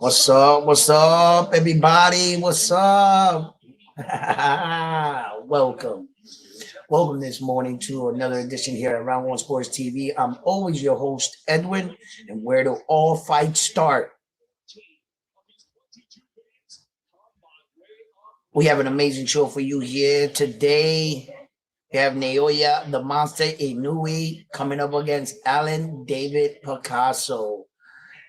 What's up? What's up, everybody? What's up? Welcome. Welcome this morning to another edition here at Round One Sports TV. I'm always your host, Edwin, and where do all fights start? We have an amazing show for you here today. We have Naoya, the monster Inoue, coming up against Alan David Picasso.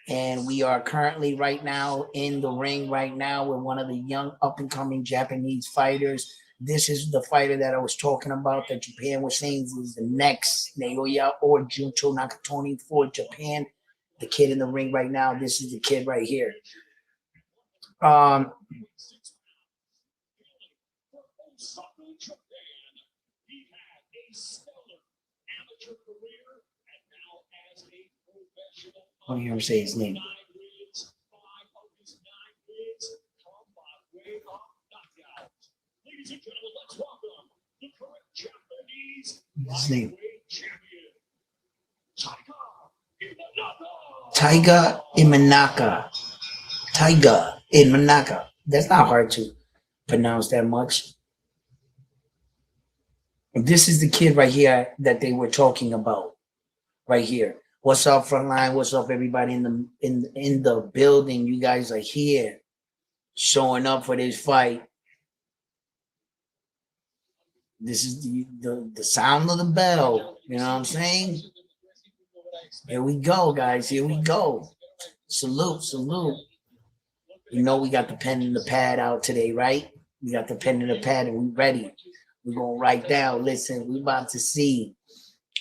And we are currently right now in the ring right now with one of the young up and coming Japanese fighters. This is the fighter that I was talking about that Japan was saying is the next Naoya or Junto Nakatoni for Japan. The kid in the ring right now, this is the kid right here. Um, Let me hear him say his name. His name. Taiga Imanaka. Taiga Imanaka. That's not hard to pronounce that much. This is the kid right here that they were talking about. Right here. What's up, Frontline? What's up, everybody in the building? You guys are here, showing up for this fight. This is the sound of the bell. You know what I'm saying? Here we go, guys. Here we go. Salute, salute. You know we got the pen and the pad out today, right? We got the pen and the pad, and we ready. We're gonna write down. Listen, we about to see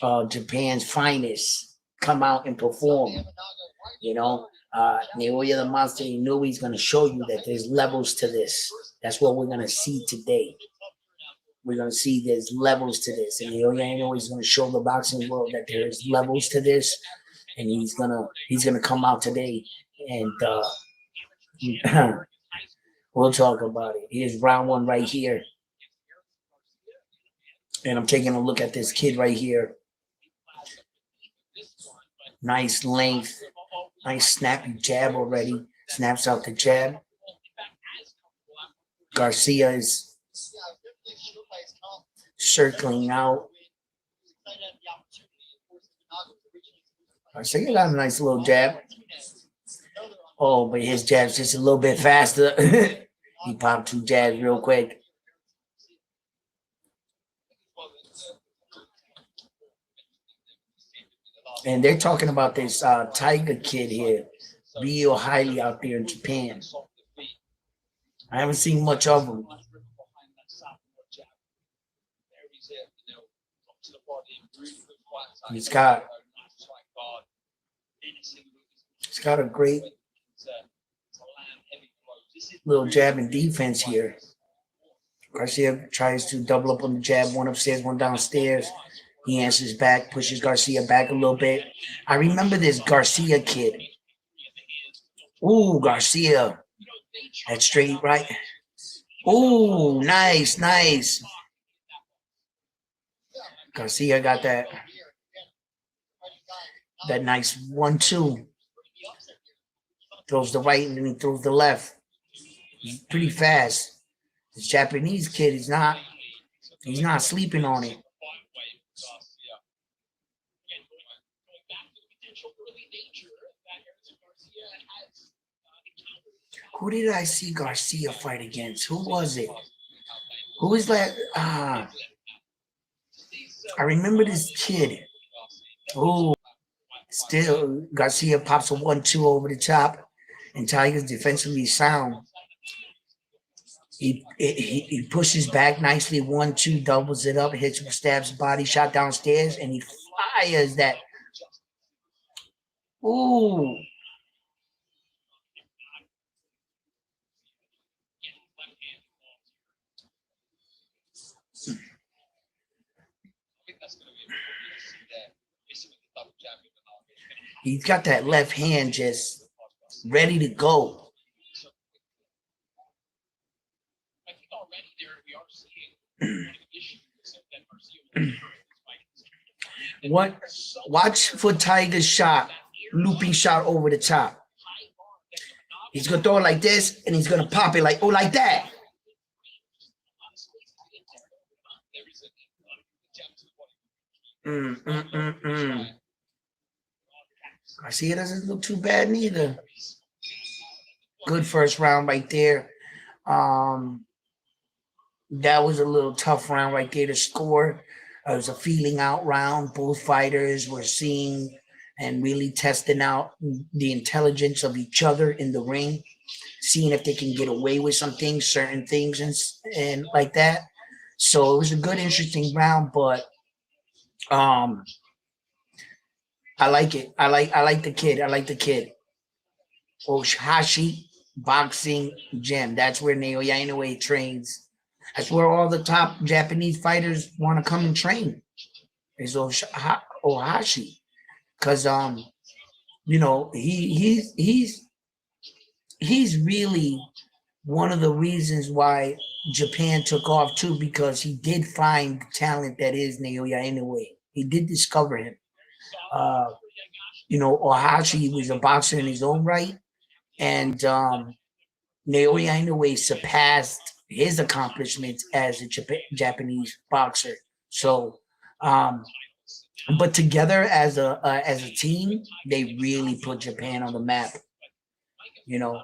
Japan's finest come out and perform. You know, Naoya the Monster, he knew he's going to show you that there's levels to this. That's what we're going to see today. We're going to see there's levels to this. And Naoya is going to show the boxing world that there's levels to this. And he's gonna come out today and we'll talk about it. Here's round one right here. And I'm taking a look at this kid right here. Nice length, nice snappy jab already. Snaps out the jab. Garcia is circling out. Garcia got a nice little jab. Oh, but his jab's just a little bit faster. He popped two jabs real quick. And they're talking about this Tiger kid here, real highly out there in Japan. I haven't seen much of him. He's got a great little jab and defense here. Garcia tries to double up on the jab, one upstairs, one downstairs. He answers back, pushes Garcia back a little bit. I remember this Garcia kid. Ooh, Garcia. That straight right. Ooh, nice, nice. Garcia got that nice 1-2. Throws the right and then he throws the left. He's pretty fast. This Japanese kid is he's not sleeping on it. Who did I see Garcia fight against? Who was it? Who was that? I remember this kid. Oh, still Garcia pops a 1-2 over the top, and Tiger's defensively sound. He pushes back nicely, 1-2, doubles it up, hits, stabs, body shot downstairs, and he fires that. Ooh. He's got that left hand just ready to go. Watch for Tiger's shot, looping shot over the top. He's gonna throw it like this, and he's gonna pop it like, oh, like that. Mm, mm, mm, mm. I see it doesn't look too bad neither. Good first round right there. Um, that was a little tough round right there to score. It was a feeling out round. Both fighters were seeing and really testing out the intelligence of each other in the ring, seeing if they can get away with some things, certain things, and like that. So it was a good, interesting round. But um, I like it. I like the kid. I like the kid. Oshashi Boxing Gym. That's where Naoya Inoue trains. That's where all the top Japanese fighters want to come and train. Is Ohashi, because he's really one of the reasons why Japan took off too, because he did find the talent that is Naoya Inoue. He did discover him. Uh, Ohashi was a boxer in his own right, and Naoya Inoue surpassed his accomplishments as a Japanese boxer. So, um, but together as a team, they really put Japan on the map. You know,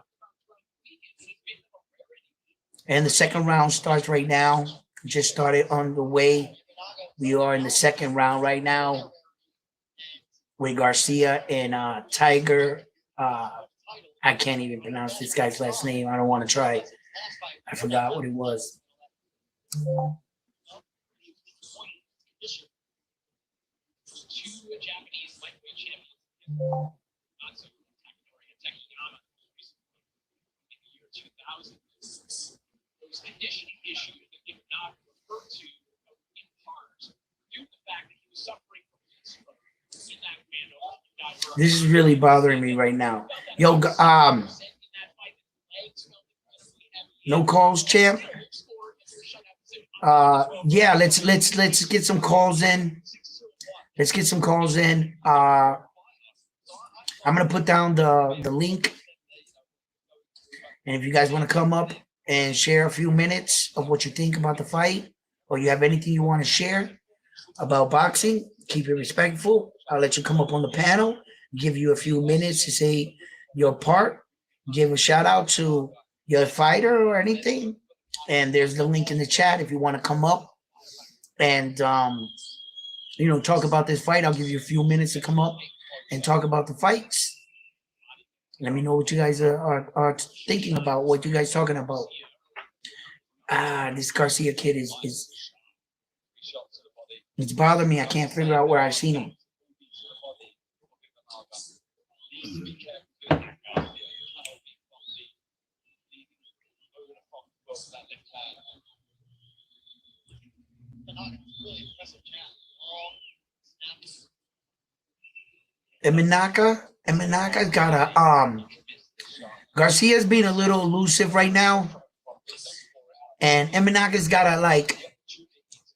and the second round starts right now. Just started on the way. We are in the second round right now with Garcia and Tiger. Uh, I can't even pronounce this guy's last name. I don't want to try. I forgot what it was. This is really bothering me right now. Yo, no calls, champ. Yeah, let's get some calls in. Let's get some calls in. I'm gonna put down the link, and if you guys want to come up and share a few minutes of what you think about the fight, or you have anything you want to share about boxing, keep it respectful. I'll let you come up on the panel, give you a few minutes to say your part, give a shout out to your fighter or anything. And there's the link in the chat if you want to come up and talk about this fight. I'll give you a few minutes to come up and talk about the fights. Let me know what you guys are thinking about, what you guys talking about. This Garcia kid is it's bothering me. I can't figure out where I've seen him. Eminaka's got a Garcia's being a little elusive right now, and Eminaka's gotta like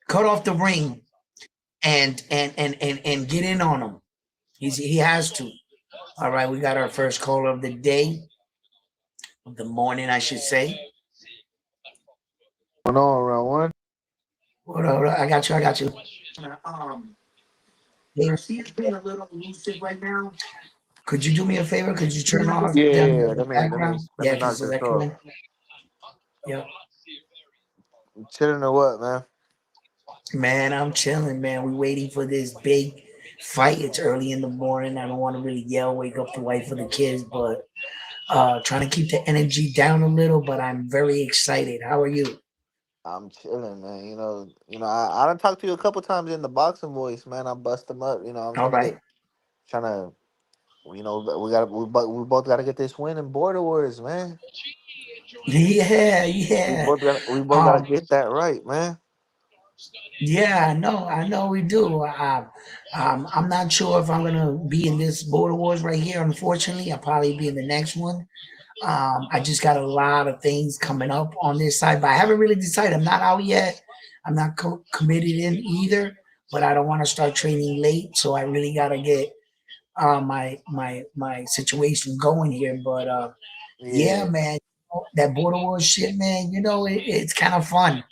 cut off the ring and get in on him. He has to. All right, we got our first caller of the day, of the morning, I should say. Going on, round one? Hold on, I got you. I got you. Um, Garcia's being a little elusive right now. Could you do me a favor? Could you turn off Yeah, yeah, them yeah. the background? Let Yeah, me because knock it's this off. echoing. Yeah, Chilling or what, man? man, I'm chilling, man. We waiting for this big fight. It's early in the morning. I don't want to really yell, wake up the wife or the kids, but trying to keep the energy down a little. But I'm very excited. How are you? I'm chilling, man. I done talked to you a couple times in the boxing voice, man. I bust them up. I'm All right. trying to, we both got to get this win in Border Wars, man. Yeah, yeah. We both got to Um, get that right, man. yeah, I know we do. I'm not sure if I'm gonna be in this Border Wars right here. Unfortunately, I'll probably be in the next one. I just got a lot of things coming up on this side, but I haven't really decided. I'm not out yet. I'm not committed in either, but I don't want to start training late, so I really gotta get my situation going here. But Yeah, Yeah, man. That border war shit, man. It's kind of fun.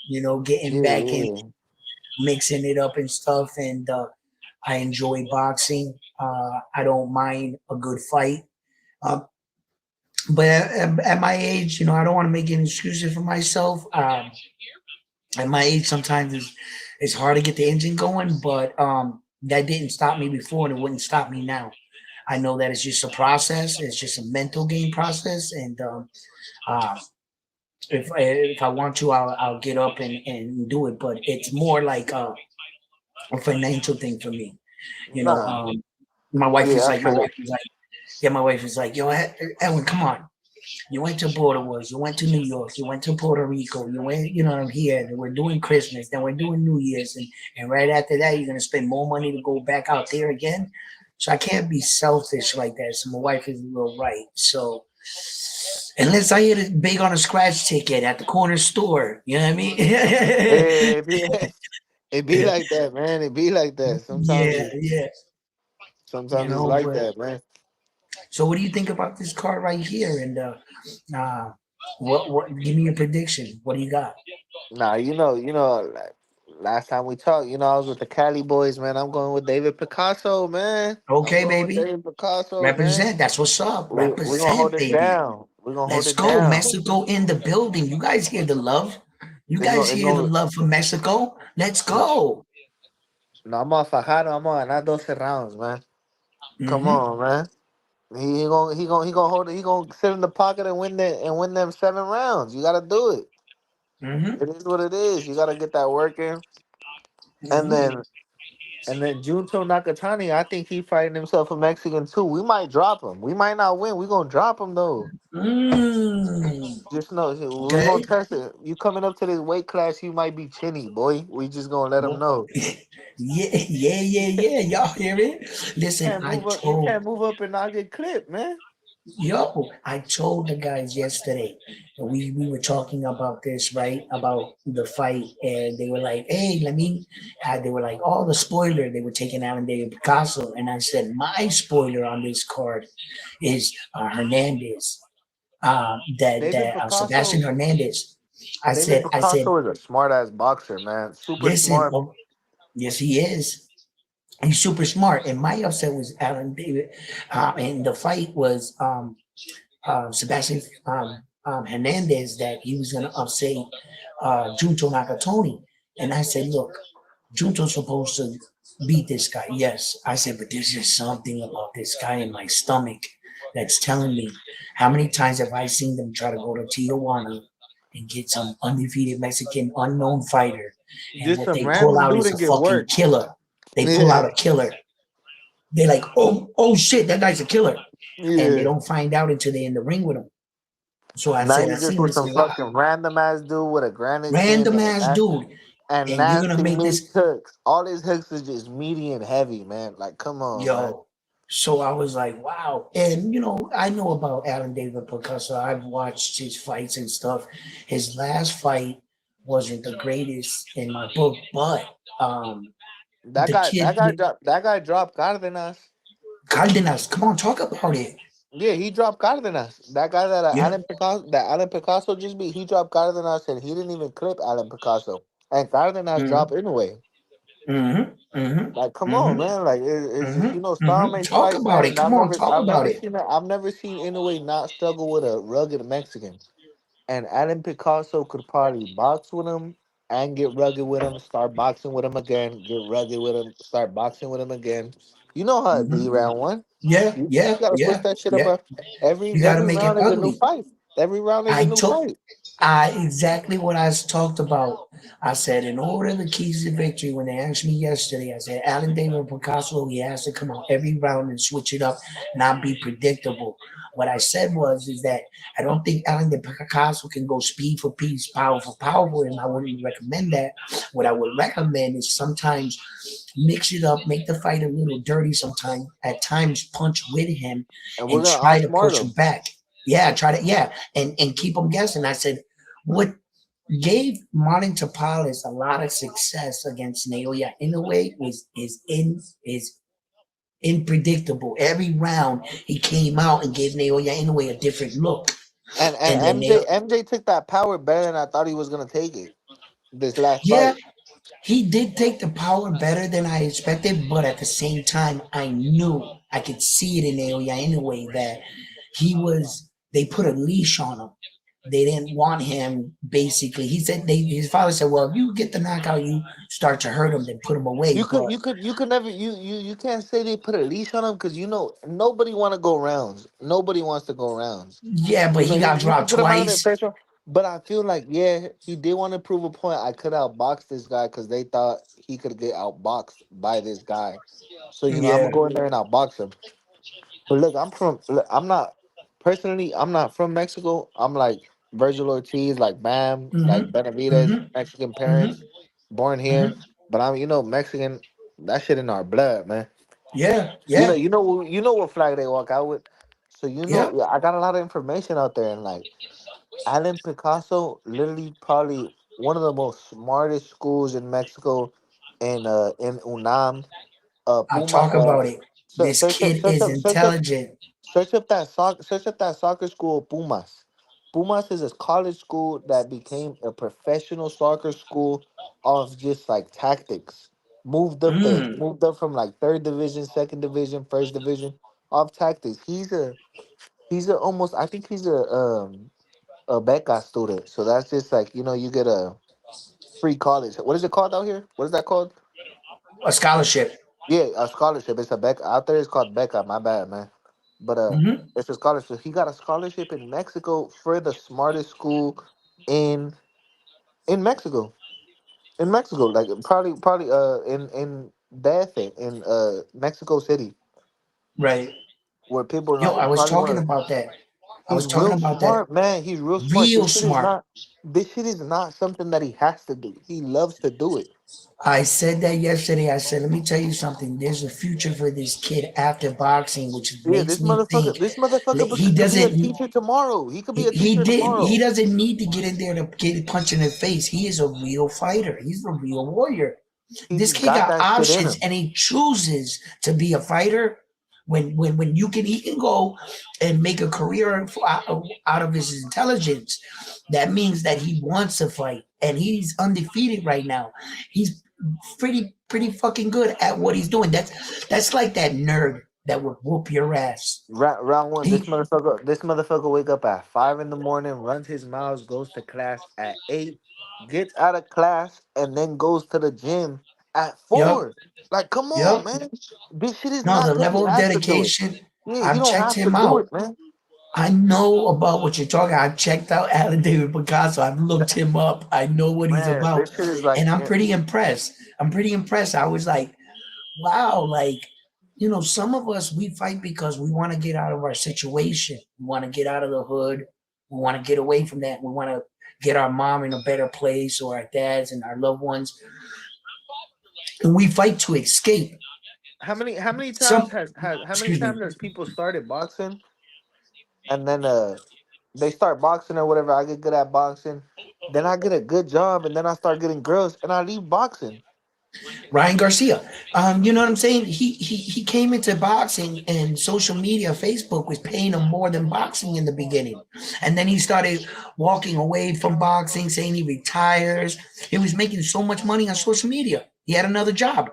Getting yeah, back in, yeah. mixing it up and stuff. And I enjoy boxing. I don't mind a good fight. Uh, but at my age, I don't want to make any excuses for myself. At my age, sometimes it's hard to get the engine going, but that didn't stop me before, and it wouldn't stop me now. I know that it's just a process. It's just a mental game process, and uh, if I want to, I'll get up and do it. But it's more like a financial thing for me. You know, Nah, my wife yeah, is I like, my feel wife it. is like, yeah, my wife is like, yo, Edwin, come on. You went to Border Wars. You went to New York. You went to Puerto Rico. You went, here. And we're doing Christmas. Then we're doing New Year's. And right after that, you're going to spend more money to go back out there again. So I can't be selfish like that. So my wife is a little right. So unless I hit it big on a scratch ticket at the corner store, you know what I mean? Yeah, it be like that, man. It be like that. Yeah, yeah. Sometimes it's like But that, man. so what do you think about this card right here? And uh, what? Give me a prediction. What do you got? Nah, like, last time we talked, I was with the Cali boys, man. I'm going with David Picasso, man. I'm Okay, going with baby. David Picasso, man. Represent. That's what's up. We're gonna hold Represent, it baby. down. We're gonna hold Let's it go. down. Mexico in the building. You guys hear the love? You It's guys gonna, it's hear the gonna. love for Mexico? Let's No, go. no, I'm gonna fajar. I'm gonna ganar 12 rounds, man. Come Mm-hmm. on, man. He gonna hold it. He gonna sit in the pocket and win them 7 rounds. You gotta do it. Mm-hmm. It is what it is. You gotta get that work in. And Mm-hmm. then and then Junto Nakatani, I think he fighting himself a Mexican too. We might drop him. We might not win. We gonna drop him though. Mm. Just know we gonna Okay. test it. You coming up to this weight class, you might be chinny, boy. We just gonna let him Well, know. yeah, yeah, yeah, yeah. Y'all hear it? Listen, Can't move up. You can't move up and not get clipped, man. I told the guys yesterday, and we were talking about this, right? About the fight, and they were like, "Hey, they were like, "Oh, the spoiler." They were taking Alan David Picasso, and I said, "My spoiler on this card is Hernandez. David Sebastian Picasso. Hernandez." David I said, Picasso is a smart ass boxer, man. Super listen, smart. oh, yes, he is. He's super smart. And my upset was Alan David, and the fight was Sebastian Hernandez that he was going to upset Junto Nakatoni. And I said, look, Junto's supposed to beat this guy. Yes. I said, but there's just something about this guy in my stomach that's telling me how many times have I seen them try to go to Tijuana and get some undefeated Mexican unknown fighter. And Just what some they pull random out dude is a and get fucking worked. killer. They pull out Yeah, a killer. They're like, oh shit, that guy's a killer. And they yeah. don't find out until they're in the ring with him. So Now I you just seen with this a some lot. fucking random ass dude with a granite chin Random ass dude. and And you're gonna nasty make meaty this hooks. All his hooks is just meaty and heavy, man. Like, come on, man. yo. So I was like, wow. And I know about Alan David Picasso. I've watched his fights and stuff. His last fight wasn't the greatest in my book, but That the guy, kid that guy dropped Cardenas. Cardenas, come on, talk about it. Yeah, he dropped Cardenas. That guy Yeah. That Alan Picasso just beat, he dropped Cardenas and he didn't even clip Alan Picasso. And Cardenas Mm-hmm. dropped anyway. Mm-hmm. Like, come Mm-hmm. on, Mm-hmm. man. Like, it's just style Mm-hmm. makes Talk fights, about man. it. And Come on, talk about it. I've never seen Inoue not struggle with a rugged Mexican. And Alan Picasso could probably box with him and get rugged with him, start boxing with him again, get rugged with him, start boxing with him again. You know how it be Mm-hmm. round one. Yeah, You yeah, gotta switch yeah, that shit up. yeah. You got to Every make it round is a new ugly. fight. Every round is a I new took fight. I exactly what I talked about. I said in order the keys to victory. When they asked me yesterday, I said Alan David Picasso. He has to come out every round and switch it up, not be predictable. What I said was is that I don't think Alan David Picasso can go speed for piece, power for power, and I wouldn't recommend that. What I would recommend is sometimes mix it up, make the fight a little dirty. Sometimes at times punch with him And we're and gonna try to outsmart push him them. back. Yeah, try to and keep them guessing. I said what gave Martin Tapales a lot of success against Naoya in a way is unpredictable. Every round he came out and gave Naoya in a way a different look. And And then they, MJ took that power better than I thought he was gonna take it this last yeah, fight. he did take the power better than I expected, but at the same time, I knew I could see it in Aoya anyway that they put a leash on him. They didn't want him. Basically, he said his father said, "Well, if you get the knockout, you start to hurt him, then put him away." But You could never you can't say they put a leash on him because you know nobody want to go rounds. Nobody wants to go rounds. yeah, but You know he got you can dropped put him out of their twice. pressure, but I feel like yeah he did want to prove a point. I could outbox this guy because they thought he could get outboxed by this guy. So you know I'm Yeah. gonna go in there and outbox him. But look, I'm not personally. I'm not from Mexico. I'm like Virgil Ortiz, like Bam, like Mm-hmm. Benavidez, Mm-hmm. Mexican Mm-hmm. parents, born here. Mm-hmm. But I'm, Mexican. That shit in our blood, man. Yeah. Yeah. You know what flag they walk out with. So Yeah. yeah, I got a lot of information out there, and like Alan Picasso, literally probably one of the most smartest schools in Mexico, in UNAM, I'll Puma. talk about it. This kid is intelligent. Search up that soccer school, Pumas. Pumas is a college school that became a professional soccer school of just like tactics. Mm. Moved up from like third division, second division, first division of tactics. He's a almost I think he's a Beca student. So that's just like, you get a free college. What is it called out here? What is that called? A scholarship. Yeah, a scholarship. It's a Beca. Out there it's called Beca. My bad, man. But Mm-hmm. it's a scholarship. He got a scholarship in Mexico for the smartest school in in Mexico. In Mexico, like probably in DF in Mexico City, Right. where people Yo, I not was probably talking want to. about that. I He's was talking real about that. smart, man. He's real smart. Real smart. This shit is not something that he has to do. He loves to do it. I said that yesterday. I said, let me tell you something. There's a future for this kid after boxing, which Yeah, makes me think this motherfucker he could be a doesn't. teacher tomorrow. He could be a He teacher did. He tomorrow. doesn't need to get in there to get punched in the face. He is a real fighter. He's a real warrior. He This just kid got got that shit in options, him. and he chooses to be a fighter. When he can go and make a career out of his intelligence, that means that he wants to fight, and he's undefeated right now. He's pretty fucking good at what he's doing. That's like that nerd that would whoop your ass. Round one, He this motherfucker wake up at 5 in the morning, runs his miles, goes to class at 8, gets out of class, and then goes to the gym at Yep. 4. Like, come on, Yep. man. This shit is No, not the because he level of has to do it. dedication, Yeah, he I've don't checked have to him do out. it, man. I know about what you're talking. I've checked out Alan David Picasso. I've looked him up. I know what he's Man, about. this shit is like, And I'm pretty impressed. I'm pretty impressed. I was like, wow, like, some of us, we fight because we want to get out of our situation. We want to get out of the hood. We want to get away from that. We want to get our mom in a better place or our dads and our loved ones. And we fight to escape. Some, how many excuse me, times has people started boxing and then they start boxing or whatever. I get good at boxing. Then I get a good job and then I start getting girls and I leave boxing. Ryan Garcia. You know what I'm saying? He came into boxing and social media, Facebook was paying him more than boxing in the beginning, and then he started walking away from boxing, saying he retires. He was making so much money on social media. He had another job,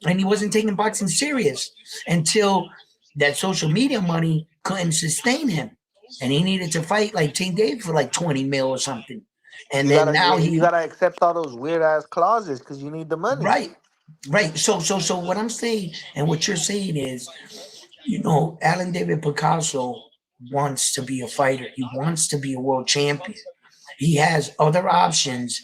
and he wasn't taking boxing serious until that social media money couldn't sustain him, and he needed to fight like Tank David for like 20 mil or something, and then now You he gotta accept all those weird ass clauses because you need the money. right. Right. So what I'm saying and what you're saying is, Alan David Picasso wants to be a fighter. He wants to be a world champion. He has other options,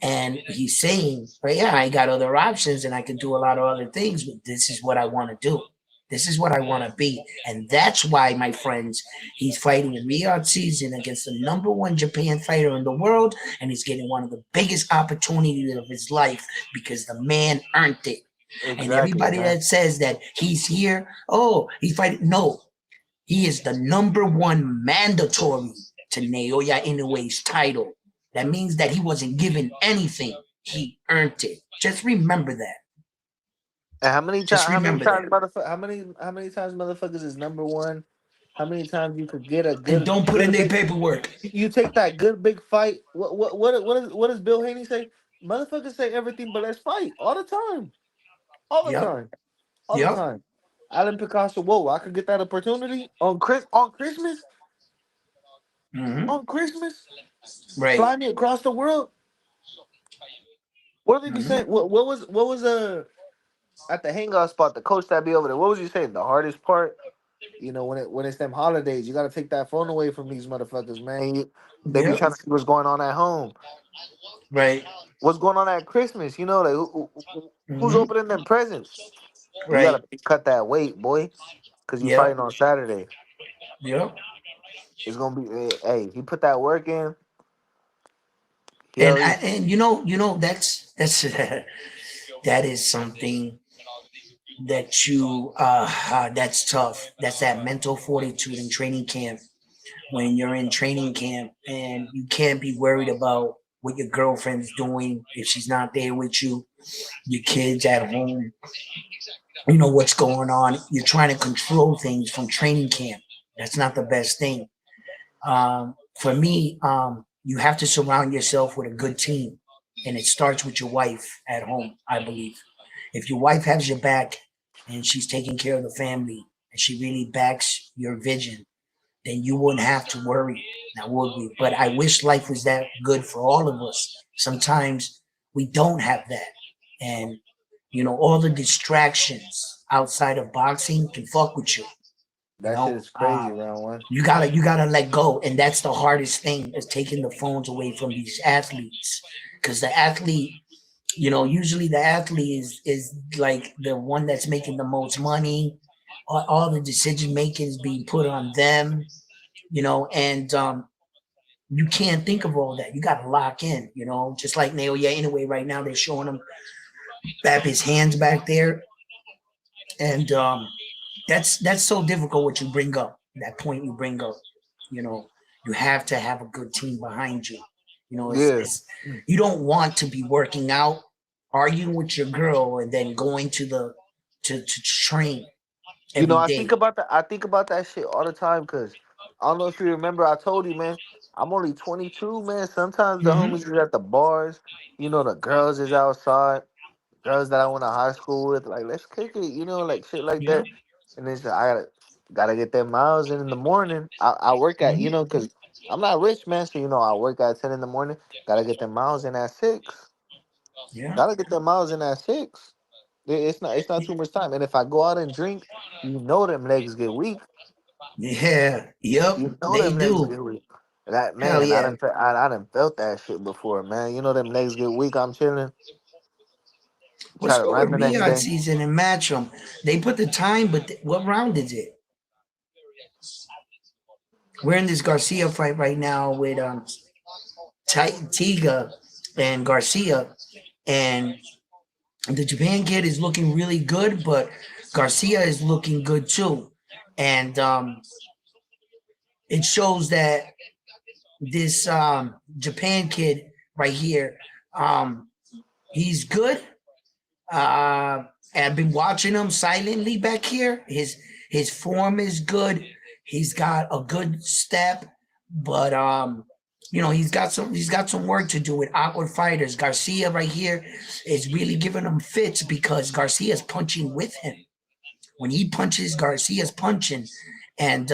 and he's saying, "But yeah, I got other options, and I can do a lot of other things. But this is what I want to do. This is what I want to be, and that's why, my friends, he's fighting in Riyadh season against the number one Japan fighter in the world, and he's getting one of the biggest opportunities of his life because the man earned it. And Exactly, everybody man. that says that he's here, oh, he's fighting. No, he is the number one mandatory to Naoya Inoue's title. That means that he wasn't given anything. He earned it. Just remember that. And Just remember that. how many times motherfuckers is number one? how many times you could get a and don't put in good their big. paperwork. You take that good big fight. What does Bill Haney say? Motherfuckers say everything, but let's fight all the time, all the Yep. time, all the Yep. time. Alan Picasso, whoa! I could get that opportunity on Christmas, Hmm. on Christmas. Right. Fly me across the world. What did he say? Hmm. What was at the hangout spot? The coach that be over there. What was he saying? The hardest part, when it's them holidays, you got to take that phone away from these motherfuckers, man. They be Yep. trying to see what's going on at home, Right. what's going on at Christmas. Like who's Hmm. opening them presents. You Right. gotta cut that weight, boy, because you Yep. fighting on Saturday. Yep. It's gonna be hey, he put that work in. He at least And that's that is something that that's tough. That's that mental fortitude in training camp. When you're in training camp and you can't be worried about what your girlfriend's doing if she's not there with you, your kids at home, what's going on. You're trying to control things from training camp. That's not the best thing. For me, you have to surround yourself with a good team, and it starts with your wife at home. I believe if your wife has your back and she's taking care of the family and she really backs your vision, then you wouldn't have to worry. Now, would we? But I wish life was that good for all of us. Sometimes we don't have that, and all the distractions outside of boxing can fuck with you. You that shit know, is crazy, round one. you gotta let go, and that's the hardest thing is taking the phones away from these athletes, because the athlete, usually the athlete is like the one that's making the most money. All the decision making is being put on them, and you can't think of all that. You got to lock in, just like Naoya. Anyway, right now they're showing him his hands back there, and that's so difficult. What you bring up, that point you bring up, you know, you have to have a good team behind you. Yeah. You don't want to be working out, arguing with your girl, and then going to train every day. I think about that shit all the time because I don't know if you remember. I told you, man. I'm only 22, man. Sometimes the Hmm. homies is at the bars. The girls is outside. Girls that I went to high school with, like let's kick it. Like shit like Yeah. that. And then I gotta get them miles in the morning. I work at Hmm. because I'm not rich, man. So I work at 10 in the morning. Gotta get them miles in at 6. Yeah. Gotta get them miles in at 6. It's not too much time. And if I go out and drink, them legs get weak. Yeah. Yep. They Them legs do. get weak. That Hell man, yeah. I done felt that shit before, man. Them legs get weak. I'm chilling. Try What's to up run with the next Riyadh day. season and Matchroom? They put the time, but what round is it? We're in this Garcia fight right now with Tiga and Garcia, and the Japan kid is looking really good, but Garcia is looking good too, and it shows that this Japan kid right here, um, he's good. I've been watching him silently back here. His form is good. He's got a good step, but he's got some work to do with awkward fighters. Garcia right here is really giving him fits because Garcia's punching with him. When he punches, Garcia's punching, and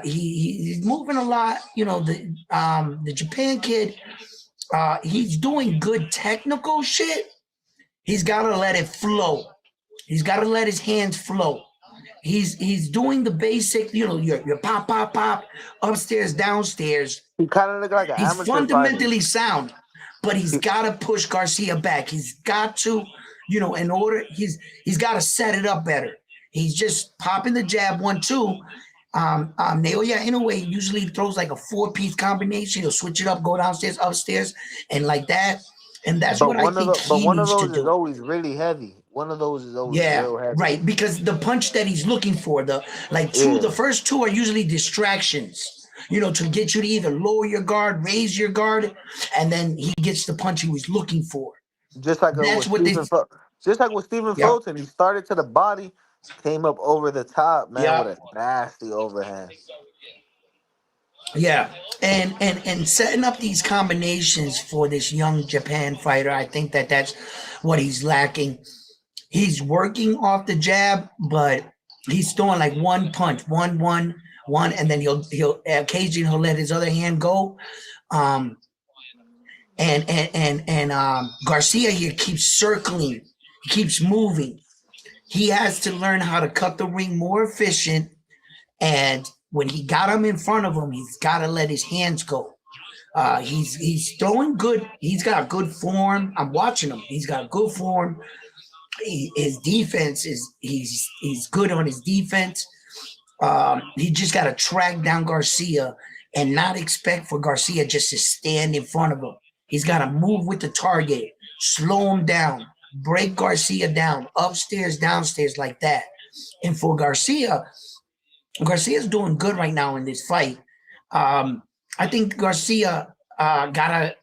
he's moving a lot. The Japan kid, he's doing good technical shit. He's got to let it flow. He's got to let his hands flow. He's doing the basic, your pop, pop, pop, upstairs, downstairs. He kind of look like an He's amateur fighter. fundamentally sound, but he's He, got to push Garcia back. He's got to, in order, he's got to set it up better. He's just popping the jab 1-2. Naoya Inoue usually throws like a four-piece combination. He'll switch it up, go downstairs, upstairs, and like that. And that's what I think but he one of needs to those is do. always really heavy. One of those is always Yeah, real heavy. right. Because the punch that he's looking for, the Yeah, first two are usually distractions. To get you to either lower your guard, raise your guard, and then he gets the punch he was looking for. just like That's with what this. Just like with Stephen Yep. Fulton, he started to the body, Came up over the top, man, with Yeah, a nasty overhand. yeah, and setting up these combinations for this young Japan fighter, I think that that's what he's lacking. He's working off the jab, but he's throwing like one punch, one, and then he'll occasionally he'll let his other hand go. Um, and Garcia here keeps circling, he keeps moving. He has to learn how to cut the ring more efficient. And when he got him in front of him, he's got to let his hands go. He's throwing good. He's got good form. I'm watching him. He's got good form. His defense is he's good on his defense. He just got to track down Garcia and not expect for Garcia just to stand in front of him. He's got to move with the target, slow him down, break Garcia down, upstairs, downstairs, like that. And for Garcia, Garcia's doing good right now in this fight. Um, I think Garcia gotta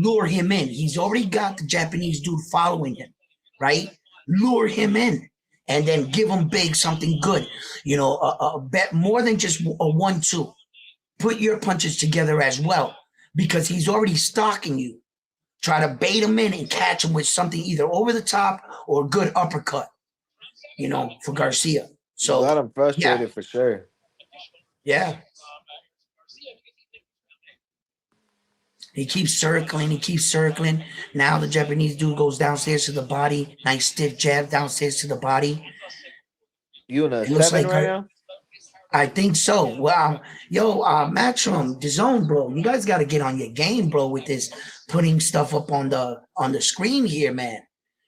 lure him in. He's already got the Japanese dude following him, right? Lure him in, and then give him big something good. You know, a bet more than just a 1-2. Put your punches together as well, because he's already stalking you. Try to bait him in and catch him with something either over the top or a good uppercut. You know, for Garcia. You So got him yeah, frustrated for sure. yeah. He keeps circling. He keeps circling. Now the Japanese dude goes downstairs to the body. Nice stiff jab downstairs to the body. You in a It looks 7 like right her. now? I think so. Wow. Yo, Matchroom, DAZN, bro. You guys got to get on your game, bro, with this putting stuff up on the screen here, man.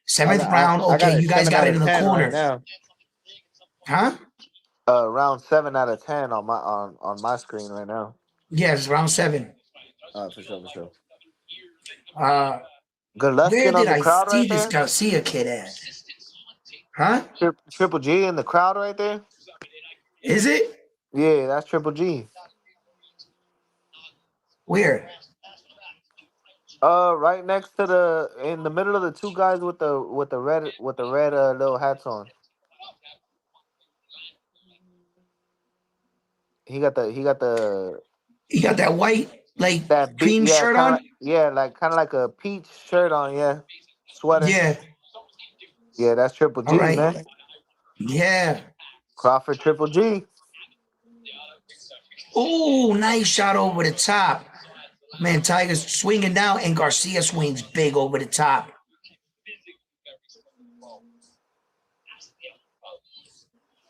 Seventh round. I Okay, got it you guys 7 got out it of in the 10 right corner. now. Huh? Round 7 out of 10 on my screen right now. Yes, round 7. For sure, for sure. Uh, where Golovkin did on the I crowd see right this there. Garcia kid at? Huh? Triple G in the crowd right there. Is it? Yeah, that's Triple G. Where? Right next to the in the middle of the two guys with the red little hats on. He got the He got that white, like, that beat, cream yeah, shirt on? kind of like a peach shirt on, yeah, sweater. Yeah. Yeah, that's Triple All G, right. man. Yeah. Crawford Triple G. Ooh, nice shot over the top. Man, Tiger's swinging down, and Garcia swings big over the top.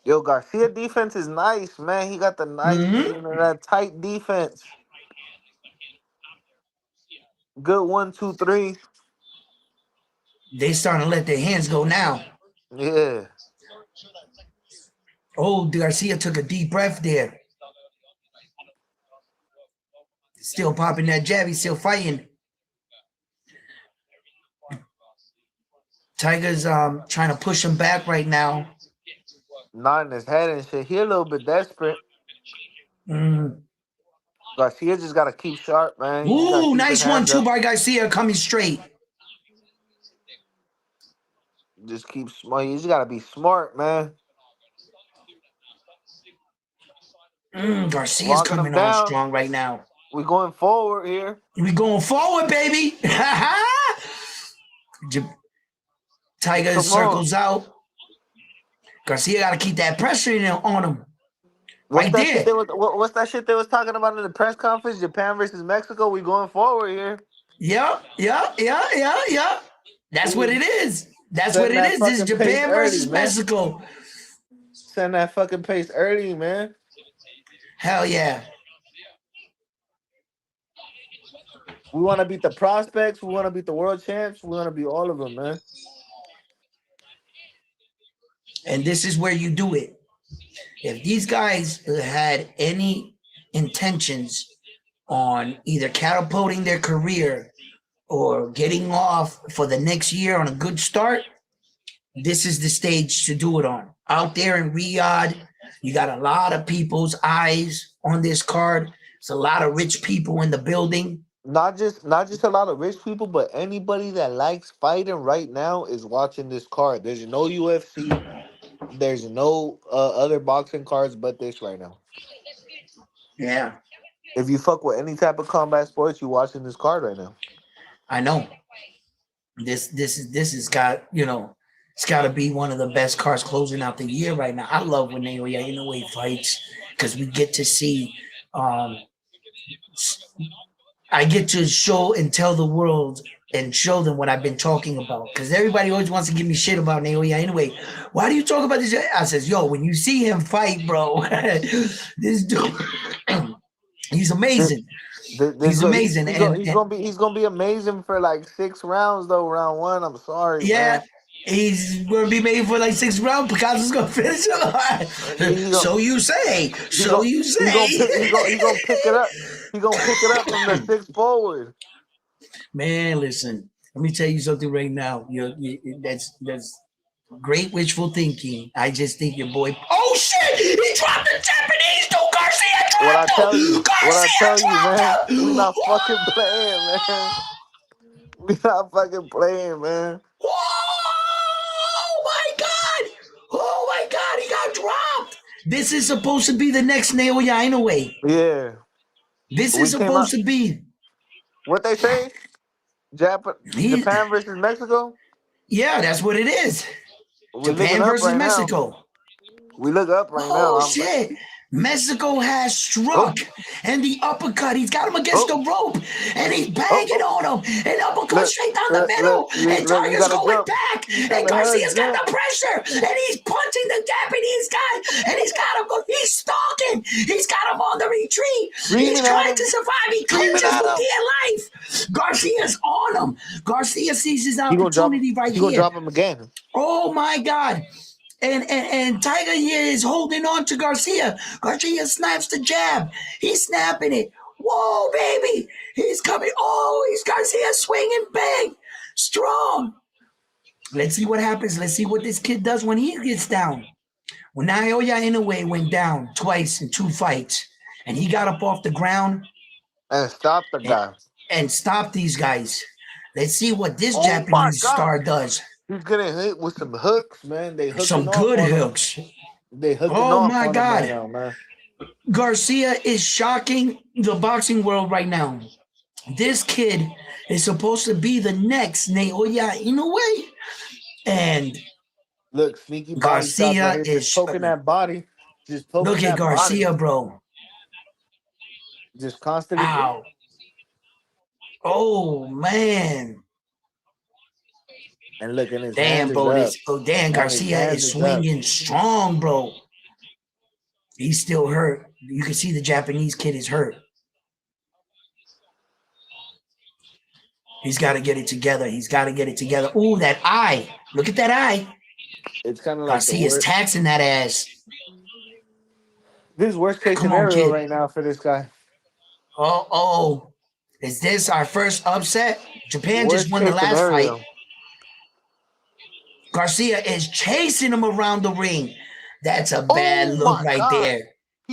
Yo, Garcia defense is nice, man. He got the nice, Hmm. that tight defense. Good 1, 2, 3. They starting to let their hands go now. Yeah. Oh, Garcia took a deep breath there. Still popping that jab. He's still fighting. Tiger's trying to push him back right now. Nodding his head and shit. He a little bit desperate. Mm. Garcia just gotta keep sharp, man. He just gotta Ooh, keep his nice one, hands two up. by Garcia coming straight. Just keep smart. You just gotta be smart, man. Garcia's Locking him coming on down. strong right now. We going forward here. We going forward, baby. Tiger Come on. circles out. Garcia got to keep that pressure on him. What's Right that shit there. they was what's that shit they was talking about in the press conference? Japan versus Mexico. We going forward here. Yeah. That's what it is. That's what Setting it that is. This is fucking pace Japan early, versus man. Mexico. Setting that fucking pace early, man. Hell yeah. We want to beat the prospects. We want to beat the world champs. We want to beat all of them, man. And this is where you do it. If these guys had any intentions on either catapulting their career or getting off for the next year on a good start, this is the stage to do it on. Out there in Riyadh, you got a lot of people's eyes on this card. It's a lot of rich people in the building. Not just a lot of rich people, but anybody that likes fighting right now is watching this card. There's no UFC. There's no other boxing cards but this right now. Yeah, If you fuck with any type of combat sports, you watching this card right now. I know. This has got, it's got to be one of the best cards closing out the year right now. I love when Naoya Inoue fights because we get to see. Um, I get to show and tell the world and show them what I've been talking about. Because everybody always wants to give me shit about Naoya Inoue. Why do you talk about this? I says, yo, when you see him fight, bro, this dude, he's This, amazing. this He's go, amazing, and he's gonna be amazing for like 6 rounds though. Round one, I'm sorry, yeah, man. he's going to be made for like 6 rounds. Picasso's going to finish He him. gonna So you say. he So gonna you he gonna say. pick he gonna pick it up. He gonna pick it up from the six forward. Man, listen. Let me tell you something right now. That's great wishful thinking. I just think your boy. Oh shit! He dropped the Japanese dude. Garcia dropped him. What I Garcia tell you, man. dropped We him. not fucking playing, man. We not fucking playing, man. Oh my god! Oh my god! He got dropped. This is supposed to be the next Naoya Inoue. Yeah, This is we came supposed out. to be. What they say? He, Japan versus Mexico. yeah, that's what it is. We looking Japan up versus right now. Mexico. We look up right now. Oh shit! Mexico has Oh, struck, and the uppercut. He's got him against oh, the rope, and he's oh, banging oh. on him. And uppercut Look, straight down the middle, and look. You Tiger's gotta going jump. back, He's trying and to have Garcia's got jump. the pressure, and he's punching the Japanese guy, and he's got him. He's stalking. He's got him on the retreat. He's Screaming at trying him. to survive. He Screaming clinches at for him. dear life. Garcia's on him. Garcia sees his He gonna drop him. opportunity right He gonna here. drop him again. Oh my God. And Tiger here is holding on to Garcia. Garcia snaps the jab. He's snapping it. Whoa, baby. He's coming. Oh, he's Garcia swinging big. Strong. Let's see what happens. Let's see what this kid does when he gets down. When Naoya Inoue went down twice in 2 fights, and he got up off the ground And stop the and, guy. and stopped these guys. Let's see what this Oh my Japanese god. star does. He's getting hit with some hooks, man. They hooking Some off good on him. hooks. They hooking Oh off my on him right God. now, man. Garcia is shocking the boxing world right now. This kid is supposed to be the next Naoya Inoue, and Look, sneaky body shots right Garcia here. Just is. poking that body. Just poking Look at that body. Garcia, bro. Just constantly. Ow. Oh man. And look, and his hand Damn, is bro. up. Damn, And his Garcia hand is is up. swinging strong, bro. He's still hurt. You can see the Japanese kid is hurt. He's got to get it together. He's got to get it together. Ooh, that eye. Look at that eye. It's kind of like the Garcia's worst. taxing that ass. This is worst case Come on, scenario kid. right now for this guy. Oh. Is this our first upset? Japan Worst just won the case last scenario. fight. Garcia is chasing him around the ring. That's a bad Oh look my right god. there.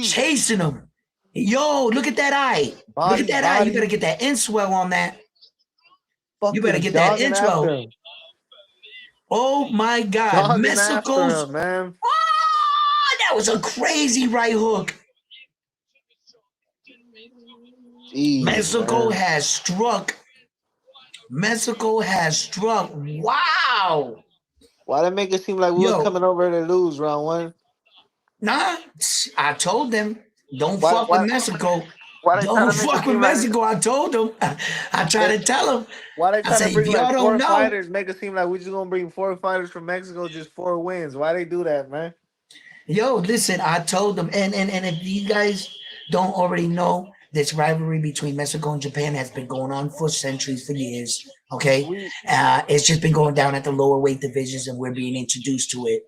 Chasing him. Yo, look at that eye. Look at that eye. You better get that inswell on that. You better get that inswell. Oh my God. Jogging Mexico's. after him, man. Oh, that was a crazy right hook. Jeez, Mexico man. has struck. Mexico has struck. Wow. Why they make it seem like we was coming over to lose round one? Nah, I told them, don't fuck with Mexico. Why they Don't fuck with Mexico. I told them. I tried to tell them. Why they trying to bring y'all like don't four know. fighters? Make it seem like we just gonna bring 4 fighters from Mexico, just 4 wins. Why they do that, man? Yo, listen, I told them, and if you guys don't already know, this rivalry between Mexico and Japan has been going on for centuries, for years. Okay, it's just been going down at the lower weight divisions, and we're being introduced to it.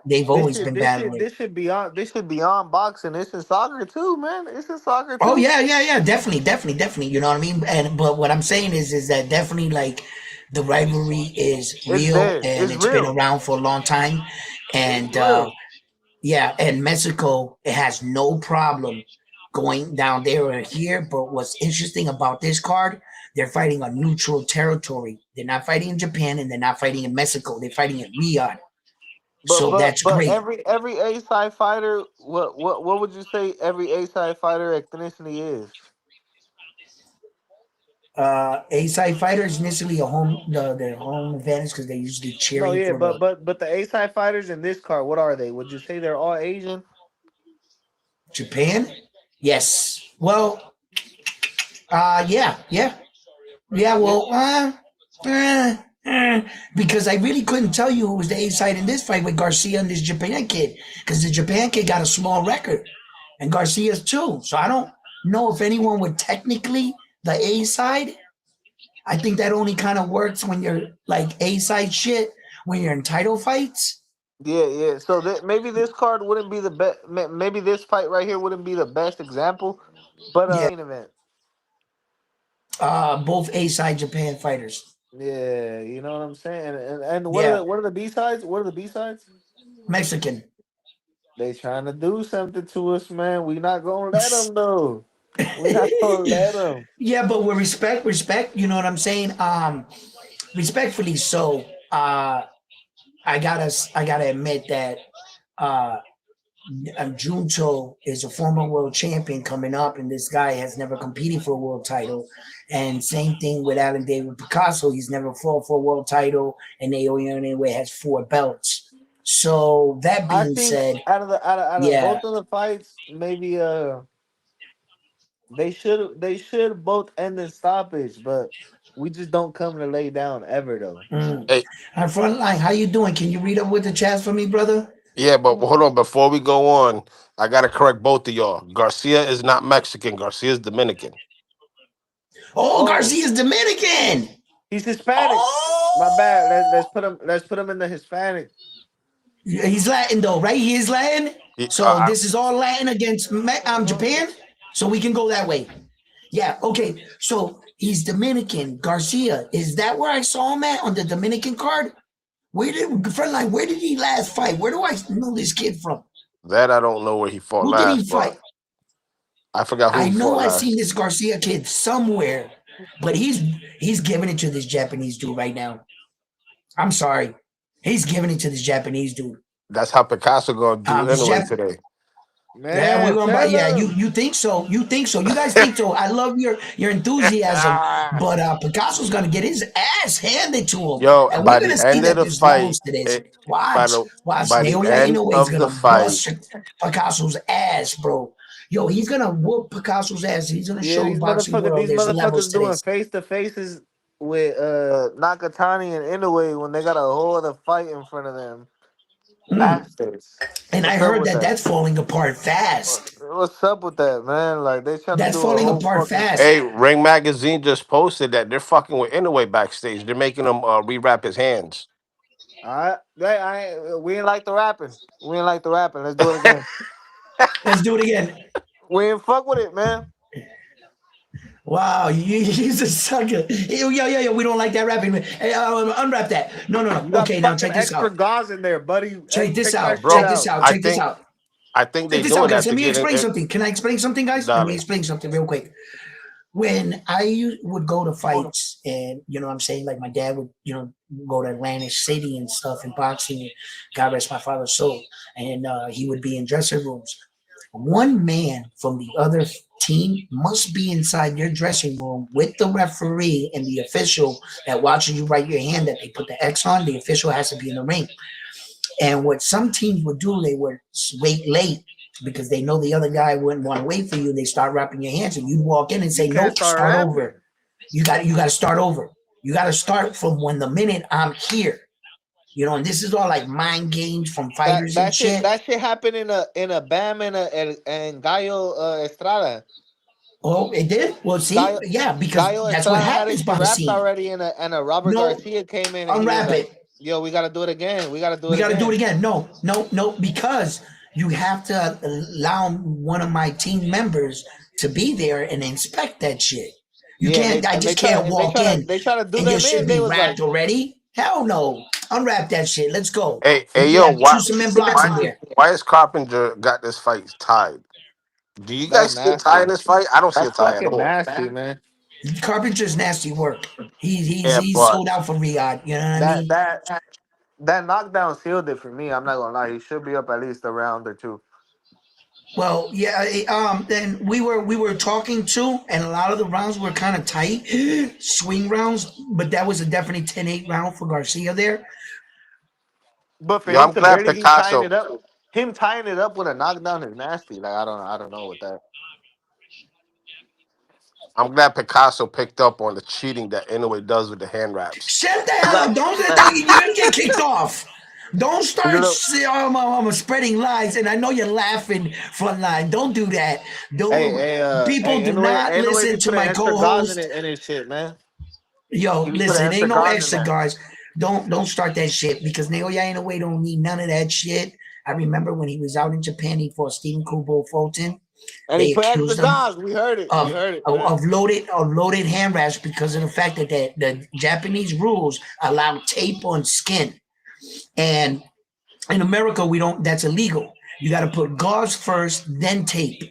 They've always been battling. This should be on. This should be on boxing. It's in soccer too, man. It's in soccer too. Oh yeah, definitely. You know what I mean? But what I'm saying is that definitely like the rivalry is real and it's been around for a long time, and and Mexico it has no problem going down there or here. But what's interesting about this card, they're fighting on neutral territory. They're not fighting in Japan and they're not fighting in Mexico. They're fighting in Riyadh. But So but that's but great. every A side fighter, what would you say every A side fighter ethnicity is? A side fighter is initially a home their home advantage because they're usually No, cheering yeah, for the but the A side fighters in this card, what are they? Would you say they're all Asian? Japan. Yes. Well, yeah, yeah, yeah. Yeah, Well, uh, uh, because I really couldn't tell you who was the A side in this fight with Garcia and this Japan kid, because the Japan kid got a small record, and Garcia's too. So I don't know if anyone would technically the A side. I think that only kind of works when you're like A side shit when you're in title fights. yeah. So maybe this card wouldn't be the best. Maybe this fight right here wouldn't be the best example. But Yeah, main event. both A side Japan fighters. Yeah, you know what I'm saying. And Yeah, what are the B sides? What are the B sides? Mexican. They trying to do something to us, man. We not gonna let them though. We not gonna let them. Yeah, but with respect, you know what I'm saying? Respectfully so, I gotta admit that uh Junto is a former world champion coming up, and this guy has never competed for a world title. And same thing with Alan David Picasso, he's never fought for a world title, and Naoya Inoue has 4 belts. So that I being think said, out of yeah, both of the fights, maybe they should both end in stoppage, but we just don't come to lay down ever though. mm. Hey, Our front line, how you doing? Can you read up with the chats for me, brother? yeah, but hold on. Before we go on, I gotta correct both of y'all. Garcia is not Mexican. Garcia is Dominican. Oh, Oh, Garcia's Dominican. he's Hispanic. My bad. Let's put him in the Hispanic. He's Latin though, right? He is Latin. He, So this is all Latin against Mhm. Japan. So we can go that way. Yeah. Okay. So he's Dominican. Garcia. Is that where I saw him at on the Dominican card? Where did Frontline? Where did he last fight? Where do I know this kid from? that I don't know where he fought Who did he last, but fight? I forgot who I he know fought I've seen last. this Garcia kid somewhere, but he's giving it to this Japanese dude right now. I'm sorry. He's giving it to this Japanese dude. That's how Picasso gonna do This anyway Jap today. Yeah, we're Man, going by. tell Yeah, him. you think so? You think so? You guys think so? I love your enthusiasm, but Picasso's gonna get his ass handed to him, Yo, and we're by gonna the see end of that the there's levels fight, to this. it, by Watch, the watch. by the Naoya end Inoue is of the gonna fight, bust Picasso's ass, bro. Yo, he's gonna whoop Picasso's ass. He's gonna Yeah, show the boxing world these there's levels motherfuckers to doing this. face to faces with Nakatani and Inoue when they got a whole other fight in front of them. Mm. Bastards. And I What's up heard with that that? that's falling apart fast. What's up with that, man? Like they trying to That's do a falling whole apart fucking. fast. hey, Ring Magazine just posted that they're fucking with Inoue backstage. They're making him rewrap his hands. We ain't like the rapping. We ain't like the rapping. Let's do it again. Let's do it again. We ain't fuck with it, man. Wow, he's a sucker. Yo, we don't like that rapping. Hey, unwrap that. No, no, You no. got Okay, now fucking check this extra out. gauze in there, buddy. Check this Take that out. shit Check Bro, this out. out. I Check this think out. I think Check they this out, doing guys. that Let to me get explain in. something. Can I explain something, guys? Let me Dale. explain something real quick. When would go to fights, and you know what I'm saying, like my dad would, go to Atlantic City and stuff in boxing. God rest my father's soul. And he would be in dressing rooms. One man from the other team must be inside your dressing room with the referee and the official that watches you write your hand that they put the X on. The official has to be in the ring. And what some teams would do, they would wait late because they know the other guy wouldn't want to wait for you. They start wrapping your hands, and you'd walk in and You say, can't "Nope, start start rapping. over. You got to start over. You got to start from when the minute I'm here." And this is all like mind games from That fighters and that shit shit. that shit happened in a Bam and Gallo Estrada. Oh, it did. Well, see, Gallo yeah, because Gallo that's what Estrada had his happens shit by the wrapped scene. already, and a Robert No, Garcia came in and he was unwrap like, it. "Yo, we gotta do it again. We gotta do We it got to do it again." again. No, no, no, because you have to allow one of my team members to be there and inspect that shit. You Yeah, can't. I just can't walk in they try to do and your them shit in. They be was like, wrapped already. Hell no. Unwrap that shit. Let's go. Hey, Yeah, yo, get you some men blocks in there. why is Carpenter got this fight tied? Do you "That's guys see a tie in nasty. this fight? I don't see a That's tie at fucking all. nasty, man." Carpenter's nasty work. He's Yeah, he's but sold out for Riyadh. You know what I That mean? that That knockdown sealed it for me. I'm not gonna lie. He should be up at least a round or two. Well, yeah. Then we were talking too, and a lot of the rounds were kind of tight, swing rounds. But that was a definitely 10-8 round for Garcia there. But for Yo, him I'm to glad barely keep tying Picasso. it up, him tying it up with a knockdown is nasty. Like I don't know with that. I'm glad Picasso picked up on the cheating that Inoue does with the hand wraps. Shut the hell up! Nah, Don't let man. that. You're gonna get kicked off. Don't He's a start little, spreading lies, and I know you're laughing front line. Don't do that. hey, Don't. People do anyway, not anyway, listen be to putting my extra gauze in co-host. it and his shit, man. Yo, He be putting listen, extra ain't no gauze in extra there. guards. Don't start that shit because Naoya Inoue don't need none of that shit. I remember when he was out in Japan, he fought Stephen Kubo Fulton. And he They put extra accused him gauze. We heard it. We of heard it, of, man. of loaded hand wraps because of the fact that the Japanese rules allow tape on skin, and in America we don't. That's illegal. You got to put gauze first, then tape.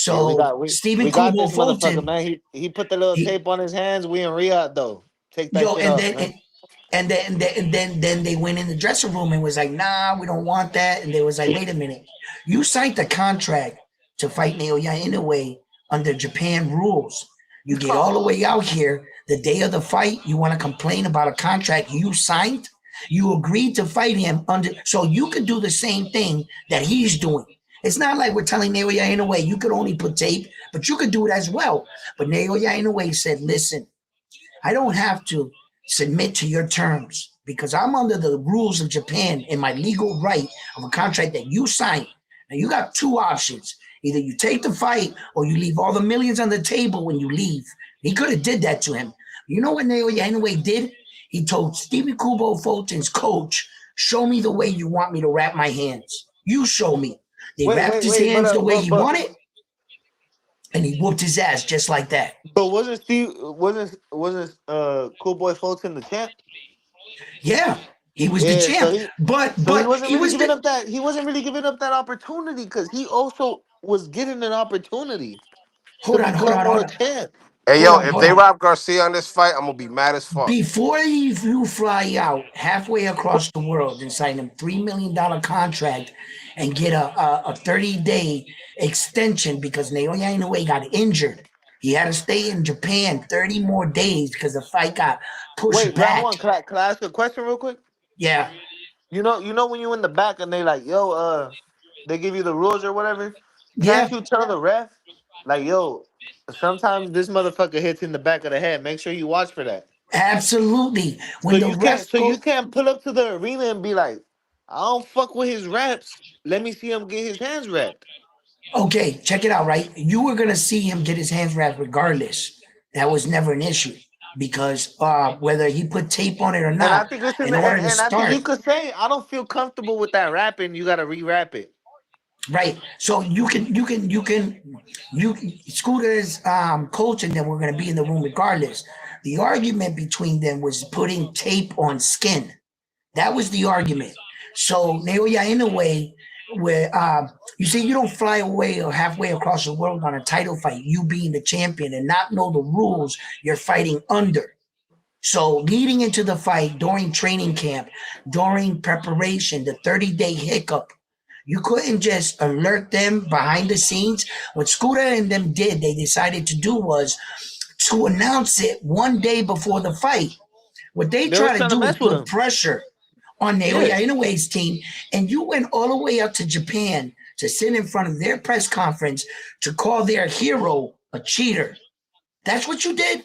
Yeah, we So got Stephen we got Kubo this motherfucker, Fulton, man. He put the little he tape on his hands. We in Riyadh though. Take that yo, shit and off, then man. and then they went in the dressing room and was like, nah, we don't want that. And they was like, wait a minute, you signed the contract to fight Naoya Inoue under Japan rules. You get all the way out here the day of the fight. You want to complain about a contract you signed? You agreed to fight him under, so you could do the same thing that he's doing. It's not like we're telling Naoya Inoue you could only put tape, but you could do it as well. But Naoya Inoue said, listen, I don't have to submit to your terms because I'm under the rules of Japan and my legal right of a contract that you signed. Now you got two options. Either you take the fight or you leave all the millions on the table when you leave. He could have did that to him. You know what Naoya Inoue did? He told Stevie Kubo Fulton's coach, show me the way you want me to wrap my hands. You show me. They wrapped his Wait, hands the way he but wanted, and he whooped his ass just like that. wasn't Cool Boy Fulton the champ? Yeah, he was the Yeah, champ, but he but wasn't he really was giving the up that opportunity because he also was getting an opportunity to hold on, hold become on, hold more on, champ. Hey hold yo, on, if hold they on. rob Garcia on this fight, I'm gonna be mad as fuck. Before you fly out halfway across the world and sign a $3 million contract and get a 30-day extension because Naoya Inoue got injured, he had to stay in Japan 30 more days because the fight got pushed Wait, round one. back. Can I ask you a question real quick? Yeah, You know when you in the back and they like, yo, they give you the rules or whatever. Can't yeah, you tell the ref, like, yo, sometimes this motherfucker hits in the back of the head. Make sure you watch for that. absolutely. So When the you can't, ref so you go, can't pull up to the arena and be like, I don't fuck with his raps. Let me see him get his hands wrapped. okay, check it out, right? You were gonna see him get his hands wrapped regardless. That was never an issue because whether he put tape on it or And I not, think listen, in order to and I think start, you could say, I don't feel comfortable with that rapping. You gotta re-rap it. right? So you Scooter's coach and them were gonna be in the room regardless. The argument between them was putting tape on skin. That was the argument. So Naoya Inoue, where you see, you don't fly away or halfway across the world on a title fight, you being the champion and not know the rules you're fighting under. So leading into the fight, during training camp, during preparation, the 30-day hiccup, you couldn't just alert them behind the scenes. What Scooter and them did, they decided to do was to announce it one day before the fight. What they They was try to trying to do is mess with put him. pressure on Yeah. Naoya Inoue's team, and you went all the way up to Japan to sit in front of their press conference to call their hero a cheater. That's what you did.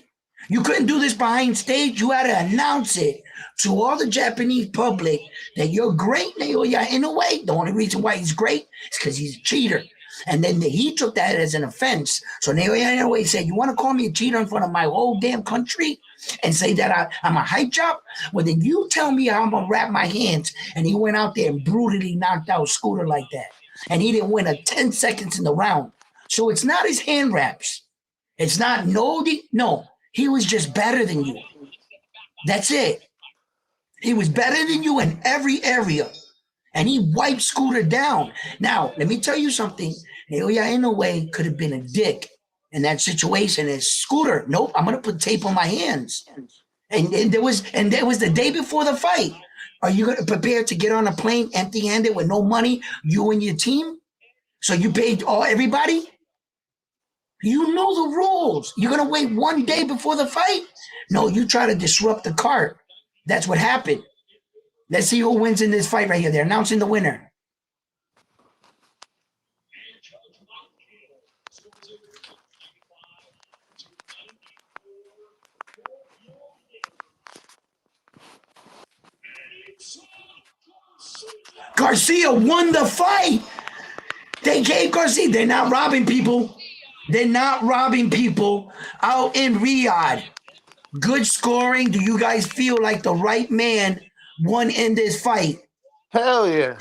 You couldn't do this behind stage. You had to announce it to all the Japanese public that you're great, Naoya Inoue. The only reason why he's great is because he's a cheater. And then he took that as an offense. So Naoya Inoue said, you want to call me a cheater in front of my whole damn country and say that I'm a hype job? Well, then you tell me how I'm going to wrap my hands. And he went out there and brutally knocked out Scooter like that. And he didn't win a 10 seconds in the round. So it's not his hand wraps. It's not no. He was just better than you. That's it. He was better than you in every area. And he wiped Scooter down. Now, let me tell you something. Naoya Inoue could have been a dick in that situation. As Scooter, nope, I'm gonna put tape on my hands. And there was the day before the fight. Are you going to prepare to get on a plane empty-handed with no money, you and your team? So you paid all everybody? You know the rules. You're going to wait one day before the fight? No, you try to disrupt the card. That's what happened. Let's see who wins in this fight right here. They're announcing the winner. Garcia won the fight. They gave Garcia. They're not robbing people. They're not robbing people out in Riyadh. Good scoring. Do you guys feel like the right man won in this fight? Hell yeah.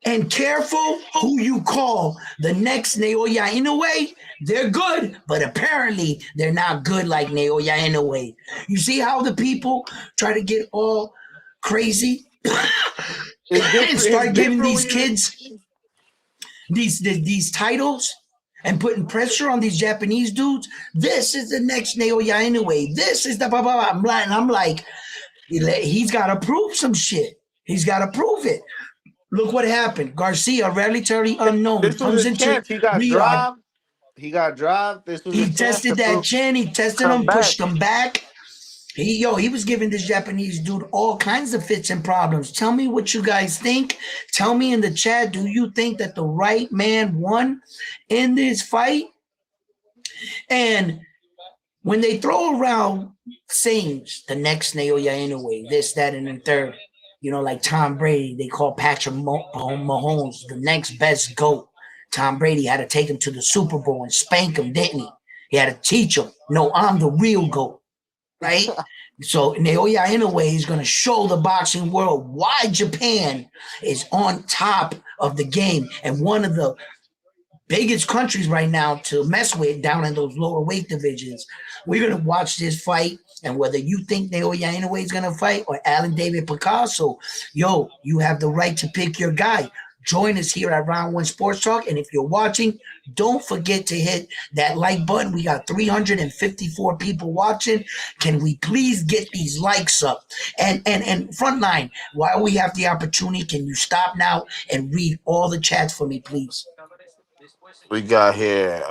And careful who you call the next Naoya Inoue. They're good, but apparently they're not good like Naoya Inoue. You see how the people try to get all crazy It's and different. It's start giving different these when you. kids these titles and putting pressure on these Japanese dudes. This is the next Naoya Inoue. This is the blah blah blah. And I'm like, he's got to prove some shit. He's got to prove it. Look what happened. Garcia, relatively unknown, This was comes his into chance. He got Riyadh. dropped. He got dropped. This was He his chance to tested that prove chin. He tested come him, back. pushed him back. He was giving this Japanese dude all kinds of fits and problems. Tell me what you guys think. Tell me in the chat, do you think that the right man won in this fight? And when they throw around sayings, the next Naoya Inoue, this, that, and the third, like Tom Brady, they call Patrick Mahomes the next best GOAT. Tom Brady had to take him to the Super Bowl and spank him, didn't he? He had to teach him, no, I'm the real GOAT, right? So Naoya Inoue is going to show the boxing world why Japan is on top of the game and one of the biggest countries right now to mess with down in those lower weight divisions. We're going to watch this fight, and whether you think Naoya Inoue is going to fight or Alan David Picasso, you have the right to pick your guy. Join us here at Round One Sports Talk, and if you're watching, don't forget to hit that like button. We got 354 people watching. Can we please get these likes up? And Frontline, while we have the opportunity, can you stop now and read all the chats for me, please? We got here.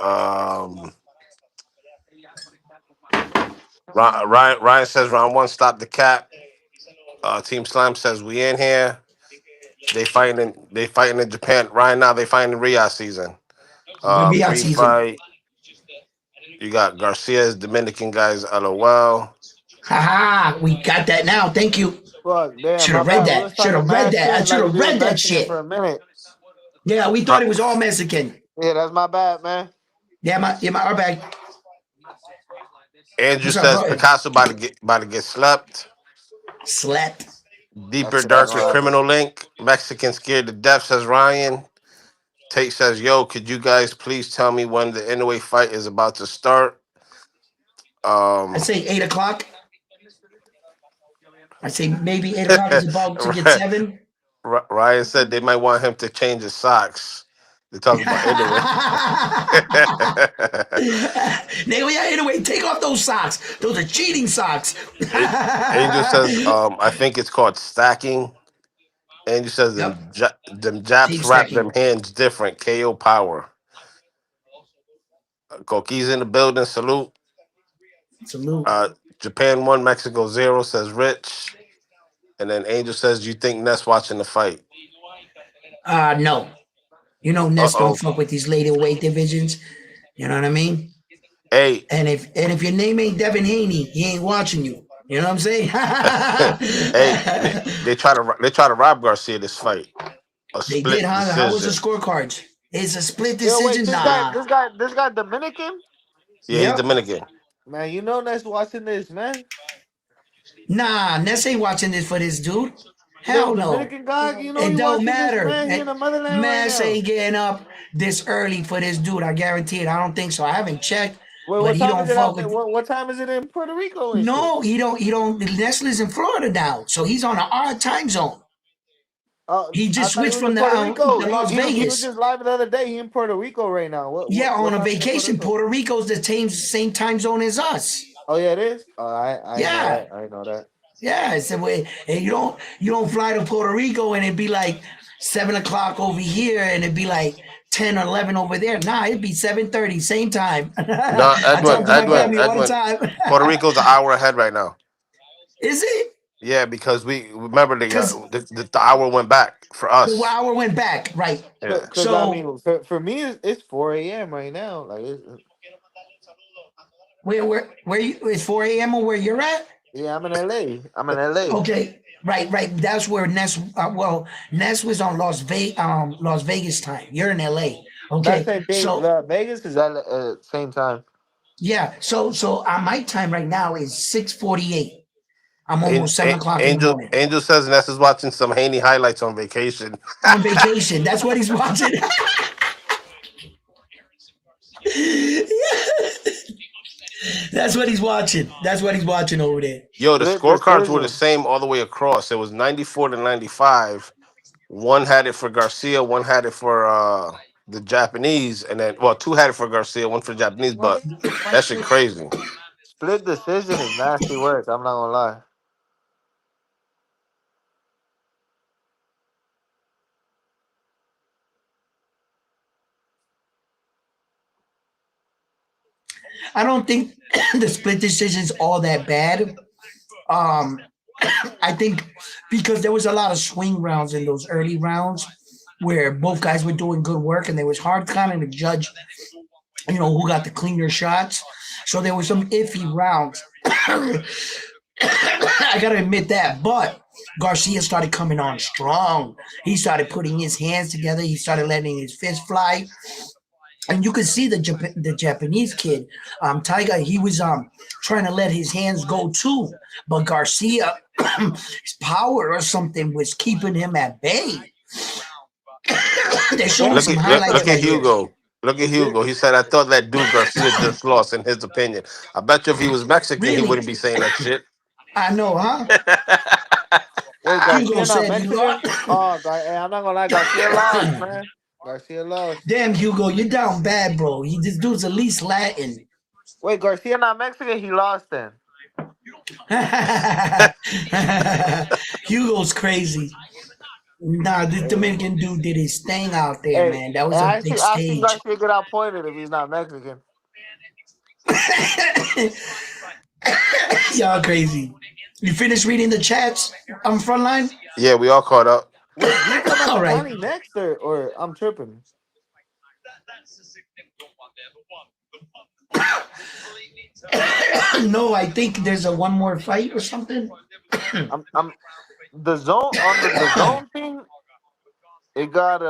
Ryan says round one, stop the cap. Team Slime says we in here. They fighting in Japan right now. They fighting in Riyadh season. The Riyadh season. Pre-fight, you got Garcia's Dominican guys. LOL. Haha, we got that now. Thank you. Fuck, damn, Should my have read bad. We that. was Should talking have read mad that. I shit should like have we was read that Mexican shit. for a minute. Yeah, we thought it was all Mexican. Yeah, that's my bad, man. Our bag. Andrew What's up, says bro? Picasso about to get slept. Slept. Deeper, That's what darker happened. criminal link. Mexican scared to death, says Ryan. Tate says, yo, could you guys please tell me when the Inoue fight is about to start? I Um say 8 o'clock. I say maybe 8 o'clock is about to get 7. Ryan said they might want him to change his socks. They're talking about Inoue. Naoya, anyway, take off those socks. Those are cheating socks. Angel says, I think it's called stacking. Angel says Yep. them Team Japs wrap them stacking. hands different. KO power. Coquis in the building. Salute. Salute. Uh, Japan 1, Mexico 0, says Rich. And then Angel says, you think Ness watching the fight? No. Ness don't Uh-oh. fuck with these later weight divisions. You know what I mean? Hey, And if your name ain't Devin Haney, he ain't watching you. You know what I'm saying? hey, they try to rob Garcia this fight. A They did, split huh? How was the decision. scorecards? It's a split Yo, wait, decision? this guy, Nah. this guy, this guy Dominican? Yeah, he's Yep. Dominican. Man, you know that's watching this, man. Nah, Ness ain't watching this for this dude. Yo, Hell no. Dominican guy, you know It he don't watching this, matter. man. He in the motherland right Ness now. ain't getting up this early for this dude. I guarantee it. I don't think so. I haven't checked, Wait, but what he time don't is it fuck out there? with. What time is it in Puerto Rico and shit? No, he don't. Ness lives in Florida now, so he's on an odd time zone. He I just thought he switched was from in the, Puerto Rico. the Las He was Vegas. just live the other day. He in Puerto Rico right now. What Yeah, what on what a time is it in Puerto vacation. Rico? Puerto Rico's the same time zone as us. Oh yeah, it is. Oh, I know Yeah, that. I know that. Yeah, I said, wait, and you don't fly to Puerto Rico and it'd be like 7 o'clock over here and it'd be like 10 or 11 over there. Nah, it'd be 7:30, same time. No, I Edwin, talk to my Damn. Edwin, family all the Edwin. time. Puerto Rico's an hour ahead right now. Is it? Yeah, because we remember Because the hour went back for the us. hour went back, right? Yeah. Cause I So mean, for me, it's 4 a.m. right now. Like, where you it's 4 a.m. or where you're at? yeah, I'm in LA. I'm in LA. Okay, right. That's where Ness. Ness was on Las Vegas time. You're in L.A. That Okay, same thing. so Vegas is at same time. yeah, so my time right now is 6:48. I'm Angel, almost 7 o'clock in the Angel, morning Angel says Ness is watching some Haney highlights on vacation. on vacation. That's what he's watching. That's what he's watching. That's what he's watching over there. Yo, the Split scorecards were the decision. same all the way across. It was 94-95. One had it for Garcia, one had it for the Japanese, and then well, two had it for Garcia, one for Japanese. My But my that shit shit. crazy. Split decision is nasty work. I'm not gonna lie. I don't think the split decision's all that bad. Um, I think because there was a lot of swing rounds in those early rounds where both guys were doing good work and it was hard kind of to judge, who got the cleaner shots. So there was some iffy rounds. I gotta admit that, but Garcia started coming on strong. He started putting his hands together. He started letting his fist fly, and you could see the Japanese kid, Tiger. He was trying to let his hands go too, but Garcia, his power or something was keeping him at bay. They're showing Damn, some highlights Look at right here. Hugo. Look at this, Hugo. He said, "I thought that dude Garcia just lost." In his opinion, I bet you if he was Mexican, he Really, wouldn't be saying that shit. I know, huh? wait, Hugo Garcia not said you Mexican? lost. Oh, hey, I'm not gonna lie. Garcia lost, man. Garcia lost. Damn, Hugo, you're down bad, bro. This dude's at least Latin. Wait, Garcia not Mexican? He lost then. Hugo's crazy. Nah, this Hey, Dominican dude did his thing out there, hey, man. That was and a big I see stage. Garcia get outpointed if he's not Mexican. Y'all crazy. You finished reading the chats on Frontline? Yeah, we all caught up. Wait, Junto not All the right. county next, or I'm tripping. No, I think there's a one more fight or something. I'm the zone on the zone thing. It got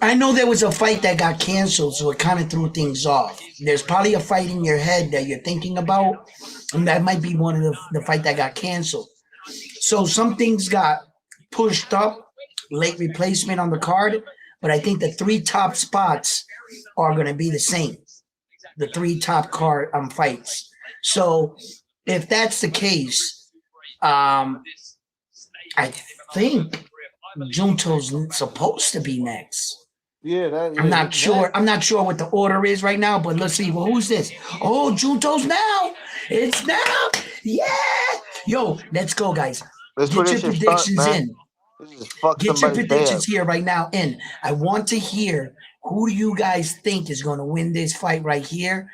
I know there was a fight that got canceled, so it kind of threw things off. There's probably a fight in your head that you're thinking about, and that might be one of the fight that got canceled. So some things got pushed up, late replacement on the card, but I think the three top spots are going to be the same. The three top card fights. So if that's the case, um, I think Junto's supposed to be next. I'm yeah, not he's sure. next. I'm not sure what the order is right now, but let's see. Well, who's this? Oh, Junto's now. It's now. Yeah. Yo, let's go, guys. Let's put Get this your shit start, predictions man. in. This just fuck Get your somebody's day predictions up. here right now in. I want to hear who do you guys think is going to win this fight right here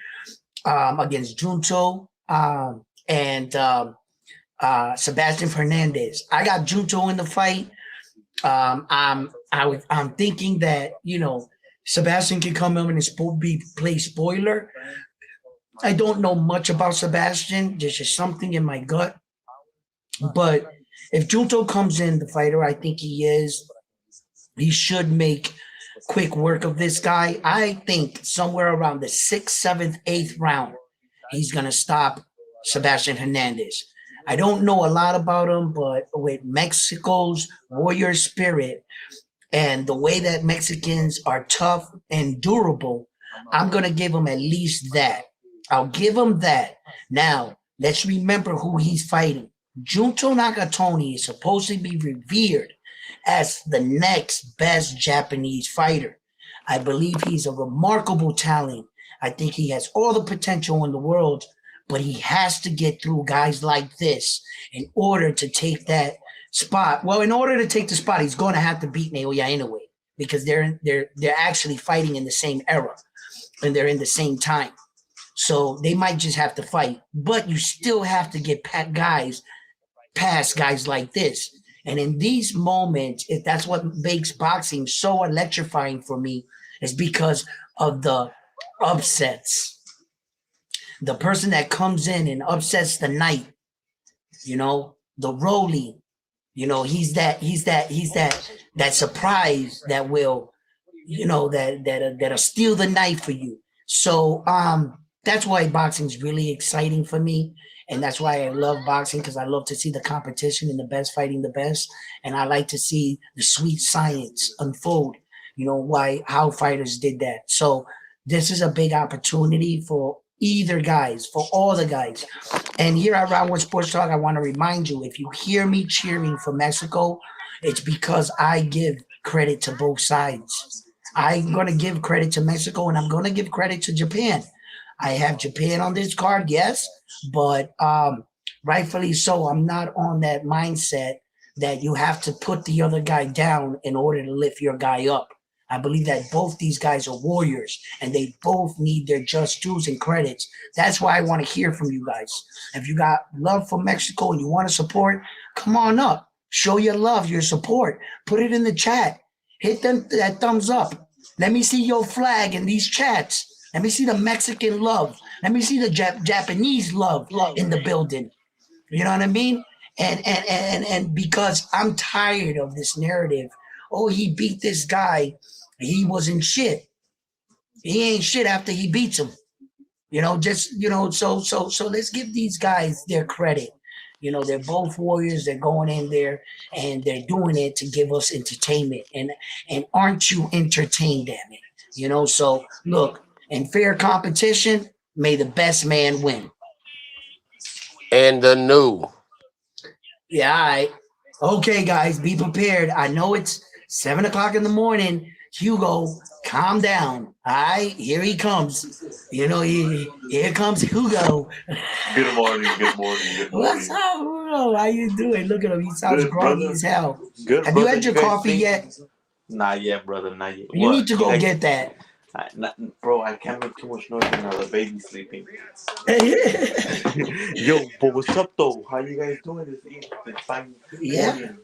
against Junto and Sebastian Fernandez. I got Junto in the fight. I'm thinking that Sebastian can come in and play spoiler. I don't know much about Sebastian. There's just something in my gut. But if Junto comes in, the fighter I think he is, he should make quick work of this guy. I think somewhere around the sixth, seventh, eighth round, he's gonna stop Sebastian Hernandez. I don't know a lot about him, but with Mexico's warrior spirit and the way that Mexicans are tough and durable, I'm gonna give him at least that. I'll give him that. Now, let's remember who he's fighting. Junto Nagatoni is supposed to be revered as the next best Japanese fighter. I believe he's a remarkable talent. I think he has all the potential in the world, but he has to get through guys like this in order to take that spot. Well, in order to take the spot, he's going to have to beat Naoya Inoue because they're actually fighting in the same era and they're in the same time. So they might just have to fight, but you still have to get guys past guys like this. And in these moments, if that's what makes boxing so electrifying for me, is because of the upsets. The person that comes in and upsets the night, the Roly, he's that surprise that will, that'll steal the night for you. So that's why boxing is really exciting for me. And that's why I love boxing because I love to see the competition and the best fighting the best. And I like to see the sweet science unfold, why how fighters did that. So this is a big opportunity for either guys, for all the guys. And here at Round One Sports Talk, I want to remind you if you hear me cheering for Mexico, it's because I give credit to both sides. I'm going to give credit to Mexico and I'm going to give credit to Japan. I have Japan on this card, yes, but rightfully so. I'm not on that mindset that you have to put the other guy down in order to lift your guy up. I believe that both these guys are warriors and they both need their just dues and credits. That's why I want to hear from you guys. If you got love for Mexico and you want to support, come on up. Show your love, your support. Put it in the chat. Hit that thumbs up. Let me see your flag in these chats. Let me see the Mexican love. Let me see the Japanese love in the building. You know what I mean? And because I'm tired of this narrative. Oh, he beat this guy. He wasn't shit. He ain't shit after he beats him. So let's give these guys their credit. They're both warriors. They're going in there and they're doing it to give us entertainment. And aren't you entertained, damn it? So look, in fair competition, may the best man win. And the new. Yeah, all right. Okay, guys, be prepared. I know it's 7 o'clock in the morning. Hugo, calm down. All right, here he comes. Here comes Hugo. Good morning, good morning, good What's morning. up, Hugo? How you doing? Look at him. He sounds Good, groggy brother. as hell. Good, Have you brother. had You your guys coffee think? yet? Not yet, brother. Not yet. You need What? to You go guys? get that. Bro, I can't make too much noise right now. The baby's sleeping. Yo, but what's up though? How you guys doing this evening? This fine Yeah. morning.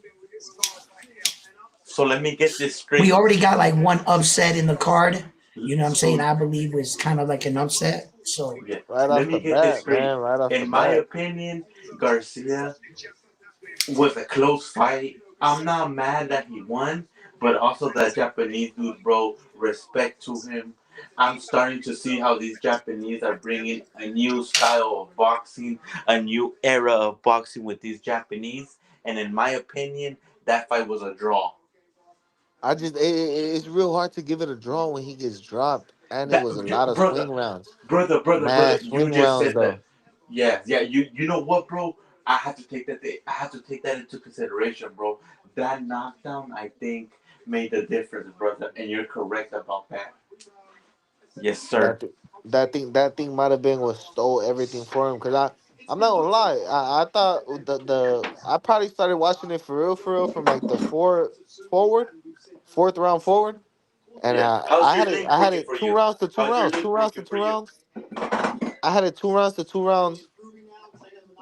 So let me get this We straight. already got like one upset in the card. You know what I'm saying? So I believe was kind of like an upset. So yeah, Right let off me the get this bat, straight. man. Right off the In my bat. opinion, Garcia was a close fight. I'm not mad that he won, but also that Japanese dude, bro, respect to him. I'm starting to see how these Japanese are bringing a new style of boxing, a new era of boxing with these Japanese. And in my opinion, that fight was a draw. It's real hard to give it a draw when he gets dropped, and it That was a lot of brother, swing rounds. brother, Mad you swing just rounds said that. though. Yeah, yeah. You know what, bro? I have to take that. I have to take that into consideration, bro. That knockdown, I think, made the difference, brother. And you're correct about that. Yes, sir. That th- that thing might have been what stole everything for him. Cause I'm not gonna lie. I thought the I probably started watching it for real from like the fourth round forward, and Yeah. How's your day I had working it for two you? rounds to two How's your rounds, day two rounds to working two for you? rounds. I had it 2 rounds to 2 rounds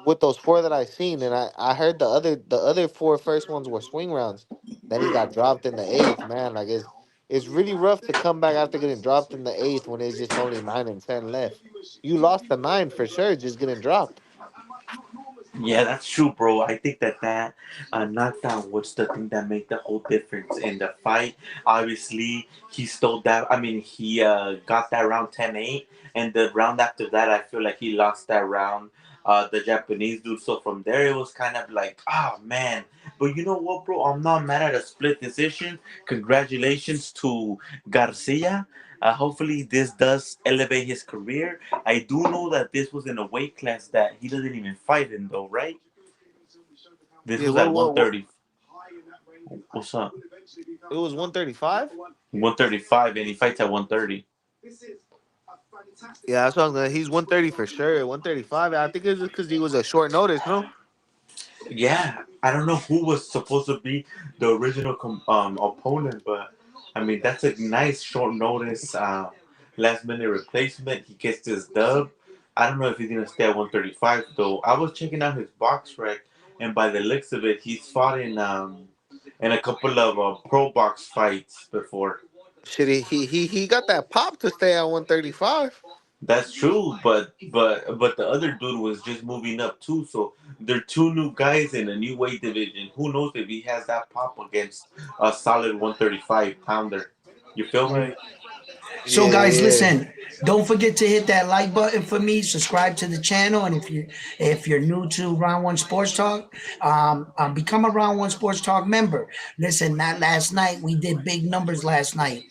with those four that I seen, and I heard the other four first ones were swing rounds. Then he got dropped in the eighth. Man, like it's really rough to come back after getting dropped in the eighth when it's just only 9 and 10 left. You lost the nine for sure, just getting dropped. Yeah, that's true, bro. I think that knockdown was the thing that made the whole difference in the fight. Obviously, he stole that. I mean, he got that round 10-8, and the round after that, I feel like he lost that round. The Japanese dude. So from there, it was kind of like, oh man. But you know what, bro? I'm not mad at a split decision. Congratulations to Garcia. Hopefully, this does elevate his career. I do know that this was in a weight class that he doesn't even fight in, though, right? This Yeah, was at what 130. What's up? it was 135. 135, and he fights at 130. Yeah, that's what I'm gonna. He's 130 for sure. 135. I think it's just because he was a short notice. No, Yeah, I don't know who was supposed to be the original opponent, but I mean that's a nice short notice, last minute replacement. He gets this dub. I don't know if he's gonna stay at 135 though. I was checking out his box rec, and by the looks of it, he's fought in a couple of pro box fights before. shit. He got that pop to stay at 135. That's true, but the other dude was just moving up too. So they're two new guys in a new weight division. Who knows if he has that pop against a solid 135 pounder? You feel me? Right. So Yeah, guys, yeah. listen, don't forget to hit that like button for me, subscribe to the channel, and if you're new to Round One Sports Talk, become a Round One Sports Talk member. Listen, that last night we did big numbers last night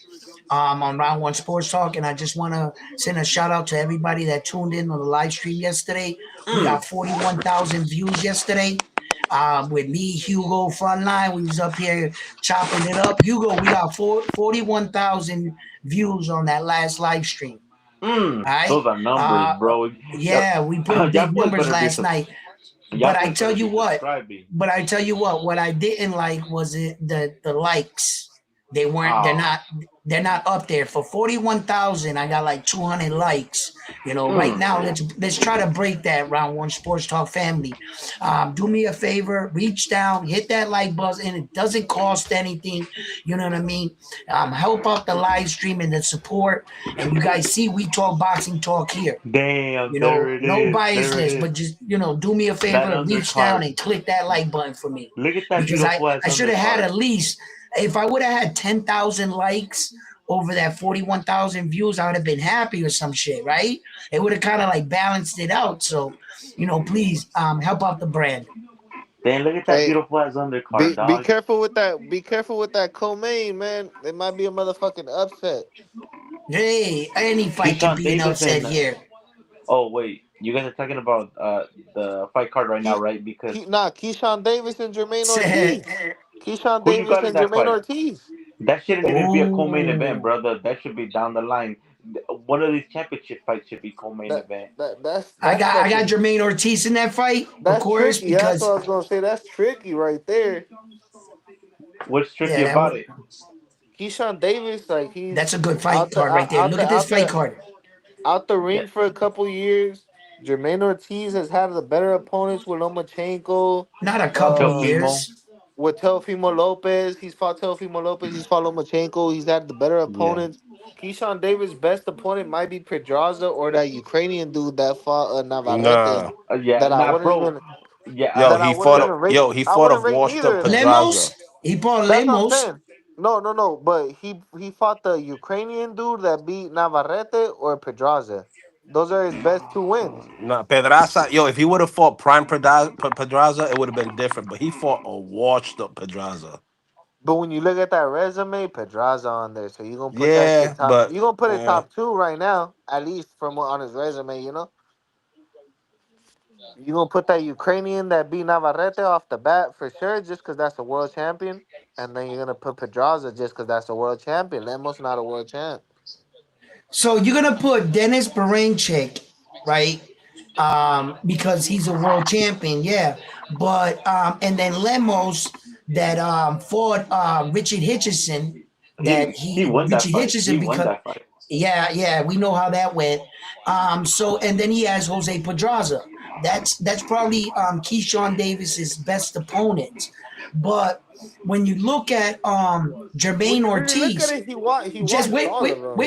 on Round One Sports Talk, and I just want to send a shout out to everybody that tuned in on the live stream yesterday. We Mm, got 41,000 views yesterday. With me, Hugo, Frontline, we was up here chopping it up. Hugo, we got 41,000 views on that last live stream. All right. those are numbers, Uh, bro. Y'all, yeah, we put up y'all big boys numbers better be last night. y'all But I boys tell better you be what, subscribing. what I didn't like was it the likes. They weren't. They're Oh, not. They're not up there for 41,000. I got like 200 likes. You know, right mm. now let's try to break that Round One Sports Talk family. Do me a favor, reach down, hit that like button. It doesn't cost anything. You know what I mean? Help out the live stream and the support. And you guys see, we talk boxing talk here. Damn, You there know, it no is. There it biasness, is. but just do me a That favor, reach down undercard. and click that like button for me, Look at that because beautiful ass I should have had undercard. at least, if I would have had 10,000 likes over that 41,000 views, I would have been happy or some shit, right? It would have kind of like balanced it out. So, please help out the brand. Damn, look at that Hey, beautiful ass undercard, be dog. careful with that. Be careful with that co-main, man. It might be a motherfucking upset. Hey, any fight could Keyshawn be an Davis upset and here. oh wait, you guys are talking about the fight card right now, He, right? Because Keyshawn Davis and Jermaine Ortiz. Keyshawn who you Davis got in and that Jermaine fight? Ortiz. That shouldn't even be a co-main event, Oh, brother. That should be down the line. One of these championship fights should be co-main That event. that's I got fucking Jermaine Ortiz in that fight, of that's course, tricky. That's what because I was gonna say. That's tricky right there. What's tricky yeah, about it? Keyshawn Davis, like he's that's a good fight out the card right there. Look at this fight card. out the Yeah, ring for a couple years. Jermaine Ortiz has had the better opponents with Lomachenko, Not a couple uh, Teofimo. years. with Teofimo Lopez. He's fought Teofimo Lopez. He's fought Lomachenko. He's had the better Yeah, opponents. Keyshawn Davis' best opponent might be Pedraza or that Ukrainian dude that fought Navarrete. Nah. yeah. That I Nah, wouldn't bro. even Yeah, that I wouldn't even rate. He I fought a wouldn't rate washed up neither of them. Pedraza. Lemos, he fought That's what I'm Lemos. saying. No. But he fought the Ukrainian dude that beat Navarrete or Pedraza. Those are his best two wins. Nah, Pedraza, if he would have fought Prime Pedraza, it would have been different. But he fought a washed up Pedraza. But when you look at that resume, Pedraza on there, so you gonna put that shit Yeah, top. but You gonna put it top two right now, at least from what on his resume. You gonna put that Ukrainian that beat Navarrete off the bat for sure, just because that's a world champion, and then you're gonna put Pedraza just because that's a world champion. Lemos not a world champ. So you're gonna put Dennis Baranchyk, right? Because he's a world champion, yeah. But and then Lemos that fought Richard Hitchison, that he he won that Richard fight. He Hitchison won because that fight. yeah, we know how that went. So and then he has Jose Pedraza. That's probably Keyshawn Davis's best opponent. But when you look at When Jermaine you really look at Ortiz, it, he just washed all of them.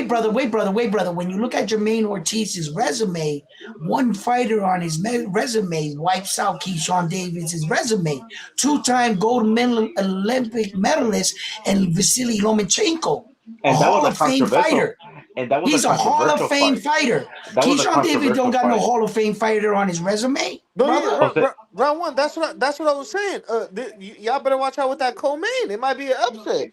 wait, brother. When you look at Jermaine Ortiz's resume, one fighter on his resume wipes out Keyshawn Davis's resume. Two-time gold medal Olympic medalist and Vasily Lomachenko, a And that was Hall a of Fame controversial. fighter. And that was a He's a Hall of controversial Fame fight. fighter. That was a Keyshawn Davis don't controversial got no fight. Hall of Fame fighter on his resume, No, yeah, brother. Jose, round one. That's what I was saying. Y'all better watch out with that co-main. It might be an upset.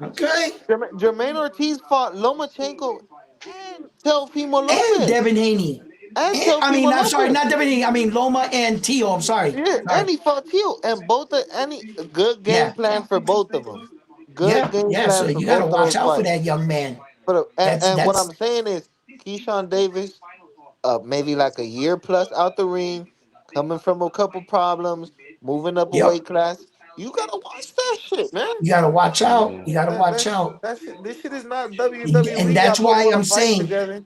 Okay. Jermaine Ortiz fought Lomachenko and Teofimo And Lopez. Devin Haney. And I mean, Teofimo I'm sorry, Lopez. not Devin Haney. I mean Loma and Tio. I'm sorry. Yeah, Sorry. and he fought Teal. And both of any good game Yeah. plan for both of them. Good Yeah, game yeah. plan So for you got to both of watch those out for fights. that young man. But That's and what I'm that's saying is Keyshawn Davis, maybe like a year plus out the ring, coming from a couple problems, moving up a Yep. weight class. You gotta watch that shit, man. You gotta watch out. Mhm. You gotta watch out. That shit. This shit is not And WWE. Y'all that's both why want to I'm fight saying, together.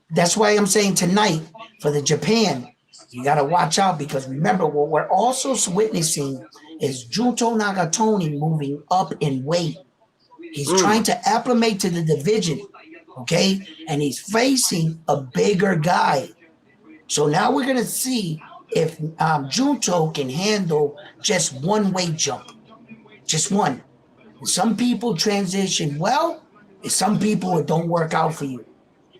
tonight for the Japan, you got to watch out because remember what we're also witnessing is Junto Nagatoni moving up in weight. He's trying Mm. to acclimate to the division, okay? And he's facing a bigger guy. So now we're gonna see if Junto can handle just one weight jump, just one. Some people transition well, and some people it don't work out for you.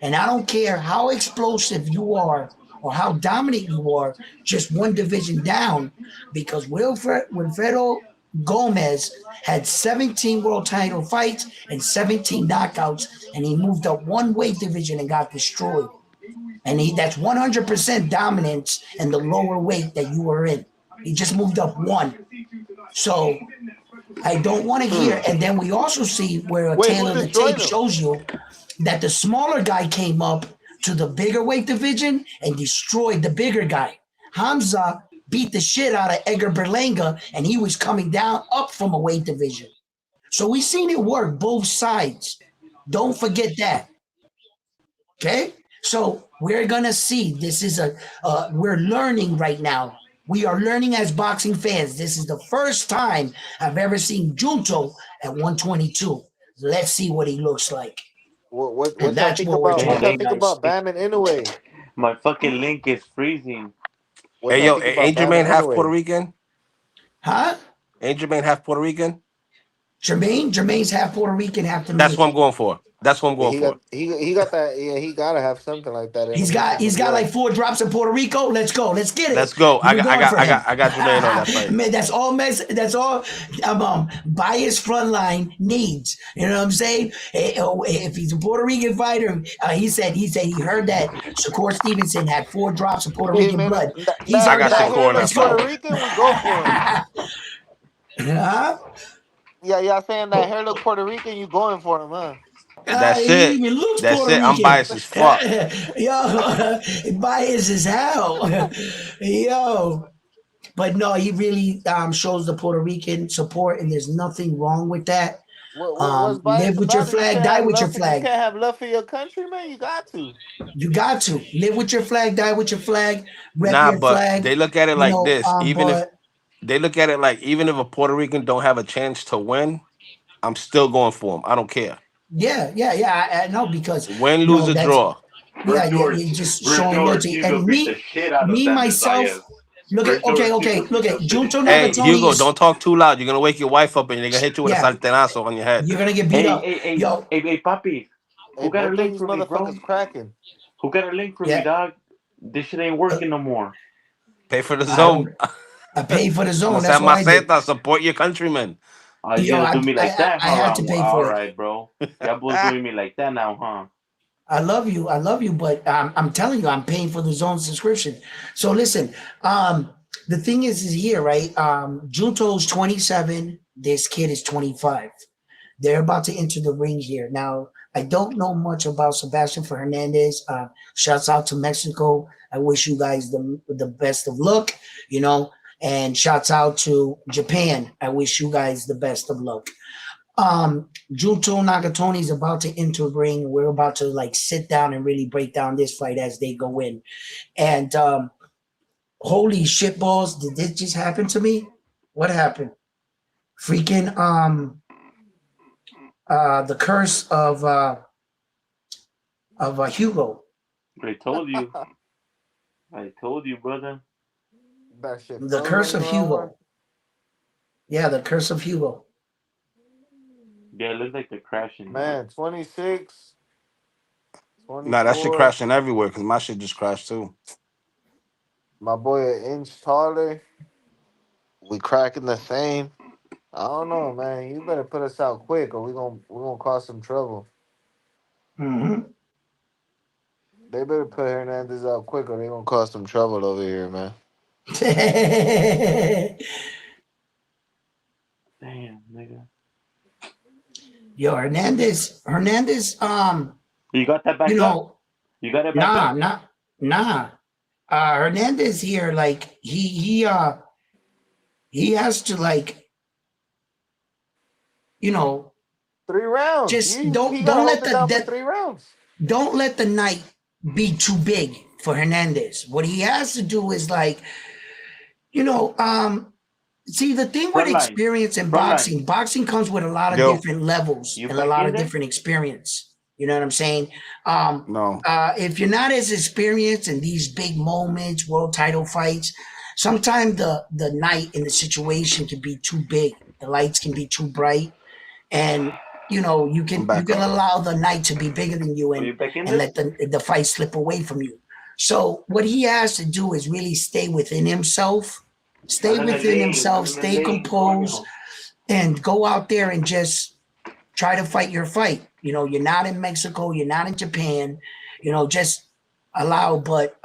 And I don't care how explosive you are or how dominant you are, just one division down, because Wilfredo Gomez had 17 world title fights and 17 knockouts, and he moved up one weight division and got destroyed. And that's 100% dominance in the lower weight that you were in. He just moved up one. So I don't want to hear. And then we also see where a Wait, tail who of the tape destroyed him? shows you that the smaller guy came up to the bigger weight division and destroyed the bigger guy. Hamza beat the shit out of Edgar Berlanga, and he was coming down up from a weight division. So we seen it work both sides. Don't forget that. Okay? So we're gonna see. This is we're learning right now. We are learning as boxing fans. This is the first time I've ever seen Junto at 122. Let's see what he looks like. And What y'all that's think what we're about? Hey, What talking, y'all hey, think guys. about Bam and Inoue? my fucking link is freezing. What Hey, y'all yo, think about ain't Bam Jermaine and half Puerto Inoue? Rican? Huh? Ain't Jermaine half Puerto Rican? Jermaine's half Puerto Rican, half That's what I'm Dominican. going for. That's what I'm Yeah, going for. he got that. Yeah, he gotta have something like that in He's him. He's got from New he's got York. like 4 drops in Puerto Rico. Let's go. Let's get Let's it. go. We're going for him. I got Jermaine on that fight. Man, that's all that's all biased frontline needs. You know what I'm saying? If he's a Puerto Rican fighter, he said he heard that Shakur Stevenson had 4 drops of Puerto Hey Rican man, blood. He's I heard got that that. Shakur hair on that look Let's fight. Puerto go. Rican. We go for him. Huh? Yeah, y'all saying that hair look Puerto Rican? You going for him, huh? That's He it. even looks That's Puerto it. I'm Rican. biased as fuck. Yo, biased as hell. Yo. But no, he really shows the Puerto Rican support, and there's nothing wrong with that. What's Live biased with your about it? flag, die with your You flag. can't have love for your country, man. You got to. You got to live with your flag, die with your flag, rep Nah, your but flag. they look at it You like know, this. Even if but they look at it like even if a Puerto Rican don't have a chance to win, I'm still going for him. I don't care. yeah, I know because Win, lose, or that's draw. yeah, you're just showing loyalty. Hugo And beat the shit out of Daniel myself, Zayas. okay, Hugo look beat the at shit. Junto Hey, Hugo, Nakatoni's. don't talk too loud. You're gonna wake your wife up and they're gonna hit you with a Yeah, sartenazo on your head. you're gonna get beat Hey, up. hey, hey, Yo, hey, hey, papi. Hey, Who got a both of link these for me, bro? motherfuckers cracking. Who got a link for me, yeah, dog? This shit ain't uh, working no more. Pay for the I zone. don't. I paid for the No zone. sea That's what I did. maceta. Support your countrymen. You Yo, gonna do me like that, I huh? had to pay All for it. right, bro. Y'all boys doing me like that now, huh? I love you, but I'm telling you, I'm paying for the zone subscription. So listen, um, the thing is here, right? Junto's 27. This kid is 25. They're about to enter the ring here. Now, I don't know much about Sebastian Hernandez. Shouts out to Mexico. I wish you guys the best of luck, you know, and shouts out to Japan. I wish you guys the best of luck. Junto Nakatoni is about to enter ring. We're about to like sit down and really break down this fight as they go in. And holy shit balls, did this just happen to me? What happened? Freaking the curse of Hugo. I told you. I told you, brother. That shit The froze curse on you of on one. Hugo. Yeah, the curse of Hugo. Yeah, it looks like they're crashing now. Man, 26, Nah, that shit 24. crashing everywhere because my shit just crashed too. My boy an inch taller. We cracking the same. I don't know, man. You better put us out quick, or we gonna cause some trouble. Hmm. They better put Hernandez out quick, or they gonna cause some trouble over here, man. Damn, nigga. Yo, Hernandez, You got that you back up? know, You got it back Nah, up? nah. Hernandez here, like he has to like, you know, 3 rounds. just He gotta don't hold let it the down for that 3 rounds. don't let the night be too big for Hernandez. What he has to do is like, you know, see the thing with Front line. experience in Front line. boxing, boxing comes with a lot of Yo, different levels You and a back lot in of there? different experience. You know what I'm saying? Um, no. if you're not as experienced in these big moments, world title fights, sometimes the night and the situation can be too big. The lights can be too bright, and you know I'm you back can up. allow the night to be bigger than you Are you back in and there? let the fight slip away from you. So what he has to do is really stay within himself, Ándale, Lee. Ándale, stay Lee. composed, Coño. and go out there and just try to fight your fight. You know, you're not in Mexico, you're not in Japan. You know, just allow. But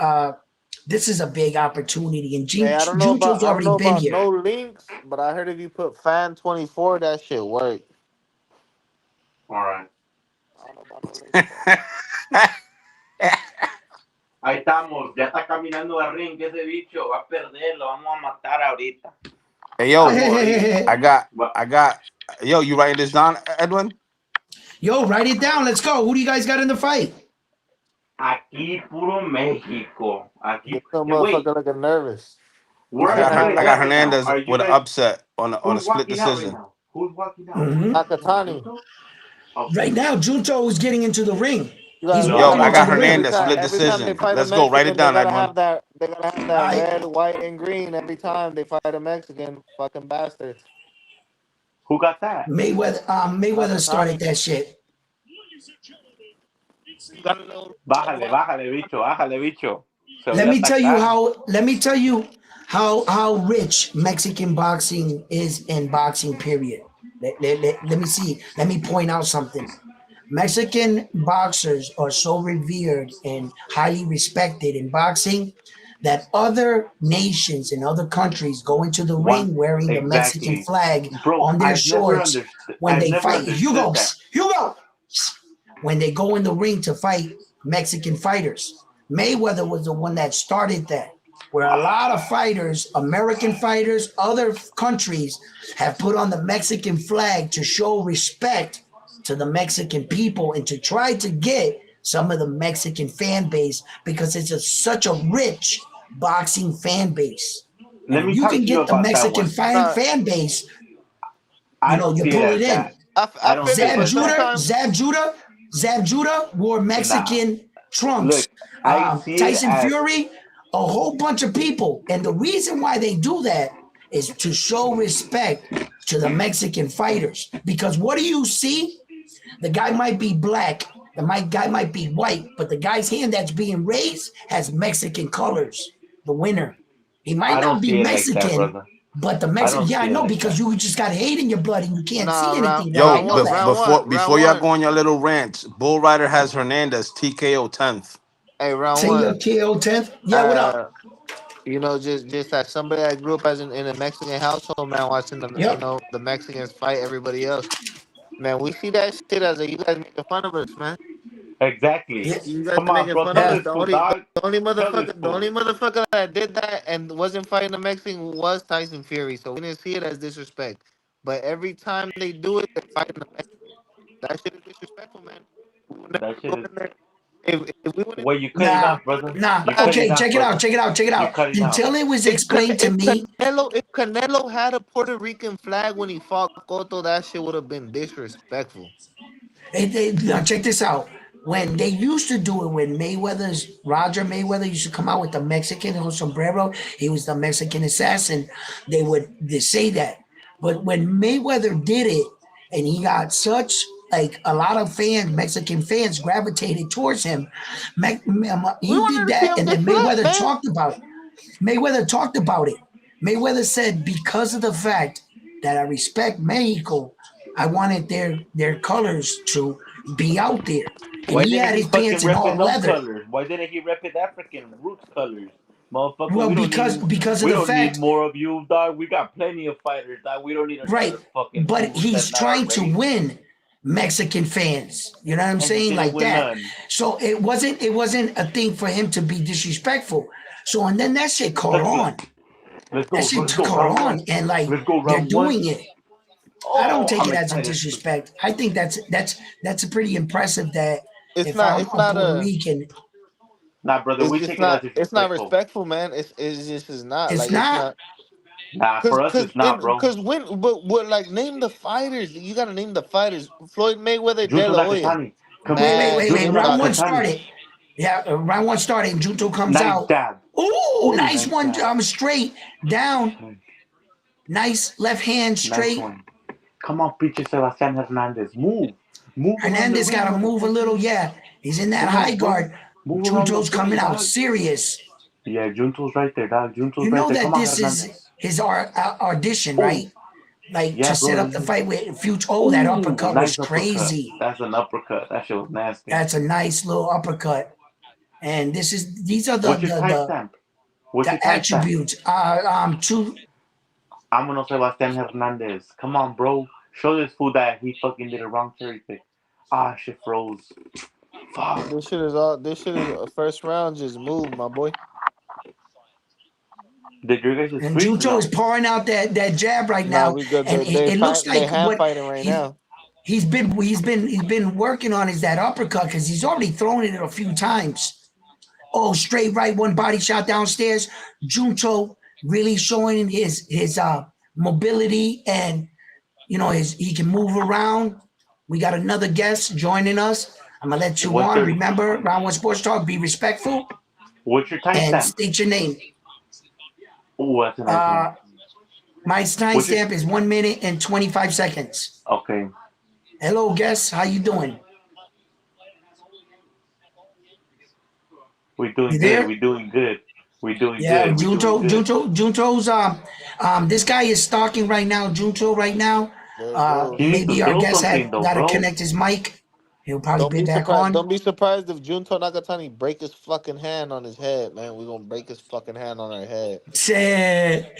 this is a big opportunity, and Hey, Junto's I don't already know been about here. no links, but I heard if you put fan 24, that shit work. All right. I don't know about no links though. Ahí estamos. Ya está caminando al ring ese bicho. Va a perder. Lo vamos a matar ahorita. Hey A yo, morir. I got Va- I got yo, you writing this down, Edwin? Yo, write it down. Let's go. Who do you guys got in the fight? Aquí puro México. Aquí. This little Hey, wait. motherfucker looking nervous. Where I are got you guys I got at right now? Hernandez Are you with an guys? upset on a Who's split walking out right decision. now? Who's walking out? Hmm. Nakatani. Junto? Okay. Right now, Junto is getting into the ring. You He's gotta Yo, walking I remember, into got the ring. Hernandez split every time they decision. fight a Let's go. Write it Mexican, they down, gotta Edwin. have that. They gotta have that I red, white, and green every time they fight a Mexican. Fucking bastards. Who got that? Mayweather started Nakatani. that shit. You gotta know red, Bájale, white. bájale, bicho, bájale, bicho. Se voy Let a me tell you atacar. how. Let me tell you how rich Mexican boxing is in boxing. Period. Let me see. Let me point out something. Mexican boxers are so revered and highly respected in boxing that other nations and other countries go into the One, ring wearing the Mexican exactly. flag Bro, on their shorts when I've they never fight. understood Hugo, that. Hugo, when they go in the ring to fight Mexican fighters. Mayweather was the one that started that, where a lot of fighters, American fighters, other countries, have put on the Mexican flag to show respect to the Mexican people and to try to get some of the Mexican fan base because it's such a rich boxing fan base. And Let if me you talk can to you get the about that Mexican one. Nah, fan base, I you know, don't you see it pull it as in. that. I I don't feel see it, it but as that. sometimes Zab Judah wore Nah. Mexican trunks. Look, I see it Tyson as Fury, a whole bunch of people. And the reason why they do that is to show respect to the Mexican fighters. Because what do you see? The guy might be black, guy might be white, but the guy's hand that's being raised has Mexican colors. The winner. He might I don't not be see it like that, Mexican, brother. but the I Mexican, don't yeah, I see it know like because that. you just got hate in your blood and you can't nah, see anything now. I Yo, know that. round before y'all one. go on your little rants, Bull Rider has Hernandez TKO 10th. Hey, round Say one. your KO 10th. Yeah, what up? Uh, just as somebody that grew up as in a Mexican household, man, watching Yep. the Mexicans fight everybody else. Man, we see that shit as a you guys making fun of us, man. Exactly. Yeah. You guys Come on, making bro. fun of Tell us. this fool, dog. Tell this The only fool. motherfucker that did that and wasn't fighting the Mexican was Tyson Fury. So we didn't see it as disrespect. But every time they do it, they're fighting the Mexican. That shit is disrespectful, man. We would That never shit go is. in there. If we wouldn't, Wait, you cutting Nah, off, brother. nah. You cutting Okay, off, brother. check it You out. cutting off. Until it was explained to me, If Canelo had a Puerto Rican flag when he fought Cotto, that shit would have been disrespectful. now check this out. When they used to do it, when Roger Mayweather used to come out with the Mexican on sombrero, he was the Mexican assassin. They say that. But when Mayweather did it, and he got such like a lot of fans, Mexican fans gravitated towards him. We He did wanted to see that, him and get then slapped, Mayweather man. talked about it. Mayweather talked about it. Mayweather said, because of the fact that I respect Mexico, I wanted their colors to be out there. And Why he didn't had he his fucking pants in rep it all them leather. colors? Why didn't he rep it African roots colors? Motherfucker, Well, because of we the don't need fact, more of you, dog. We got plenty of fighters, dog. We don't need right, another fucking but fool he's that's not trying our to race. win. Mexican fans. You know what I'm And he saying? didn't Like win that. none. So it wasn't a thing for him to be disrespectful. So and then that shit caught Let's go. on. Let's That go. shit Let's go. caught Round on, one. and like Let's go. they're Round one. doing it. I don't Oh, take I'm it as a excited. disrespect. I think that's a pretty impressive that It's if not. I'm It's a not Puerto a. Rican, Nah, brother, It's we just take it as not. It's not disrespectful. respectful, man. It's just is not it's like it's not. not. Nah, Cause, for us, cause, it's not, bro. cause when, but what? Like, name the fighters. You gotta name the fighters. Floyd Mayweather, De Junto La Hoya. Nakatani. Come Wait, in. wait, wait, wait. Name Junto Round one stoppers. Nakatani. started. Yeah, round one started, and Junto comes Nice out. dab. Ooh, Ooh, nice nice one. dab. Straight down. Nice left hand Nice straight. one. Come on, pinche Sebastian Hernandez. Move. Move around the Hernandez got ring, to move a little. motherfucker. Yeah, he's in that Come high on, bro. guard. Move around the Junto's ring, coming out dog. serious. Yeah, Junto's right there, dog. You Junto's right know there. that Come on, this is Hernandez. his audition, Oh, right? Like yeah, to set bro. up the fight with Future. Oh, that Oh, uppercut was nice uppercut. crazy. That's an uppercut. That shit was nasty. That's a nice little uppercut. And these are the What's your the the, timestamp? What's your the timestamp? attributes. Two. I'm gonna Sebastian Hernandez. Come on, bro. Show this fool that he fucking did a wrong cherry pick. Ah, shit froze. Fuck. This shit is all. This shit is first round. Just move, my boy. Did your guys And freeze? Junto is No. pouring out that jab right Nah, now, we good. and it looks They like hand what fighting right he now. he's been working on is that uppercut because he's already thrown it a few times. Oh, straight right, one body shot downstairs. Junto really showing his mobility and he can move around. We got another guest joining us. I'm gonna let you What's on. your Remember, Round One Sports Talk. Be respectful What's your and timestamp? state your name. Oh, that's a nice one. Uh, my What's your timestamp is 1 minute and 25 seconds. Okay. Hello, guests. How you doing? We're doing You good. there? We're doing good. We're doing Yeah, good. We're doing good. Junto's this guy is stalking right now. Junto right now. There it goes. He needs to Maybe our throw guest something had though, got to bro. connect his mic. He'll probably Don't be be back surprised. on. Don't be surprised if Junto Nakatani break his fucking hand on his head, man. We gonna break his fucking hand on our head. Shit.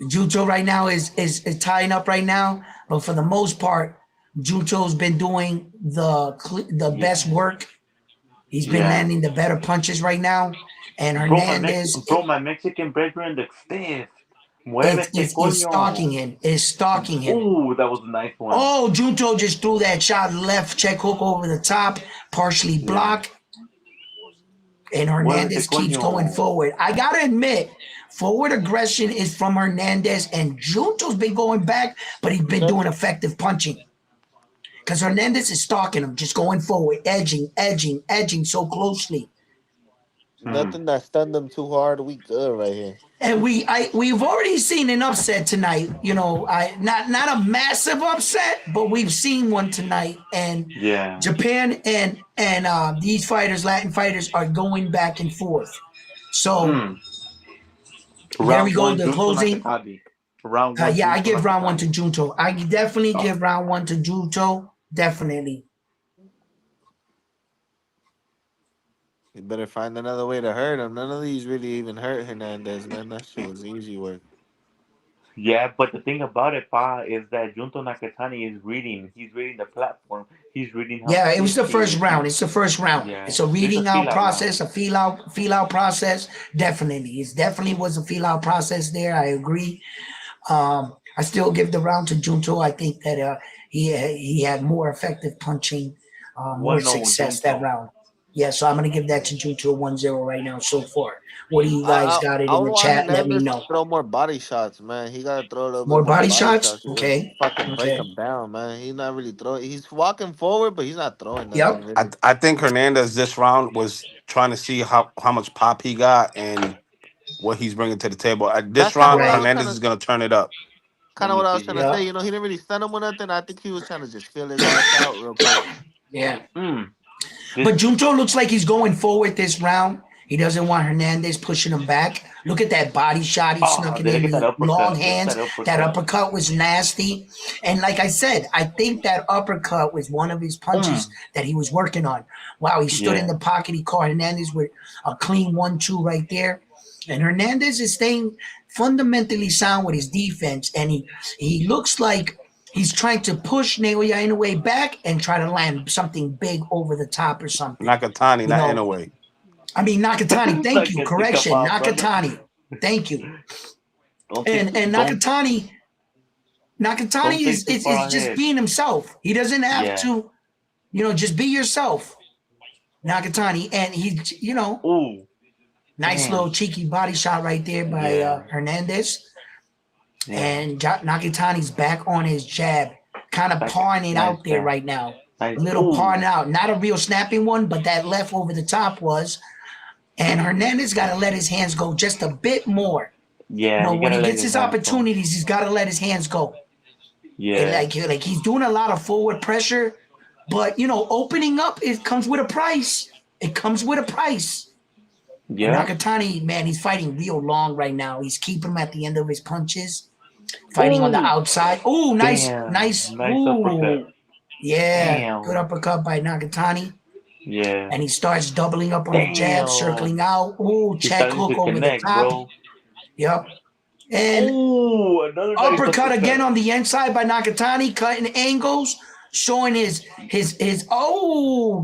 Junto right now is tying up right now, but for the most part, Junto's been doing the best Yeah. work. He's been Yeah. landing the better punches right now, and Bro, Hernandez my Mexican brethren looks stiff. is Muévete, is coño. stalking him. Is stalking him. Ooh, that was a nice one. Oh, Junto just threw that shot left check hook over the top, partially Yeah. blocked, and Muévete, Hernandez keeps going coño. forward. I gotta admit, forward aggression is from Hernandez, and Junto's been going back, but he's been doing effective punching. Because Hernandez is stalking him, just going forward, edging so closely. Hmm. Nothing that stunned them too hard. We good right here. And we've already seen an upset tonight. Not a massive upset, but we've seen one tonight. And Yeah. Japan and these fighters, Latin fighters, are going back and forth. So Hmm. there we Round go, one, the Junto closing. Nakatani. Round one, Yeah, I Junto give round one to Nakatani. Junto. I definitely Oh. give round one to Junto. Definitely. You better find another way to hurt him. None of these really even hurt Hernandez, man. That shit was easy work. Yeah, but the thing about it, Pa, is that Junto Nakatani is reading. He's reading the platform. He's reading how Yeah, it was stiff the he first is. round. It's the first round. Yeah, It's a there's a reading feel out out round. process, a feel out process. Definitely, it definitely was a feel out process there. I agree. I still give the round to Junto. I think that he had more effective punching, more 1-0 success that Junto. round. Yeah, so I'm gonna give that to Junto 1-0 right now so far. What do you guys I got it I in would the want chat? Let me Hernandez to know. throw more body shots, man. He gotta throw a little bit More more body body shots? shots. Just Okay. fucking break Okay. him down, man. He's not really throwing. He's walking forward, but he's not throwing nothing Yep. really. I think Hernandez this round was trying to see how much pop he got and what he's bringing to the table. That's This kind of round, what I Right. was trying Hernandez to. is going to turn it up. Kind Let of me what I see was trying to here. say. Yep. You know, he didn't really stun him with nothing. I think he was trying to just feel his ass out real quick. Yeah. Mm. This. But Junto looks like he's going forward this round. He doesn't want Hernandez pushing him back. Look at that body shot. He Oh, snuck it did I in get that the long uppercut? Look at hands. that That uppercut. uppercut was nasty. And like I said, I think that uppercut was one of his punches that he was working on. Wow, he stood in Yeah. the pocket. He caught Hernandez with a clean 1-2 right there. And Hernandez is staying fundamentally sound with his defense. And he looks like He's trying to push Naoya Inoue back and try to land something big over the top or something. Nakatani, You not know, Inoue. I mean Nakatani. Thank you. Like, come Correction, on, brother. Nakatani. Thank you. Don't think And don't Nakatani don't think too is far just ahead. being himself. He doesn't have Yeah. to, just be yourself, Nakatani. And he, Ooh. nice little Damn. cheeky body shot right there by Yeah. Hernandez. Yeah. And Nakatani's back on his jab, kind of Back. pawing it Nice out there jab. right now. Nice. A little pawing Ooh. out. Not a real snapping one, but that left over the top was. And Hernandez got to let his hands go just a bit more. Yeah, he When gotta he let gets his his hands go. opportunities, he's got to let his hands go. And Yeah. like he's doing a lot of forward pressure, but opening up, it comes with a price. It comes with a price. And Yeah. Nakatani, man, he's fighting real long right now. He's keeping him at the end of his punches, fighting on the Ooh. outside. Ooh, nice, Damn. nice. Nice uppercut. Ooh, yeah, good Damn. uppercut by Nakatani. Yeah. And he starts doubling up on the jab, circling Damn. out. Ooh, He's check starting hook to over the connect, top. bro. Yep. And Ooh, another nice uppercut again uppercut. on the inside by Nakatani, cutting angles, showing his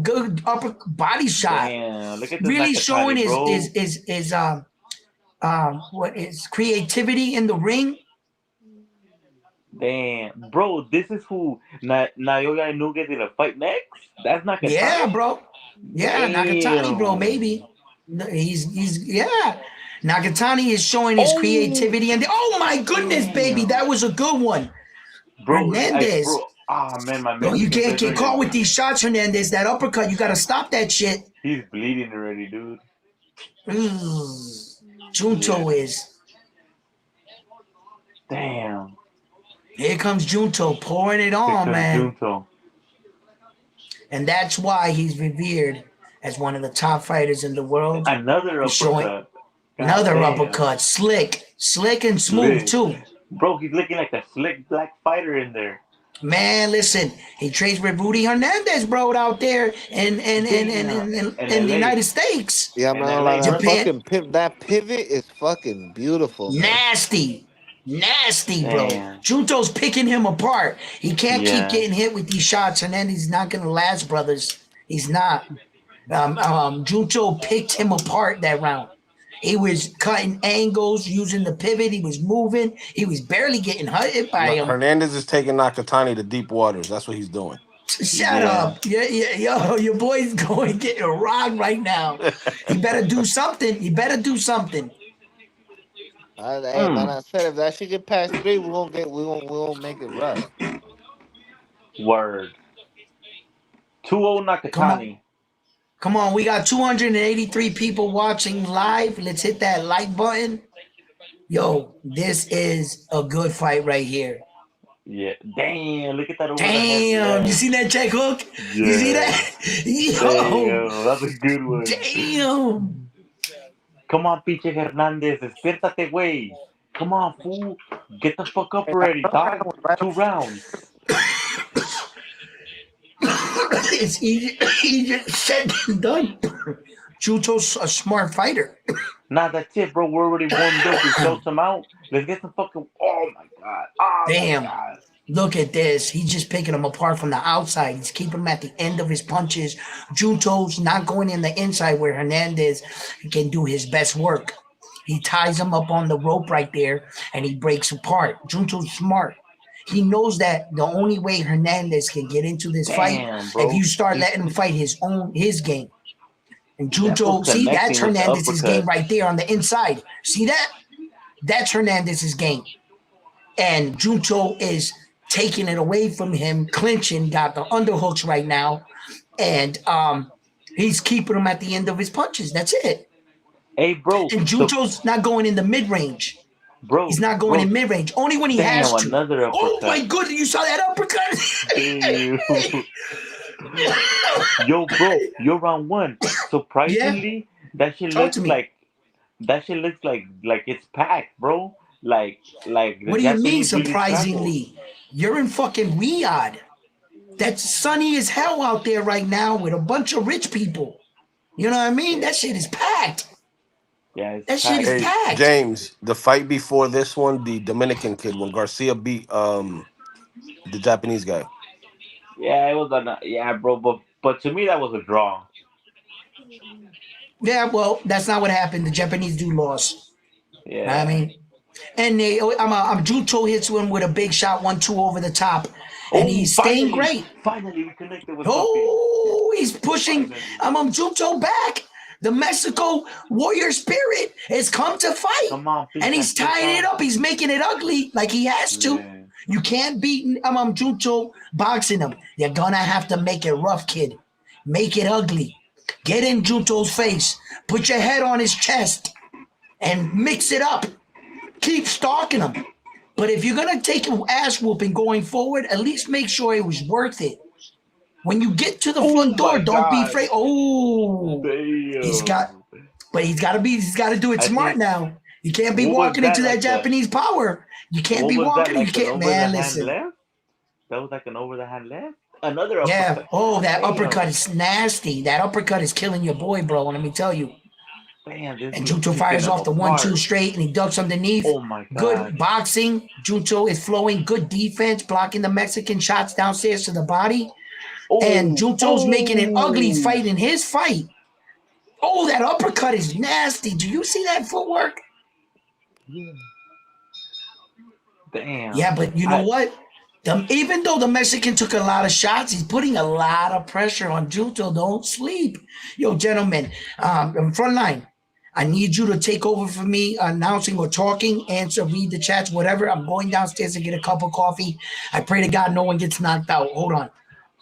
good upper body shot. Damn. Look at this Really showing Nakatani, bro. what is creativity in the ring. Damn. Bro, this is who Naoya Inoue is gonna fight next? That's Yeah, Nakatani? bro. Yeah, Nakatani, bro. Damn. Maybe he's yeah. Nakatani is showing his Oh, creativity and oh my goodness, baby, damn. that was a good one. Hernandez. Bro, ah, man, my Yo, you Mexican can't get brother caught is, with these shots, Hernandez. That uppercut, you gotta stop that shit. he's bleeding already, dude. Yeah. Junto is. Damn. Here comes Junto pouring it Here on, comes man. Junto. And that's why he's revered as one of the top fighters in the world. Another He's showing uppercut. God another damn. uppercut. Slick and smooth, Slick. too. Bro, he's looking like a slick black fighter in there. Man, listen, he trains with Rudy Hernandez, bro, out there Damn. In in the LA. United States. Yeah, I'm In not gonna lie. LA, That huh? Japan, fucking that pivot is fucking beautiful, man. nasty, bro. Damn. Junto's picking him apart. He can't keep Yeah. getting hit with these shots, and then he's not gonna last, brothers. He's not. Junto picked him apart that round. He was cutting angles, using the pivot. He was moving. He was barely getting hit by No, him. Hernandez is taking Nakatani to deep waters. That's what he's doing. Shut Yeah. up. Yo, your boy's going getting rocked right now. He better do something. He better do something. Hey man, Mm. I said if that shit get past three, we won't make it rough. Word. 2-0 Come on. Nakatani. Come on. We got 283 people watching live. Let's hit that like button. Yo, this is a good fight right here. Yeah. Damn, look at that over the head Damn. You left. see that check hook? You see Yeah. that? Yo. Damn, that's a good one. Damn. Come on, pinche Hernandez. Despiértate, güey. Come on, fool. Get the fuck up Hey, already, I dog. went right 2 rounds. It's easier said than done. Juto's a smart fighter. Nah, that's it, bro. We're already warmed up. We choked him out. Let's get some fucking. Oh my god. Oh my Damn. god. Look at this. He's just picking him apart from the outside. He's keeping him at the end of his punches. Junto's not going in the inside where Hernandez can do his best work. He ties him up on the rope right there and he breaks apart. Junto's smart. He knows that the only way Hernandez can get into this fight Damn, if bro. you start He's letting him fight his game. And that fool's Junto, see, that's connecting with the Hernandez's game uppercut. right there on the inside. See that? That's Hernandez's game. And Junto is taking it away from him, clinching, got the underhooks right now, and he's keeping him at the end of his punches. That's it. Hey, bro. And So, Junto's not going in the mid range. He's not going bro. in mid range. Only when he Damn, has to. another Oh my uppercut. goodness! You saw that uppercut? Damn. Yo, bro. You're round one. Yeah. Surprisingly, that shit Talk to looks me. like it's packed, bro. Like the What do you mean? Japanese really traveled. Surprisingly, you're in fucking Riyadh. That's sunny as hell out there right now with a bunch of rich people. You know what I mean? Yeah, That shit is packed. yeah, it's That shit packed. is Hey, packed. James, the fight before this one, the Dominican kid, when Garcia beat The Japanese guy. Yeah, it was yeah, bro. But to me, that was a draw. Yeah, well, that's not what happened. The Japanese dude lost. I Yeah. mean, and I'm Juto hits one with a big shot, 1-2 over the top, and Oh, he's staying great. finally, we connected with something. Oh, he's pushing Finally, Junto back. The Mexico warrior spirit has come to fight. come on, And pinta he's tying it azteca. up. He's making it ugly like he has to. Yeah. You can't beat Junto boxing him. You're gonna have to make it rough, kid. Make it ugly. Get in Junto's face. Put your head on his chest and mix it up. Keep stalking him. But if you're gonna take an ass whooping going forward, at least make sure it was worth it. When you get to the Oh front door, my don't be God! afraid. Oh, he's got, Damn. but he's got to do it I smart think now. You can't be what was walking that into that like a Japanese power. You can't what be was that walking. You like an can't, over the man. hand Listen, left? That was like an over the hand left. Another yeah. uppercut. Oh, that uppercut Damn. is nasty. That uppercut is killing your boy, bro. Let me tell you. Damn, this And dude's Junto picking fires him off the 1-2 apart. straight, and he ducks underneath. Oh my God. Good boxing. Junto is flowing. Good defense, blocking the Mexican shots downstairs to the body. And Oh, Junto's making it ugly oh. fighting his fight. Oh, that uppercut is nasty. Do you see that footwork? Yeah, Damn. but you know I what? Even though the Mexican took a lot of shots, he's putting a lot of pressure on Junto. Don't sleep. Yo, gentlemen, front line, I need you to take over for me, announcing or talking, answer, read the chats, whatever. I'm going downstairs to get a cup of coffee. I pray to God no one gets knocked out. Hold on.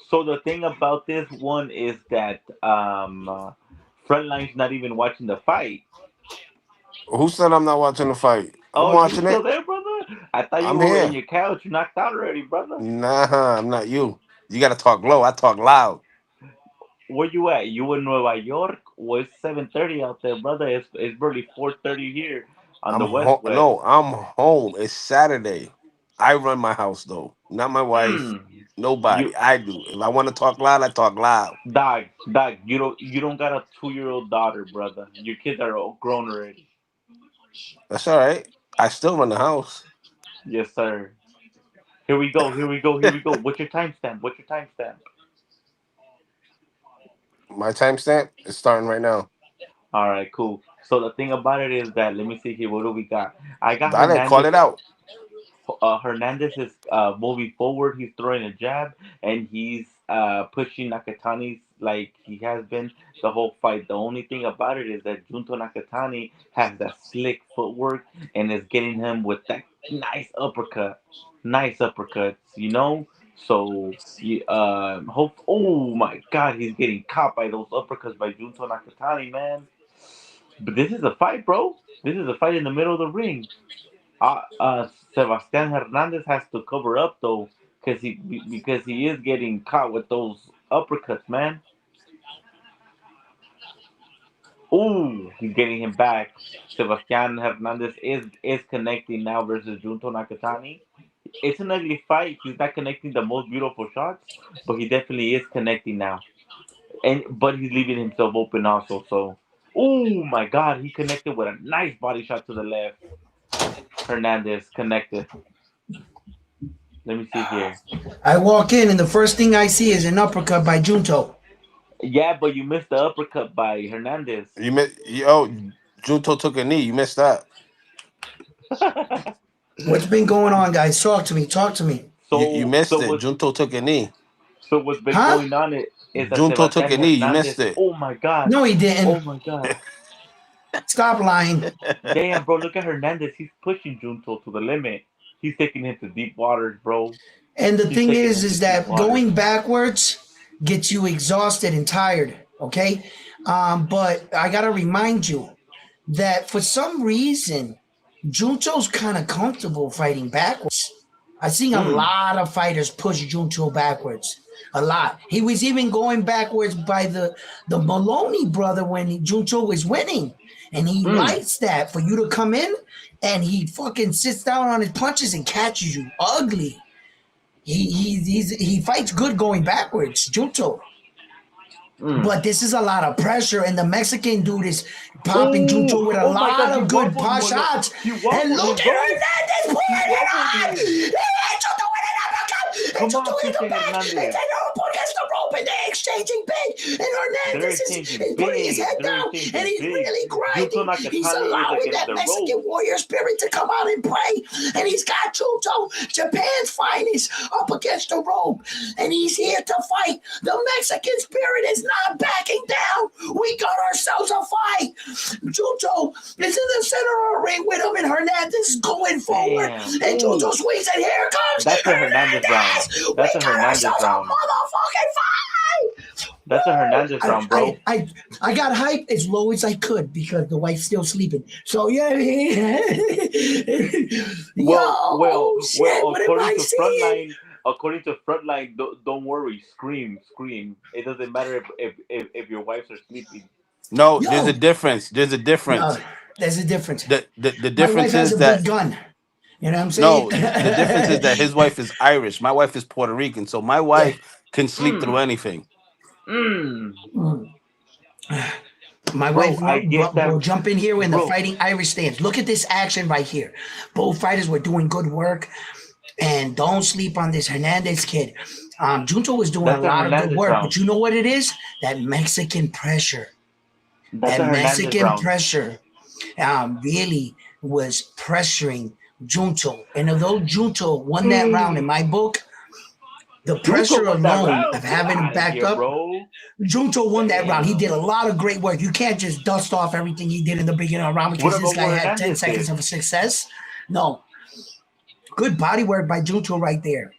so the thing about this one is that Frontline's not even watching the fight. Who said I'm not watching the fight? I'm Oh, you watching still it. there, brother? I thought you I'm were in here. your couch, knocked out already, brother. Nah, I'm not you. You gotta talk low. I talk loud. Where you at? You in Nueva York? Well, it's 7:30 out there, brother. It's barely 4:30 here on the I'm West home. West. No, I'm home. It's Saturday. I run my house though, not my wife. Mm. You Nobody. I do. If I want to talk loud, I talk loud. dog, you don't got a 2 year old daughter, brother. Your kids are all grown already. That's all right. I still run the house. Yes, sir. Here we go. Here we go. Here we go. What's your timestamp? What's your timestamp? My timestamp is starting right now. All right, cool. So the thing about it is that let me see here. What do we got? I got I didn't call Hernandez. it out. Hernandez is moving forward. He's throwing a jab and he's pushing Nakatani like he has been the whole fight. The only thing about it is that Junto Nakatani has that slick footwork and is getting him with that nice uppercuts. So you hope. Oh my God, he's getting caught by those uppercuts by Junto Nakatani, man. But this is a fight, bro. This is a fight in the middle of the ring. Sebastian Hernandez has to cover up though, because he is getting caught with those uppercuts, man. Ooh, he's getting him back. Sebastian Hernandez is connecting now versus Junto Nakatani. It's an ugly fight. He's not connecting the most beautiful shots, but he definitely is connecting now. And but he's leaving himself open also. So, oh my God, he connected with a nice body shot to the left. Hernandez connected. Let me see here. I walk in, and the first thing I see is an uppercut by Junto. Yeah, but you missed the uppercut by Hernandez. You missed. Oh, Junto took a knee. You missed that. What's been going on, guys? Talk to me. Talk to me. You so missed so it. what Junto took a knee. so what's been Huh? going on is that Junto took Sebastian a knee. You Hernandez. missed it. Oh my God. No, he didn't. Oh my God. Stop lying. Damn, bro. Look at Hernandez. He's pushing Junto to the limit. He's taking him to deep waters, bro. And the He's thing taking him to is deep that waters. going backwards gets you exhausted and tired. Okay, but I gotta remind you that for some reason, Junto's kind of comfortable fighting backwards. I've seen a Mm, lot of fighters push Junto backwards. A lot. He was even going backwards by the Maloney brother when Junto was winning. And he mm, likes that for you to come in and he fucking sits down on his punches and catches you ugly. He fights good going backwards, Junto. mm. But this is a lot of pressure, and the Mexican dude is popping Junto with Oh, a oh my lot God. He of good wobbled pot one. shots. He And wobbled look him, at bro. Hernandez He putting it wobbled on! him. Junto with an uppercut! Come on, Junto hit Chute the back, and then Hernandez. up against the rope, and they're exchanging big. And They're Hernandez exchanging is putting his big. head They're down, and exchanging he's big. really Junto grinding. He's Nakatani is allowing against that the Mexican ropes. warrior spirit to come out and play. And he's got Junto, Japan's finest, up against the rope, and he's here to fight. The Mexican spirit is not backing down. We got ourselves a fight. Junto is in the center of the ring with him, and Hernandez is going forward. Damn. And Junto Ooh. swings, and here comes That's a Hernandez round. Hernandez. That's We a got Hernandez ourselves a round. motherfucking fight. That's a Hernandez I, round, bro. I, I, I got hype as low as I could because the wife's still sleeping. So yeah, yo, Well. shit, what am I seeing? According to Frontline, don't worry, scream. It doesn't matter if your wives are sleeping. No, there's a Yo, difference. There's a no, difference. there's a difference. The My wife difference has is a big that gun. You know what I'm saying? no, the difference is that his wife is Irish. My wife is Puerto Rican. So my Yeah. wife can sleep through Mm, anything. mm. Mm. My Bro, wife I get that, will jump in here in the bro. fighting Irish stance. Look at this action right here. Both fighters were doing good work. And don't sleep on this Hernandez kid. Junto was doing a That's a lot of good Hernandez work, round. but you know what it is? That Mexican pressure. That's That a Hernandez Mexican round. pressure really was pressuring Junto. And although Junto won that round in my book, the Junto pressure won that alone of round. Get having him out of backed here, up, bro. Junto won that round. He Damn. did a lot of great work. You can't just dust off everything he did in the beginning of the round What because this about guy what had 10 Hernandez seconds did? of success. No, good body work by Junto right there.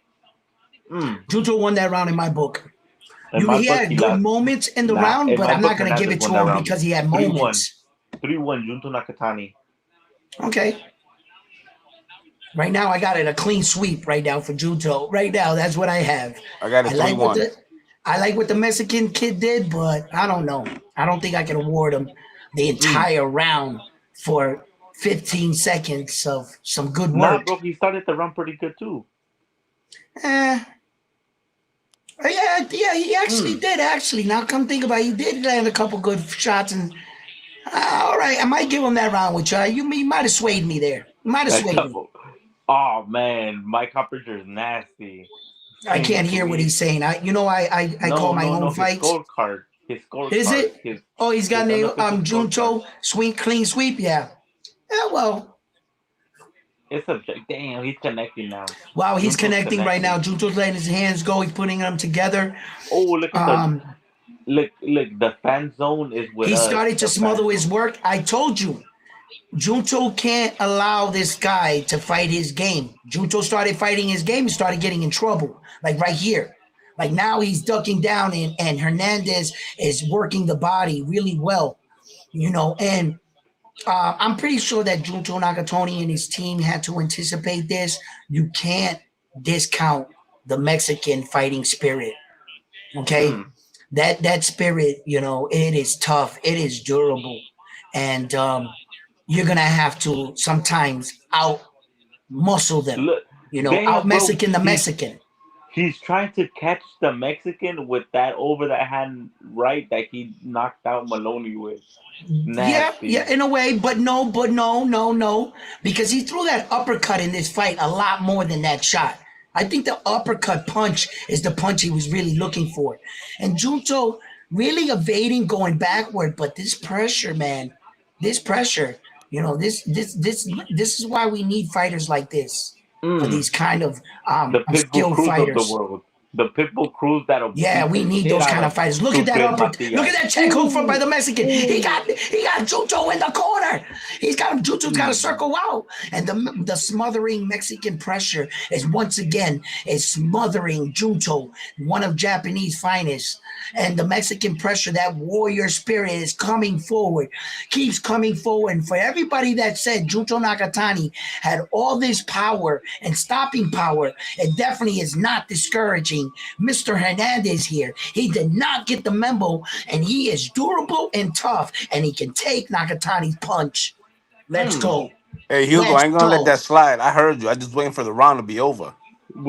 Mm. Junto won that round in my book. In my He book, had he good lost. moments in the Nah, round, in but my I'm book, not going to give Hernandez it to won that him round. because he had 3-1. moments. 3-1, Junto Nakatani. Okay. Right now, I got it a clean sweep right now for Junto. Right now, that's what I have. I got a I three like what one. the I like what the Mexican kid did, but I don't know. I don't think I can award him the Mm. entire round for 15 seconds of some good Nah, work. bro, he started the run pretty good too. Eh, yeah, he actually Mm. did. Actually, now come think about it, he did land a couple good shots, and all right, I might give him that round with you. You might have swayed me there. You might have A swayed me. couple. Oh man, Mike Carpenter is nasty. I Clean can't hear what sweep. he's saying. I call No, my no, own no. His fights. scorecard. His Is scorecard. it? His Oh, he's got his a unofficial scorecard. Junto swing clean sweep. Yeah. Yeah. Well, It's subject. Damn, he's connecting now. wow, he's Junto's connecting right now. connecting. Junto's letting his hands go. He's putting them together. Oh, look at the Um, look. The fan zone is with he us. started to The fan smother his zone. work. I told you, Junto can't allow this guy to fight his game. Junto started fighting his game. He started getting in trouble, like right here. Like now he's ducking down, and Hernandez is working the body really well, and I'm pretty sure that Junto Nakatoni and his team had to anticipate this. You can't discount the Mexican fighting spirit. Okay, Mm. that spirit, it is tough, it is durable, and you're gonna have to sometimes out muscle them. Look, Out damn, bro. Mexican the He's Mexican. he's trying to catch the Mexican with that over the hand right that he knocked out Maloney with. Yeah, yeah, Nasty. in a way, but no, no, because he threw that uppercut in this fight a lot more than that shot. I think the uppercut punch is the punch he was really looking for, and Junto really evading going backward. But this pressure, man, this pressure, this is why we need fighters like this for Mm. these kind The of Pitbull skilled Cruz of the fighters. world. The Pitbull Cruz that'll Yeah, beat we the need shit those out kind of of fighters. Look at that Chute upper. Look Matias. at that check hook from by Ooh. the Mexican. Ooh. He got Junto in the corner. He's got him. Junto's got to Mm. circle out, and the smothering Mexican pressure is once again is smothering Junto, one of Japanese finest. And the Mexican pressure, that warrior spirit is coming forward, keeps coming forward. And for everybody that said Junto Nakatani had all this power and stopping power, it definitely is not discouraging Mr. Hernandez here. He did not get the memo, and he is durable and tough, and he can take Nakatani's punch. Let's Mm. go. Hey Hugo, I Let's ain't gonna let go. that slide. I heard you. I just waiting for the round to be over.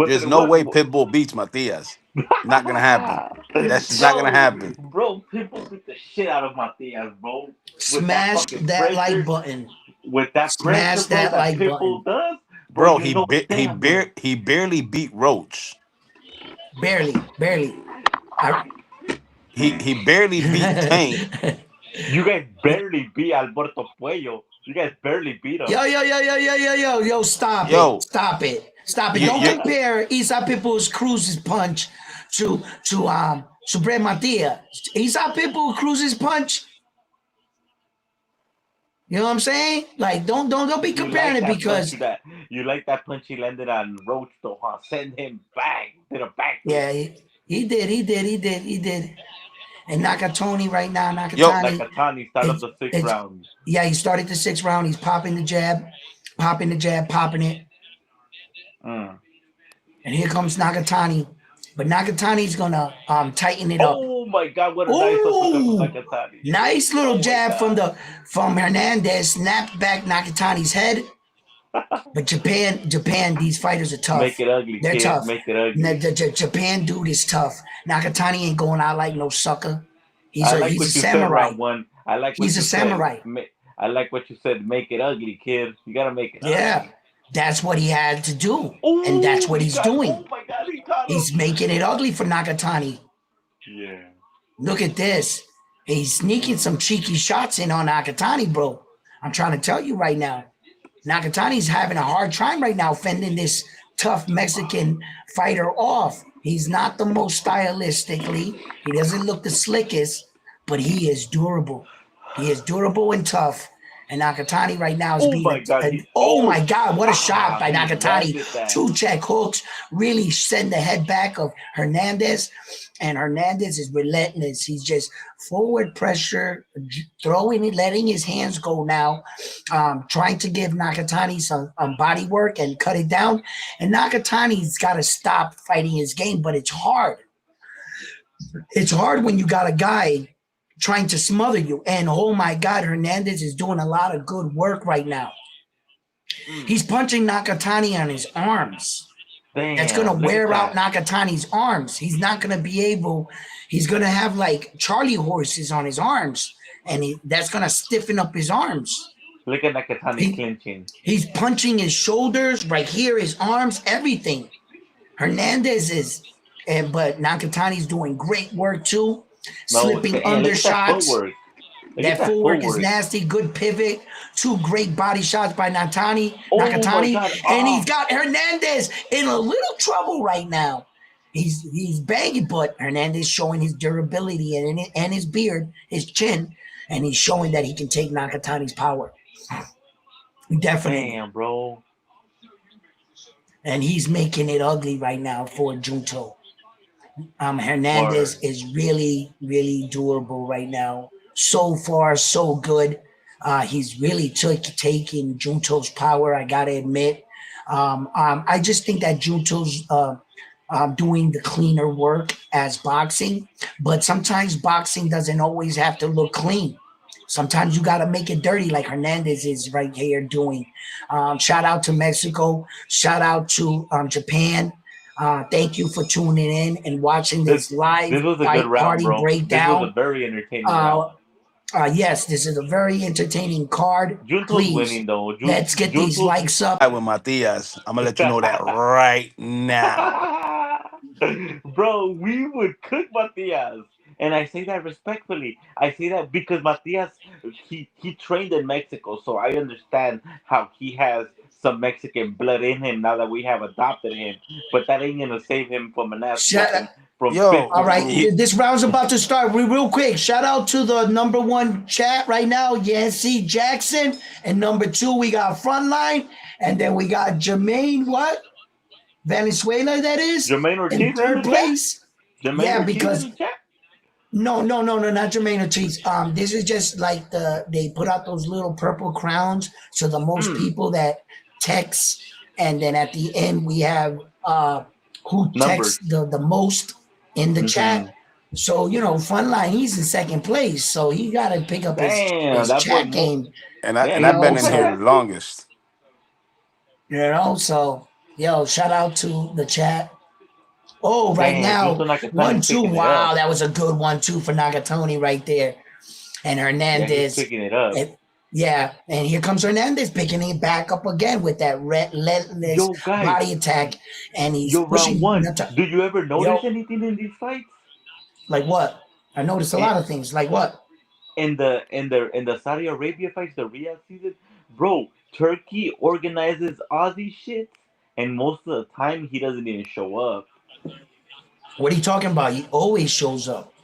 There's no way What? Pitbull beats Matias. Not gonna happen. That's just not gonna Bro, happen. bro, people beat the shit out of Matias, bro. With that Smash fucking that like pressure, button. with that pressure, Smash bro, that that like button. Pitbull does, bro. Bro, You know, damn, bro. he barely beat Roach. barely. I, He barely beat Tank. You guys barely beat Alberto Puello. You guys barely beat him. yo, Yo, stop it. you Don't you compare Isa Pitbull's Cruz's punch to Brett Matia. Isa Pitbull Cruz's punch. You know what I'm saying? Like, don't be You comparing like it that punch because that you like that punch he landed on Roach though, huh? Send him back to the backflip. yeah, he did. And Nakatoni right now, yo Nakatani Nakatani start of is the sixth it's round. yeah, he started the sixth round. He's popping the jab, popping it. Mm. And here comes Nagatani. But Nagatani's gonna tighten it up. Oh my god, what a nice uppercut from Ooh! Nakatani. Nice little Oh my jab god. from Hernandez, snapped back Nakatani's head. But Japan, these fighters are Make tough. it ugly, They're kid. tough. Make it ugly. The Japan dude is tough. Nakatani ain't going out like no sucker. I like He's a what you said, samurai. round one. I like what He's a you said. samurai. I like what you said. Make it ugly, kid. You gotta make it Yeah. ugly. That's what he had to do. And that's Oh, what he he's got. doing. Oh my god, he caught him. He's making it ugly for Nakatani. Yeah. Look at this. He's sneaking some cheeky shots in on Nakatani, bro. I'm trying to tell you right now. Nakatani's having a hard time right now fending this tough Mexican fighter off. He's not the most stylistically. He doesn't look the slickest, but he is durable. He is durable and tough. And Nakatani right now is Oh being my god. He. oh Oh. my God, what a shot by He Nakatani. landed that. Two check hooks really send the head back of Hernandez. And Hernandez is relentless. He's just forward pressure, throwing it, letting his hands go now, trying to give Nakatani some body work and cut it down. And Nakatani's got to stop fighting his game, but it's hard. It's hard when you got a guy trying to smother you. And oh my God, Hernandez is doing a lot of good work right now. He's punching Nakatani on his arms. Damn. That's going to look wear at out that. Nakatani's arms. He's not going to be able, he's going to have like Charlie horses on his arms. And that's going to stiffen up his arms. Look at Nakatani clinching. He's punching his shoulders right here, his arms, everything. Hernandez is, but Nakatani's doing great work too. Slipping under shots. That footwork is nasty. Good pivot. Two great body shots by Nakatani. And he's got Hernandez in a little trouble right now. He's banging, but Hernandez showing his durability and his beard, his chin, and he's showing that he can take Nakatani's power. Definitely. Damn, bro. And he's making it ugly right now for Junto. Hernandez is really, really durable right now. So far, so good. He's really taking Junto's power, I gotta admit. I just think that Junto's doing the cleaner work as boxing, but sometimes boxing doesn't always have to look clean. Sometimes you got to make it dirty, like Hernandez is right here doing. Shout out to Mexico. Shout out to Japan. Thank you for tuning in and watching this live fight party breakdown. This was a very entertaining round. Yes, this is a very entertaining card. Junto's Please, winning though. let's get these likes up. with Matias. I'm gonna let you know that right now. Bro, we would cook Matias. And I say that respectfully. I say that because Matias, he trained in Mexico, so I understand how he has some Mexican blood in him now that we have adopted him. But that ain't gonna save him from an ass from all right, this round's about to start. Real quick, shout out to the number one chat right now, Yancy Jackson, and number two we got Frontline, and then we got Jermaine Venezuela. That is Jermaine Ortiz in third place. Because no, not Jermaine Ortiz. This is just like they put out those little purple crowns, so the most people that text, and then at the end we have who texts the most in the chat. So Frontline, he's in second place, so he got to pick up his chat game. And I've been in here the longest. So shout out to the chat. Oh, right now, 1-2. Wow, that was a good 1-2 for Nagatoni right there. And Hernandez. He's picking it up. Yeah, and here comes Hernandez picking it back up again with that relentless Yo, guys, body attack, and he's yo, round pushing one. Nata. Do you ever Yo, notice anything in these fights? like what? I noticed a In, lot of things. Like what? in the Saudi Arabia fights, the Riyadh season, bro. Turkey organizes all these shits, and most of the time he doesn't even show up. What are you talking about? He always shows up.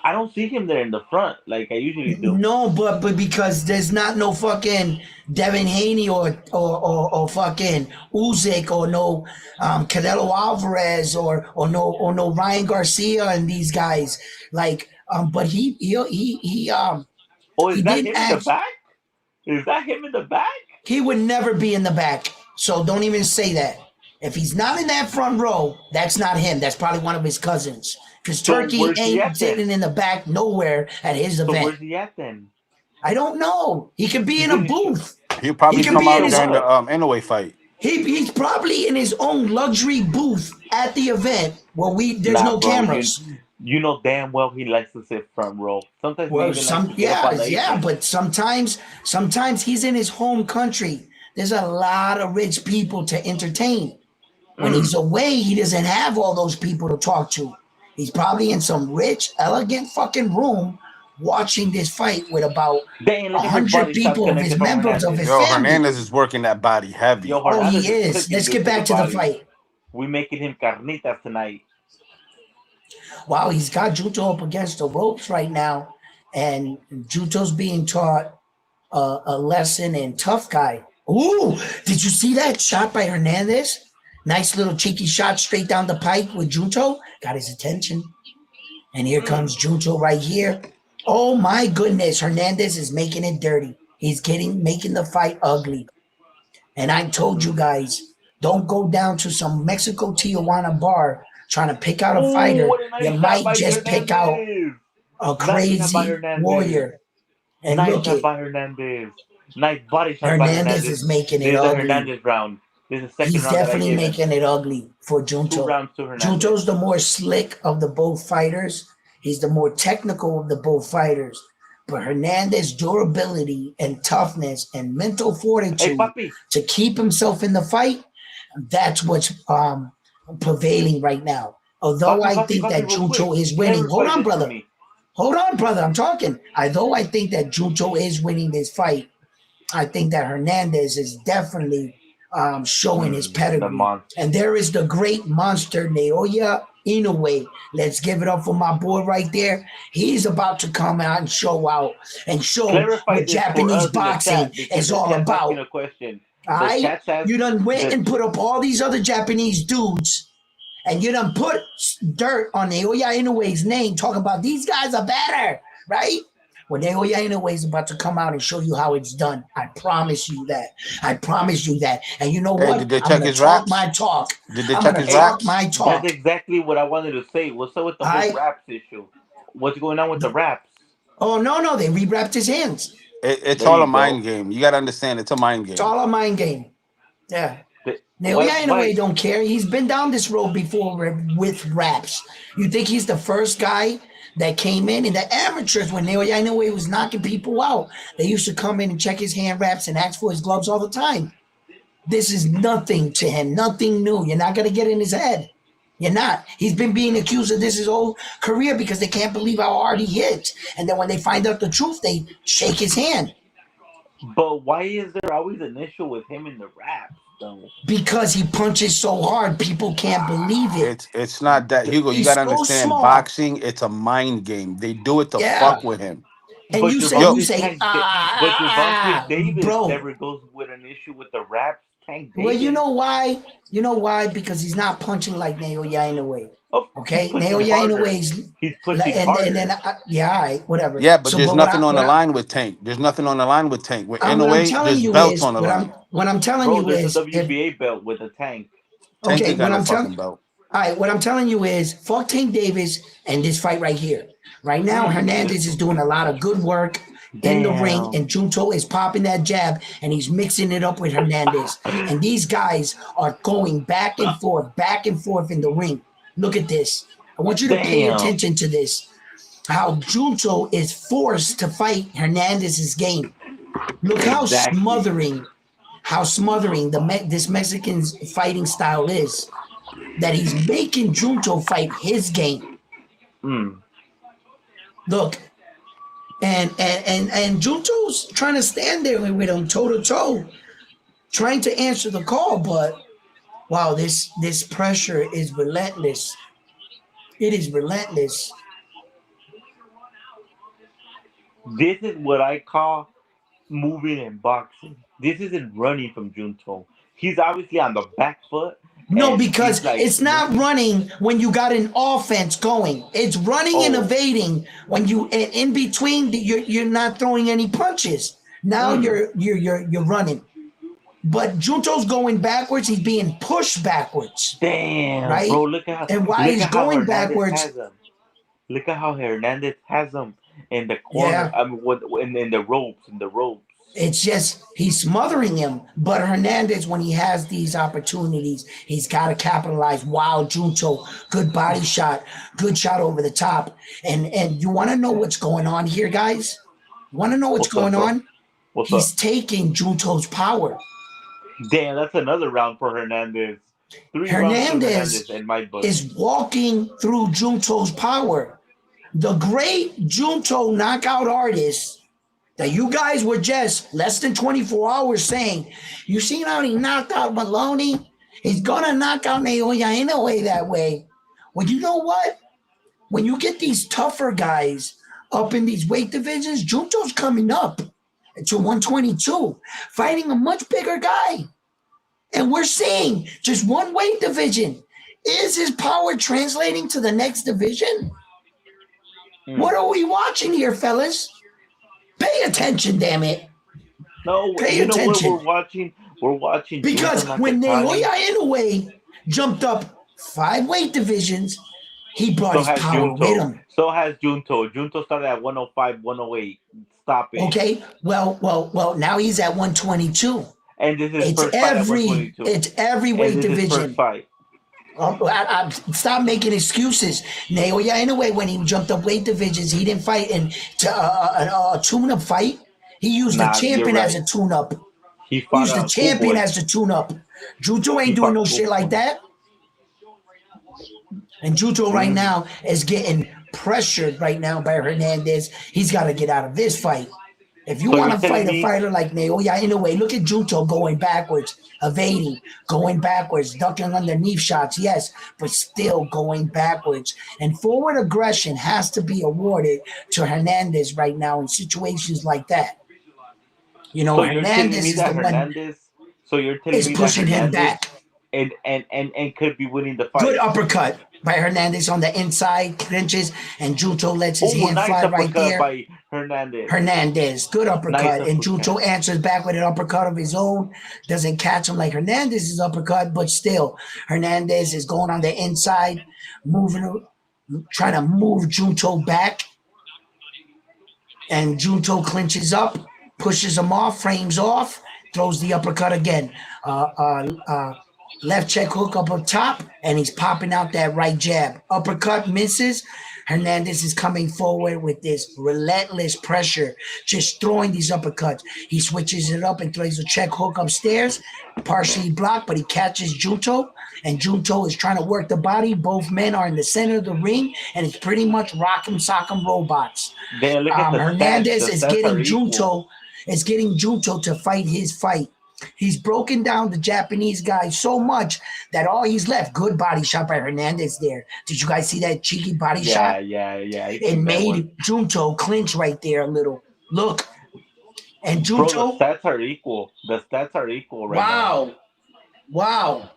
I don't see him there in the front like I usually do. No, but because there's not no fucking Devin Haney or fucking Usyk or no Canelo Alvarez or no Ryan Garcia and these guys like but Oh, he is that didn't him in the act. back? Is that him in the back? He would never be in the back. So don't even say that. If he's not in that front row, that's not him. That's probably one of his cousins. Because So Turkey where's he ain't at then? sitting in the back nowhere at his So event. where's he at then? I don't know. He could be He in a didn't show. booth. He'll He probably could He come be didn't in out show his during the up. Inoue fight. he's probably in his own luxury booth at the event where there's Nah, no bro. cameras. You know damn well he likes to sit front row. Sometimes he Well, even likes to get up on the apron. but sometimes he's in his home country. There's a lot of rich people to entertain. When he's away, he doesn't have all those people to talk to. He's probably in some rich, elegant fucking room watching this fight with about Dang, a look at his hundred body shots people of his connected from members of Hernandez. his Yo, family. Hernandez is working that body Yo, heavy. Oh, he Hernandez is is. cooking Let's good get to the back to the body. fight. We making him carnitas tonight. Wow, he's got Juto up against the ropes right now, and Juto's being taught a lesson in tough guy. Ooh, did you see that shot by Hernandez? Nice little cheeky shot straight down the pike with Juto. Got his attention. And here comes Juto right here. Oh my goodness, Hernandez is making it dirty. He's making the fight ugly. And I told you guys, don't go down to some Mexico Tijuana bar trying to pick out a Oh, fighter. what a You nice shot might by just pick out Hernandez. a Nice shot by crazy Hernandez. warrior. And Nice look shot it, by Hernandez. Nice body shot by Hernandez Hernandez. is making it This is the ugly. Hernandez round. This is the second He's round that I definitely give him. making it ugly for 2 Junto. rounds to Hernandez. Junto's the more slick of the both fighters. He's the more technical of the both fighters. But Hernandez's durability and toughness and mental Hey, fortitude papi. to keep himself in the fight, that's what's prevailing right now. Although I think Papi, that real quick. Junto is winning. Hold Clarify on, this for brother. me. Hold on, brother. I'm talking. Although I think that Junto is winning this fight, I think that Hernandez is definitely showing his The pedigree. monster. And there is the great monster Naoya Inoue. Let's give it up for my boy right there. He's about to come out and show Clarify what this for Japanese us in the boxing chat because is the all chat's asking about. a question. All The right? chat says You done went the and put up all these other Japanese dudes and you done put dirt on Naoya Inoue's name talking about these guys are better, right? Well, Naoya Inoue is about to come out and show you how it's done. I promise you that. I promise you that. And you know Hey, what? did they I'm check going to his talk raps? my talk. Did they I'm check going to his talk raps? my That's talk. exactly what I wanted to say. What's up with the whole I raps issue? What's going on with the raps? Oh no, they re-wrapped his hands. It's There all a you mind go. game. You got to understand, it's a mind It's game. all a mind game. Yeah. Why? Naoya Inoue Why? don't care. He's been down this road before with raps. You think he's the first guy that came in the amateurs when Naoya Inoue was knocking people out? They used to come in and check his hand wraps and ask for his gloves all the time. This is nothing to him, nothing new. You're not gonna get in his head. You're not. He's been being accused of this his whole career because they can't believe how hard he hits. And then when they find out the truth, they shake his hand. But why is there always an issue with him in the raps, though? Because he punches so hard, people can't believe it. It's not that, Hugo. You He's got to so understand, small. boxing, it's a mind game. They do it to Yeah. fuck with him. And But you say, Yo, Javante Tank, but Javante Davis bro. never goes with an issue with the raps. Tank Well, you Davis, know why? You know why? Because he's not punching like Naoya Inoue. he's Okay, pushing Naoya harder. Innoue's He's pushing and then harder. yeah, all right, whatever. yeah, but So, there's but nothing on the line with Tank. There's nothing on the line with Tank. With what I'm Inoue, telling there's you belts is on the line. what I'm telling Bro, you there's a is if WBA belt with a tank. Tank okay, ain't got what no I'm telling fucking belt. all right, what I'm telling you is fuck Tank Davis and this fight right here. Right now, Hernandez is doing a lot of good work in the ring, Damn. and Junto is popping that jab and he's mixing it up with Hernandez. And these guys are going back and forth in the ring. Look at this. I want you to pay Damn. attention to this. How Junto is forced to fight Hernandez's game. Look Exactly. how smothering this Mexican's fighting style is. That he's making Junto fight his game. Mm. Look, and Junto's trying to stand there with him toe to toe, trying to answer the call, but wow, this pressure is relentless. It is relentless. This is what I call moving in boxing. This isn't running from Junto. He's obviously on the back foot, No, and he's because like it's not moving. running when you got an offense going. It's running and Oh, evading when you in between. You're not throwing any punches. Now mm. you're running. But Junto's going backwards. He's being pushed backwards, Damn, right? bro! And while Look he's at how going Hernandez backwards, has him. Look at how Hernandez has him in the corner. yeah, I mean, in the ropes, in the ropes. it's just he's smothering him. But Hernandez, when he has these opportunities, he's got to capitalize. Wow, Junto, good body shot, good shot over the top. And you want to know what's going on here, guys? You want to know what's What's up, going bro? on? What's He's up? taking Junto's power. Damn, that's another round for Hernandez. 3 rounds to Hernandez Hernandez in my book. is walking through Junto's power. The great Junto knockout artist that you guys were just less than 24 hours saying, you seen how he knocked out Maloney? He's gonna knock out Naoya Inoue that way. Well, you know what? When you get these tougher guys up in these weight divisions, Junto's coming up to 122, fighting a much bigger guy. And we're seeing just one weight division. Is his power translating to the next division? What Hmm. are we watching here, fellas? Pay attention, damn it. No, Pay you know what we're attention. watching? We're watching Junto Because when Nakatani. Naoya Inoue jumped up 5 weight divisions, he brought So his has power with Junto. him. So has Junto. Junto started at 105, 108. Stop it. Okay? Well, now he's at 122. And this is his It's first fight at every 122. it's every And weight this is his first division. fight. Stop making excuses. Naoya Inoue, when he jumped up weight divisions, he didn't fight in a tune-up fight. He used the Nah, you're champion as right. a tune-up. He He fought used the on champion Schoolboy. as the tune-up. Juju He ain't doing fought no shit like Schoolboy. that. And Juju right Mm. now is getting pressured right now by Hernandez. He's got to get out of this fight. If you So want you're to telling fight a me fighter like Naoya Inoue, look at Junto going backwards, evading, going backwards, ducking underneath shots, yes, but still going backwards. And forward aggression has to be awarded to Hernandez right now in situations like that. so you're telling Hernandez me is the that one Hernandez so you're telling is me that pushing him Hernandez back. and could be winning the Good fight. uppercut by Hernandez on the inside, clinches, and Junto lets his Oh, hand nice fly right uppercut there. by Hernandez. Hernandez, good Nice uppercut. And uppercut. Junto answers back with an uppercut of his own. Doesn't catch him like Hernandez's uppercut, but still, Hernandez is going on the inside, moving, trying to move Junto back. And Junto clinches up, pushes him off, frames off, throws the uppercut again. Uh, uh, uh, Left check hook up top, and he's popping out that right jab. Uppercut misses. Hernandez is coming forward with this relentless pressure, just throwing these uppercuts. He switches it up and throws a check hook upstairs, partially blocked, but he catches Junto, and Junto is trying to work the body. Both men are in the center of the ring, and it's pretty much rock'em sock'em robots. Then look at the stats. Hernandez The is stats are getting equal. Junto to fight his fight. He's broken down the Japanese guy so much that all he's left, good body shot by Hernandez there. Did you guys see that cheeky body Yeah, shot? yeah, yeah. I It seen that one. made Junto clinch right there a little. Look, and Bro, the Junto, stats are equal. The stats are equal right now. wow, wow,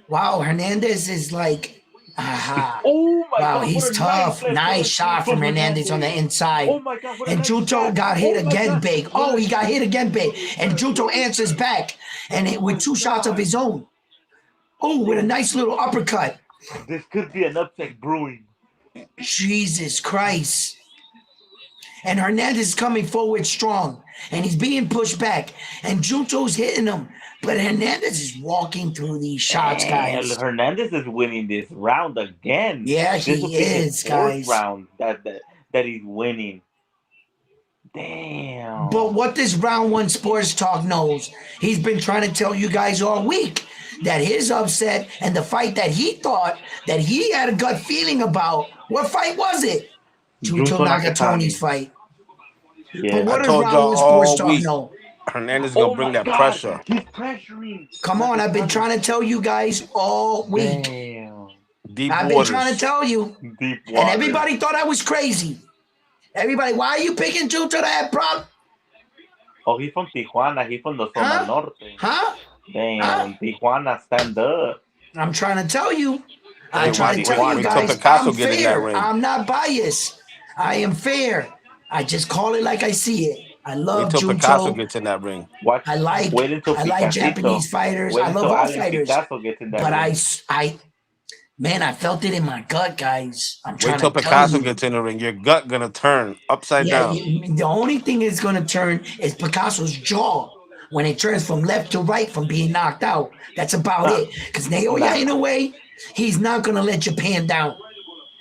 wow. Hernandez is like, aha. Oh my Wow, god, what he's a nice tough. left Nice hook shot from from Hernandez on the Hernandez. inside. Oh my god, what a And nice Junto shot. got hit Oh my again god, big. what Oh, a he got hit again big. holy And shit, Junto holy answers shit. back and Oh with my 2 shots of god. his own. Oh, with a Bro, nice little uppercut. this could be an upset brewing. Jesus Christ. And Hernandez is coming forward strong. And he's being pushed back. And Junto's hitting him. But Hernandez is walking through these shots, And guys. Hernandez is winning this round again. Yeah, This will he be his is, fourth guys. round that he's winning. But Damn. what this round one sports talk knows, he's been trying to tell you guys all week that his upset and the fight that he thought that he had a gut feeling about. What fight was it? Junto Junto Nakatomi's Nakatani. fight. But I what Yes. does told round y'all one sports all talk week know? Hernandez is gonna Oh bring my that God. pressure. He's pressuring Come on, I've been Nakatani. trying to tell you guys all week. Damn. Deep I've been trying to waters. tell you, Deep and water. everybody thought I was crazy. Everybody, why are you picking Junto to have problem? Oh, he's from Tijuana. He's from the Zona Huh? Norte. Huh? Huh? Damn. Tijuana, stand up. I'm trying to tell you. I Hey, He's from try to tell you wait Tijuana. till guys, Picasso I'm get in that fair. ring. I'm not biased. I am fair. I just call it like I see it. I Wait love till Picasso Junto. gets in that ring. Watch. I like Wait until I like Picasito. Japanese fighters. Wait I love until all Alan fighters. Picasso gets in that But ring. man, I felt it in my gut, guys. I'm Wait trying till to tell Picasso you. gets in the ring. Your gut gonna turn upside Yeah, down. the only thing it's gonna turn is Picasso's jaw when it turns from left to right from being knocked out. That's about Nah, it. Because Naoya, nah. in a way, he's not gonna let Japan down.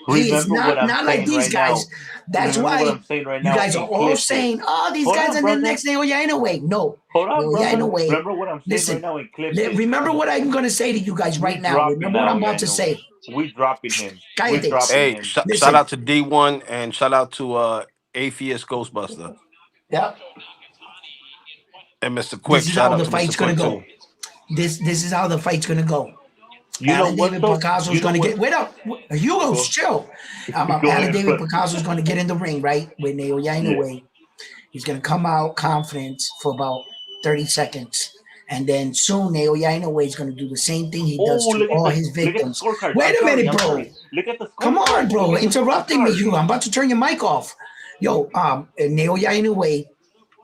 He is Remember what I'm not like saying these right now. guys. That's Remember what why I'm saying right you now guys are and all clip it. saying, "Oh, these Hold guys on, are the brother. next Naoya Inoue." No, Hold on, Naoya brother. Inoue. Remember what I'm saying right Listen, now and clip it. remember what I'm gonna say to you guys We right now. dropping Remember what now, I'm about yeah, to no way. say. We dropping him. We Cállate. dropping Hey, him. shout Listen. out to D1 and shout out to Atheist Ghostbuster Yeah. and Mr. This Quick. is Shout how out the to Mr. fight's gonna Quick go. too. This is how the fight's gonna go. You know Alan what David though? Picasso's You know gonna what? get wait up. Hugo's Go, chill. go Alan ahead, David bro. Picasso's gonna get in the ring, right? With Naoya Yeah. Inoue. He's gonna come out confident for about 30 seconds. And then soon Naoya Inoue is gonna do the same thing he does Oh, to all his look at the victims. scorecards. Wait I'm a sorry. minute, I'm bro. sorry. Look at the Come on, scorecards. Look bro. at the Interrupting me, scorecards. Hugo. I'm about to turn your mic off. Yo, Naoya Inoue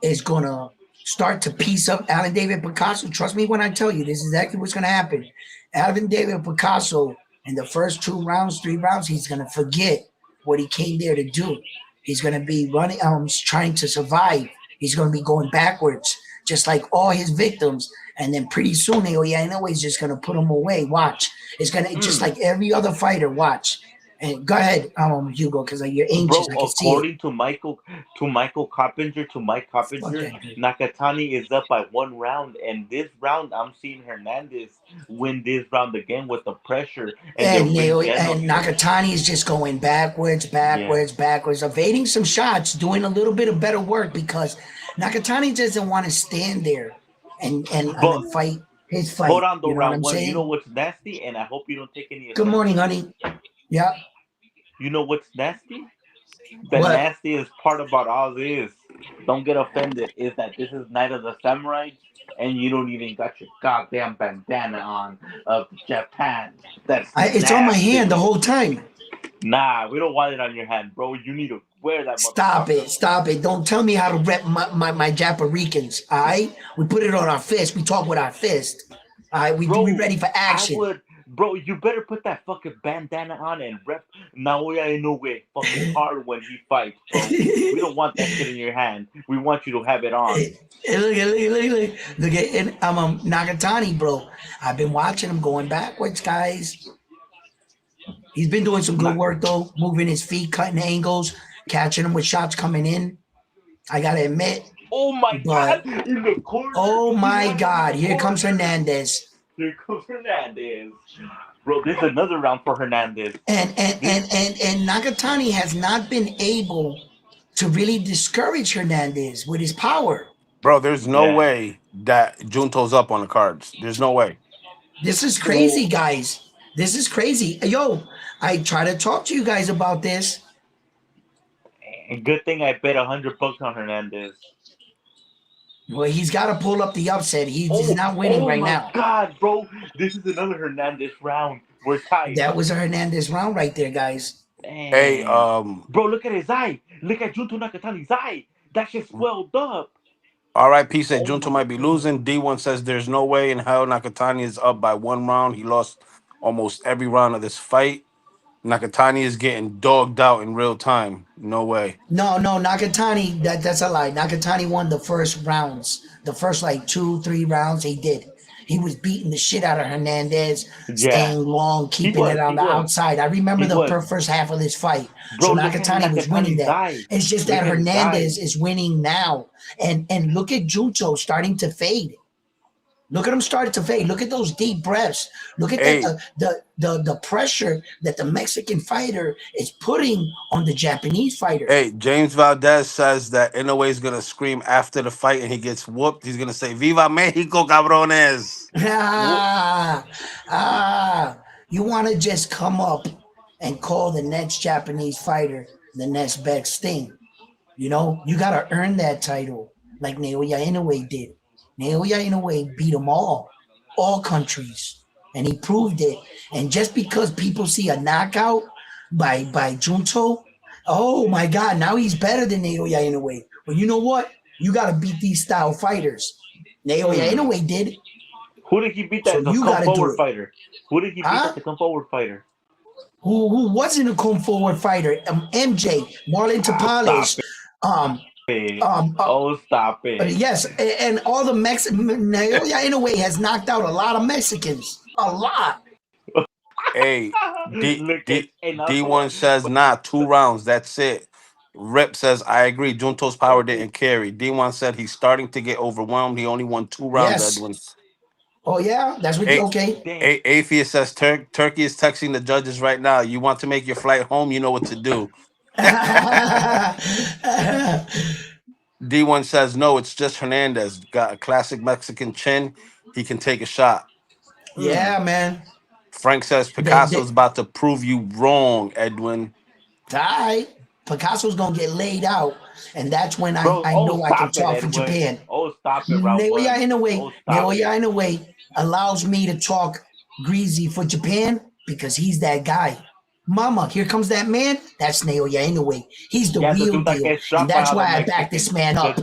is gonna start to piece up Alan David Picasso. Trust me when I tell you, this is exactly what's gonna happen. Alan David Picasso in the first 2 rounds, 3 rounds, he's gonna forget what he came there to do. He's gonna be running, trying to survive. He's gonna be going backwards, just like all his victims. And then pretty soon, oh yeah, I know he's just gonna put him away. Watch, it's gonna just Hmm. like every other fighter. Watch, and go ahead, Hugo, because you're anxious. Bro, I can see it. according to Michael Coppinger, to Mike Fuck Coppinger, that dude. Nakatani is up by 1 round, and this round I'm seeing Hernandez win this round again with the pressure and the And ring and general. Nakatani is just going backwards, Yeah, backwards, backwards, evading some shots, doing a little bit of better work because Nakatani doesn't want to stand there and but then fight his hold fight. on though, You know what round I'm one. You know saying? what's nasty, and I hope you don't take any Good offense. morning, honey. Yeah. You know what's nasty? The What? nastiest part about Oz is, don't get offended, is that this is Night of the Samurai, and you don't even got your goddamn bandana on of Japan. That's It's on my hand the nasty. whole time. Nah, we don't want it on your hand, bro. You need to wear that Stop motherfucker. it. Stop it. Don't tell me how to rep my Japaricans. All right? We put it on our fist. We talk with our fist. All right? We Bro, ready for I action. would, bro, you better put that fucking bandana on and rep Naoya Inoue fucking hard when he fights, bro. We don't want that shit in your hand. We want you to have it on. Look at and Nagatani, bro. I've been watching him going backwards, guys. He's been doing some good Nah. work though, moving his feet, cutting angles, catching him with shots coming in. I gotta admit, Oh my but god, in the corner. oh He my has him in God, the here comes corner. Hernandez, Here comes Hernandez. Bro, this is another round for Hernandez. This, and Nagatani has not been able to really discourage Hernandez with his power. Bro, there's no yeah. way that Junto's up on the cards. There's no way. This is crazy, Well, guys. This is crazy. Yo, I try to talk to you guys about this. good thing I bet $100 on Hernandez. Well, he's got to pull up the upset. He's Oh, not winning oh right my now. god, bro. This is another Hernandez round. We're tied. That was a Hernandez round right there, guys. Hey, Damn. Bro, look at his eye. Look at Junto Nakatani's eye. That shit swelled up. RIP said Oh Junto my might be god. losing. D1 says there's no way in hell Nakatani is up by 1 round. He lost almost every round of this fight. Nakatani is getting dogged out in real time. No way. No, Nakatani. That's a lie. Nakatani won the first rounds. The first like 2, 3 rounds he did. He was beating the shit out of Hernandez, Yeah, staying long, he keeping it was. on He the was. outside. I remember He the was. first half of this fight. So Bro, look at Nakatani was winning Nakatani's that. eyes. It's just Look that at his Hernandez eyes. is winning now. And look at Junto starting to fade. Look at him starting to fade. Look at those deep breaths. Look at that Hey, the pressure that the Mexican fighter is putting on the Japanese fighter. hey, James Valdez says that Inoue is gonna scream after the fight and he gets whooped. He's gonna say "Viva Mexico, cabrones." Wha- Ah, ah. You want to just come up and call the next Japanese fighter the next best thing. You know, you got to earn that title like Naoya Inoue did. Naoya Inoue beat them all countries, and he proved it. And just because people see a knockout by Junto, oh my God, now he's better than Naoya Inoue. Well, you know what? You got to beat these style fighters. Naoya Hmm. Inoue did, Who did he beat? so That the you come got to do forward it. fighter. Who did he beat? Huh? That the come forward fighter. Who wasn't a come forward fighter? MJ, Marlon Ah, stop Tapales, um, it. um, uh, Oh, stop it. yes, and all the Naoya Inoue has knocked out a lot of Mexicans. A lot. Hey, D Look at D another D1 one. says nah, 2 rounds. That's it. Rip says I agree. Junto's power didn't carry. D1 said he's starting to get overwhelmed. He only won 2 rounds. Yes. Edwin. Oh yeah, that's what. A, Okay. Damn. Atheist says Turkey is texting the judges right now. You want to make your flight home? You know what to do. D1 says no. It's just Hernandez. Got a classic Mexican chin. He can take a shot. Hmm. Yeah, man. Frank says They, Picasso's about to prove you wrong, Edwin. all right. Picasso's gonna get laid out, and that's when Bro, I oh, know I can stop it, talk for Edwin. Japan. Oh, stop it, round Naoya one. Inoue, Oh, stop it. allows me to talk greasy for Japan because he's that guy. Mama, here comes that man. That's Naoya Inoue. He's the Yeah, the real dude that deal, gets and dropped by that's all the why I back this Mexicans. man up.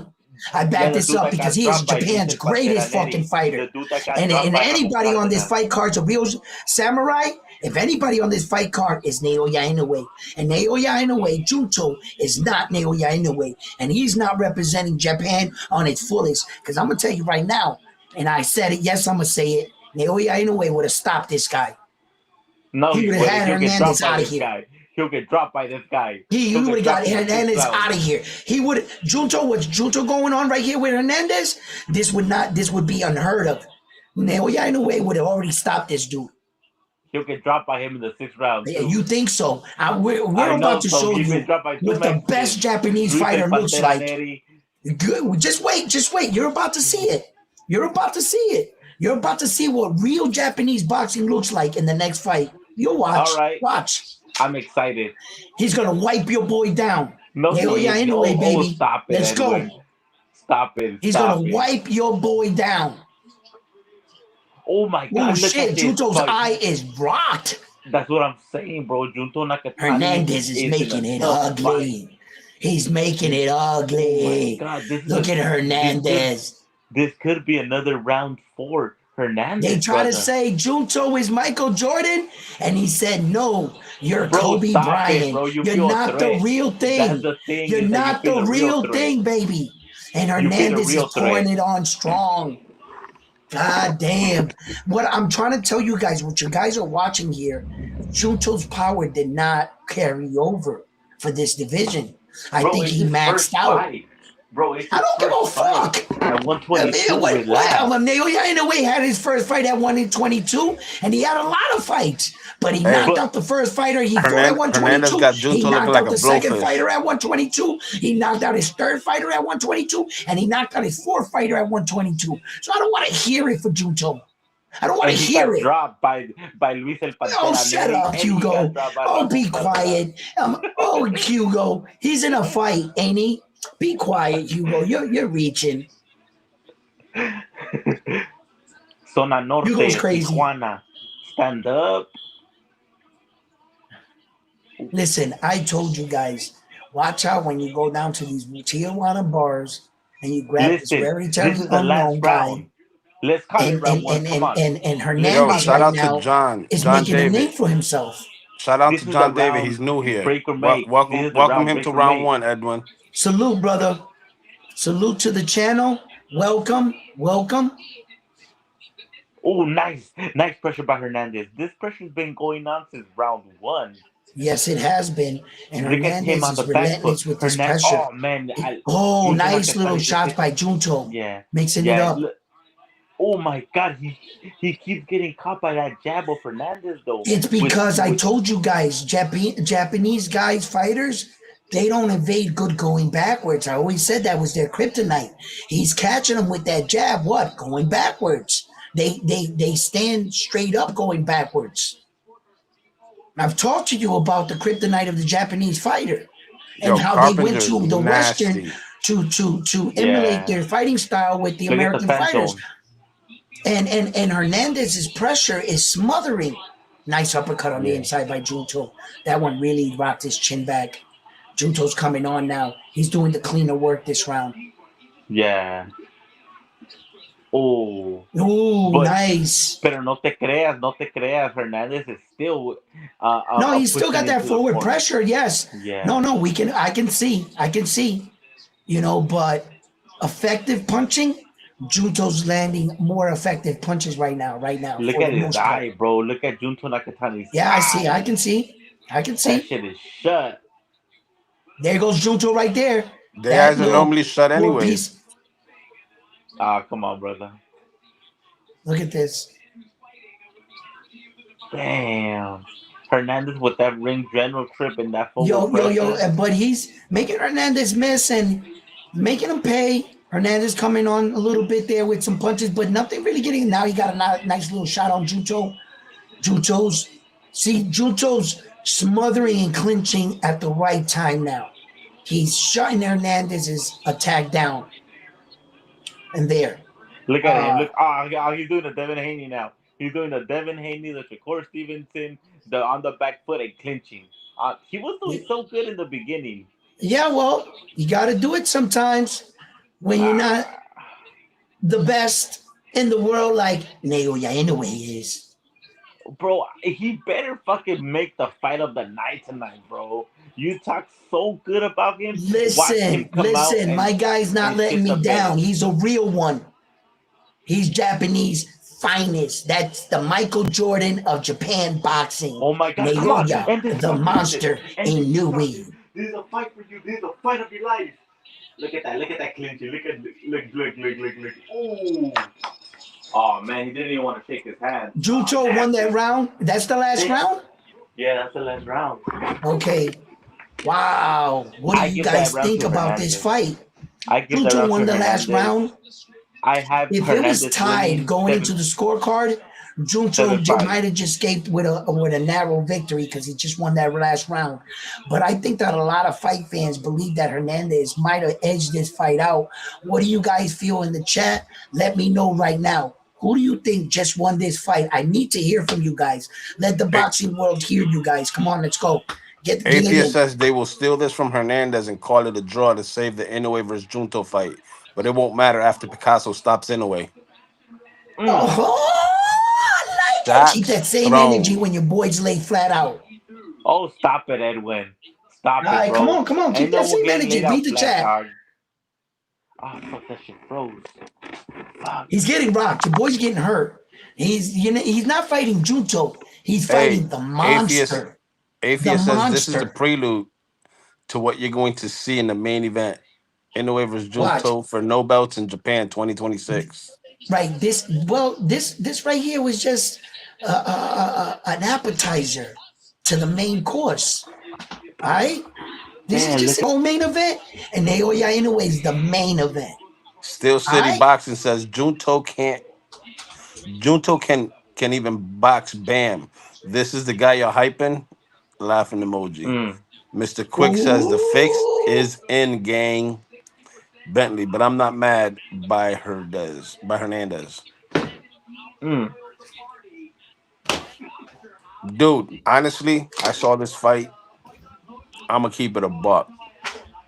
I Yeah, back the this dude up that because got he is dropped by Japan's Luis el greatest fucking Panteraneri. fighter. The dude that got And, dropped and by Ramos anybody on this Cardenas. fight card's a real samurai. If anybody on this fight card is Naoya Inoue, and Naoya Inoue, Junto is not Naoya Inoue, and he's not representing Japan on its fullest. Because I'm gonna tell you right now, and I said it. Yes, I'm gonna say it. Naoya Inoue would have stopped this guy. No, He he would have wouldn't. had He'll get dropped Hernandez by out of this here. guy. He'll get dropped by this guy. He He'll would get have got dropped in the sixth Hernandez round. out of here. He would Junto. What's Junto going on right here with Hernandez? This would be unheard of. Naoya Inoue would have already stopped this dude. He'll get dropped by him in the sixth round, Yeah, too. you think so? We're I about know to so. show He's been you dropped by two what the best Mexicans. Japanese Luis el fighter looks like. Panteraneri. Good. Just wait. You're about to see it. You're about to see it. You're about to see what real Japanese boxing looks like in the next fight. You'll All watch. right. Watch. I'm excited. He's gonna wipe your boy down. No, he Naoya is. Inoue, Oh, baby. stop it, Let's Edwin. go. Stop it. He's gonna Stop it. wipe your boy down. Oh, my Oh God. Look at shit, this Junto's fight. eye is rocked. That's what I'm saying, bro. Junto Nakatani Hernandez is is in a making it tough fight. ugly. He's making it Oh my ugly. God, Look at Hernandez. this could be another round for They Hernandez, try to brother. say Junto is Michael Jordan, and he said, no, you're Bro, Kobe stop it, Bryant. bro. You You're feel a not the threat. real That's thing. the thing You're is that you not the feel a real real threat. thing, baby. And You feel a Hernandez is real pouring threat. it on strong. God damn. What I'm trying to tell you guys, what you guys are watching here, Junto's power did not carry over for this division. I Bro, think it's he his maxed first out. fight. Bro, it's I his don't give first a fight. fuck. At 122, What? relax. Naoya Inoue had his first fight at 122, and he had a lot of fights. But he Hey, knocked But out the first fighter he fought at Hernandez 122. got He Junto looking knocked like out a the second blowfish. fighter at 122. He knocked out his third fighter at 122, and he knocked out his fourth fighter at 122. So I don't want to hear it for Junto. I don't want to and he hear got it. dropped by Luis el Oh, shut Panteraneri, up, and he got Hugo. dropped by Oh, Ramos be Cardenas. quiet. Oh, Hugo. He's in a fight, ain't he? Be quiet, Hugo. You're reaching. Zona Norte, Hugo's crazy. Tijuana, stand up. Listen, I told you guys, watch out when you go down to these Tijuana bars and you grab this Listen, very this is the last unknown guy. round. Let's call it And round and one. and Come and on. and, and Let's Yo, call Hernandez it. shout right out to now is John making a name David. for himself. Shout out This to is the John David. round He's new here. Breaker makes. This is the Welcome round him to Breaker round makes. one, Edwin. Salute, brother. Salute to the channel. Welcome. Oh, nice, nice pressure by Hernandez. This pressure's been going on since round one. Yes, it has been. And Look at him Hernandez on the is back foot. relentless with his Hernandez. pressure. Oh man, Oh, Junto nice little Nakatani just shots hit. by Junto, Yeah, mixing it yeah. up. Oh my God, he keeps getting caught by that jab of Fernandez though. It's With because I with told you guys, Japanese guys, fighters, they don't evade good going backwards. I always said that was their kryptonite. He's catching them with that jab. What? Going backwards. They stand straight up going backwards. I've talked to you about the kryptonite of the Japanese fighter and Yo, how they went Carpenter is to the Western nasty. to emulate yeah. their fighting style with the Look at the American fan fighters. zone. And Hernandez's pressure is smothering. Nice uppercut on the Yeah, inside by Junto. That one really rocked his chin back. Junto's coming on now. He's doing the cleaner work this round. yeah. Oh, Ooh, but nice. pero no te creas, no te creas. Hernandez is still No, he's still pushing got that into the forward corner. pressure. Yes. No, Yeah, no, we can. I can see. I can see. But effective punching. Junto's landing more effective punches right now. Right now, look for at the his most part. eye, bro. Look at Junto Nakatani's Yeah, I see. I eye. can see. I can That see. shit is shut. There goes Junto right there. Their That eyes are little normally shut four anyways. piece. Ah, come on, brother. Look at this. Damn. Hernandez with that ring general trip and that forward Yo. pressure. But he's making Hernandez miss and making him pay. Hernandez coming on a little bit there with some punches, but nothing really getting. Now he got a nice little shot on Junto. Junto's smothering and clinching at the right time now. He's shutting Hernandez's attack down. And there. Look at him. Uh, Look. Ah, he's doing the Devin Haney now. He's doing the Devin Haney, the Shakur Stevenson, the on the back foot and clinching. He was doing so good in the beginning. yeah, well, you got to do it sometimes when you're not Ah, the best in the world like Naoya Inoue is. bro, he better fucking make the fight of the night tonight, bro. You talk so good about him. Watch him come out Listen, my guy's not and letting shit the me down. bed. He's a real one. He's Japanese finest. That's the Michael Jordan of Japan boxing. Oh my God, come on, Naoya, end this the fucking end this. monster End this, you got this. Inoue. This is a fight for you. This is a fight of your life. Look at that clinching. Look. Ooh. Oh man, he didn't even want to shake his hand. Oh Junto damn. won that round. That's the last Damn. round? Yeah, that's the last round. Okay. Wow. What do I you give that guys round think to about this Hernandez. fight? I give that Junto round won to the last Hernandez. round. I have If it was Hernandez tied winning going into seven the scorecard, Junto seven five. might have just escaped with a narrow victory because he just won that last round. But I think that a lot of fight fans believe that Hernandez might have edged this fight out. What do you guys feel in the chat? Let me know right now. Who do you think just won this fight? I need to hear from you guys. Let the A- boxing world hear you guys. Come on, let's go. Get it Atheist in. says they will steal this from Hernandez and call it a draw to save the Inoue versus Junto fight, but it won't matter after Picasso stops Inoue. Mm. Oh, I like it. Keep Shots that same energy thrown. when your boys lay flat out. Oh, stop it, Edwin. Stop All it, right, bro. come on. Keep Ain't that no one same getting energy. laid Read out the flat, chat. dog. Oh, fuck, that shit froze. Fuck. He's getting rocked. Your boy's getting hurt. He's not fighting Junto. He's Hey, fighting the Atheist. monster. The Atheist says this is the monster. prelude to what you're going to see in the main event. Inoue versus Watch. Junto for no belts in Japan 2026. Right. This right here was just an appetizer to the main course. All right. This is Damn, just look the at. whole main event, and Naoya Inoue is the main event. Steel All City right. Boxing says Junto can even box Bam. This is the guy you're hyping? Laughing emoji. Mm. Mr. Quick says the fix Ooh. is in gang Bentley, but I'm not mad by Hernandez. Mm. Dude, honestly, I saw this fight. I'm gonna keep it a buck.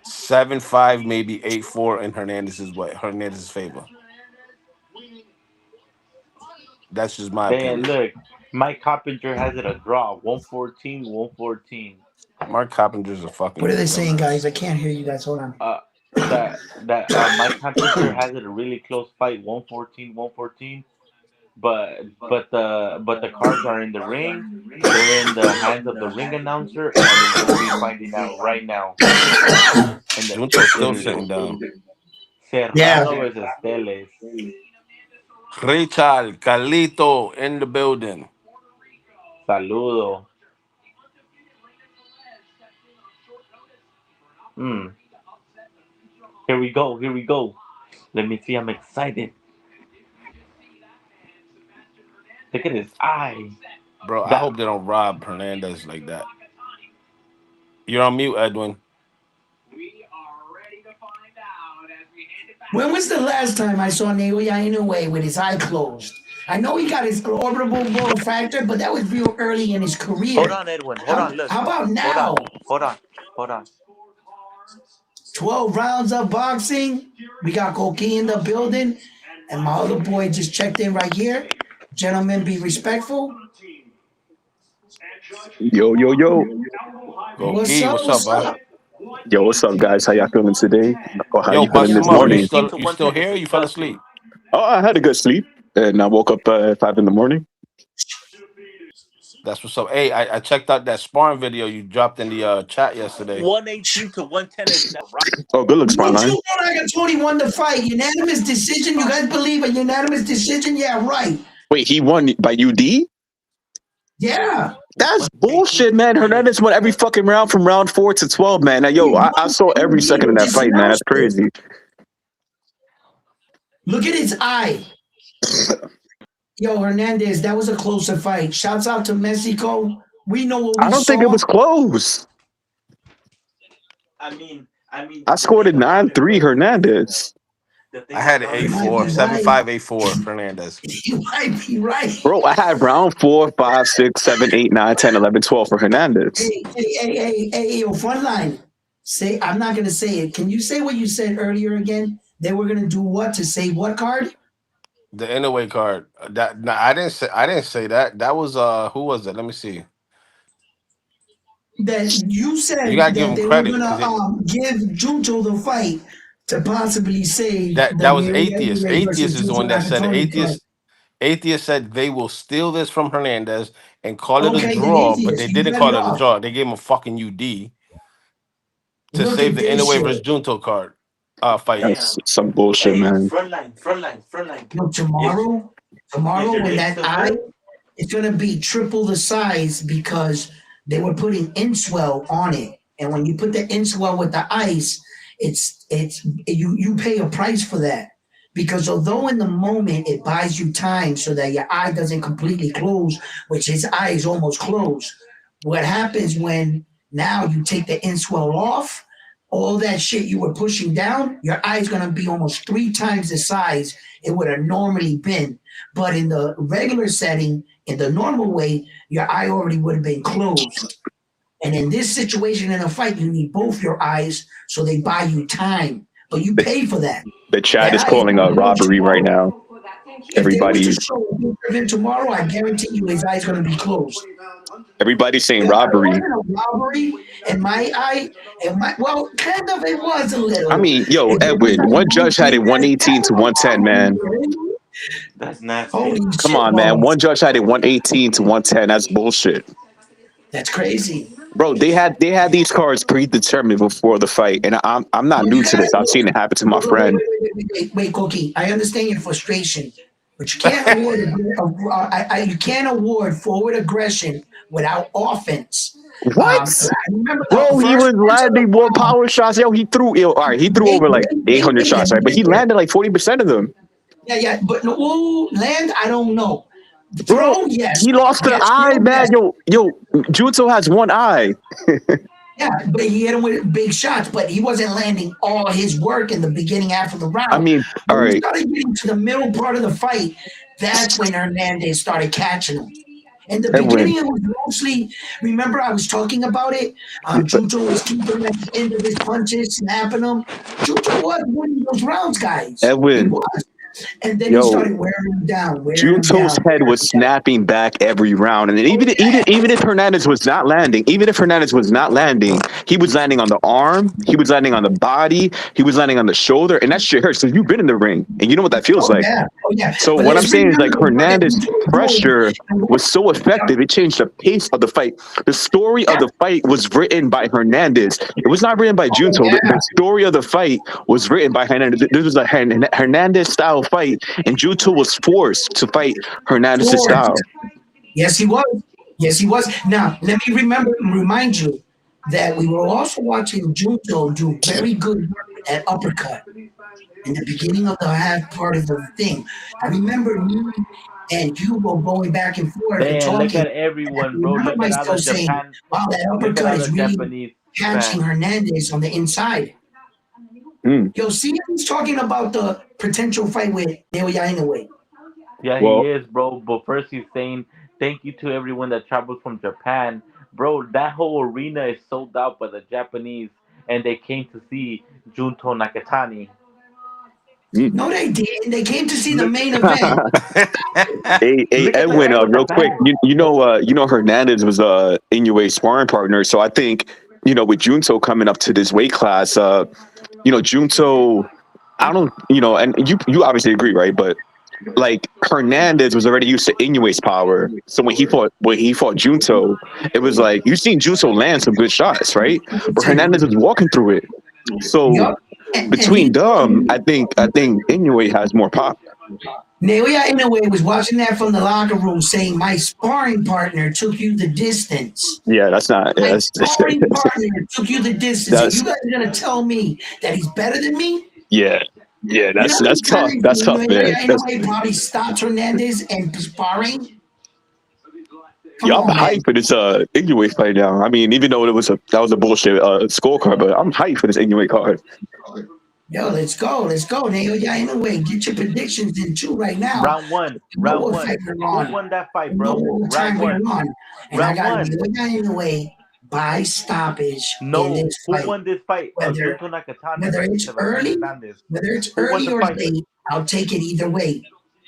7-5, maybe 8-4 in Hernandez's favor. That's just my Damn, opinion. look. Mike Coppinger has it a draw. 114, 114. Mark Coppinger's a What are fucking they saying, guys? dumbass. I can't hear you guys. Hold on. That Mike Coppinger has it a really close fight. 114, 114. but the cards are in the ring. They're in the hands of the ring announcer, and we'll be finding out right now. And Junto's it still is sitting down. Yeah. Serrano versus Teles. Richard Calito in the building. Saludo. Hmm. Here we go. Here we go. Let me see. I'm excited. Look at his eye. Bro, I That hope they don't rob Hernandez like that. You're on mute, Edwin. When was the last time I saw Inoue Inoue with his eye closed? I know he got his orbital ball factor, but that was real early in his hold career. on, Edwin. Hold How on. Look. how about Hold on. now? Hold on. Hold on. 12 rounds of boxing. We got Koki in the building, and my other boy just checked in right here. Gentlemen, be respectful. Yo, yo, yo. Go What's Key, up? what's up, What's bro? up? Yo, what's up, guys? How y'all feeling today? Or how Yo, you One feeling bust this him one up. You morning? eighteen still to you one still ten. here? This Or is you fell bust him. asleep? Oh, I had a good sleep. And I woke up at 5 in the morning. That's what's up. Hey, I checked out that sparring video you dropped in the chat yesterday. 118 to 110 is that right? Oh, good looks, Yo, fine line. Joe Tony won the fight. Unanimous decision. You guys believe a unanimous decision? Yeah, right. Wait, he won by UD? Yeah. That's 118 bullshit, to man. Hernandez 110. won every fucking round from round 4 to 12, man. Now, He yo, I won saw by every UD. second of They that just fight, man. That's announced it. crazy. Look at his eye. Yo, Hernandez, that was a closer fight. Shouts out to Mexico. We know what I we don't think it saw. was close. I mean, I the scored thing it about it 9-3 was Hernandez. the thing I had an about You it might was 8-4, be that 7-5, right. 8-4, Fernandez. You might be right. Bro, I had round 4, 5, 6, 7, 8, 9, 10, 11, 12 for Hernandez. Hey, yo, Frontline. Say, I'm not gonna say it. Can you say what you said earlier again? They were gonna do what to save what card? The Inoue card. That no, I didn't say that. That was who was it? Let me see. That you You said gotta give that him they were credit gonna because it give Junto the fight to possibly save that the that was Naoya Atheist. Inoue versus Atheist is the Junto one that said Nakatoni fight. Atheist said they will steal this from Hernandez and call it a Okay, then draw, but they atheist, you didn't cut it call it a off. draw. They gave him a fucking UD to Look save at the this Inoue versus shit. Junto card fight. That's damn. some bullshit, Hey, man. frontline. Look, Is is tomorrow your when leg that still eye, hurt? it's gonna be triple the size because they were putting inswell on it. And when you put the inswell with the ice, it's you pay a price for that. Because although in the moment it buys you time so that your eye doesn't completely close, which his eye is almost closed, what happens when now you take the inswell off, all that shit you were pushing down, your eye is gonna be almost 3 times the size it would have normally been. But in the regular setting, in the normal way, your eye already would have been closed. And in this situation in a fight, you need both your eyes, so they buy you time. But you The, pay for that. the chat That is eye is calling gonna a blow robbery right tomorrow. now. If they was to Everybody, show a picture of him tomorrow, I guarantee you his eye's gonna be closed. everybody's saying If it robbery. wasn't a robbery, and my eye, and my well, kind of it was a I little. mean, yo, If it was Edwin, like one judge had 19, it that's 118 kind to of a 110, robbery. man. Really? That's nasty. Holy Come shit on, man. balls. One judge had it 118 to 110. That's bullshit. That's crazy. Bro, they had these cards predetermined before the fight, and I'm not Well, new you to gotta this. I've look, seen it happen to my look, wait, friend. wait, Cookie. I understand your frustration, but you can't award you can't award forward aggression without offense. What? I remember the Bro, he first was punch of the landing more round. power shots. Yo, he threw. Yo, all right, he threw over like 800 Let shots, me right? But get he there. landed like 40% of them. Yeah, but no, ooh, land, I don't know. Bro, Throw, yes, he lost the yes, eye, throw, man. yes. Yo, Jutsu has one eye. Yeah, but he hit him with big shots, but he wasn't landing all his work in the beginning half of the I round. mean, all When we right, started getting to the middle part of the fight, that's when Hernandez started catching him. In the Edwin. beginning, it was mostly. Remember, I was talking about it. Junto was keeping him at the end of his punches, snapping them. Junto was winning those rounds, guys. He Edwin, was, and then he yo, started wearing him down, wearing him Junto's down, head wearing was him down. snapping back every round, and then Oh even if Hernandez was not landing, he was landing on the arm, he was landing on the body, he was landing on the shoulder, and that shit hurts because you've been in the ring and you know what that feels like. yeah, yeah. So But what I'm let's saying is like remember that Hernandez Joe, pressure was so effective. It changed the pace of the fight. The story of yeah, the fight was written by Hernandez. It was not written by oh Junto. The yeah, story of the fight was written by Hernandez. This was a Hernandez style fight, and Junto was forced to fight Hernandez's forced. style. Yes, he was. Yes, he was. Now, let me remind you that we were also watching Junto do very good work with that uppercut in the beginning of the half part of the thing. I remember me and you were going back and forth and Man, look talking. at And I everyone, bro. remember Look at all the myself saying, Japan. wow, that Look at uppercut all the is really Japanese catching fans. Hernandez on the inside. Hmm. Yo, see, he's talking about the potential fight with Naoya Inoue. Yeah, he Well, is, bro. But first, he's saying thank you to everyone that travels from Japan, bro. That whole arena is sold out by the Japanese, and they came to see Junto Nakatani. hmm. No, they didn't. They came to see the Look, main event. Hey look at the Edwin, guys in the real quick, fans. you know Hernandez was Inoue's sparring partner, so I think with Junto coming up to this weight class, Junto, I don't, and you obviously agree, right? But like Hernandez was already used to Inoue's power, so when he fought Junto, it was like you seen Junto land some good shots, right? But Listen, Hernandez was walking through it. So yup. And between he them, I think Inoue has more pop. Naoya Inoue was watching that from the locker room saying, my sparring partner took you the distance. Yeah, that's not. My Yeah, sparring partner took you the distance. And that's you guys are going to tell me that he's better than me? yeah, yeah. You know how That's many tough. times That's tough, Naoya man. That's Inoue probably stopped Hernandez and sparring? Come yeah. I'm on, man. hyped for this Inoue fight now. I mean, even though that was a bullshit scorecard, but I'm hyped for this Inoue card. Yo, let's go. Let's go. Naoya Inoue, get your predictions in too right now. Round one, You know round what one. fight we're Who on. won that fight, You know bro? what Round time we're one, on. And I round got one. Naoya Inoue by stoppage in No, this who fight. won this fight? Whether Junto Nakatani whether versus it's Sebastian early, Hernandez. whether it's Who won early the or fight? late, I'll take it either way.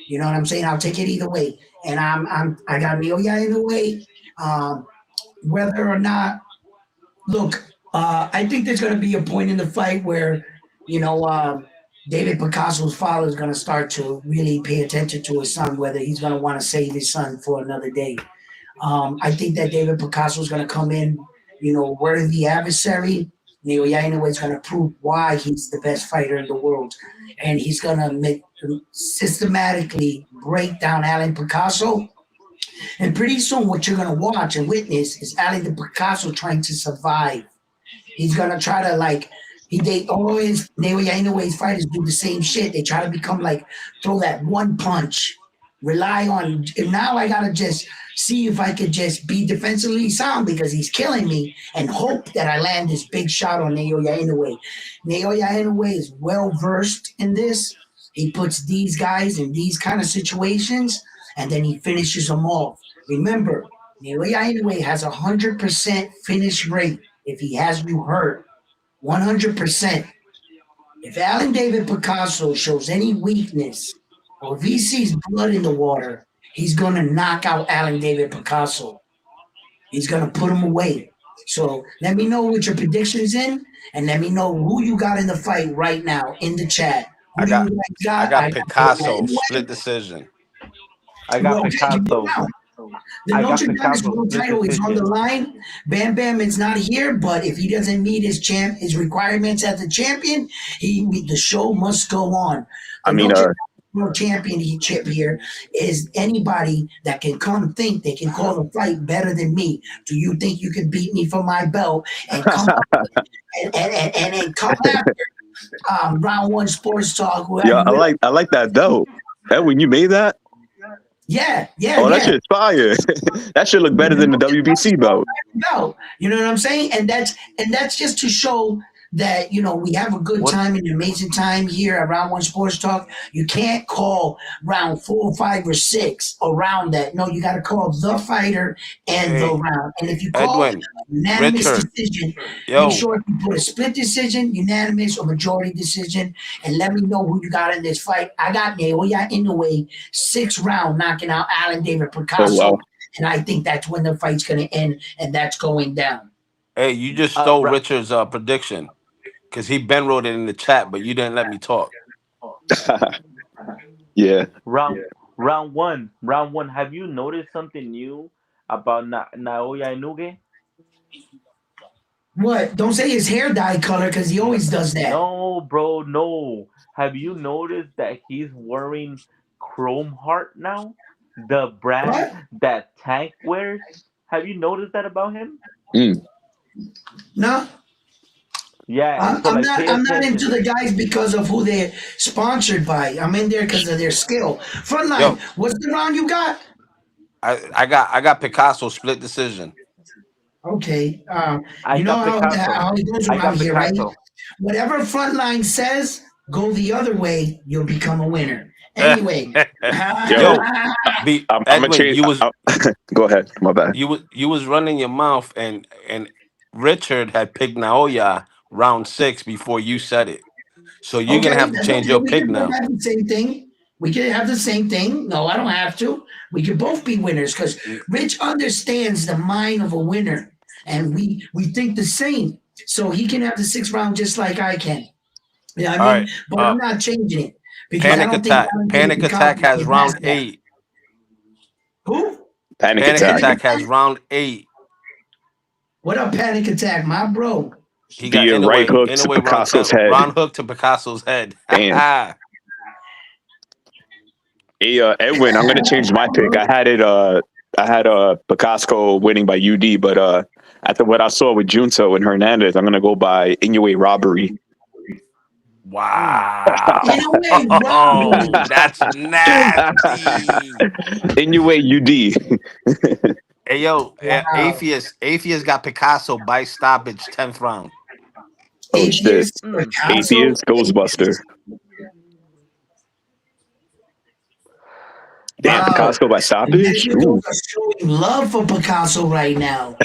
You know what I'm saying? I'll take it either way. And I got Naoya Inoue. Um, whether or not, look, I think there's going to be a point in the fight where, you know, David Picasso's father is going to start to really pay attention to his son, whether he's going to want to save his son for another day. I think that David Picasso is going to come in, worthy adversary. Neo Inoue is going to prove why he's the best fighter in the world, and he's going to make systematically break down Alan Picasso. And pretty soon, what you're going to watch and witness is Alan the Picasso trying to survive. He's gonna try to like they always Naoya Inoue's fighters do the same shit. They try to become like throw that one punch, rely on. And now I gotta just see if I could just be defensively sound because he's killing me and hope that I land this big shot on Naoya Inoue. Naoya Inoue is well versed in this. He puts these guys in these kind of situations and then he finishes them off. Remember, Naoya Inoue has 100% finish rate if he has you hurt. 100%. If Alan David Picasso shows any weakness or if he sees blood in the water, he's going to knock out Alan David Picasso. He's going to put him away. So let me know what your predictions in and let me know who you got in the fight right now in the chat. Who I do you got guys I got? I got got Picasso split Anyway, decision. I got well, okay, give me it Picasso. now. The I got Notre Dame's Picasso world split title is on the decision. line. Bam Bam is not here, but if he doesn't meet his requirements as a champion, the show must go on. I The mean, Notre Dame World Championship here is anybody that can come think they can call the fight better than me. Do you think you can beat me for my belt and come up and come after round one sports talk? yeah, I like that though. Edwin, you made that? Yeah, yeah, Oh, that yeah. shit's fire. That should look better than the WBC belt. No, you know what I'm saying? And that's just to show that we have a good What? time and an amazing time here at Round One Sports Talk. You can't call round 4, 5, or 6 around that. No, you got to call the fighter and the Hey, round. And if you call Edwin, a unanimous Richard, decision, make yo, sure you put a split decision, unanimous, or majority decision, and let me know who you got in this fight. I got Naoya Inoue 6 round knocking out Alan David Oh Picasso. wow. And I think that's when the fight's going to end, and that's going down. hey, you just Uh, stole ra- Richard's prediction because he Ben wrote it in the chat, but you didn't let me talk. Yeah. Round round one. Have you noticed something new about Naoya Inoue? What? Don't say his hair dye color because he No, always does that. no, bro, no. Have you noticed that he's wearing Chrome Heart now? The brand What? that Tank wears? Have you noticed that about him? Mm. No, Yeah, so I'm like not. pay I'm not into attention. the guys because of who they're sponsored by. I'm in there because of their skill. Frontline. Yo, What's the round you got? I got Picasso split decision. Okay. I You know got Picasso. how it goes I around got here, right? Picasso. Whatever Frontline says, go the other way. You'll become a winner. Anyway. Yo, Yo, be I'm gonna Edwin, change. Go ahead. My bad. you was running your mouth, and Richard had picked Naoya round 6 before you said it. So you're gonna Okay, have to that's change okay. your We pick can both now. have the same thing. We can have the same thing. No, I don't have to. We can both be winners because Rich understands the mind of a winner, and we think the same. So he can have the sixth round just like I can. Yeah, I All mean, right. but I'm not changing it because I Panic don't think attack. Valentin Panic Picasso attack can has get past round that. 8. Who? Panic Panic attack. Panic attack has Attack? round 8. What up, Panic Attack, my bro? He got The right Inoue. hook to Inoue round Picasso's 10. head. Round hook to Picasso's head. Damn. Hey, Edwin, I'm gonna change my pick. I had Picasso winning by UD, but after what I saw with Junto and Hernandez, I'm gonna go by Inoue robbery. Mm. In a way, Wow. robbery. That's nasty. Inoue UD. Hey yo, Wow. Atheist got Picasso by stoppage 10th round. Oh shit. Atheist, Mm. Picasso. Atheist Ghostbuster. Damn, Wow. Picasso by The stoppage. Mexicans Ooh. are showing love for Picasso right now.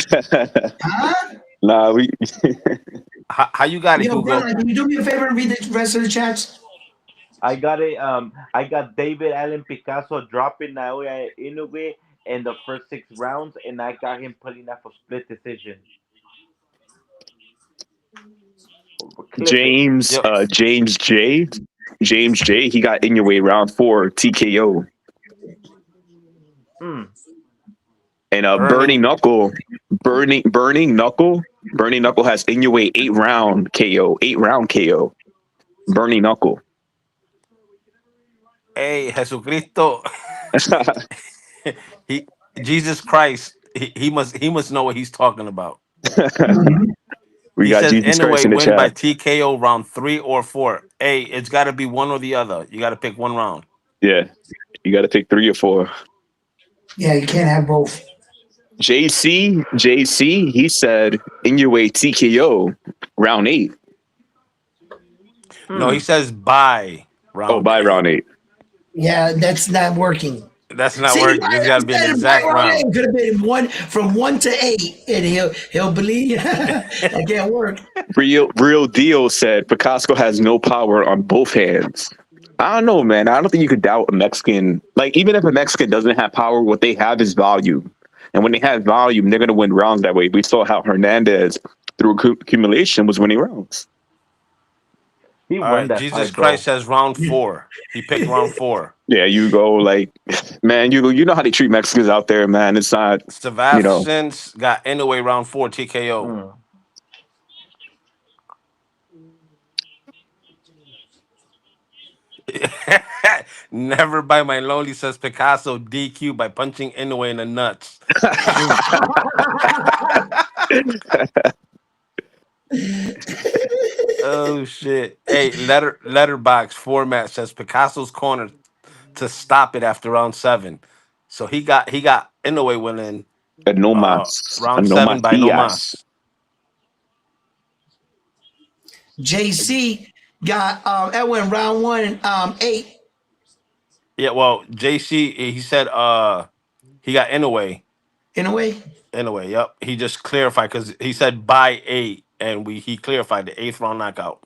Huh? Nah, we How you got it, Yo, Hugo? brother, can you do me a favor and read the rest of the chats? I got it. I got David Allen Picasso dropping Naoya Inoue in the first 6 rounds, and I got him putting that for split decision. Clip it. James Yo, James J. James J. He got Inoue round 4 TKO. Mm. And burning. Burning Knuckle has Inoue 8 round KO, 8 round KO. Burning Knuckle. Hey, Jesucristo. he Jesus Christ. He must know what he's talking about. Mhm. We He got says Jesus Christ anyway, in the win by chat. TKO round 3 or 4. Hey, it's got to be one or the other. You got to pick one round. Yeah, you got to pick 3 or 4. Yeah, you can't have both. JC, he said Inoue TKO round 8. No, he Mm. says by Oh, round by round 8. 8. Yeah, that's not working. That's not See, working. why It's I got to be an said right exact around round. eight could have been one from 1 to 8, and he'll believe that can't work. Real deal said Picasso has no power on both hands. I don't know, man. I don't think you could doubt a Mexican. Like, even if a Mexican doesn't have power, what they have is volume. And when they have volume, they're going to win rounds that way. We saw how Hernandez, through accumulation, was winning rounds. He All won right, that Jesus fight Christ though. says round 4. He picked round 4. Yeah, you go like, man, you know how they treat Mexicans out there, man. It's not, you know. Sebastian's got anyway round 4 TKO. Mm. Never by my lonely says Picasso DQ by punching Inoue in the nuts. Shoot. Oh shit. Hey, letterbox format says Picasso's corner to stop it after round 7. So he got Inoue winning A round no 7 by no Matias. mas. JC got Edwin round 1 8. Yeah, well, JC he said he got Inoue. In a way. Anyway, yep. He just clarified because he said by 8, and he clarified the 8th round knockout.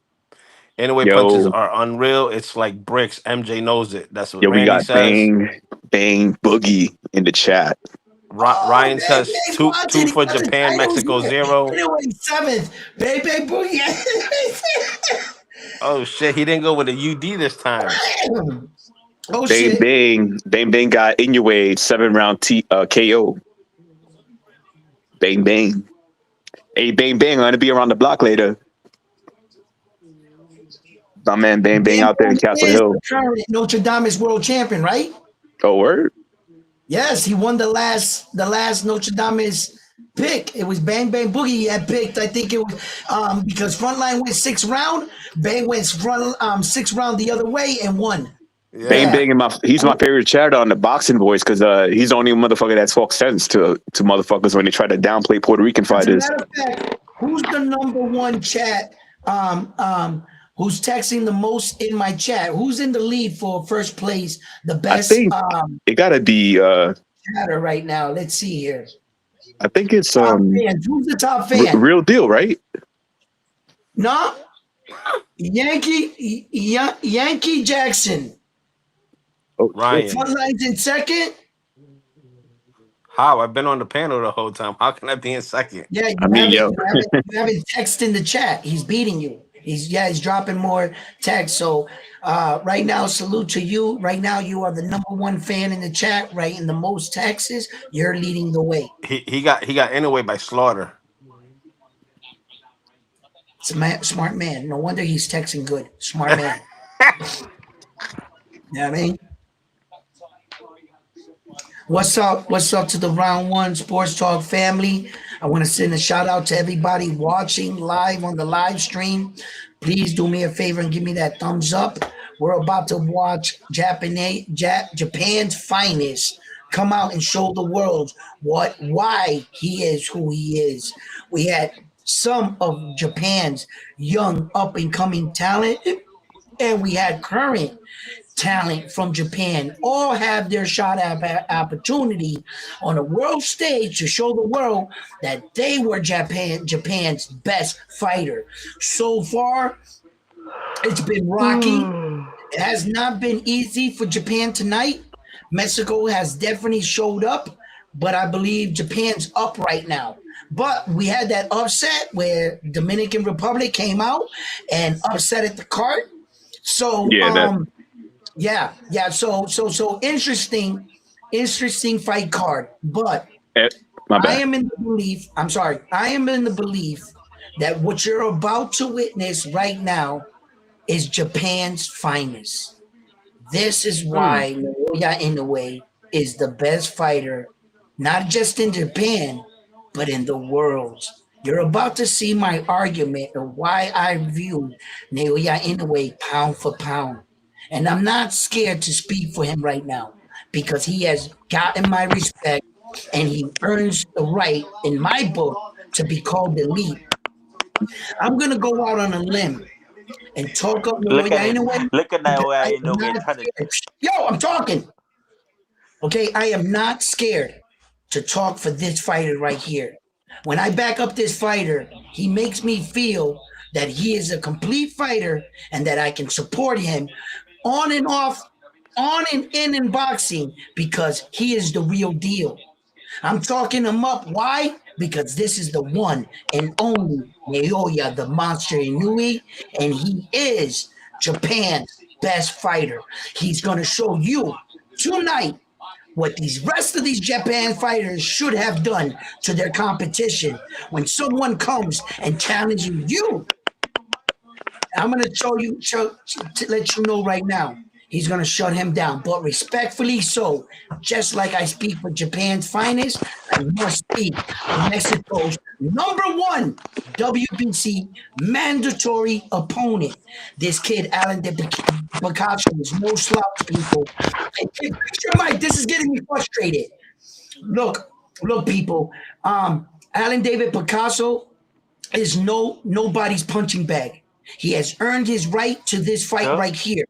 Anyway, punches Yo, are unreal. It's like bricks. MJ knows it. That's what yo, we Randy got says. Bang Boogie in the chat. Oh, Ryan Bang says Bang two watching. two He for got the Japan, titles Mexico here. 0. Anyway, 7th. Bang Bang Boogie. Oh shit, he didn't go with a UD this time. Oh Bang shit. bang, bang bang got Inoue 7 round KO. Bang bang. Hey bang bang, I'm gonna be around the block later. My man Bang Bang Bam out there in Bam Castle is the Hill. current Notre Dame world champion, right? Oh word. Yes, he won the last Notre Dame's pick. It was Bang Bang Boogie he had picked. I think it was because Frontline went 6th round, Bang went front 6th round the other way and won. Bang Yeah. Yeah. Bang and he's my favorite chatter on the boxing boys because he's the only motherfucker that talks sense to motherfuckers when they try to downplay Puerto Rican As a fighters. matter of fact, who's the number one chat? Who's texting the most in my chat? Who's in the lead for first place? The I best think it gotta be chatter right now. Let's see here. I think it's Top fans. Who's the top fan? real deal, right? No, Yankee Jackson. Oh shit. Ryan. Frontlines in second. How? I've been on the panel the whole time. How can I be in second? Yeah, I mean, yo, you haven't text in the chat. He's beating you. He's dropping more text. So right now, salute to you. Right now, you are the number one fan in the chat, right? In the most texts. You're leading the way. He got in away by Slaughter. It's a smart man. No wonder he's texting good. Smart man. You know what I mean? What's up? What's up to the Round One Sports Talk family? I want to send a shout out to everybody watching live on the live stream. Please do me a favor and give me that thumbs up. We're about to watch Japan's finest come out and show the world why he is who he is. We had some of Japan's young up and coming talent, and we had current talent from Japan all have their shot at opportunity on a world stage to show the world that they were Japan's best fighter. So far, it's been rocky. It has not been easy for Japan tonight. Mexico has definitely showed up, but I believe Japan's up right now. But we had that upset where Dominican Republic came out and upset at the cart. So yeah, that yeah. So interesting fight card. But eh, my I bad. am in the belief. I'm sorry. I am in the belief that what you're about to witness right now is Japan's finest. This is Hmm. why Naoya Inoue is the best fighter, not just in Japan, but in the world. You're about to see my argument of why I view Naoya Inoue pound for pound. And I'm not scared to speak for him right now because he has gotten my respect and he earns the right in my book to be called elite. I'm going to go out on a limb and talk up Look at Naoya it. Inoue Look at because Naoya I am Inoue not trying to. scared. Yo, I'm talking. Okay, I am not scared to talk for this fighter right here. When I back up this fighter, he makes me feel that he is a complete fighter and that I can support him on and off, on and in boxing because he is the real deal. I'm talking him up. Why? Because this is the one and only Naoya, the monster Inoue, and he is Japan's best fighter. He's going to show you tonight what these rest of these Japan fighters should have done to their competition. When someone comes and challenges you, I'm going to to let you know right now. He's going to shut him down, but respectfully so. Just like I speak for Japan's finest, I must speak for Mexico's number one WBC mandatory opponent. This kid, Alan de Picasso, is no slouch, people. Hey, picture Mike, this is getting me frustrated. Look, look, people. Alan David Picasso is nobody's punching bag. He has earned his right to this fight Huh? right here.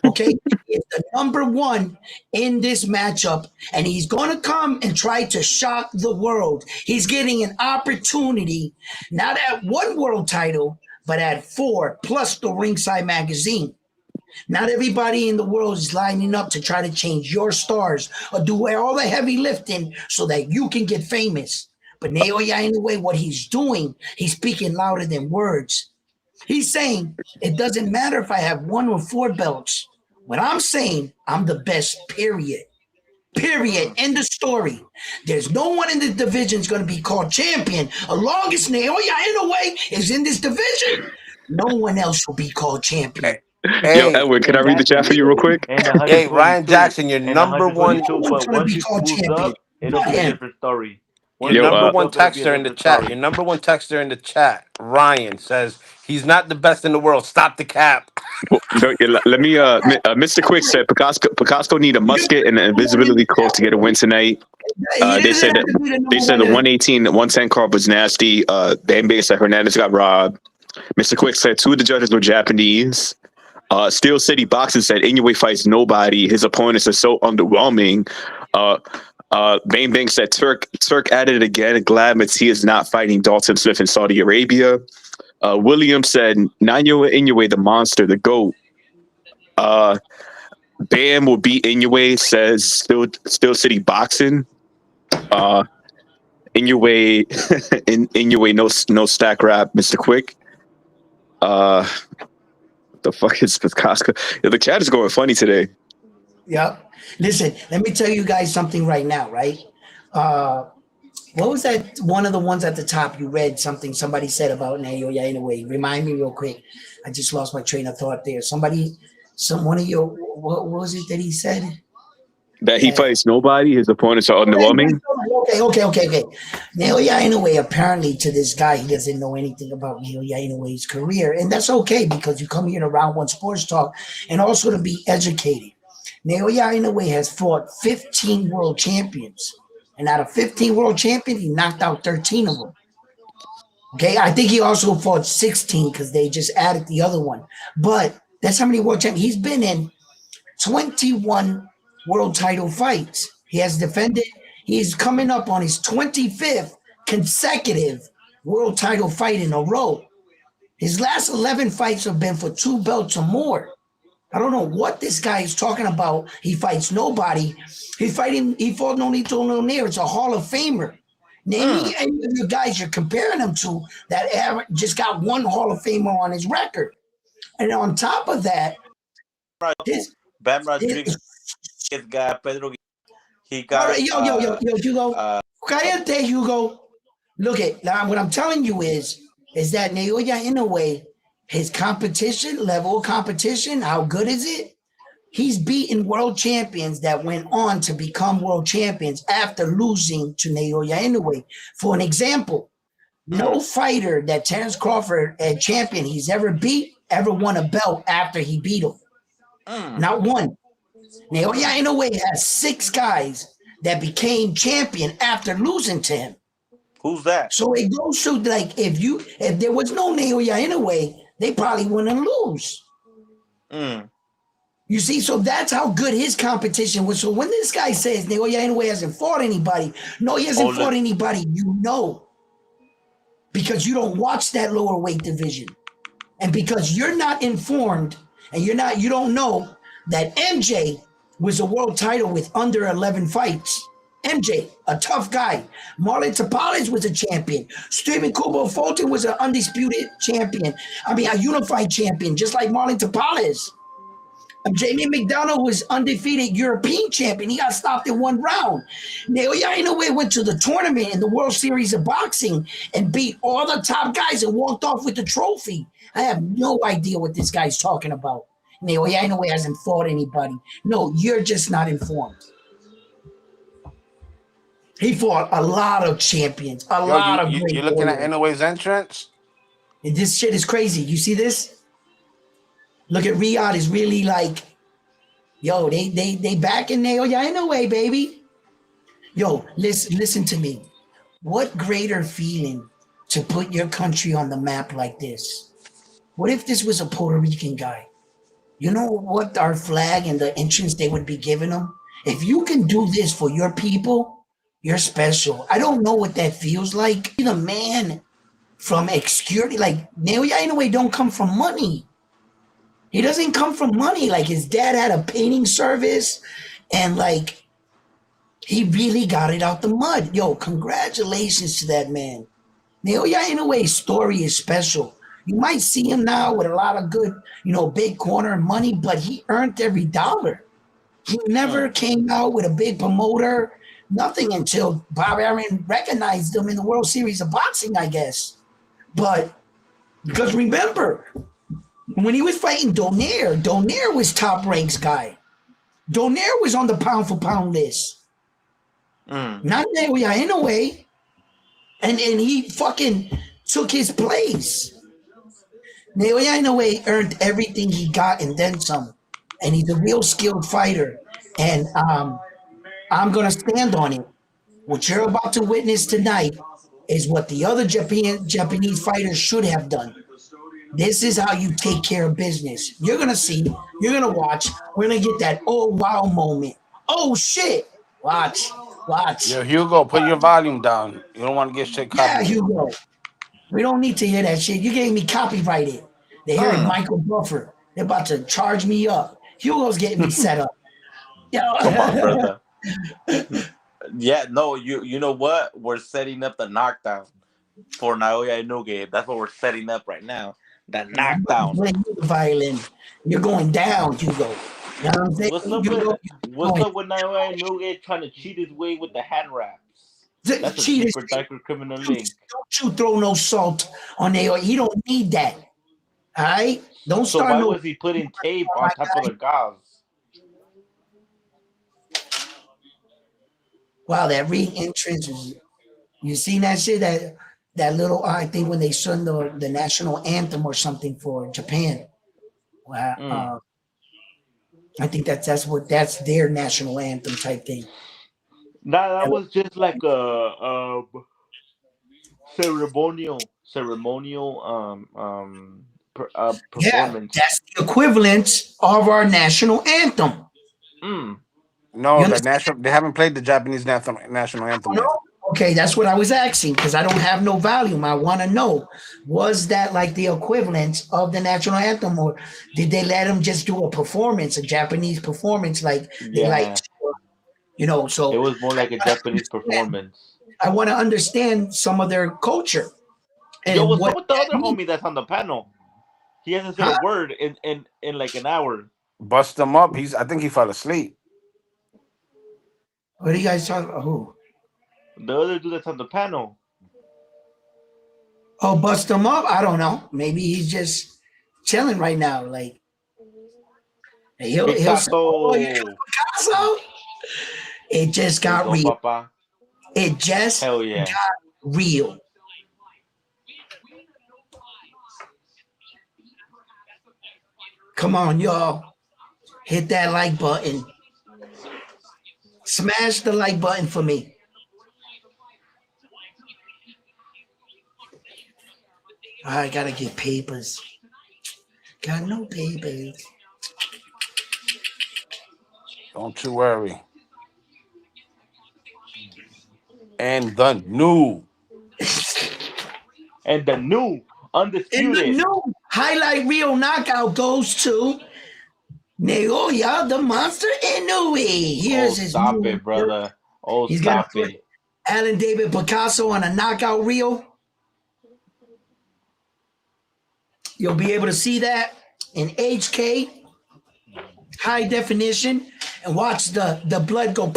Okay, he's the number one in this matchup, and he's going to come and try to shock the world. He's getting an opportunity, not at one world title, but at four plus the Ringside Magazine. Not everybody in the world is lining up to try to change your stars or do all the heavy lifting so that you can get famous. But Naoya, anyway, what he's doing, he's speaking louder than words. He's saying it doesn't matter if I have one or four belts. When I'm saying I'm the best, period. Period. End of story. There's no one in this division is going to be called champion. As long as Naoya Inoue is in this division, no one else will be called champion. Hey, Yo, hey, Edwin, can I read the chat for you real Exactly. quick? And hey, Ryan 122. Jackson, your And number one, No 122. one's But going to once be he called spools champion. up, it'll Not be a him. different story. Once your he Yo, number spools one up, it'll be a texter in the different chat, your story. number one texter in the chat, Ryan says he's not the best in the world. Stop the cap. let me Mr. Quick said Picasso need a You don't musket and an have to be invisibility close to get a win tonight. He They doesn't said have that to be the they number said one. the 118, 110 card was nasty. Bam Bam said Hernandez got robbed. Mr. Quick said two of the judges were Japanese. Steel City Boxing said Inoue fights nobody. His opponents are so underwhelming. Uh, Bang Bang said Turk added it again. Glad Mattia is not fighting Dalton Smith in Saudi Arabia. William said Nanyo Inoue, the monster, the goat. Uh, Bam will beat Inoue, says Steel City Boxing. Uh, Inoue, Inoue, no stack rap, Mr. Quick. Uh, the fuck is Picasso? Yeah, the chat is going funny today. Yep. Listen, let me tell you guys something right now, right? Uh, what was that one of the ones at the top you read something somebody said about Naoya Inoue? Remind me real quick. I just lost my train of thought there. One of your, what was it that he said? That he That fights nobody, his opponents are underwhelming. okay. Naoya Inoue, apparently to this guy, he doesn't know anything about Naoya Inoue's career. And that's okay because you come here to Round One Sports Talk and also to be educated. Naoya Inoue has fought 15 world champions. And out of 15 world champions, he knocked out 13 of them. Okay, I think he also fought 16 because they just added the other one. But that's how many world champions. He's been in 21 world title fights. He has defended, he's coming up on his 25th consecutive world title fight in a row. His last 11 fights have been for 2 belts or more. I don't know what this guy is talking about. He fights nobody. He fought Nonito Nonair. It's a Hall of Famer. Name me any of the guys you're comparing him to that just got one Hall of Famer on his record. And on top of that, his, Bam his Rodriguez got Pedro. He all got right, yo, Hugo. Cállate, Hugo. Look at now. What I'm telling you is that Naoya Inoue, his competition level of competition, how good is it? He's beaten world champions that went on to become world champions after losing to Naoya Inoue. For an example, no fighter that Terence Crawford, a champion he's ever beat, ever won a belt after he beat him. Not one. Naoya Inoue has 6 guys that became champion after losing to him. Who's that? So it goes to like if there was no Naoya Inoue, they probably wouldn't lose. You see, so that's how good his competition was. So when this guy says Naoya Inoue hasn't fought anybody, no, he hasn't fought anybody, you know, because you don't watch that lower weight division, and because you're not informed, and you don't know that MJ was a world title with under 11 fights. MJ, a tough guy. Marlon Tapales was a champion. Stephen Kubo Fulton was an undisputed champion. I mean, a unified champion, just like Marlon Tapales. Jamie McDonald was undefeated European champion. He got stopped in 1 round. Naoya Inoue went to the tournament in the World Series of Boxing and beat all the top guys and walked off with the trophy. I have no idea what this guy's talking about. Naoya Inoue hasn't fought anybody. No, you're just not informed. He fought a lot of champions, a Yo, lot of you're great looking at warriors. Inoue's entrance? And this shit is crazy. You see this? Look at Riyadh is really like, yo, they back in Naoya Inoue, baby. Yo, listen to me. What greater feeling to put your country on the map like this? What if this was a Puerto Rican guy? You know what our flag and the entrance they would be giving them? If you can do this for your people, you're special. I don't know what that feels like. The man from obscurity, like Naoya Inoue don't come from money. He doesn't come from money. Like his dad had a painting service and like he really got it out the mud. Yo, congratulations to that man. Naoya Inoue's story is special. You might see him now with a lot of good, big corner and money, but he earned every dollar. He never came out with a big promoter, nothing until Bob Arum recognized him in the World Series of Boxing, I guess. But because remember, when he was fighting Donaire was top ranks guy. Donaire was on the pound for pound list. Not Inoue. And he fucking took his place. Naoya Inoue earned everything he got and then some. And he's a real skilled fighter. And I'm going to stand on it. What you're about to witness tonight is what the other Japanese fighters should have done. This is how you take care of business. You're going to see. You're going to watch. We're going to get that oh, wow moment. Oh, shit. Watch. Yo, Hugo, put your volume down. You don't want to get shit Yeah, copyrighted. Hugo. We don't need to hear that shit. You gave me copyrighted. They're hearing Michael Buffer. They're about to charge me up. Hugo's getting me set up. Come on, brother. Yeah, no, you know what? We're setting up the knockdown for Naoya Inoue. That's what we're setting up right now. The knockdown. Playing the violin. You're going down, Hugo. You know what I'm saying? What's up with Naoya Inoue trying to cheat his way with the hand wraps? That's a super darker criminal link. Don't you throw no salt on there. He don't need that. All right? Don't So start why no. was he putting tape on top of the gauze? Wow, that re-entrance is. You seen that shit? That little. I think when they sung the national anthem or something for Japan. Wow. I think that's their national anthem type thing. Nah, that was just like a ceremonial Yeah, performance. that's the equivalent of our national anthem. No, You the understand? they haven't played the Japanese national anthem No? yet. Okay, that's what I was asking because I don't have no volume. I want to know, was that like the equivalent of the national anthem, or did they let them just do a performance, a Japanese performance, like they like, It So was more like a Japanese performance. I want to understand some of their culture Yo, and what's what up with the other that means. homie that's on the panel? He hasn't said a Huh? word in like an hour. Bust him up. I think he fell asleep. What are you guys talking about? Who? The other dude that's on the panel. Oh, bust him up? I don't know. Maybe he's just chilling right now. Like he'll say, "Oh, you Picasso. Picasso." It just Let's got go, real. papa. It just Hell yeah. got real. Come on, y'all. Hit that like button. Smash the like button for me. I gotta get papers. Got no papers. Don't you worry. And the new. And the new And the undisputed. new highlight reel knockout goes to Naoya the Monster Inoue. Here's his stop new it, brother. Oh, He's gonna stop put it. Alan David Picasso on a knockout reel. You'll be able to see that in HK, high definition, and watch the blood go.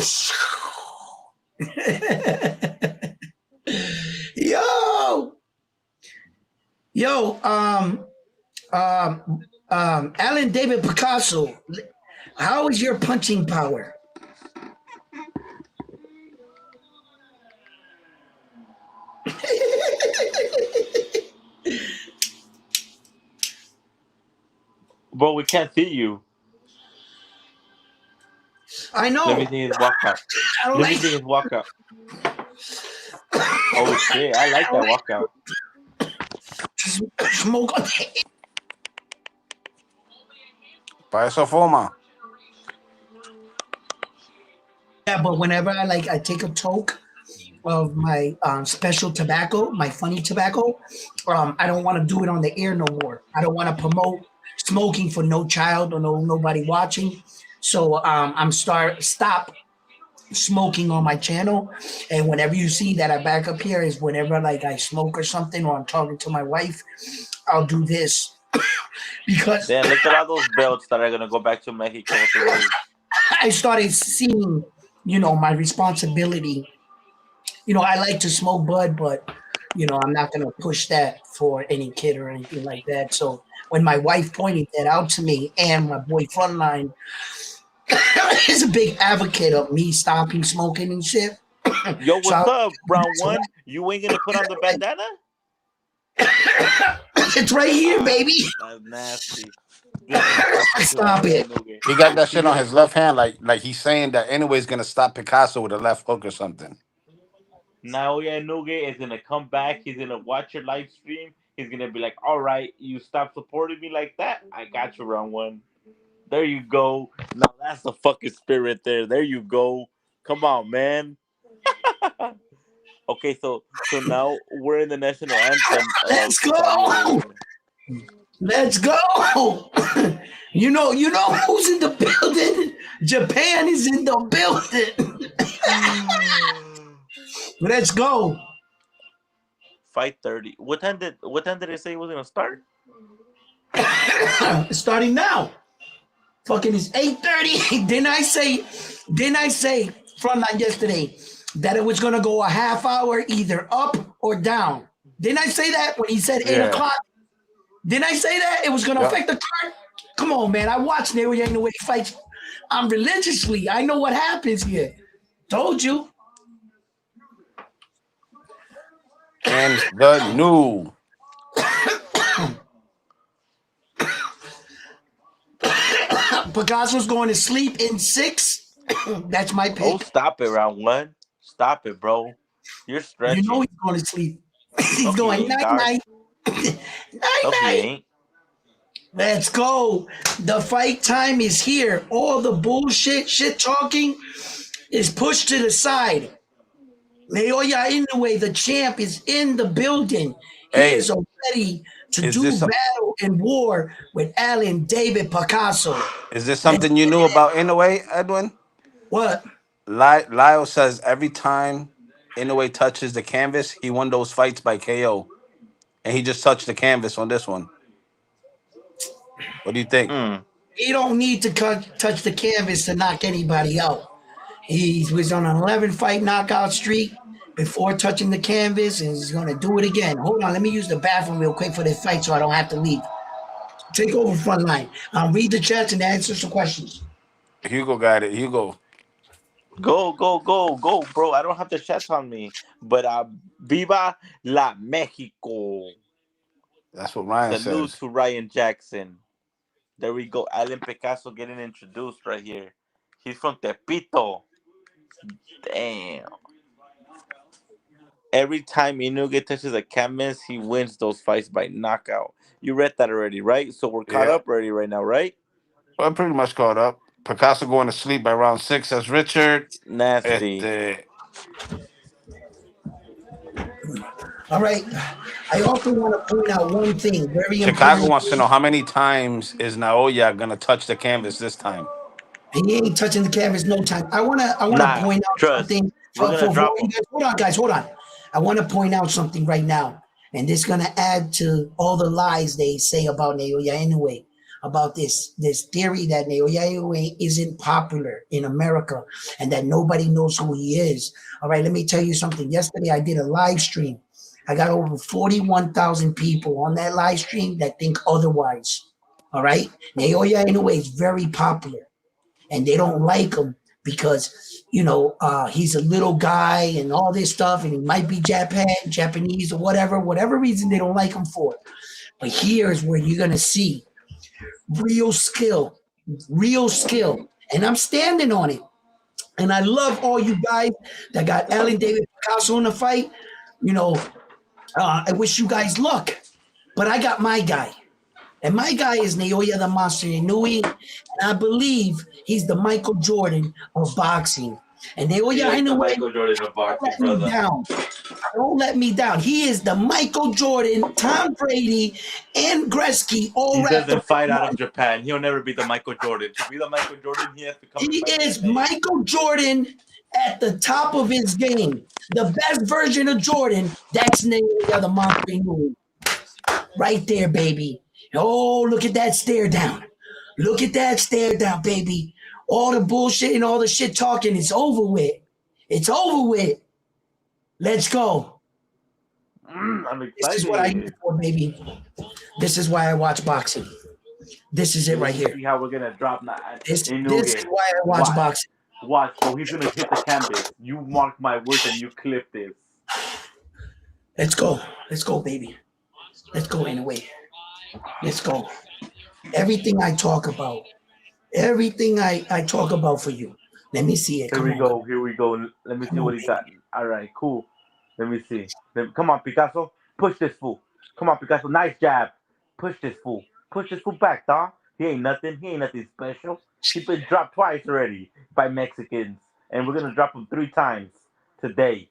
Yo, Alan David Picasso, how is your punching power? Bro, we can't see you. I know. Let me see his walkout. I don't Let me like see his walkout. Oh shit, I like that walkout. smoke on Para eso fuma. Yeah, but whenever I take a toke of my special tobacco, my funny tobacco, I don't want to do it on the air no more. I don't want to promote smoking for no child or nobody watching. So I'm stop smoking on my channel, and whenever you see that I back up here is whenever like I smoke or something, or I'm talking to my wife, I'll do this because Then look at all those belts that are gonna go back to Mexico today. I started seeing, my responsibility. I like to smoke bud, but I'm not gonna push that for any kid or anything like that. So when my wife pointed that out to me, and my boy Frontline is a big advocate of me stopping smoking and shit. Yo, So what's up, Brown One? You ain't gonna put on the bandana? it's right here, baby. That's nasty. Good stuff to Stop Naoya it. Inoue. He got that He's shit on gonna his left hand, like he's saying that anyway's gonna stop Picasso with a left hook or something. Naoya Inoue is gonna come back. He's gonna watch your live stream. He's gonna be like, "All right, you stop supporting me like that. I got you, Round One. There you go. Now that's the fucking spirit there. There you go. Come on, man." Okay, so now we're in the national anthem of Let's Saudi go. Arabia. Let's go. You know who's in the building? Japan is in the building. Let's go. 5:30. What time did it say it was gonna start? Starting now. Fucking it's 8:30. Didn't I say frontline yesterday that it was gonna go a half hour either up or down? Didn't I say that when he said 8 Yeah. o'clock? Didn't I say that it was gonna Yep. affect the card? Come on, man. I watch Naoya Inoue fights. I'm religiously. I know what happens here. Told you. And the new Picasso's going to sleep in 6. That's my Oh, pick. stop it, Round One. Stop it, bro. You're You know stretching. he's going to sleep. He's No, he going ain't, night dog. night. Night No, he night. ain't. Let's go. The fight time is here. All the bullshit, shit talking is pushed to the side. Naoya Inoue, the champ, is in the building. He hey, is ready to is do this battle and war with Alan David Picasso. is this Let's something you knew about Inoue, Edwin? what? Lyle says every time Inoue touches the canvas, he won those fights by KO, and he just touched the canvas on this one. What do you think? Mm. He don't need to touch the canvas to knock anybody out. He was on an 11 fight knockout streak before touching the canvas, and he's going to do it again. Hold on, let me use the bathroom real quick for this fight so I don't have to leave. Take over front line. I'll read the chats and answer some questions. Hugo got it. Hugo, Go, go, go, go, bro. I don't have the chats on me. But Viva la Mexico. that's what Ryan Salute says. to Ryan Jackson. There we go. Alan Picasso getting introduced right here. He's from Tepito. Damn. Every time Inoue touches a canvas, he wins those fights by knockout. You read that already, right? So we're caught Yeah, up already right now, right? well, pretty much caught up. Picasso going to sleep by round 6. That's Richard. Nasty. Este, All right. I also want to point out one thing, very Chicago important. wants to know how many times is Naoya gonna touch the canvas this time. He ain't touching the canvas no time. I wanna Nah, point out trust. something We're gonna for all drop you him. guys. Hold on, guys, hold on. I want to point out something right now, and this is gonna add to all the lies they say about Naoya Inoue, about this theory that Naoya Inoue isn't popular in America and that nobody knows who he is. All right, let me tell you something. Yesterday I did a live stream. I got over 41,000 people on that live stream that think otherwise. All right, Naoya Inoue is very popular and they don't like him because he's a little guy and all this stuff, and he might be Japanese or whatever reason they don't like him for. But here's where you're gonna see real skill, real skill, and I'm standing on it. And I love all you guys that got Alan David Picasso in the fight. You know, I wish you guys luck, but I got my guy. And my guy is Naoya the Monster Inoue, and I believe he's the Michael Jordan of boxing. And they, oh He yeah, like the anyway, Michael Jordan of don't boxing, let me brother. down. Don't let me down. He is the Michael Jordan, Tom Brady, and Gretzky all He wrapped up doesn't fight in out of one. Japan. He'll never be the Michael Jordan. To be the Michael Jordan, he has to come and He fight in is MMA. Michael Jordan at the top of his game. The best version of Jordan, that's the name of the other monster Inoue. Right there, baby. Oh, look at that stare down. Look at that stare down, baby. All the bullshit and all the shit talking, it's over with. It's over with. Let's go. I'm This is what I live excited. for, baby. This is why I watch boxing. This is it Let right me here. see how we're gonna drop now. This is Inoue. why I watch Watch. boxing. Watch, bro. He's gonna hit the canvas. You mark my words and you clip this. Let's go. Let's go, baby. Let's go anyway. Let's go. Everything I talk about, everything I talk about for you. Let me see it. Here Come we on, come go. Here we go. Let me come see on, what he baby. got. All right, cool. Let me see. Come on, Picasso. Push this fool. Come on, Picasso. Nice jab. Push this fool. Push this fool back, dog. He ain't nothing. He ain't nothing special. He been dropped twice already by Mexicans, and we're gonna drop him 3 times today.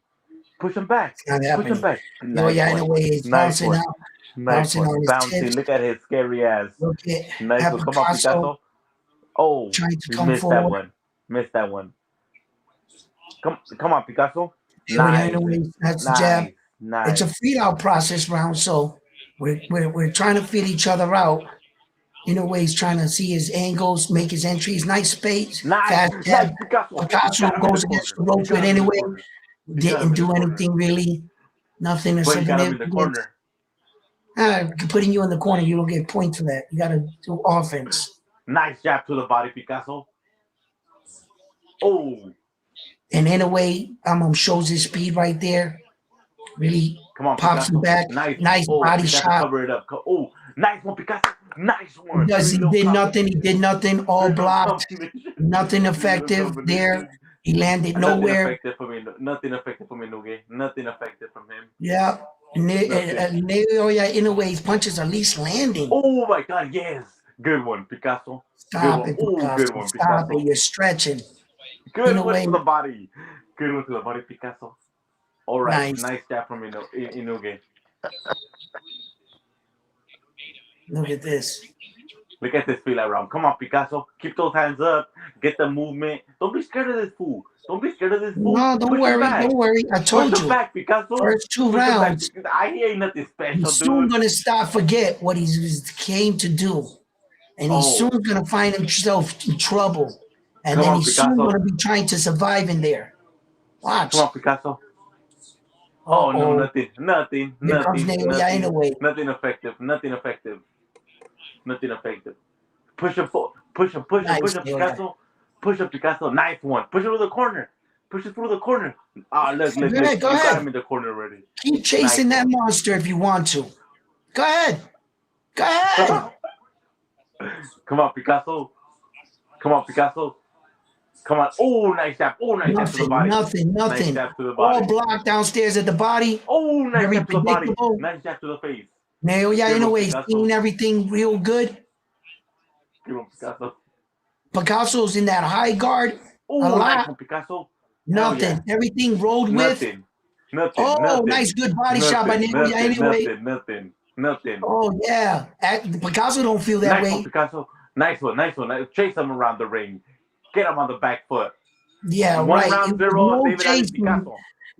Push him back. It's not Push him happening. back. Yo, Nice yeah, one. anyway, he's Nice bouncing one. out, Nice bouncing one. on his Bouncing. tips. Look at his scary ass. Look at Nice one. Come on, Picasso Picasso. Oh, trying to we come missed that forward. one. Missed that one. Come on, Picasso. Yo, yeah, Nice. anyway, that's the jab. Nice. It's a Nice. feed out process round, so we're trying to feed each other out. In a way, he's trying to see his angles, make his entries, nice space, Nice. fast Nice, jab. Picasso. He Picasso got him in the goes against corner. the He ropes with got him in the anyway. corner. He got him Didn't in the do corner. anything really. Nothing But he got him in the significant. corner. Putting you in the corner, you don't get points for that. You got to do offense. Nice jab to the body, Picasso. Oh, And in a way, shows his speed right there. Really come on, pops him Picasso. back. Nice. Nice Oh, body Picasso shot. cover it up. Oh, nice one, Picasso. Nice He one. does. Three He little did nothing. He combinations. did nothing. All Three little blocked. combinations. Nothing Three little effective there. combinations. He landed Nothing nowhere. effective for me. Nothing effective for me, Nuge. Nothing effective from him. Yeah. Nothing. Oh yeah, in a way, his punches are at least landing. Oh my God, yes. Good one, Picasso. Good Stop one. it, Oh, good Picasso. one, Stop it. Picasso. You're stretching. In Good a one way, to the body. Good one to the body, Picasso. All right, nice. nice jab from Inoue. Look at this. Look at this feel around. Come on, Picasso. Keep those hands up. Get the movement. Don't be scared of this fool. Don't be scared of this fool. No, don't Push him worry. back. Don't worry. I Push told him you. back, Picasso. First two Push him back. rounds, He ain't nothing special, he's soon dude. gonna start forget what he came to do, and he's Oh, soon gonna find himself in trouble, and come then on, he's soon Picasso. gonna be trying to survive in there. Come Watch. on, Picasso. Uh Oh no, oh. nothing, nothing, Here comes nothing, Naoya in nothing, a way. nothing effective, nothing effective, nothing effective. Push him, push him, push him, push Nice, him, Naoya. Picasso. Push him, Picasso. Nice one. Push him to the corner. Push him through the corner. Ah, look, look, Go look. ahead. Go You got ahead. him in the corner already. Keep Nice chasing that one. monster if you want to. Go ahead. Go ahead. Come on, Picasso. Come on, Picasso. Come on. Oh, nice jab. Oh, nice jab to the Nothing. body. Nothing. Nice Nothing. jab to the All body. blocked downstairs at the body. Oh, nice Very jab to the body. predictable. Nice jab to the face. Naoya Good in a one, way seeing Picasso. everything real good. Good one, Picasso. Picasso's in that high guard a Oh, nice lot. one, Picasso. Hell Nothing. yeah. Everything rolled with. Nothing. Nothing. Oh, Nothing. nice, good body shot by Nothing. Naoya Nothing. anyway. Nothing. Nothing. Nothing. Oh yeah, Picasso don't feel that Nice one, way. Picasso. Nice one. Nice one. Chase him around the ring. Get him on the back foot. Yeah, One right. It round was zero, no David Ali chasing. Picasso.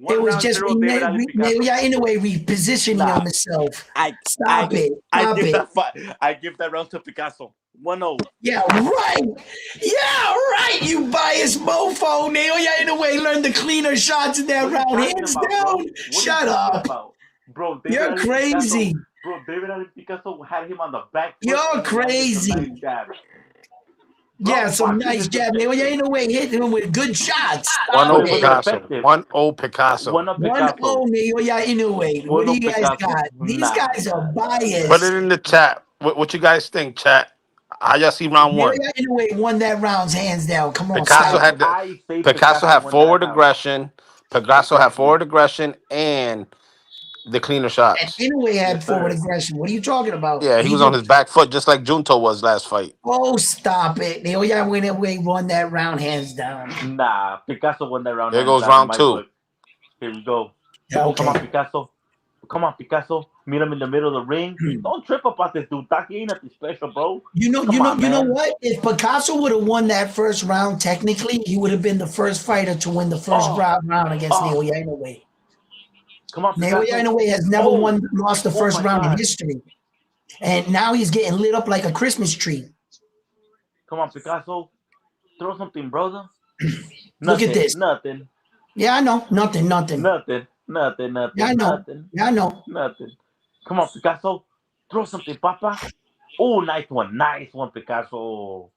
It One was round just zero, David Ali Picasso. Naoya in a way repositioning Nah, on himself. I Stop I it. I Stop give it. that fight. I give that round to Picasso. 1-0. Yeah, right. Yeah, right. You biased mofo. Naoya in a way learned the cleaner shots in that What are you round. talking Hands about, down. bro? What are you Shut talking up. about, bro? David You're Ali Picasso. crazy. Bro, David Ali Picasso had him on the back foot You're and he landed some nice crazy. jabs. Yeah, Bro, some watch. This nice is jab. Naoya in a way hit him with good shots. One Stop O but it wasn't it. Picasso. effective. 1-0 Picasso. 1-0 1 Picasso. 0 Naoya Inoue. What do 1-0 you guys Picasso. got? These Nah, guys are Put it biased. in the chat. What you guys think, chat? How y'all see round one? Naoya Inoue won that round hands down. Come on, Picasso stop it. had the I say Picasso Picasso had won that forward round. aggression. Picasso had Exactly. forward aggression and the cleaner And shots. Inoue had Yes, forward sir. aggression. What are you talking about? Yeah, he He was on just his back foot just like Junto was last fight. stop it. Naoya Inoue won that round hands down. Nah, Picasso won that round There hands goes down in round my two. book. Here we go. Yeah, Come on, okay. Picasso. Come on, Picasso. Meet him in the middle of the ring. Don't trip about this dude. Taki ain't nothing special, bro. Come on, You know man. what? If Picasso would have won that first round, technically, he would have been the first fighter to win the first Oh, round against oh. Naoya Inoue. Come on, Naoya Picasso. Inoue has never Oh, lost the oh first my round in God. history, and now he's getting lit up like a Christmas tree. Come on, Picasso. Throw something, brother. Look at Nothing, this. nothing, Yeah, I know. Nothing. nothing, nothing, Yeah, I nothing, know. nothing, Yeah, I know. nothing. Come on, Picasso. Throw something, Papa. Oh, nice one. Nice one, Picasso.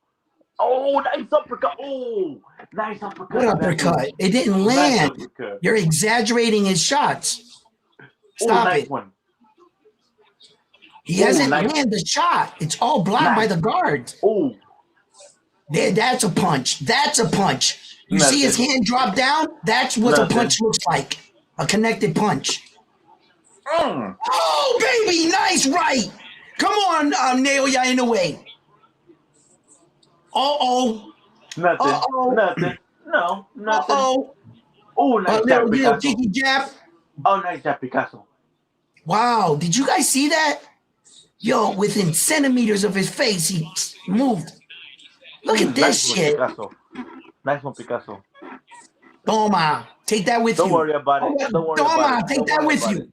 Oh, nice uppercut. Oh, nice What uppercut, Bamboo. uppercut? It didn't Nice land. uppercut. You're exaggerating his shots. Oh, Stop nice it. one. He Oh, hasn't nice. landed the shot. It's all blocked by Nice. the guard. Oh, There, that's a punch. That's a punch. You see his nothing. hand drop down? That's what a Nothing. punch looks like. A connected punch. Mm. Oh, baby, nice right. Come on, Naoya Inoue. Uh-oh. Nothing. Uh-oh. Nothing. No, nothing. Uh-oh. Oh, A nice little, jab, little Picasso. cheeky jab. Oh, nice jab, Picasso. Wow, did you guys see that? Yo, within centimeters of his face, he moved. Look at this Nice one, shit. Picasso. Nice one, Picasso. Toma, take that with Don't you. worry about it. Don't worry about Toma, it. take Don't that worry with about it. you.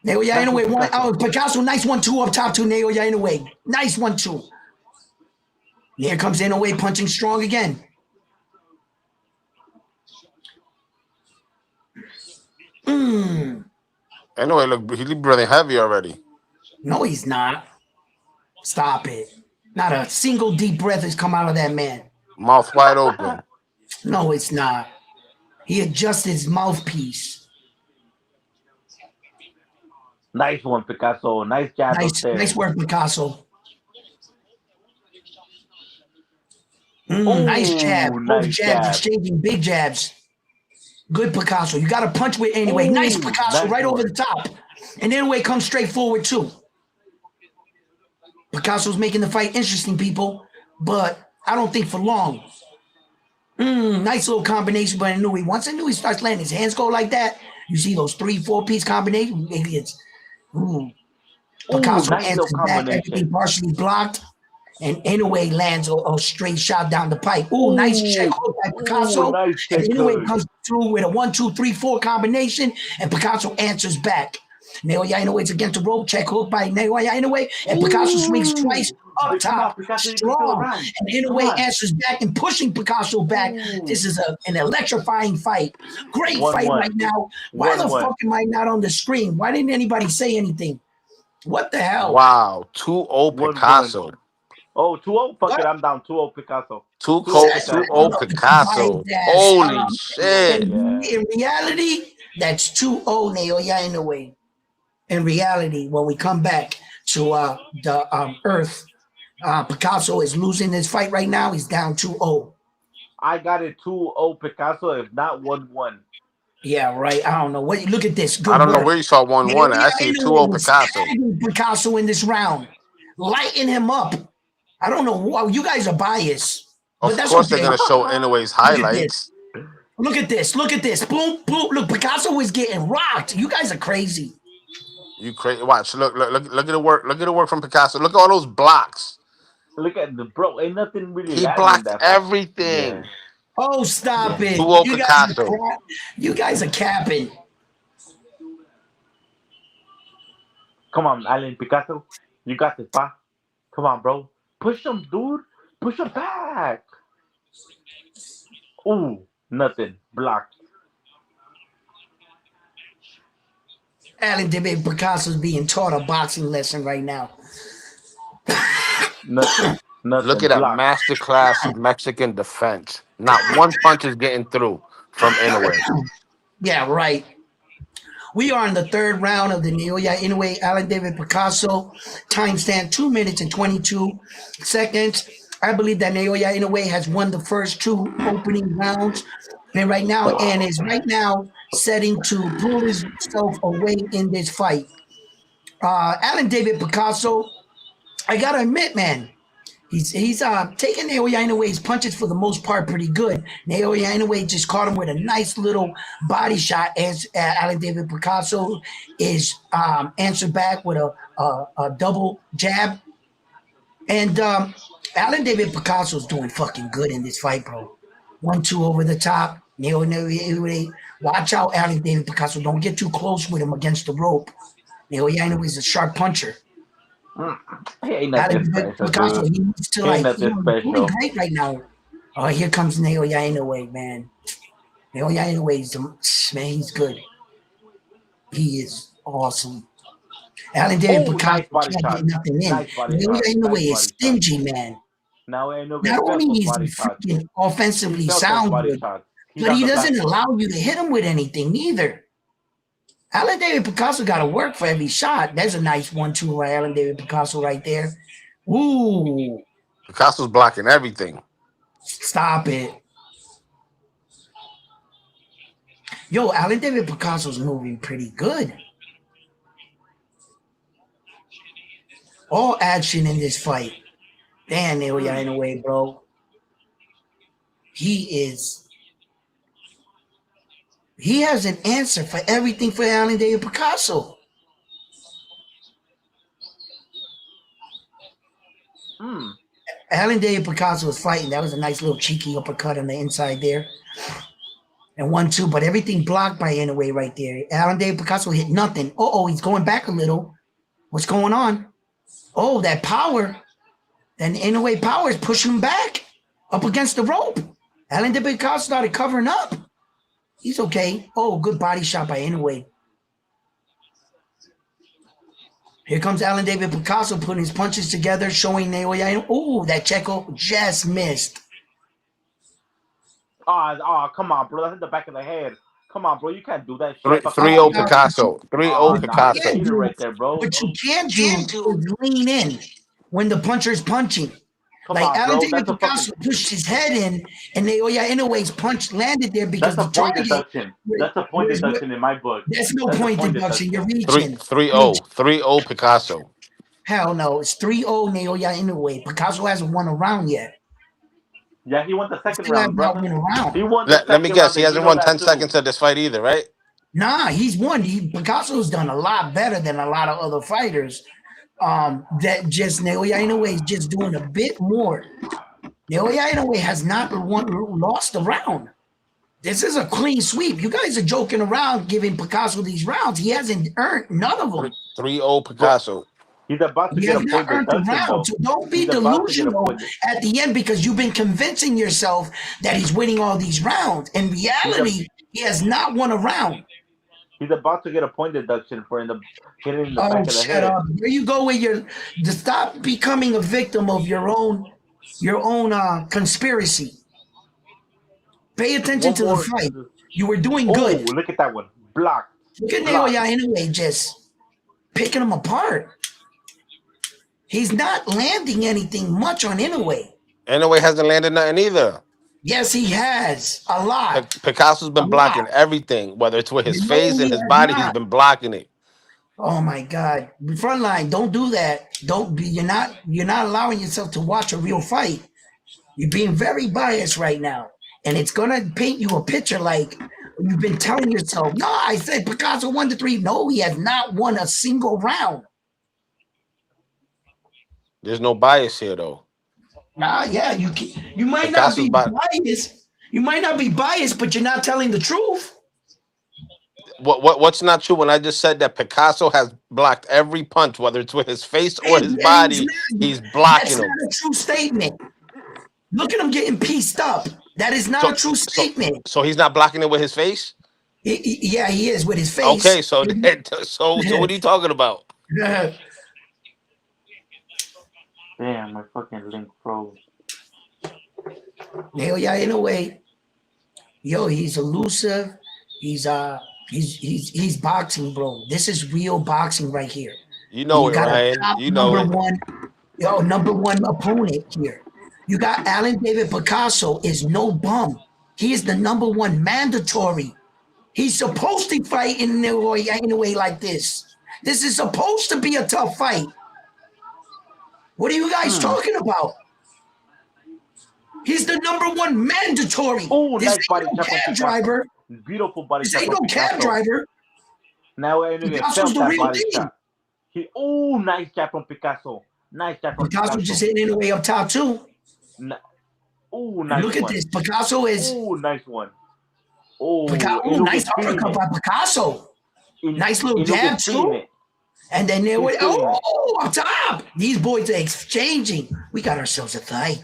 Naoya Nice one, Inoue, one. Picasso. Oh, Picasso, nice 1-2 up top to Naoya Inoue. Nice 1-2. Here comes Inoue punching strong again. Anyway, look, he's breathing heavy already. No, he's not. Stop it. Not a single deep breath has come out of that man. Mouth wide open. No, it's not. He adjusted his mouthpiece. Nice one, Picasso. Nice jab Nice upstairs. work, Picasso. Nice jab. Oh, Both nice jabs jab. exchanging big jabs. Good Picasso. You got to punch with anyway. Nice Ooh, Picasso nice right over one. the top. And Inoue comes straight forward too. Picasso's making the fight interesting, people, but I don't think for long. Nice little combination by Inoue. Once Inoue starts letting his hands go like that, you see those 3-4 piece combinations. Maybe it's Picasso Nice little answers back, everything combination. partially blocked, and Inoue lands a straight shot down the pipe. Nice check hook by Picasso, Nice and check Inoue hook. comes through with a 1-2-3-4 combination, and Picasso answers back. Naoya Inoue's against the rope, check hook by Naoya Inoue, and Picasso swings twice up Come on, top, Picasso, you can still strong, around. and Come Inoue on. answers back and pushing Picasso back. This is an electrifying fight. Great fight 1-1. right now. Why the 1-1. fuck am I not on the screen? Why didn't anybody say anything? What the hell? Wow, 2-0 1-1. Picasso. Oh, 2-0? Fuck What? it, I'm down 2-0 Picasso. 2-0 2-0 That's Picasso. Picasso. biased. Holy shit. Yeah. In reality, that's 2-0 Naoya Inoue. In reality, when we come back to the Earth, Picasso is losing this fight right now. He's down 2-0. I got it 2-0 Picasso, if not 1-1. Yeah, right. I don't know. What? Look at this. I Good don't know work. where you saw 1-1. I Naoya see a Inoue 2-0 was Picasso. tagging Picasso in this round, lighting him up. I don't know. Wow, you guys are biased, but Of that's course okay. they're gonna show Inoue's Look at this. highlights. Look at this. Look at this. Boom, boom. Look, Picasso is getting rocked. You guys are crazy. You crazy? Watch. Look at the work. Look at the work from Picasso. Look at all those blocks. Look at the bro. Ain't nothing really He landing in blocked that. everything. Yeah. Oh, stop Yeah. it. 2-0 You guys Picasso. you guys are capping. Come on, Alan Picasso. You got this, pa. Come on, bro. Push him, dude. Push him back. Ooh, nothing. Blocked. Alan David Picasso's being taught a boxing lesson right now. Nothing. Nothing. Look at that Blocked. masterclass of Mexican defense. Not one punch is getting through from Inoue. Yeah, right. We are in the third round of the Naoya Inoue Alan David Picasso. Timestamp 2 minutes and 22 seconds. I believe that Naoya Inoue has won the first two opening rounds, and is right now setting to pull himself away in this fight. Alan David Picasso, I gotta admit, man, he's taking Naoya Inoue's punches for the most part pretty good. Naoya Inoue just caught him with a nice little body shot as Alan David Picasso is answered back with a double jab. And Alan David Picasso's doing fucking good in this fight, bro. 1-2 over the top. Naoya, watch out, Alan David Picasso. Don't get too close with him against the rope. Naoya Inoue is a sharp puncher. He ain't nothing special, Picasso, dude. he needs to He ain't nothing he's special. doing great right now. Oh, here comes Naoya Inoue, man. Naoya Inoue, man, he's good. He is awesome. Alan David Picasso Nice body can't shot. get nothing in. Nice body Naoya shot. Inoue Nice is body stingy, shot. man. Now I know Not only those is body he shots. freaking offensively He felt those sound body good, shots. He's but on he the doesn't back. allow you to hit him with anything either. Alan David Picasso got to work for every shot. There's a nice 1-2 by Alan David Picasso right there. Ooh, Picasso's blocking everything. stop it. Yo, Alan David Picasso's moving pretty good. All action in this fight. Damn, Naoya Inoue, bro. He has an answer for everything for Alan David Picasso. Alan David Picasso was fighting. That was a nice little cheeky uppercut on the inside there. And 1-2, but everything blocked by Inoue right there. Alan David Picasso hit nothing. Uh-oh, he's going back a little. What's going on? Oh, that power. Then Inoue power is pushing him back up against the rope. Alan David Picasso started covering up. He's okay. Oh, good body shot by Inoue. Here comes Alan David Picasso putting his punches together, showing Naoya. Oh, that Checo just missed. Oh, come on, bro. That's in the back of the head. Come on, bro. You can't do that shit. 3-0 Picasso. 3-0 Picasso. Cheater right there, bro. What you can't do is lean in when the puncher is punching. Come Like on, Alan bro. David Picasso pushed his head in, and Naoya Inoue's punch landed there because That's a the point target. deduction. That's a point deduction in my book. That's no That's a point point deduction. You're deduction. reaching. 3-0. 3-0 Picasso. Hell no. It's 3-0 Naoya Inoue. Picasso hasn't won a round yet. Yeah, he won the second Still has round, not brother. won a round. He won the Let me second guess. round, He and hasn't you know won that 10 too. seconds of this fight either, right? Nah, he's won. Picasso's done a lot better than a lot of other fighters. That just Naoya Inoue is just doing a bit more. Naoya Inoue has not lost a round. This is a clean sweep. You guys are joking around giving Picasso these rounds. He hasn't earned none of them. 3-0 Picasso. He's about to He get has a not point earned the deduction, round. though. So don't be He's about to get a delusional point. at the end because you've been convincing yourself that he's winning all these rounds. In reality, he has not won a round. He's about to get a point deduction for hitting in the back of the Shut head. up. There you go with to stop becoming a victim of your own conspiracy. Pay attention to the fight. You were doing good. Oh, look at that one. Blocked. Look at Naoya Inoue just picking him apart. He's not landing anything much on Inoue. Inoue hasn't landed nothing either. Yes, he has. A lot. Picasso's been blocking everything, whether it's with his face and his body, he's been blocking it. Oh my God. Frontline, don't do that. You're not allowing yourself to watch a real fight. You're being very biased right now. And it's gonna paint you a picture like you've been telling yourself, no, I said Picasso 1-3. No, he has not won a single round. There's no bias here, though. Yeah, you might not be biased. You might not be biased, but you're not telling the truth. What's not true when I just said that Picasso has blocked every punch, whether it's with his face or his body, he's blocking them. That's not a true statement. Look at him getting pieced up. That is not a true statement. So he's not blocking it with his face? Yeah, he is with his face. Okay, so what are you talking about? Damn, my fucking link froze. Naoya Inoue, yo, he's elusive. He's boxing, bro. This is real boxing right here. You know it, Ryan. You know it. Number one opponent here. You got Alan David Picasso is no bum. He is the #1 mandatory. He's supposed to fight in a way like this. This is supposed to be a tough fight. What are you guys talking about? He's the #1 mandatory. Oh, This nice body ain't no shot from cab Picasso. driver. Beautiful body This shot ain't from no cab Picasso. driver. Now I Picasso's felt the that real body thing. shot. Oh, nice jab from Picasso. Nice jab from Picasso Picasso. just hitting Inoue up top too. Oh, And nice look at one. this. Picasso is Oh, nice one. Oh, nice Inoue feeling uppercut it. by Picasso. Nice little jab Inoue feeling too. it. And then they went, He's feeling it. up top. These boys are exchanging. We got ourselves a fight.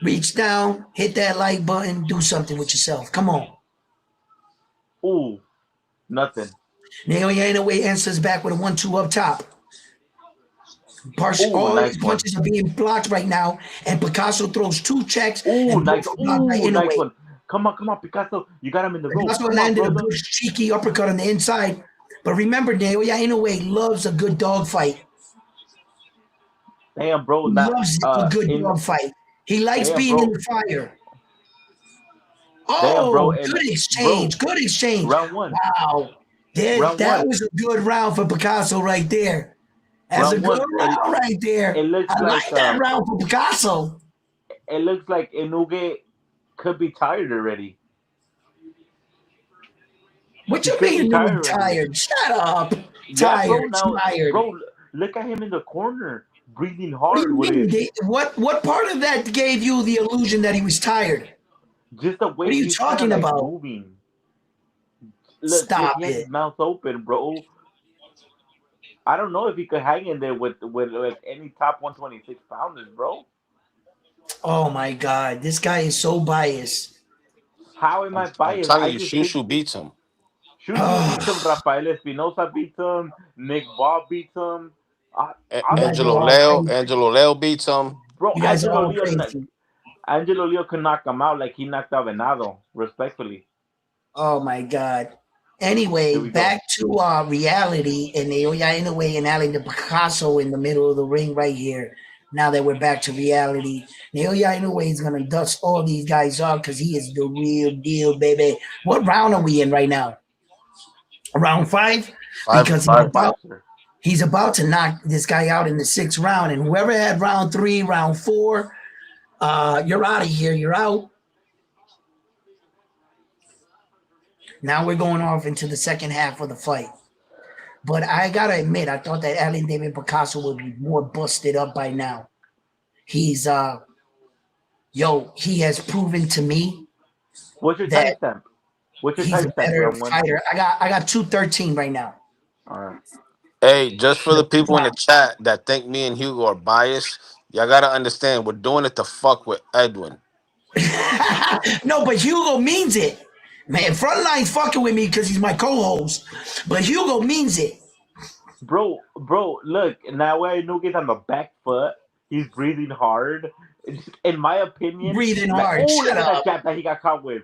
Reach down, hit that like button, do something with yourself. Come on. Oh, nothing. Naoya Inoue answers back with a 1-2 up top. Oh, All nice these one. punches are being blocked right now, and Picasso throws 2 checks. Oh, And nice. both are blocked by Oh, nice Inoue. one. Come on, Picasso. You got him in the rope. Picasso Come on, landed a brother. good cheeky uppercut on the inside. But remember, Naoya Inoue loves a good dogfight. Damn, bro. Loves a good dogfight. He likes being in the fire. Damn, bro. Good exchange. Good exchange. Round 1. Wow. That was a good round for Picasso right there. That's a good round right there. I like that round for Picasso. It looks like Inoue could be tired already. What you mean tired? Shut up. Tired. Bro, look at him in the corner, breathing hard What with it. What part of that gave you the illusion that he was tired? Just the way what are you he's talking like about? Moving. Look, Stop he has it. his mouth open, bro. I don't know if he could hang in there with any top 126 pounders, bro. Oh my God, this guy is so biased. How am I biased? I'm telling you, Shushu beats him. Shushu beats him. Rafael Espinosa beats him. Nick Bob beats him. Angelo Leo beats him. Bro, You guys are all crazy. Angelo Leo can knock him out like he knocked out Venado, respectfully. Oh my God. Anyway, back to reality, and Naoya Inoue and Alan de Picasso in the middle of the ring right here. Now that we're back to reality, Naoya Inoue is gonna dust all these guys off because he is the real deal, baby. What round are we in right now? Round 5? Because he's about to knock this guy out in the 6th round, and whoever had round 3, round 4, you're out of here. You're out. Now we're going off into the second half of the fight. But I got to admit, I thought that Alan David Picasso would be more busted up by now. He's, he has proven to me What's your timestamp? He's a better fighter. I got 213 right now. All right. Hey, just for the people in the chat that think me and Hugo are biased, y'all got to understand, we're doing it to fuck with Edwin. No, but Hugo means it. Man, Frontline's fucking with me because he's my co-host. But Hugo means it. Bro, look, now I know he's on the back foot. He's breathing hard. In my opinion, breathing hard. Oh, look at that jab that he got caught with.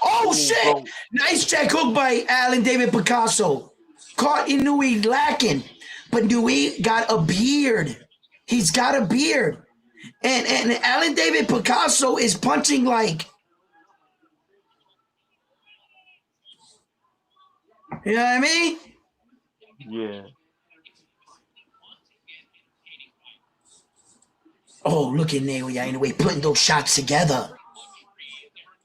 Oh, shit! Bro. Nice check hook by Alan David Picasso. Caught Inoue lacking. But Inoue got a beard. He's got a beard. And Alan David Picasso is punching like... You know what I mean? Yeah. Oh, look at Naoya Inoue putting those shots together.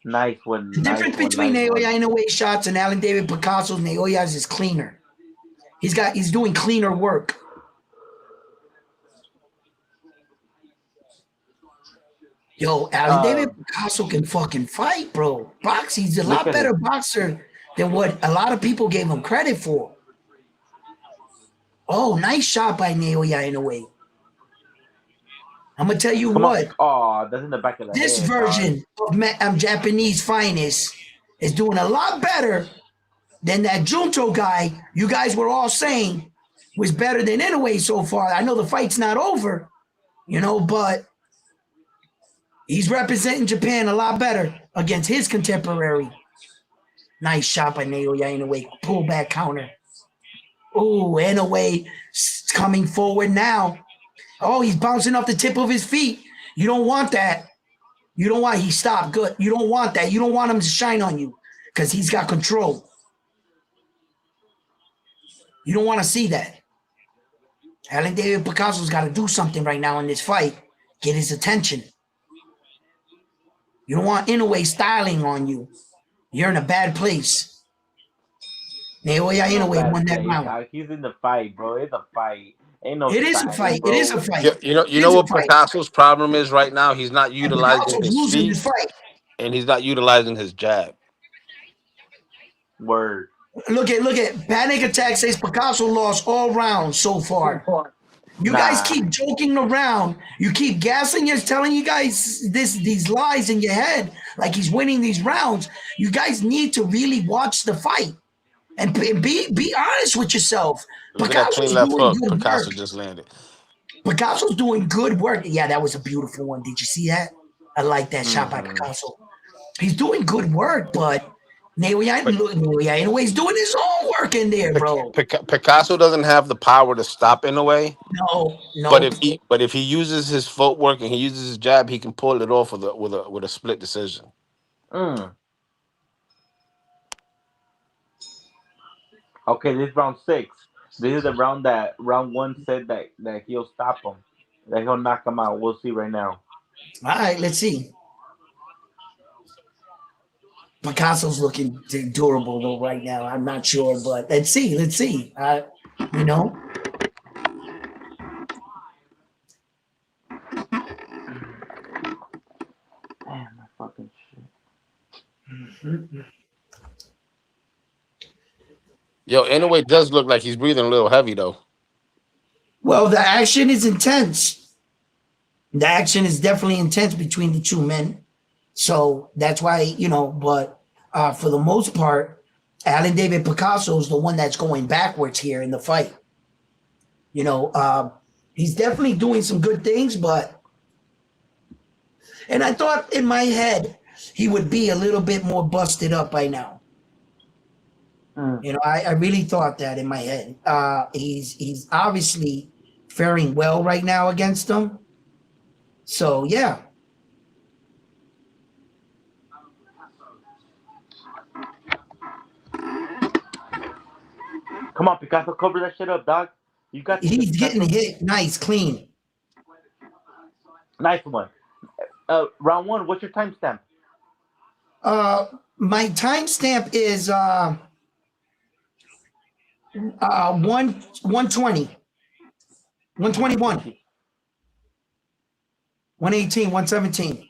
Nice one. The difference between Naoya Inoue shots and Alan David Picasso's Naoya's is cleaner. He's doing cleaner work. Yo, Alan David Picasso can fucking fight, bro. He's a lot better boxer than what a lot of people gave him credit for. Oh, nice shot by Naoya Inoue. I'm gonna tell you what. Oh, that's in the back of the This head, version of Japanese Finest is doing a lot better than that Junto guy you guys were all saying was better than Inoue so far. I know the fight's not over, but he's representing Japan a lot better against his contemporary. Nice shot by Naoya Inoue. Pull back counter. Oh, Inoue coming forward now. Oh, he's bouncing off the tip of his feet. You don't want that. You don't want. He stopped. Good. You don't want that. You don't want him to shine on you because he's got control. You don't want to see that. Alan David Picasso's got to do something right now in this fight. Get his attention. You don't want Inoue styling on you. You're in a bad place. Naoya No Inoue bad won that place, round. dog. He's in the fight, bro. It's a fight. Ain't no It is a styling, fight. It is a bro. fight. You It know is a what fight. Picasso's problem is right now? He's not And utilizing Picasso's his losing feet this fight. and he's not utilizing his jab. Word. Look at Panic Attack says Picasso lost all rounds so far. You guys Nah. keep joking around. You keep gassing. You're telling you guys these lies in your head like he's winning these rounds. You guys need to really watch the fight and be honest with yourself. Look at that clean Picasso's left doing hook good Picasso work. just landed. Picasso's doing good work. Yeah, that was a beautiful one. Did you see that? I like that shot by Mm-hmm. Picasso. He's doing good work, but But Naoya in a way, he's doing his own work in there, bro. Picasso doesn't have the power to stop in a way. No, But nope. if he uses his footwork and he uses his jab, he can pull it off with a split decision. Mm. Okay, this is round 6. This is the round that round 1 said that he'll stop him, that he'll knock him out. We'll see right now. All right, let's see. Picasso's looking durable though right now. I'm not sure, but let's see. Let's see. You know, Damn, my fucking shit. Yo, anyway, it does look like he's breathing a little heavy though. well, the action is intense. The action is definitely intense between the two men. So that's why, but for the most part, Alan David Picasso is the one that's going backwards here in the fight. You know, he's definitely doing some good things, and I thought in my head he would be a little bit more busted up by now. Mm. I really thought that in my head. He's obviously faring well right now against him. So yeah. Come on, Picasso, cover that shit up, dog. You got this, He's getting Picasso. hit nice, clean. Nice one. Round 1. What's your timestamp? My timestamp is 120, 121, 118, 117.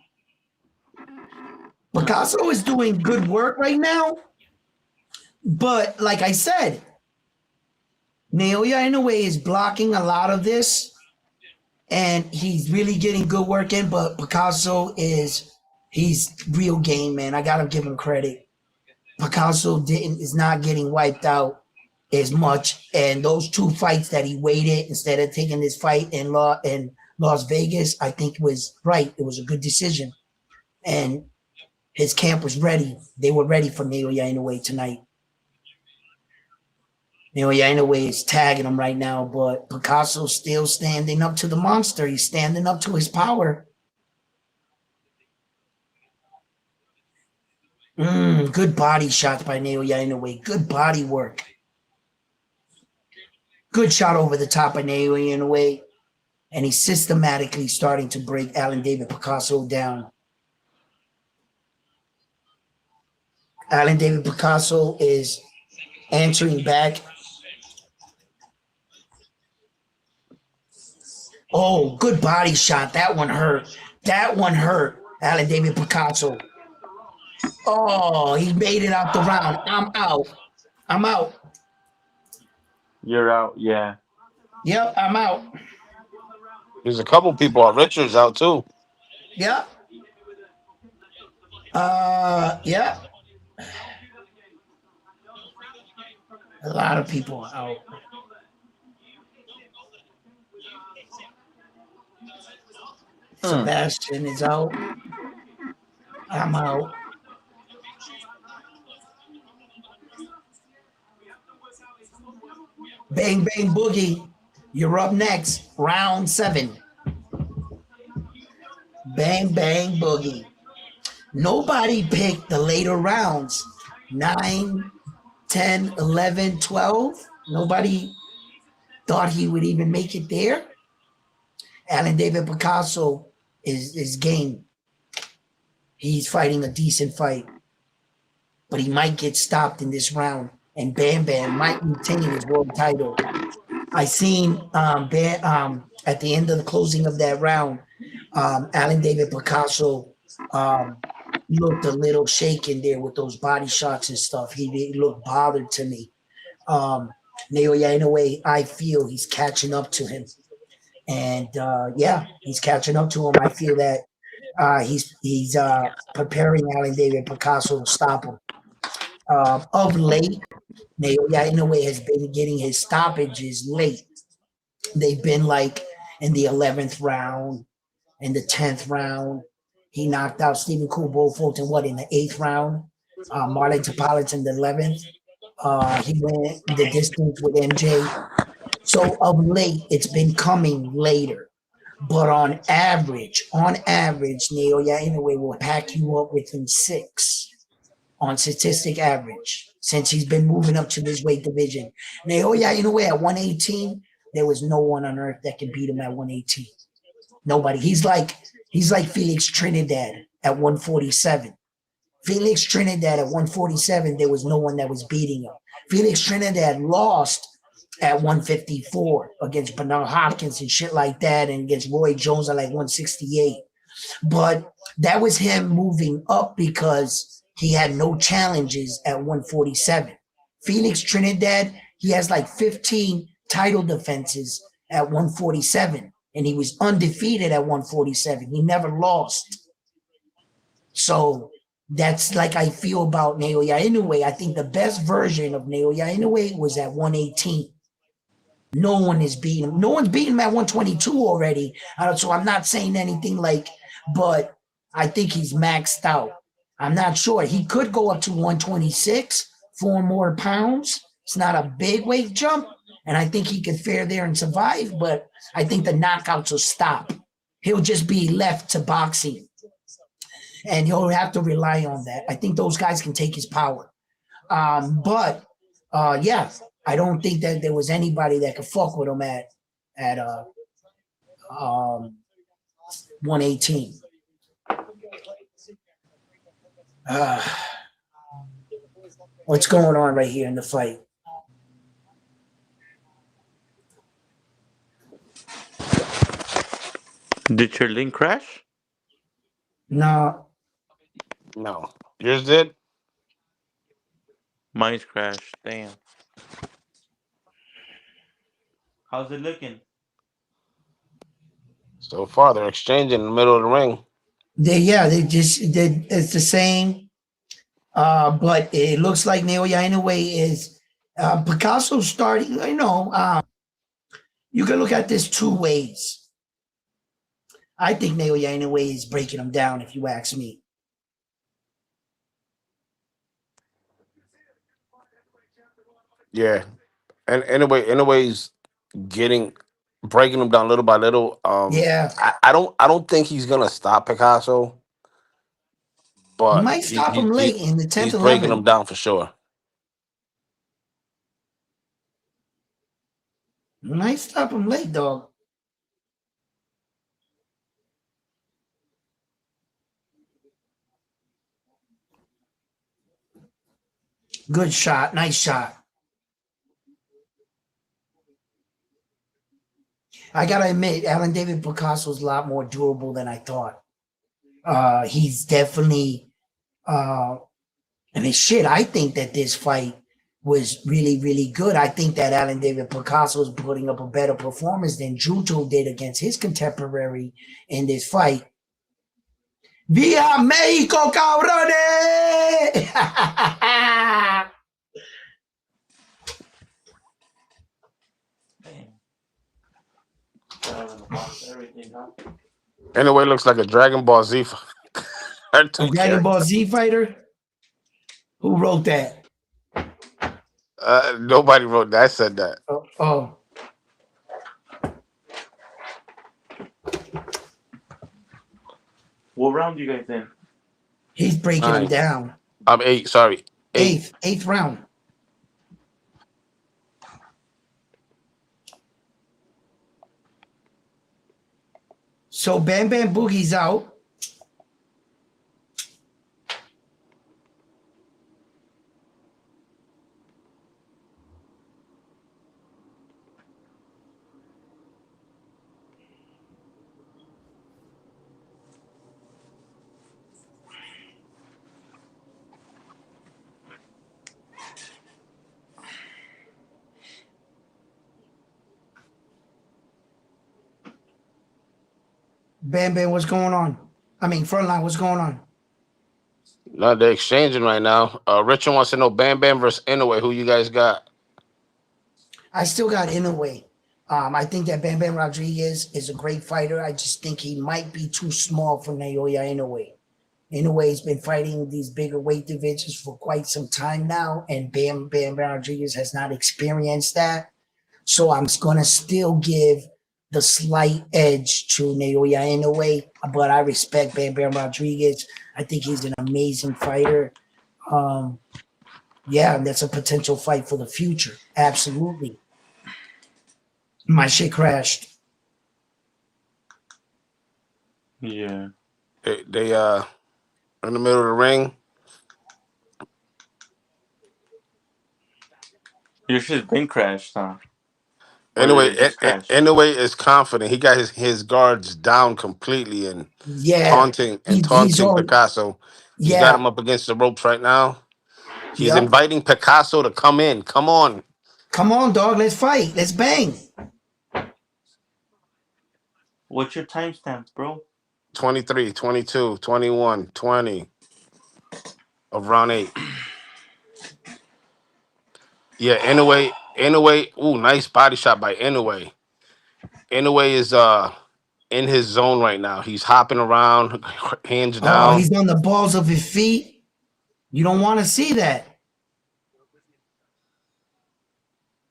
Picasso is doing good work right now, but like I said, Naoya Inoue is blocking a lot of this, and he's really getting good work in. But Picasso he's real game, man. I gotta give him credit. Picasso is not getting wiped out as much, and those two fights that he waited instead of taking this fight in Las Vegas, I think was right. It was a good decision, and his camp was ready. They were ready for Naoya Inoue tonight. Naoya Inoue is tagging him right now, but Picasso's still standing up to the monster. He's standing up to his power. Good body shots by Naoya Inoue. Good body work. Good shot over the top of Naoya Inoue. And he's systematically starting to break Alan David Picasso down. Alan David Picasso is answering back. Oh, good body shot. That one hurt. That one hurt. Alan David Picasso. Oh, he made it out the round. I'm out. I'm out. You're out. Yeah. Yep, I'm out. There's a couple people. Richards out too. Yep. Yeah. A lot of people are out. Sebastian is out. I'm out. Bang Bang Boogie. You're up next. Round 7. Bang, bang, boogie. Nobody picked the later rounds. 9, 10, 11, 12. Nobody thought he would even make it there. Alan David Picasso is game. He's fighting a decent fight, but he might get stopped in this round, and Bam Bam might retain his world title. I seen at the end of the closing of that round, Alan David Picasso um, looked a little shaken there with those body shots and stuff. He looked bothered to me. Naoya Inoue, I feel he's catching up to him, and yeah, he's catching up to him. I feel that he's preparing Alan David Picasso to stop him. Of late, Naoya Inoue has been getting his stoppages late. They've been like in the 11th round, in the 10th round. He knocked out Stephen Kubo Fulton, what, in the 8th round? Marlon Tapales in the 11th. He went the distance with MJ. So of late, it's been coming later. But on average, Naoya Inoue will pack you up within 6 on statistic average since he's been moving up to this weight division. Naoya Inoue at 118, there was no one on earth that could beat him at 118. Nobody. He's like Felix Trinidad at 147. Felix Trinidad at 147, there was no one that was beating him. Felix Trinidad lost at 154 against Bernard Hopkins and shit like that, and against Roy Jones at like 168. But that was him moving up because he had no challenges at 147. Felix Trinidad, he has like 15 title defenses at 147, and he was undefeated at 147. He never lost. So that's like I feel about Naoya Inoue. I think the best version of Naoya Inoue was at 118. No one is beating him. No one's beating him at 122 already. So I'm not saying anything like, but I think he's maxed out. I'm not sure. He could go up to 126, 4 more pounds. It's not a big weight jump. And I think he could fare there and survive, but I think the knockouts will stop. He'll just be left to boxing. And he'll have to rely on that. I think those guys can take his power. But yeah, I don't think that there was anybody that could fuck with him at 118. What's going on right here in the fight? Did your link crash? No, No, yours did. Mine's crashed. Damn. How's it looking? So far, they're exchanging in the middle of the ring. it's the same. But it looks like Naoya Inoue is Picasso starting. You can look at this 2 ways. I think Naoya Inoue is breaking him down, if you ask me. Yeah, and anyways, breaking him down little by little. Yeah, I don't think he's gonna stop Picasso, he but might stop him late in the 10th, he's breaking him 11th. down for sure. He might stop him late, dog. Good shot. Nice shot. I gotta admit, Alan David Picasso is a lot more durable than I thought. He's definitely shit, I think that this fight was really, really good. I think that Alan David Picasso is putting up a better performance than Juto did against his contemporary in this fight. Via Mexico, cabrones! Anyway, looks like a Dragon Ball Z A cartoon Dragon Ball character. Z fighter? Who wrote that? Nobody wrote that. I said that. Oh. What round you guys in? He's breaking him 9. down. I'm 8. Sorry, 8. Eighth round. So Bam Bam Boogie's out. Bam Bam, what's going on? I mean, Frontline, what's going on? No, they're exchanging right now. Richard wants to know Bam Bam versus Inoue. Who you guys got? I still got Inoue. I think that Bam Bam Rodriguez is a great fighter. I just think he might be too small for Naoya Inoue. Inoue's been fighting these bigger weight divisions for quite some time now, and Bam Bam Rodriguez has not experienced that. So I'm going to still give the slight edge to Naoya Inoue, but I respect Bam Bam Rodriguez. I think he's an amazing fighter. Yeah, that's a potential fight for the future. Absolutely. My shit crashed. Yeah. They in the middle of the ring. Your shit's been crashed, huh? Or did Anyway, it just crash? Anyway is confident. He got his guards down completely and Yeah, he's taunting all Picasso. He's got yeah. him up against the ropes right now. He's Yep. inviting Picasso to come in. Come on. Come on, dog. Let's fight. Let's bang. What's your timestamp, bro? 23, 22, 21, 20 of round 8. Yeah, Inoue. Ooh, nice body shot by Inoue. Inoue is in his zone right now. He's hopping around, hands Oh, down. he's on the balls of his feet. You don't want to see that.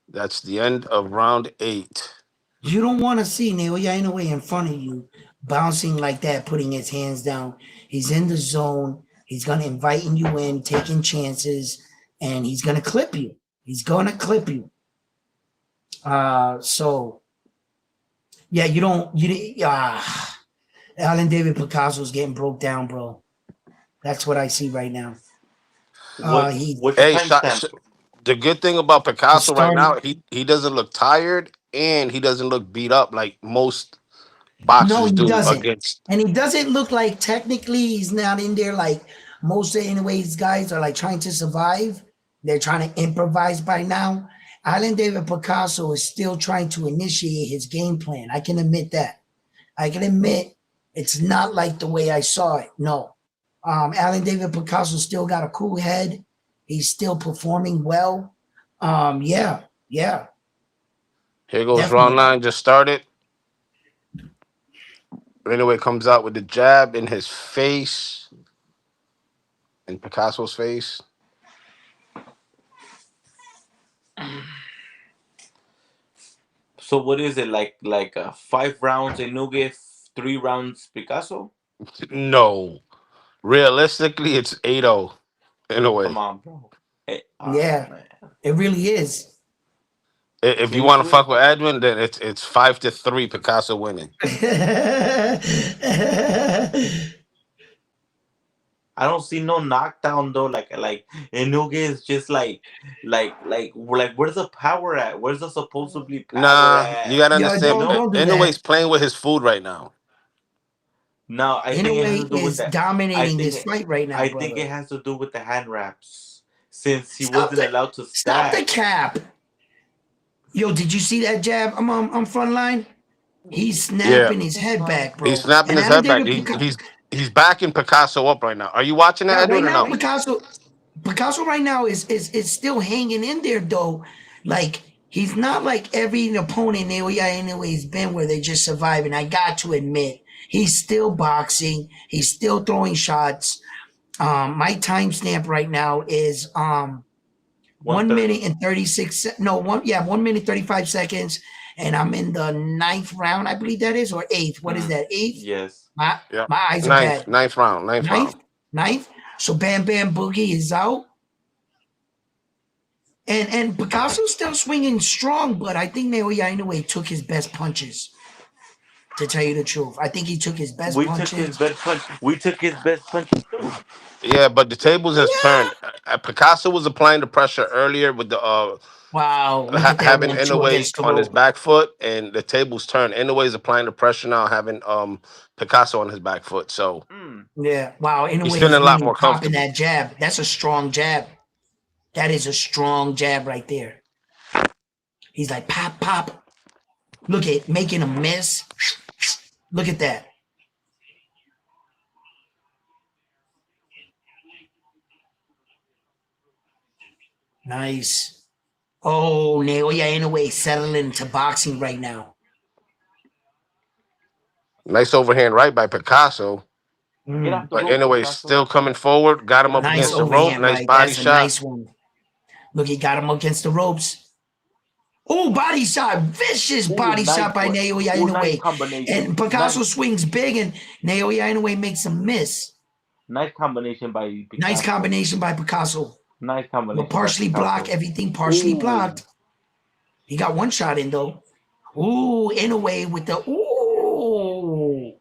That's the end of round 8. You don't want to see Naoya Inoue in front of you bouncing like that, putting his hands down. He's in the zone. He's gonna inviting you in, taking chances, and he's gonna clip you. He's gonna clip you. So yeah, you don't Alan David Picasso's getting broke down, bro. That's what I see right now. He What's your Hey, timestamp? the good thing about the Picasso right starting. now, he doesn't look tired and he doesn't look beat up like most No, boxers he do doesn't. against. And he doesn't look like technically he's not in there like most of anyways guys are like trying to survive. They're trying to improvise by now. Alan David Picasso is still trying to initiate his game plan. I can admit that. I can admit it's not like the way I saw it. No. Alan David Picasso still got a cool head. He's still performing well. Yeah, Here goes round definitely. 9, just started. Anyway, comes out with the jab in his face, in Picasso's face. So what is it like 5 rounds Inoue, 3 rounds Picasso? No, realistically, it's 8-0 in a Come way. on, bro. Hey, Yeah, man. it really is. If you want to Seriously? fuck with Edwin, then it's 5-3 Picasso winning. I don't see no knockdown though. Like Inoue is just like where's the power at? Where's the supposedly power Nah, you at? gotta Yo, You understand. know? don't do Anyway's that. playing with his food right now. No, I think it has to Inoue do with is that. I dominating think this it, fight right now, I think brother. it has to do with the hand wraps since he Stop wasn't the allowed to stop the stack. cap. Yo, did you see that jab? I'm front line. He's Yeah, snapping his head back, he's bro. snapping And his Alan head back. David Picasso, He's backing Picasso up right now. Are you watching that, yeah, right Edwin, or now no? Picasso right now is still hanging in there though. Like he's not like every opponent Inoue has been where they just survive. And I got to admit, he's still boxing. He's still throwing shots. My timestamp right now is 1 minute 130. and 36 no 1 minute 35 seconds and I'm in the ninth round, I believe that is, or eighth. What is that? Eighth? Yes. My Yeah. my eyes are Ninth, bad. ninth round, ninth Ninth, round. ninth. So Bam Bam Boogie is out, and Picasso's still swinging strong, but I think Naoya Inoue took his best punches. To tell you the truth, I think he took his best We took his punches. best punch. We took his best punches too. Yeah, but the tables has Yeah. turned. Picasso was applying the pressure earlier with the Wow, look at that having 1-2 Inoue against the on his rope. back foot, and the tables turned. Inoue is applying the pressure now, having Picasso on his back foot. So Mm. Yeah, wow. he's Inoue feeling is a lot really more popping comfortable. that jab. That's a strong jab. That is a strong jab right there. He's like pop, pop. Look at making a miss. Look at that. Nice. Oh, Naoya Inoue settling into boxing right now. Nice overhand right by Picasso, Get off Mm. the but rope, Inoue Picasso. still coming forward. Got him Get up off the Nice against the rope. rope. overhand Nice right. body That's a shot. nice one. Look, he got him against the ropes. Oh, body shot. Vicious Ooh, body nice shot by one. Naoya Ooh, nice Inoue. combination. And Nice, Picasso swings big, and Naoya Inoue makes a miss. nice combination by Nice Picasso. combination by Picasso. Nice But combination by partially blocked, Picasso. everything partially Ooh, blocked. He got one shot in though. Ooh, Inoue with the ooh.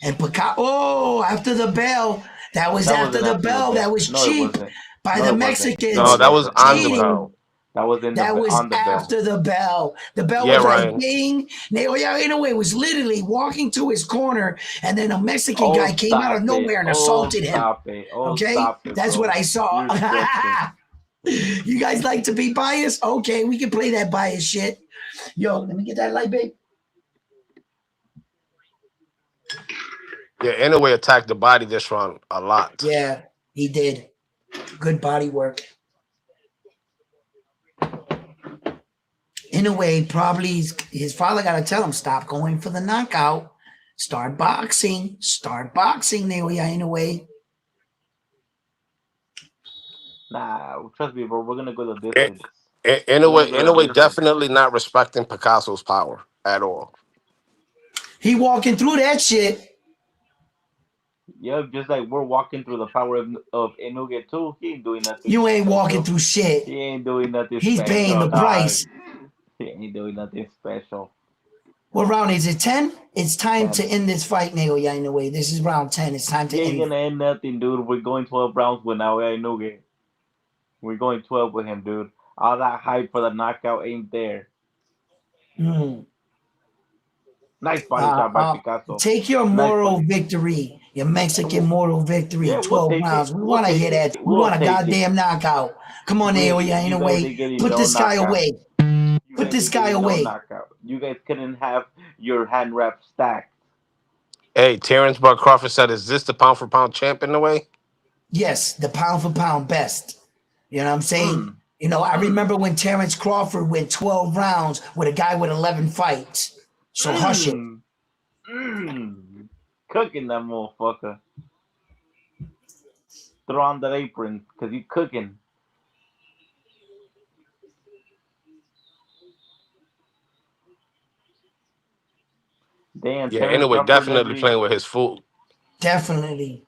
And Picasso, oh, after the bell. That was that after wasn't the after the bell. That bell. was No, it cheap wasn't. by No, the it wasn't. No, No, it Mexicans. that was wasn't. No, on it the wasn't. Cheating. bell. That was in That was on the bell. after the bell. The bell Yeah, was like Ryan. ding. Naoya Inoue was literally walking to his corner, and then a Mexican Oh, guy came out of stop it. nowhere and Oh, assaulted him. stop it. Oh, Okay? stop it, That's what bro. I saw. You're stretching. You guys like to be biased? Okay, we can play that bias shit. Yo, let me get that light, babe. Yeah, Inoue attacked the body this round a lot. Yeah, he did. Good body work. In a way, probably his father got to tell him, stop going for the knockout. Start boxing. Start boxing, Naoya, in a way. Nah, trust me, bro. We're gonna go the I- distance. We're gonna Inoue, go the Inoue distance. definitely not respecting Picasso's power at all. He walking through that shit. Yeah, just like we're walking through the power of Inoue too. He ain't doing nothing You ain't walking special. through shit. He ain't doing nothing He's paying special, the dog. price. He ain't doing nothing special. What round is it? 10? It's time to 10. end this fight, Naoya, in a way. This is round 10. It's time to He ain't end it. gonna end nothing, dude. We're going 12 rounds with Naoya Inoue. We're going 12 with him, dude. All that hype for the knockout ain't there. Mm. Nice body shot by Picasso. Take your Nice moral body. victory, your Mexican moral victory, Yeah, we'll 12 take it. rounds. We We'll want to take hear it. that. We We'll want a take it. goddamn knockout. Come on, Naoya, in You a guys way. ain't getting Put no this guy knockout. away. You Put guys this ain't guy getting no away. knockout. You guys couldn't have your hand wrap stacked. Hey, Terrence Bud Crawford said, "Is this the pound for pound champ in a way?" Yes, the pound for pound best. You know what I'm saying? Mm. You know, I Mm. remember when Terrence Crawford went 12 rounds with a guy with 11 fights. So hush it. Mm. Mm. Cooking that motherfucker. Throw on that apron, cause you cooking. Damn, Yeah, Terrence Inoue Crawford definitely never. playing with his food. Definitely.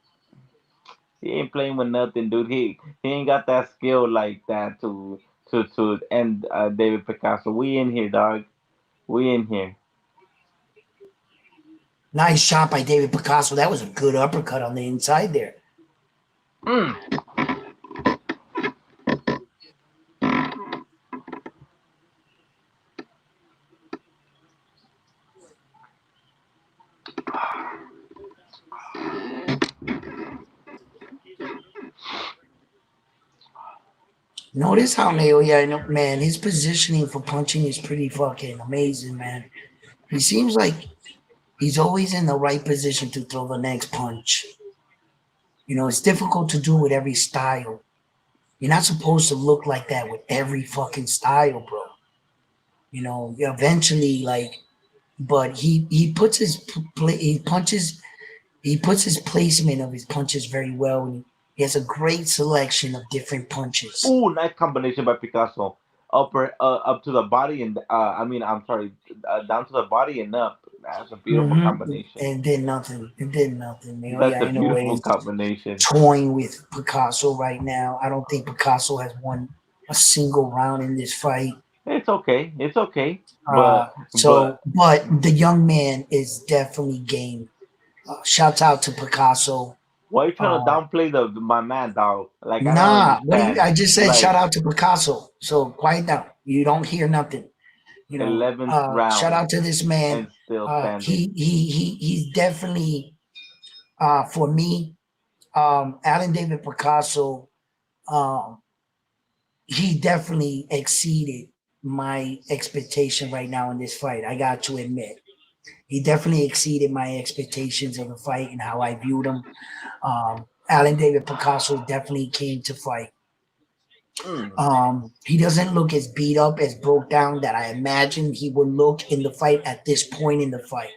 He ain't playing with nothing, dude. He ain't got that skill like that to end David Picasso. We in here, dog. We in here. Nice shot by David Picasso. That was a good uppercut on the inside there. Mm. Notice how Naoya, man, his positioning for punching is pretty fucking amazing, man. He seems like he's always in the right position to throw the next punch. You know, it's difficult to do with every style. You're not supposed to look like that with every fucking style, bro. You know, eventually, like, but he puts his he punches he puts his placement of his punches very well, and he has a great selection of different punches. Ooh, nice combination by Picasso. up to the body and I mean I'm sorry, down to the body and up. That's a beautiful Mm-hmm. combination. And did nothing. It did nothing. That's a In a way, beautiful is combination. toying with Picasso right now. I don't think Picasso has won a single round in this fight. It's okay. It's okay. But But the young man is definitely game. Shouts out to Picasso. why are you trying to Uh, downplay the my man, dog? Like I don't nah, what do you? understand. I just said shout Like out to Picasso. So quiet down. You don't hear nothing. 11th Shout round out to this man. and still standing. He's definitely for me. Alan David Picasso. Um, he definitely exceeded my expectation right now in this fight. I got to admit, he definitely exceeded my expectations of the fight and how I viewed him. Alan David Picasso definitely came to fight. Mm, He doesn't look as beat up, as broke down that I imagined he would look in the fight at this point in the fight.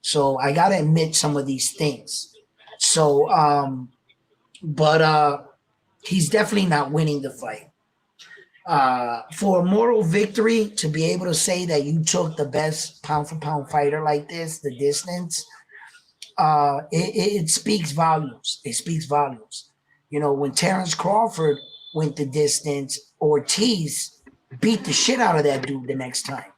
So I gotta admit some of these things. So, but he's definitely not winning the fight. For a moral victory, to be able to say that you took the best pound for pound fighter like this, the distance, it speaks volumes. It speaks volumes. When Terrence Crawford went the distance, Ortiz beat the shit out of that dude the next time.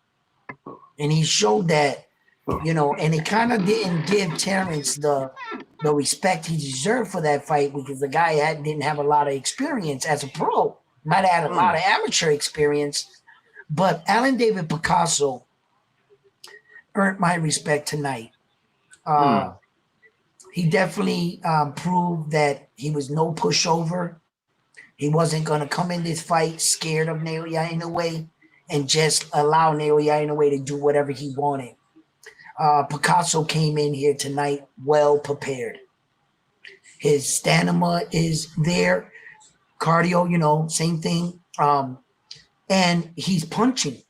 And he showed that, and it kind of didn't give Terrence the respect he deserved for that fight because the guy didn't have a lot of experience as a pro. Might have had a lot mm, of amateur experience, but Alan David Picasso earned my respect tonight. Uh, mm, he definitely proved that he was no pushover. He wasn't going to come in this fight scared of Naoya Inoue and just allow Naoya Inoue to do whatever he wanted. Picasso came in here tonight well prepared. His stamina is there. Cardio, same thing. And he's punching.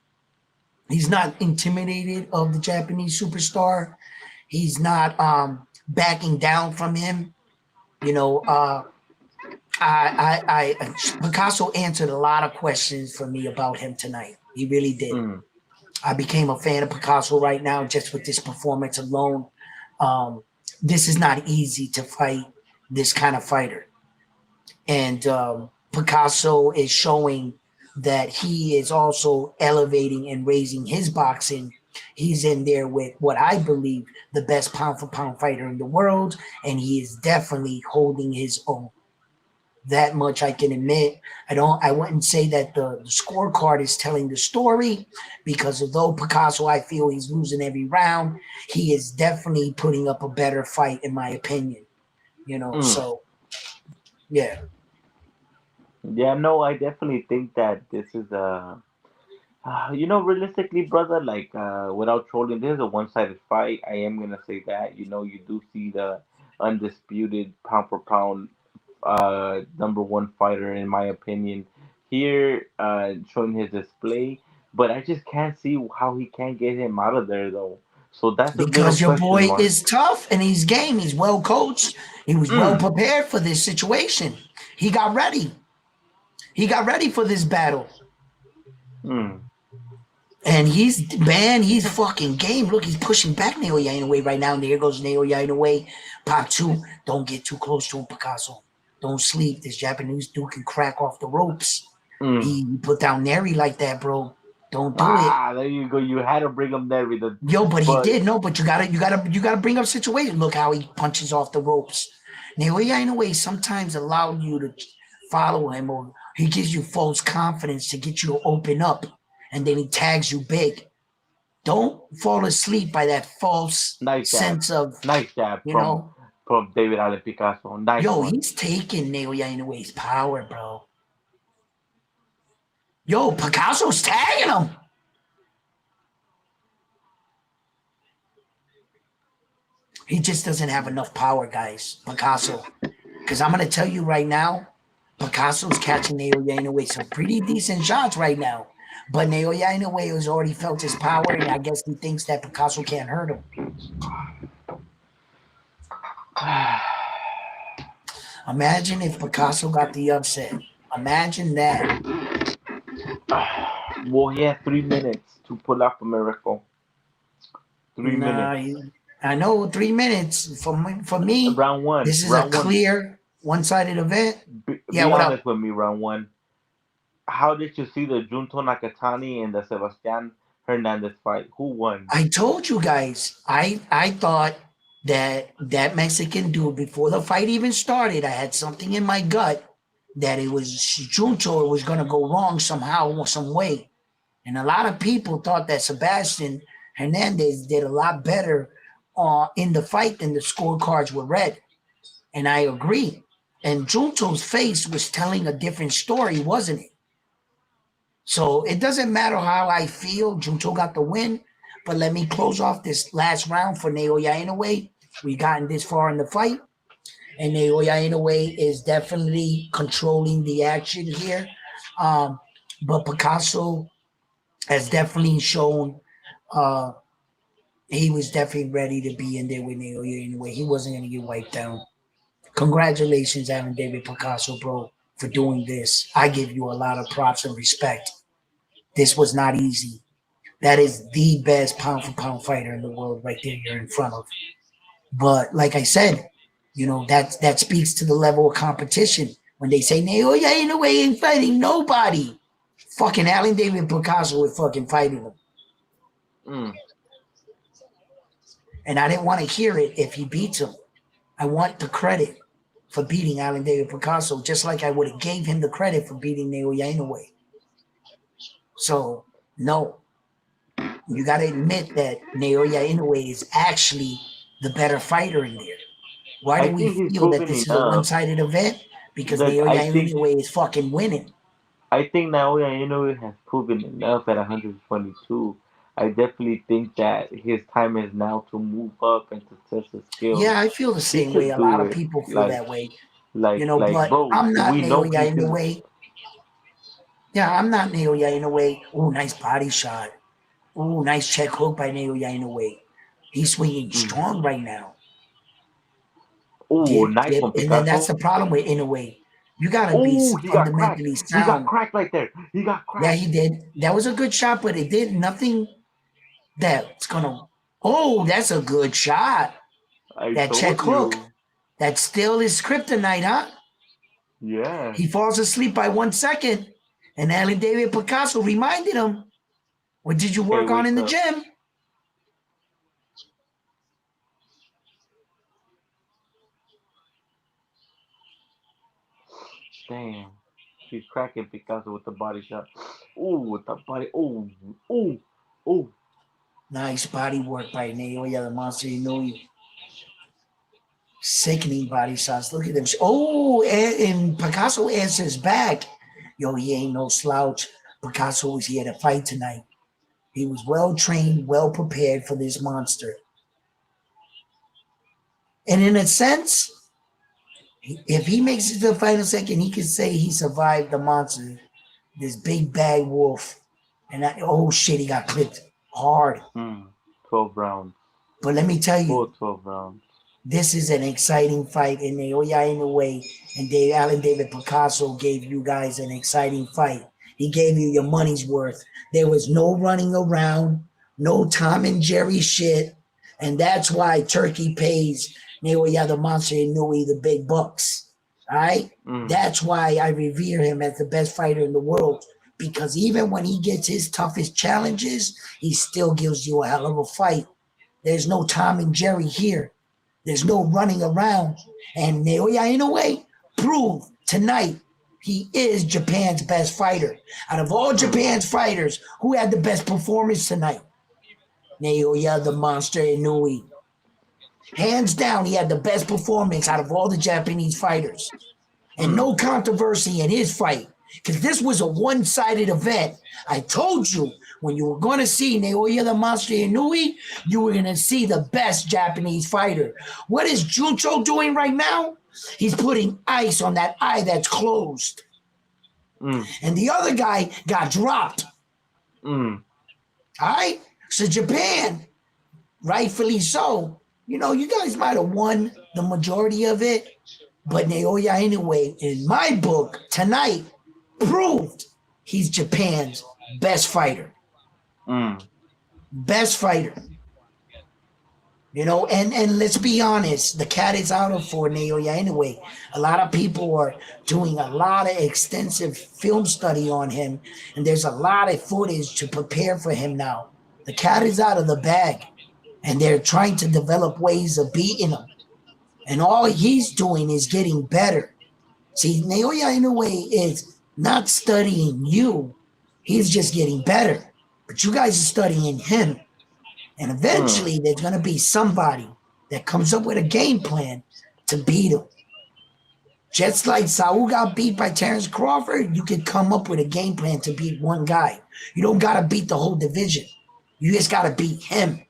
He's not intimidated of the Japanese superstar. He's not backing down from him. You know, Picasso answered a lot of questions for me about him tonight. He really did. mm. I became a fan of Picasso right now just with this performance alone. Um, this is not easy to fight this kind of fighter. And Picasso is showing that he is also elevating and raising his boxing. He's in there with what I believe the best pound for pound fighter in the world, and he is definitely holding his own. That much I can admit. I wouldn't say that the scorecard is telling the story because although Picasso, I feel he's losing every round, he is definitely putting up a better fight in my opinion. Mm. So yeah. Yeah, no, I definitely think that this is a realistically, brother, like without trolling, this is a one-sided fight. I am gonna say that. You do see the undisputed pound for pound number one fighter in my opinion here showing his display, but I just can't see how he can't get him out of there though. So that's a little Because your question boy mark. is tough and he's game. He's well coached. He was well Mm, prepared for this situation. He got ready. He got ready for this battle. mm. And he's fucking game. Look, he's pushing back Naoya away right now. And there goes Naoya away. Pop two. Don't get too close to him, Picasso. Don't sleep. This Japanese dude can crack off the ropes. Mm. He put down Neri like that, bro. Don't do it. Ah, there you go. You had to bring him there with the, Yo, but he but did no. But you gotta bring up situation. Look how he punches off the ropes. Naoya in a way sometimes allow you to follow him, or he gives you false confidence to get you to open up, and then he tags you big. Don't fall asleep by that false nice jab, sense of, nice jab you from know, David Allen Picasso. Nice yo, one. he's taking Naoya in a way's power, bro. Yo, Picasso's tagging him. He just doesn't have enough power, guys. Picasso. Because I'm going to tell you right now, Picasso's catching Naoya Inoue some pretty decent shots right now. But Naoya Inoue has already felt his power, and I guess he thinks that Picasso can't hurt him. Imagine if Picasso got the upset. Imagine that. Well, he had 3 minutes to pull off a miracle. 3 minutes. Nah, I know 3 minutes for me. Round one. This is a Round one. clear one-sided event. Yeah, Be what up? honest with me. Round one. How did you see the Junto Nakatani and the Sebastian Hernandez fight? Who won? I told you guys. I thought that Mexican dude before the fight even started, I had something in my gut that it was Junto. It was gonna go wrong somehow, or some way. And a lot of people thought that Sebastian Hernandez did a lot better in the fight than the scorecards were read. And I agree. And Junto's face was telling a different story, wasn't it? So it doesn't matter how I feel. Junto got the win. But let me close off this last round for Naoya Inoue. We've gotten this far in the fight. And Naoya Inoue is definitely controlling the action here. But Picasso has definitely shown uh, he was definitely ready to be in there with Naoya Inoue. He wasn't going to get wiped down. Congratulations, Aaron David Picasso, bro, for doing this. I give you a lot of props and respect. This was not easy. That is the best pound for pound fighter in the world right there you're in front of. But like I said, that speaks to the level of competition. When they say Naoya Inoue ain't fighting nobody, fucking Alan David Picasso is fucking fighting him. Mm. And I didn't want to hear it if he beats him. I want the credit for beating Alan David Picasso, just like I would have gave him the credit for beating Naoya Inoue. So, no. You got to admit that Naoya Inoue is actually the better fighter in there. Why I do we think he's feel that proven this is a enough. one-sided event? Because Look, Naoya Inoue is fucking winning. I think Naoya Inoue has proven enough at 122. I definitely think that his time is now to move up and to test his skills. Yeah, I feel the He same way. could A lot do of it. people feel that way. But Bro, I'm not we know he Naoya can. Inoue. Yeah, I'm not Naoya Inoue. Oh, nice body shot. Oh, nice check hook by Naoya Inoue. He's swinging Mm. strong right now. Oh, Dip, nice dip. one, And then that's Picasso. the problem with Inoue. You got to be Oh, he got cracked. fundamentally He got sound. cracked right there. He got Yeah, cracked. he did. That was a good shot, but it did nothing that's going to. Oh, that's a good shot. I That check told hook. you. That still is kryptonite, huh? Yeah. He falls asleep by 1 second. And Alan David Picasso reminded him, what did you Okay, work on in wake the up. gym? Damn. He's cracking Picasso with the body shot. Oh, with the body. Oh, oh, oh. Nice body work by Naoya, the monster Inoue. Sickening body shots. Look at them. Oh, and Picasso answers back. Yo, he ain't no slouch. Picasso was here to fight tonight. He was well trained, well prepared for this monster. And in a sense, if he makes it to the final second, he can say he survived the monster, this big bad wolf. And oh shit, he got clipped hard. 12 rounds. But let me tell Full you, 12 rounds. this is an exciting fight, and Naoya Inoue and Alan David Picasso gave you guys an exciting fight. He gave you your money's worth. There was no running around, no Tom and Jerry shit, and that's why Turkey pays Naoya the Monster Inoue the big bucks. All right, that's why I revere him as the best fighter in the world. Because even when he gets his toughest challenges, he still gives you a hell of a fight. There's no Tom and Jerry here. There's no running around. And Naoya Inoue proved tonight he is Japan's best fighter. Out of all Japan's fighters, who had the best performance tonight? Naoya the Monster Inoue. Hands down, he had the best performance out of all the Japanese fighters. And no controversy in his fight. Because this was a one-sided event. I told you, when you were going to see Naoya the Monster Inoue, you were going to see the best Japanese fighter. What is Juncho doing right now? He's putting ice on that eye that's closed. And the other guy got dropped. All right? So Japan, rightfully so, you guys might have won the majority of it, but Naoya Inoue, in my book, tonight, proved he's Japan's best fighter. Mm. Best fighter. You know, and let's be honest, the cat is out of for Naoya anyway. A lot of people are doing a lot of extensive film study on him, and there's a lot of footage to prepare for him now. The cat is out of the bag, and they're trying to develop ways of beating him. And all he's doing is getting better. See, Naoya Inoue is not studying you, he's just getting better. But you guys are studying him. And eventually, there's going to be somebody that comes up with a game plan to beat him. Just like Saul got beat by Terrence Crawford, you can come up with a game plan to beat one guy. You don't got to beat the whole division. You just got to beat him.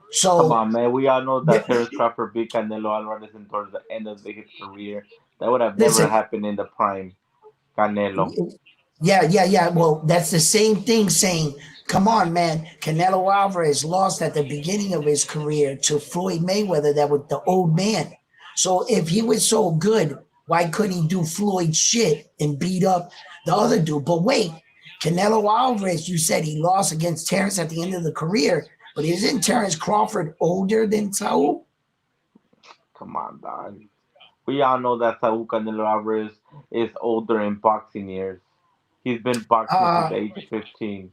So, Come on, man. We all know that Terrence Crawford beat Canelo Alvarez and towards the end of his career. That would have never listen, happened in the prime. Canelo. yeah. Well, that's the same thing saying, come on, man. Canelo Alvarez lost at the beginning of his career to Floyd Mayweather, that was the old man. So if he was so good, why couldn't he do Floyd shit and beat up the other dude? But wait, Canelo Alvarez, you said he lost against Terrence at the end of the career, but isn't Terrence Crawford older than Saul? Come on, dog. We all know that Saul Canelo Alvarez is older in boxing years. He's been boxing since Uh, the age of 15.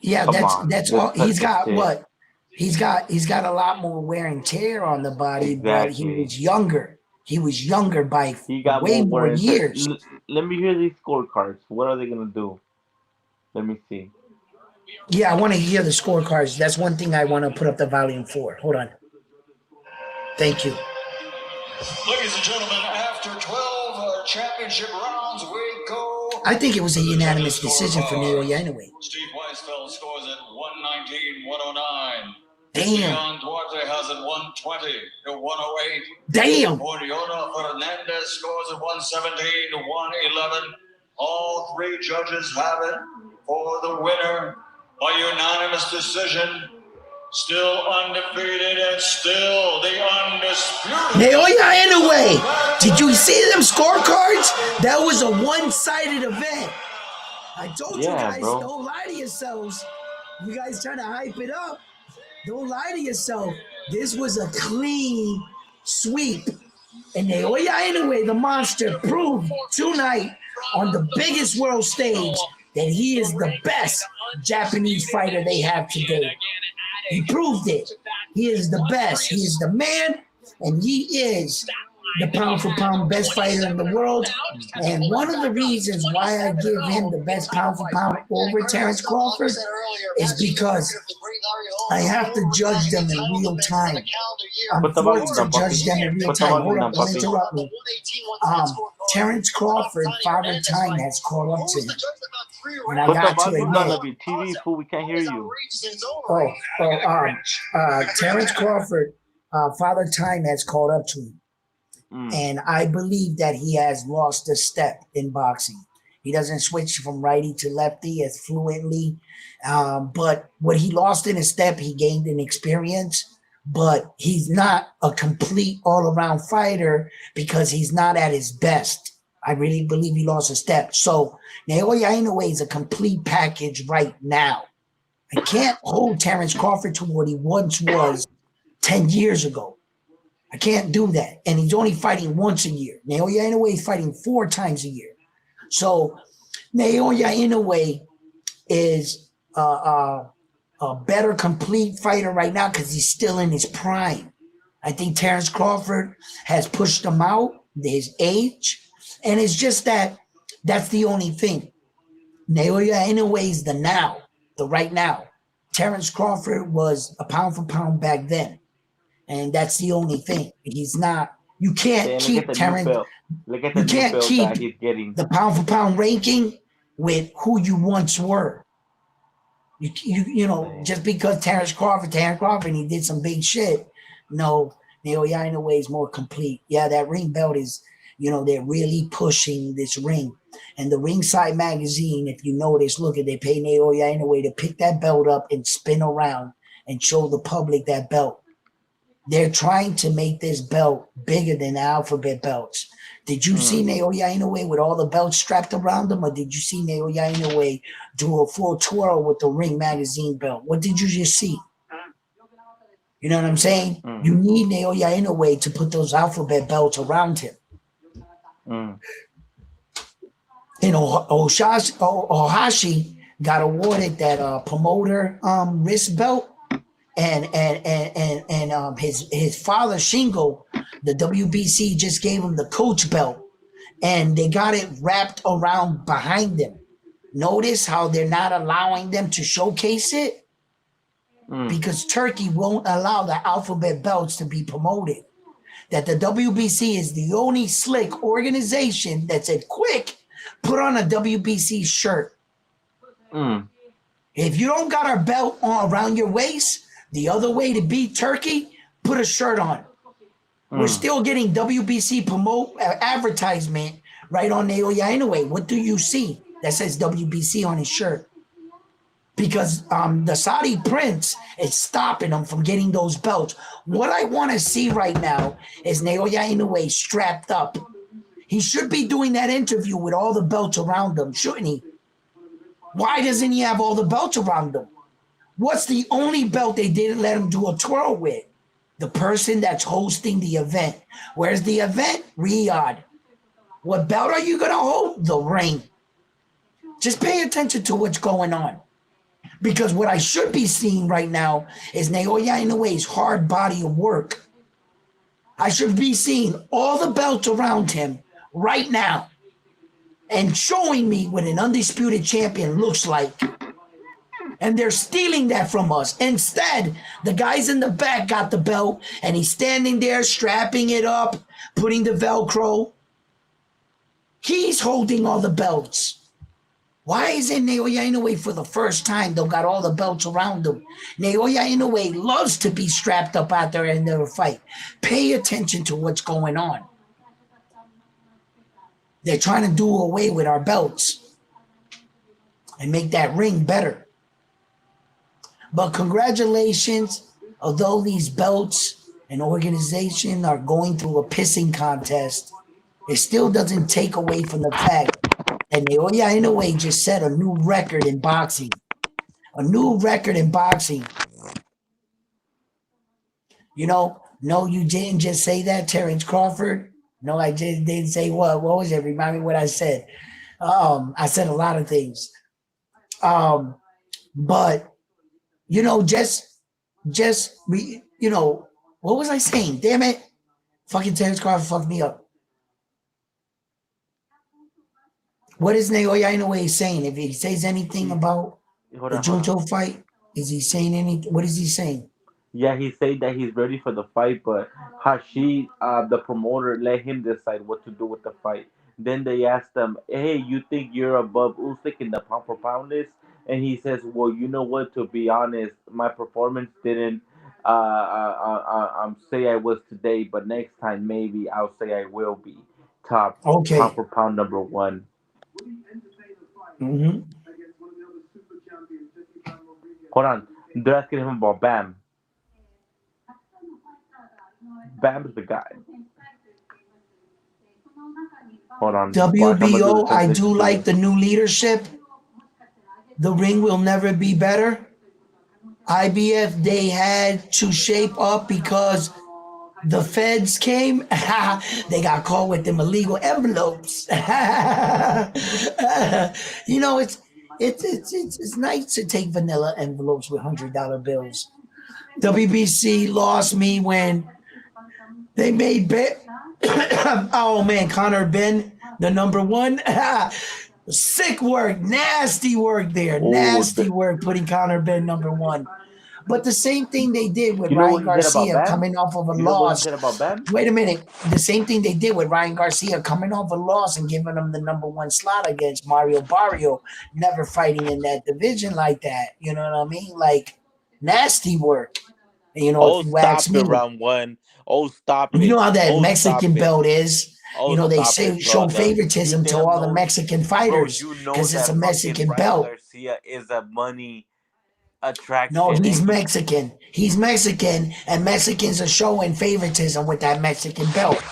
yeah, Come on. that's Let's all. cut He's the got shit. what? He's got a lot more wear and tear on the body, but he Exactly. was younger. He was younger by He got way more wear more and tear. years. Let me hear these scorecards. What are they going to do? Let me see. Yeah, I want to hear the scorecards. That's one thing I want to put up the volume for. Hold on. Thank you. Ladies and gentlemen, after 12 championship rounds, we go. I think it was a unanimous decision for Naoya anyway. Steve Weisfeld scores at 119-109. Damn. Leon Duarte has it 120 to 108. Damn. Oriona Fernandez scores at 117 to 111. All three judges have it for the winner by unanimous decision. Still undefeated and still the undisputed. Naoya Inoue. Did you see them scorecards? That was a one-sided event. I told you guys, bro. don't lie to yourselves. You guys trying to hype it up. Don't lie to yourself. This was a clean sweep. And Naoya Inoue, the monster, proved tonight on the biggest world stage that he is the best Japanese fighter they have today. He proved it. He is the best. He is the man, and he is the pound for pound best fighter in the world. And one of the reasons why I give him the best pound for pound over Terrence Crawford is because I have to judge them in real time. I'm forced to judge them in real time. Hold on, don't interrupt me. Terrence Crawford, Father Time has caught up to him. And I Put the got to volume down of admit, your TV, fool. We can't hear you. Terrence Crawford, Father Time has caught up to him. And I believe that he has lost a step in boxing. He doesn't switch from righty to lefty as fluently. But what he lost in a step, he gained in experience. But he's not a complete all-around fighter because he's not at his best. I really believe he lost a step. So Naoya Inoue is a complete package right now. I can't hold Terrence Crawford to what he once was 10 years ago. I can't do that. And he's only fighting once a year. Naoya Inoue is fighting 4 times a year. So Naoya Inoue is a better complete fighter right now because he's still in his prime. I think Terrence Crawford has pushed him out, his age. And it's just that's the only thing. Naoya Inoue is the now, the right now. Terrence Crawford was a pound for pound back then. And that's the only thing. He's not. You can't keep Terrence. You can't keep the pound for pound ranking with who you once were. You know, just because Terrence Crawford, he did some big shit. No, Naoya Inoue is more complete. Yeah, that ring belt is, they're really pushing this ring. And the Ringside magazine, if you notice, look at they pay Naoya Inoue to pick that belt up and spin around and show the public that belt. They're trying to make this belt bigger than the alphabet belts. Did you see Naoya Inoue with all the belts strapped around him, or did you see Naoya Inoue do a full twirl with the Ring Magazine belt? What did you just see? You know what I'm saying? You need Naoya Inoue to put those alphabet belts around him. And Ohashi got awarded that promoter wrist belt, and his father Shingo, the WBC just gave him the coach belt, and they got it wrapped around behind them. Notice how they're not allowing them to showcase it because Turkey won't allow the alphabet belts to be promoted. That the WBC is the only slick organization that said, quick, put on a WBC shirt. If you don't got our belt on around your waist, the other way to beat Turkey, put a shirt on. We're still getting WBC advertisement right on Naoya Inoue. What do you see that says WBC on his shirt? Because the Saudi prince is stopping them from getting those belts. What I want to see right now is Naoya Inoue strapped up. He should be doing that interview with all the belts around him, shouldn't he? Why doesn't he have all the belts around him? What's the only belt they didn't let him do a twirl with? The person that's hosting the event. Where's the event? Riyadh. What belt are you going to hold? The ring. Just pay attention to what's going on. Because what I should be seeing right now is Naoya Inoue's hard body of work. I should be seeing all the belts around him right now and showing me what an undisputed champion looks like. And they're stealing that from us. Instead, the guys in the back got the belt, and he's standing there strapping it up, putting the Velcro. He's holding all the belts. Why isn't Naoya Inoue for the first time, though, got all the belts around him? Naoya Inoue loves to be strapped up out there in their fight. Pay attention to what's going on. They're trying to do away with our belts and make that ring better. But congratulations, although these belts and organization are going through a pissing contest, it still doesn't take away from the fact that Naoya Inoue just set a new record in boxing. A new record in boxing. You know, no, you didn't just say that, Terrence Crawford. No, I just didn't say what. What was it? Remind me what I said. I said a lot of things. But you know, you know, what was I saying? Damn it. Fucking Terrence Crawford fucked me up. What is Naoya Inoue saying? If he says anything about the Junto fight, is he saying anything? What is he saying? Yeah, he said that he's ready for the fight, but Hashi, the promoter, let him decide what to do with the fight. Then they asked him, "Hey, you think you're above Usyk in the pound for pound list?" And he says, "Well, you know what? To be honest, my performance didn't say I was today, but next time maybe I'll say I will be top pound Okay. for pound number one." Mm-hmm. Hold on, they're asking him about Bam. Bam's the guy. Hold on. Watch, I'm gonna do the WBO, I translation do for like you. the new leadership. The ring will never be better. IBF, they had to shape up because the feds came. They got caught with them illegal envelopes. You know, it's nice to take vanilla envelopes with $100 bills. WBC lost me when they made oh man, Connor Ben, the number one. Sick work, nasty work there, Oh, nasty work putting Connor Ben number one. But the same thing they did with you know Ryan what he said about Garcia Bam? coming off of a You know what he loss. said about Bam? Wait a minute. The same thing they did with Ryan Garcia coming off a loss and giving him the number one slot against Mario Barrio, never fighting in that division like that. You know what I mean? Like nasty work. You know, if Oh, you ask stop it, me, round one. Oh, stop you it. know how that Oh, stop Mexican it. belt is. You Oh, know, they stop say it, show brother. You favoritism to damn all the know, Mexican bro. fighters You know because it's a that fucking Mexican Ryan belt. Garcia is a money. No, attraction, he's and he Mexican. He's Mexican, and Mexicans are showing favoritism with that Mexican belt.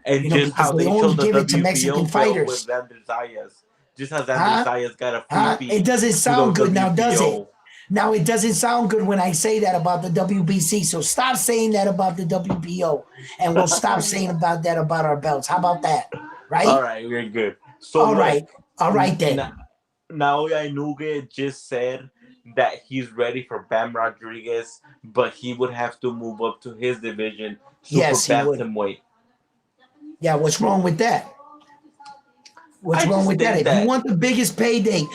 and just Because how they they show only the give it to WBO Mexican belt with fighters. Xander Zayas. Just how Xander Huh? Zayas got a free Huh? It feed doesn't to the sound good now, does it? WBO. Now it doesn't sound good when I say that about the WBC. So stop saying that about the WBO, and we'll stop saying about that about our belts. How about that? All Right? right, we're good. So All look, right. All right then. Naoya Inoue just said that he's ready for Bam Rodriguez, but he would have to move up to his division, super Yes, he would. bantamweight. Yeah, what's wrong with that? What's I wrong just with that? think If you that want the biggest payday,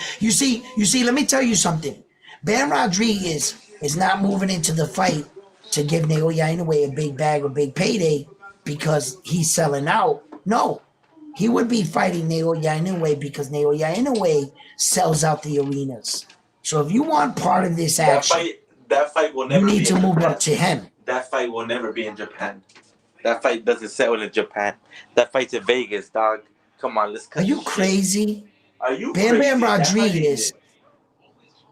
let me tell you something. Bam Rodriguez is not moving into the fight to give Naoya Inoue a big bag or big payday because he's selling out. No, he would be fighting Naoya Inoue because Naoya Inoue sells out the arenas. So if you want part of this that action, fight that fight will you never need be to in move up Japan. to him. That fight will never be in Japan. That fight doesn't sell in Japan. That fight's in Vegas, dog. Come on, let's Are cut the you shit. crazy? Are you Bam Bam crazy? That fight ain't Rodriguez it.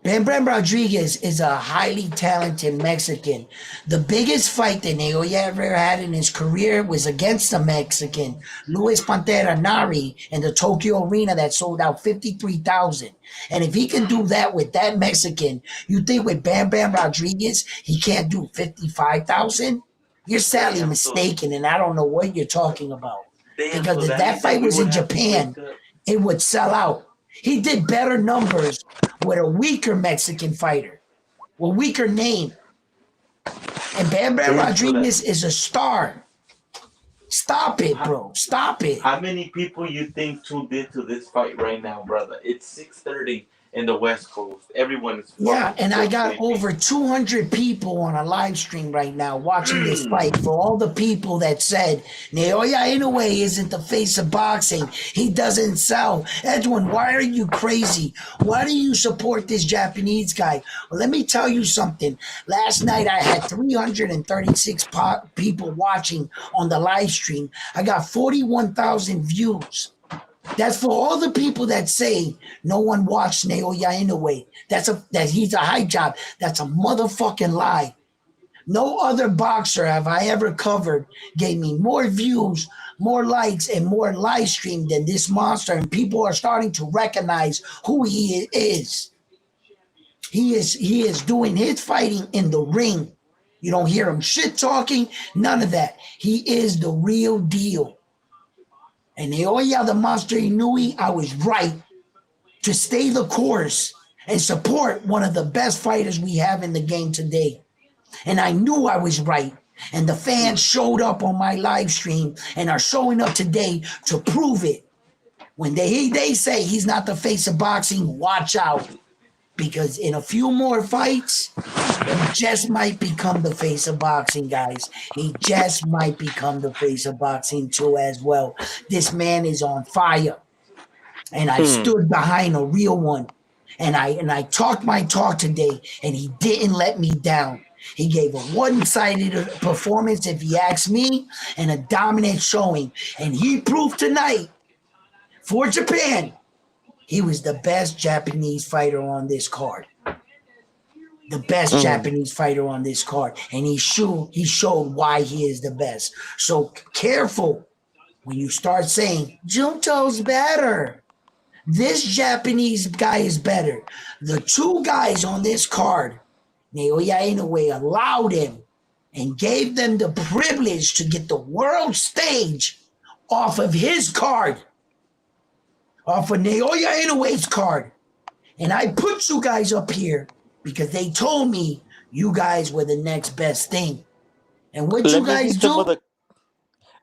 Bam Bam Rodriguez is a highly talented Mexican. The biggest fight that Naoya ever had in his career was against a Mexican, Luis Pantera Nari, in the Tokyo Arena that sold out 53,000. And if he can do that with that Mexican, you think with Bam Bam Rodriguez, he can't do 55,000? You're sadly Damn, so mistaken, and I don't know what you're talking about. damn, Because so if that that means that fight we was would in have to wake Japan, up. it would sell out. He did better numbers with a weaker Mexican fighter, with weaker name. And Bam Bam Damn, so that Rodriguez is a star. Stop it, how, bro. Stop it. how many people you think tuned into this fight right now, brother? It's 6:30 in the West Coast. Everyone is Yeah, fucking and I still got sleeping. over 200 people on a live stream right now watching this fight. For all the people that said Naoya Inoue isn't the face of boxing, he doesn't sell. Edwin, why are you crazy? Why do you support this Japanese guy? Well, let me tell you something. Last night I had 336 people watching on the live stream. I got 41,000 views. That's for all the people that say no one watched Naoya Inoue. That he's a hype job. That's a motherfucking lie. No other boxer have I ever covered gave me more views, more likes, and more live stream than this monster. And people are starting to recognize who he is. He is doing his fighting in the ring. You don't hear him shit talking, none of that. He is the real deal. And Naoya the Monster Inoue, I was right to stay the course and support one of the best fighters we have in the game today. And I knew I was right. And the fans showed up on my live stream and are showing up today to prove it. When they say he's not the face of boxing, watch out. Because in a few more fights, he just might become the face of boxing, guys. He just might become the face of boxing too, as well. This man is on fire. And I Hmm. stood behind a real one. And I talked my talk today, and he didn't let me down. He gave a one-sided performance, if you ask me, and a dominant showing. And he proved tonight for Japan he was the best Japanese fighter on this card. The best Hmm. Japanese fighter on this card. And he showed why he is the best. So careful when you start saying Junto's better. This Japanese guy is better. The two guys on this card, Naoya Inoue allowed him and gave them the privilege to get the world stage off of his card, off of Naoya Inoue's card. And I put you guys up here because they told me you guys were the next best thing. And what Let you me guys read some of do? the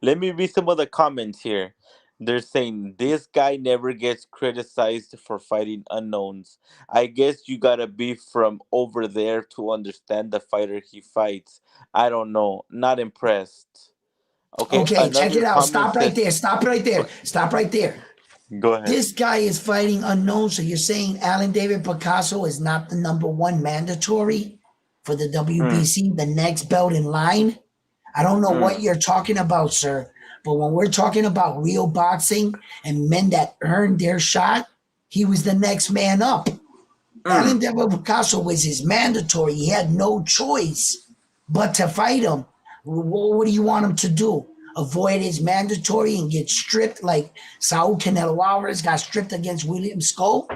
Let me read some of the comments here. They're saying this guy never gets criticized for fighting unknowns. I guess you gotta be from over there to understand the fighter he fights. I don't know. Not impressed. Okay, Okay, check another it out. comment Stop right says, there. Stop right there. Stop right there. go ahead. This guy is fighting unknown. So you're saying Alan David Picasso is not the number one mandatory for the Hmm. WBC, the next belt in line? I don't know Hmm. what you're talking about, sir. But when we're talking about real boxing and men that earned their shot, he was the next man up. Alan Devil Picasso was his mandatory. He had no choice but to fight him. What do you want him to do? Avoid his mandatory and get stripped like Saul Canelo Alvarez got stripped against William Skull?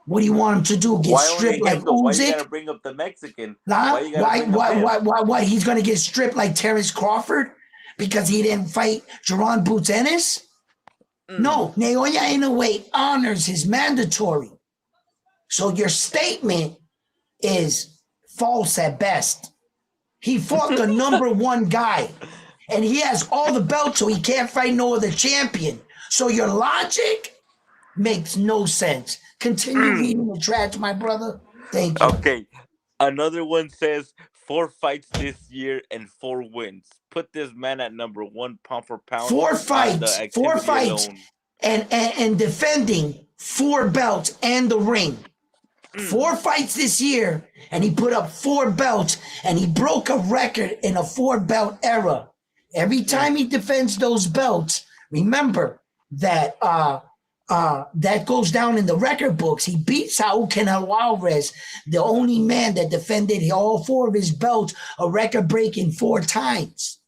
What do you want him to do? Get Why only stripped like him though? Why you gotta Usyk? bring up the Mexican? Nah? Why you gotta bring up him? Why? He's going to get stripped like Terrence Crawford because he didn't fight Jerron Boots Ennis? No, Naoya Inoue honors his mandatory. So your statement is false at best. He fought the number one guy, and he has all the belts, so he can't fight no other champion. So your logic makes no sense. Continue reading the trash, my brother. Thank you. Okay. Another one says 4 fights this year and 4 wins. Put this man at number 1 pound for pound. Four on the fights, activity alone. and defending 4 belts and the ring. 4 fights this year, and he put up 4 belts, and he broke a record in a 4-belt era. Every time he defends those belts, remember that that goes down in the record books. He beat Saul Canelo Alvarez, the only man that defended all 4 of his belts, a record-breaking 4 times.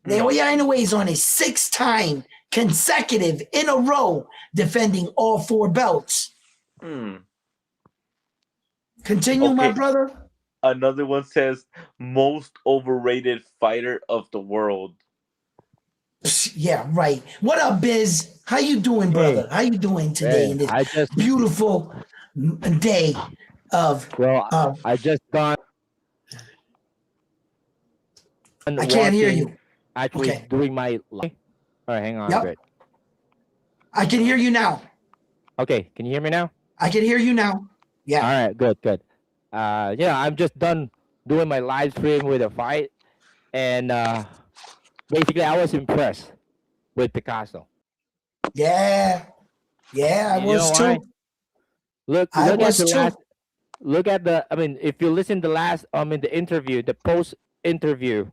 Naoya Inoue is on his 6th time consecutive in a row defending all 4 belts. Continue, my brother. Another one says most overrated fighter of the world. Yeah, right. What up, Biz? How you doing, brother? How you doing today in this beautiful day of? Well, I just gone. I can't hear you. Actually, doing my live. All right, hang on. Yep. Great. I can hear you now. Okay, can you hear me now? I can hear you now. Yeah. All right, good. Yeah, I'm just done doing my live stream with a fight, and basically, I was impressed with Picasso. Yeah, I was too. Look at the last. Look at the. I mean, if you listen to the last, the interview, the post interview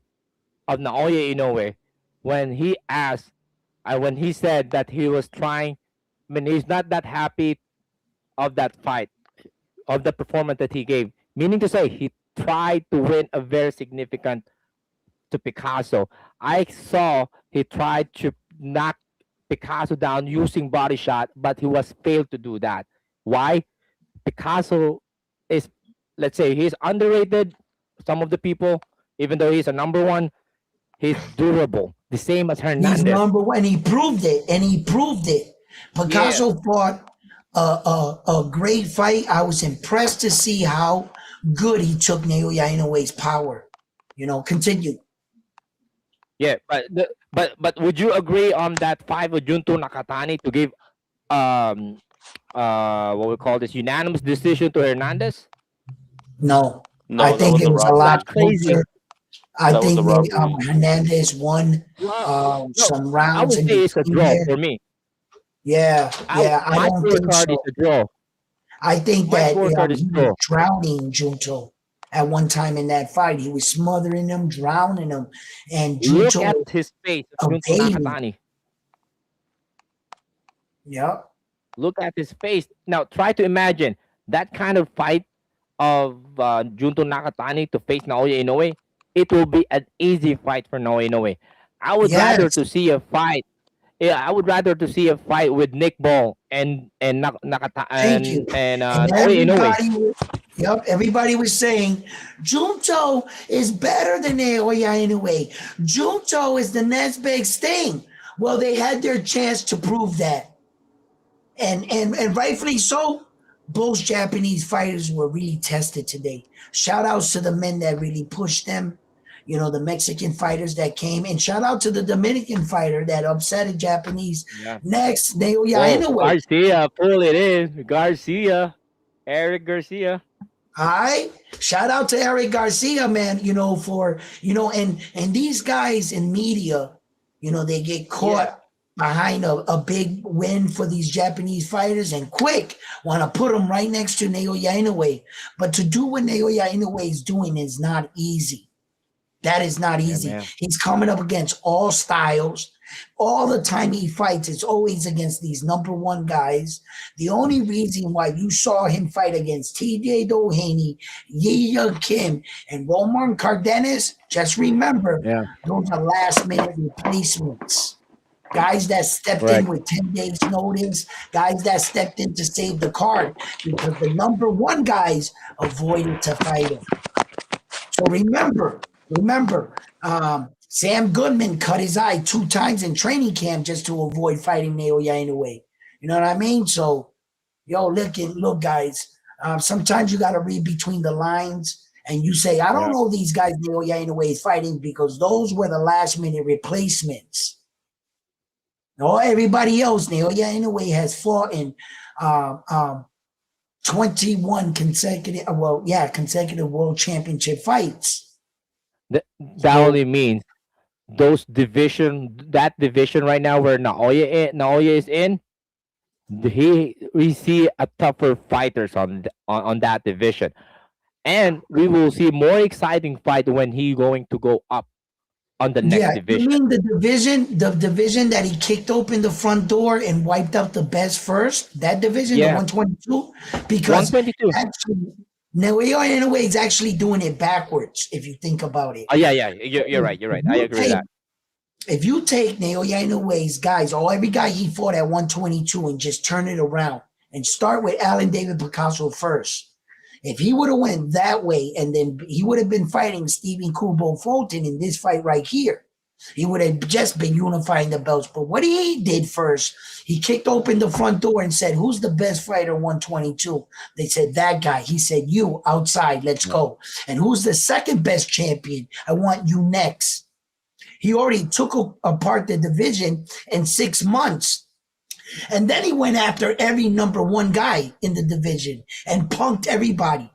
of Naoya Inoue, when he asked, when he said that he was trying, I mean, he's not that happy of that fight, of the performance that he gave. Meaning to say, he tried to win a very significant to Picasso. I saw he tried to knock Picasso down using body shot, but he was failed to do that. Why? Picasso is, let's say, he's underrated. Some of the people, even though he's a number 1, he's durable. The same as Hernandez. He's number 1. He proved it. Picasso fought a great fight. I was impressed to see how good he took Naoya Inoue's power. Continue. Yeah, but would you agree on that fight with Junto Nakatani to give what we call this unanimous decision to Hernandez? No, I think it was a lot closer. I think Hernandez won some rounds. I would say it's a draw for me. Yeah, I don't think so. Is a draw. I think that he was drowning Junto at one time in that fight. He was smothering him, drowning him, and Junto look at his face. Yep. Look at his face. Now try to imagine that kind of fight of Junto Nakatani to face Naoya Inoue. It will be an easy fight for Naoya Inoue. I would rather to see a fight. Yeah, I would rather to see a fight with Nick Ball and Nakata and Naoya Inoue. Yep, everybody was saying Junto is better than Naoya Inoue. Junto is the next big thing. Well, they had their chance to prove that, and rightfully so. Both Japanese fighters were really tested today. Shout outs to the men that really pushed them. The Mexican fighters that came, and shout out to the Dominican fighter that upset a Japanese. Yeah. Next, Naoya Inoue. Garcia, pull it in. Garcia, Eric Garcia. Hi, shout out to Eric Garcia, man. And these guys in media, they get caught behind a big win for these Japanese fighters and quick want to put them right next to Naoya Inoue. But to do what Naoya Inoue is doing is not easy. That is not easy. He's coming up against all styles. All the time he fights, it's always against these number one guys. The only reason why you saw him fight against TJ Doheny, Yi Young Kim, and Roman Cardenas, just remember, Yeah. those are last minute replacements. Guys that stepped in Right. with 10 days notice, guys that stepped in to save the card because the number one guys avoided to fight him. So remember, Sam Goodman cut his eye 2 times in training camp just to avoid fighting Naoya Inoue. You know what I mean? So, look, guys. Sometimes you got to read between the lines, and you say, I don't Yeah. know these guys Naoya Inoue is fighting because those were the last minute replacements. No, everybody else, Naoya Inoue has fought in um, um, 21 consecutive world championship fights. That So only means that division right now where Naoya is in, we see a tougher fighters on that division, and we will see more exciting fight when he going to go up on the next yeah, you division. mean the division that he kicked open the front door and wiped out the best first? That division, the Yeah, 122? Because 122. actually, Naoya Inoue is actually doing it backwards if you think about it. Oh yeah, yeah. You're right. You're If right. I you agree with take that. if you take Naoya Inoue's guys, every guy he fought at 122 and just turn it around and start with Alan David Picasso first. If he would have went that way and then he would have been fighting Stephen Kubo Fulton in this fight right here, he would have just been unifying the belts. But what he did first, he kicked open the front door and said, who's the best fighter 122? They said, that guy. He said, you outside, let's Yeah. go. And who's the second best champion? I want you next. He already took apart the division in 6 months. And then he went after every number one guy in the division and punked everybody.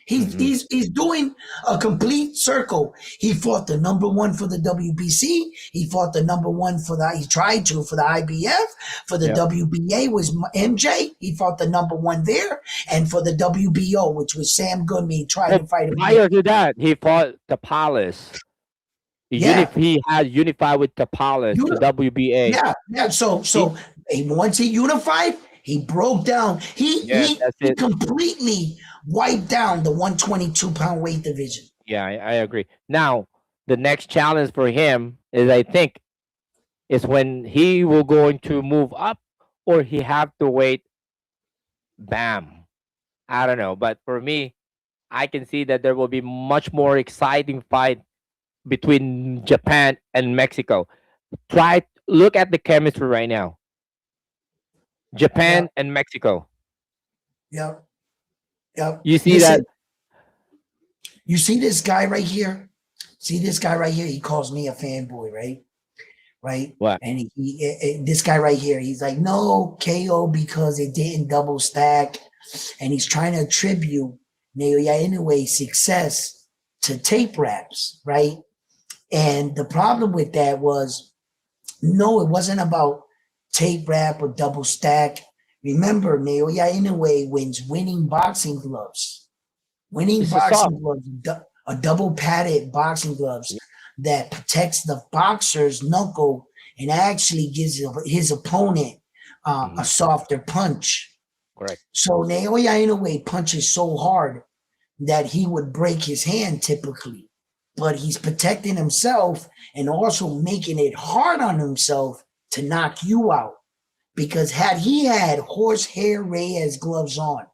He's doing a complete circle. He fought the number one for the WBC. He fought the number one he tried to for the IBF. For the Yeah. WBA was MJ. He fought the number one there. And for the WBO, which was Sam Goodman, he tried to fight him there. Prior to that, he fought Tapales. Yeah. He had unified with Tapales, the WBA. Yeah. So once he unified, he broke down. Yeah, that's He it. completely wiped down the 122-pound weight division. Yeah, I agree. Now, the next challenge for him is, I think, is when he will going to move up or he have to wait. Bam. I don't know, but for me, I can see that there will be much more exciting fight between Japan and Mexico. Look at the chemistry right now. Japan and Mexico. Yep. You see Listen, that? you see this guy right here? See this guy right here? He calls me a fanboy, right? Right? What? And this guy right here, he's like, no, KO because it didn't double stack. And he's trying to attribute Naoya Inoue's success to tape wraps, right? And the problem with that was, no, it wasn't about tape wrap or double stack. Remember, Naoya Inoue wins winning boxing gloves. Winning boxing gloves, a double padded boxing gloves that protects the boxer's knuckle and actually gives his opponent a softer punch. Correct. So Naoya Inoue punches so hard that he would break his hand typically, but he's protecting himself and also making it hard on himself to knock you out. Because had he had horsehair Reyes gloves on,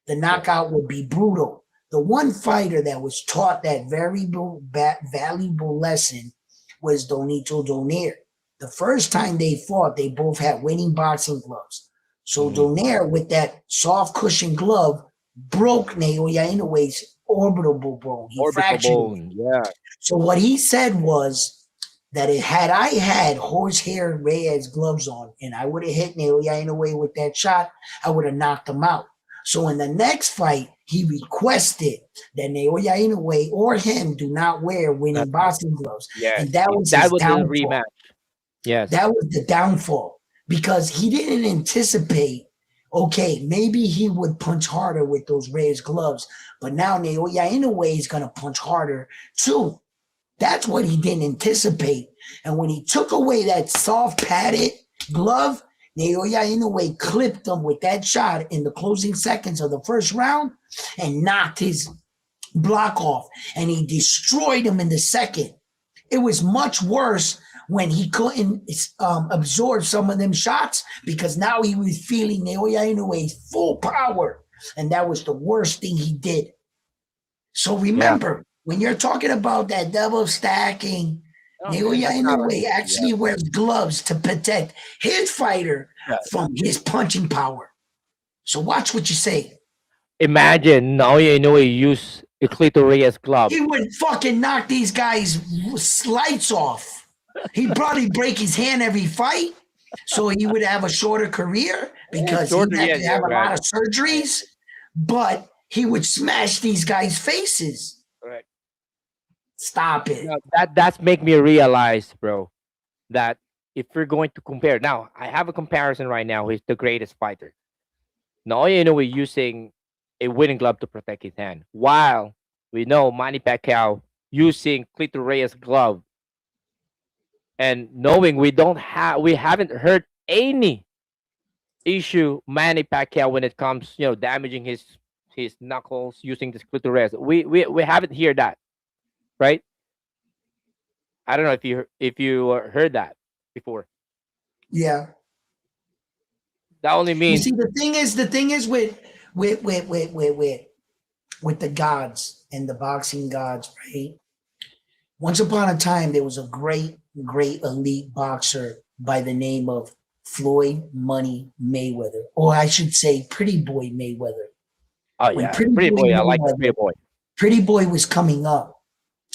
the knockout would be brutal. The one fighter that was taught that very valuable lesson was Donito Donaire. The first time they fought, they both had winning boxing gloves. So Donaire, with that soft cushion glove, broke Naoya Inoue's orbital bone. He fractured it. Yeah. So what he said was that had I had horsehair Reyes gloves on and I would have hit Naoya Inoue with that shot, I would have knocked him out. So in the next fight, he requested that Naoya Inoue or him do not wear winning boxing gloves. Yeah. And that was his downfall. The rematch. Yes. That was the downfall because he didn't anticipate, okay, maybe he would punch harder with those Reyes gloves, but now Naoya Inoue is going to punch harder too. That's what he didn't anticipate. And when he took away that soft padded glove, Naoya Inoue clipped him with that shot in the closing seconds of the first round and knocked his block off. And he destroyed him in the second. It was much worse when he couldn't absorb some of them shots because now he was feeling Naoya Inoue's full power. And that was the worst thing he did. So remember, when you're talking about that double stacking, Naoya Inoue actually wears gloves to protect his fighter from his punching power. So watch what you say. Imagine Naoya Inoue use a clitoris glove. He would fucking knock these guys' lights off. He'd probably break his hand every fight, so he would have a shorter career because he had to have a lot of surgeries, but he would smash these guys' faces. Right. Stop it. That's make me realize, bro, that if we're going to compare, now I have a comparison right now. He's the greatest fighter. Naoya Inoue using a winning glove to protect his hand, while we know Manny Pacquiao using clitoris glove, and knowing we haven't heard any issue Manny Pacquiao when it comes, damaging his knuckles using this clitoris. We haven't heard that, right? I don't know if you heard that before. Yeah. That only means. You see, the thing is with the gods and the boxing gods, right? Once upon a time, there was a great elite boxer by the name of Floyd Money Mayweather, or I should say, Pretty Boy Mayweather. Oh yeah, Pretty Boy. I like Pretty Boy. Pretty Boy was coming up.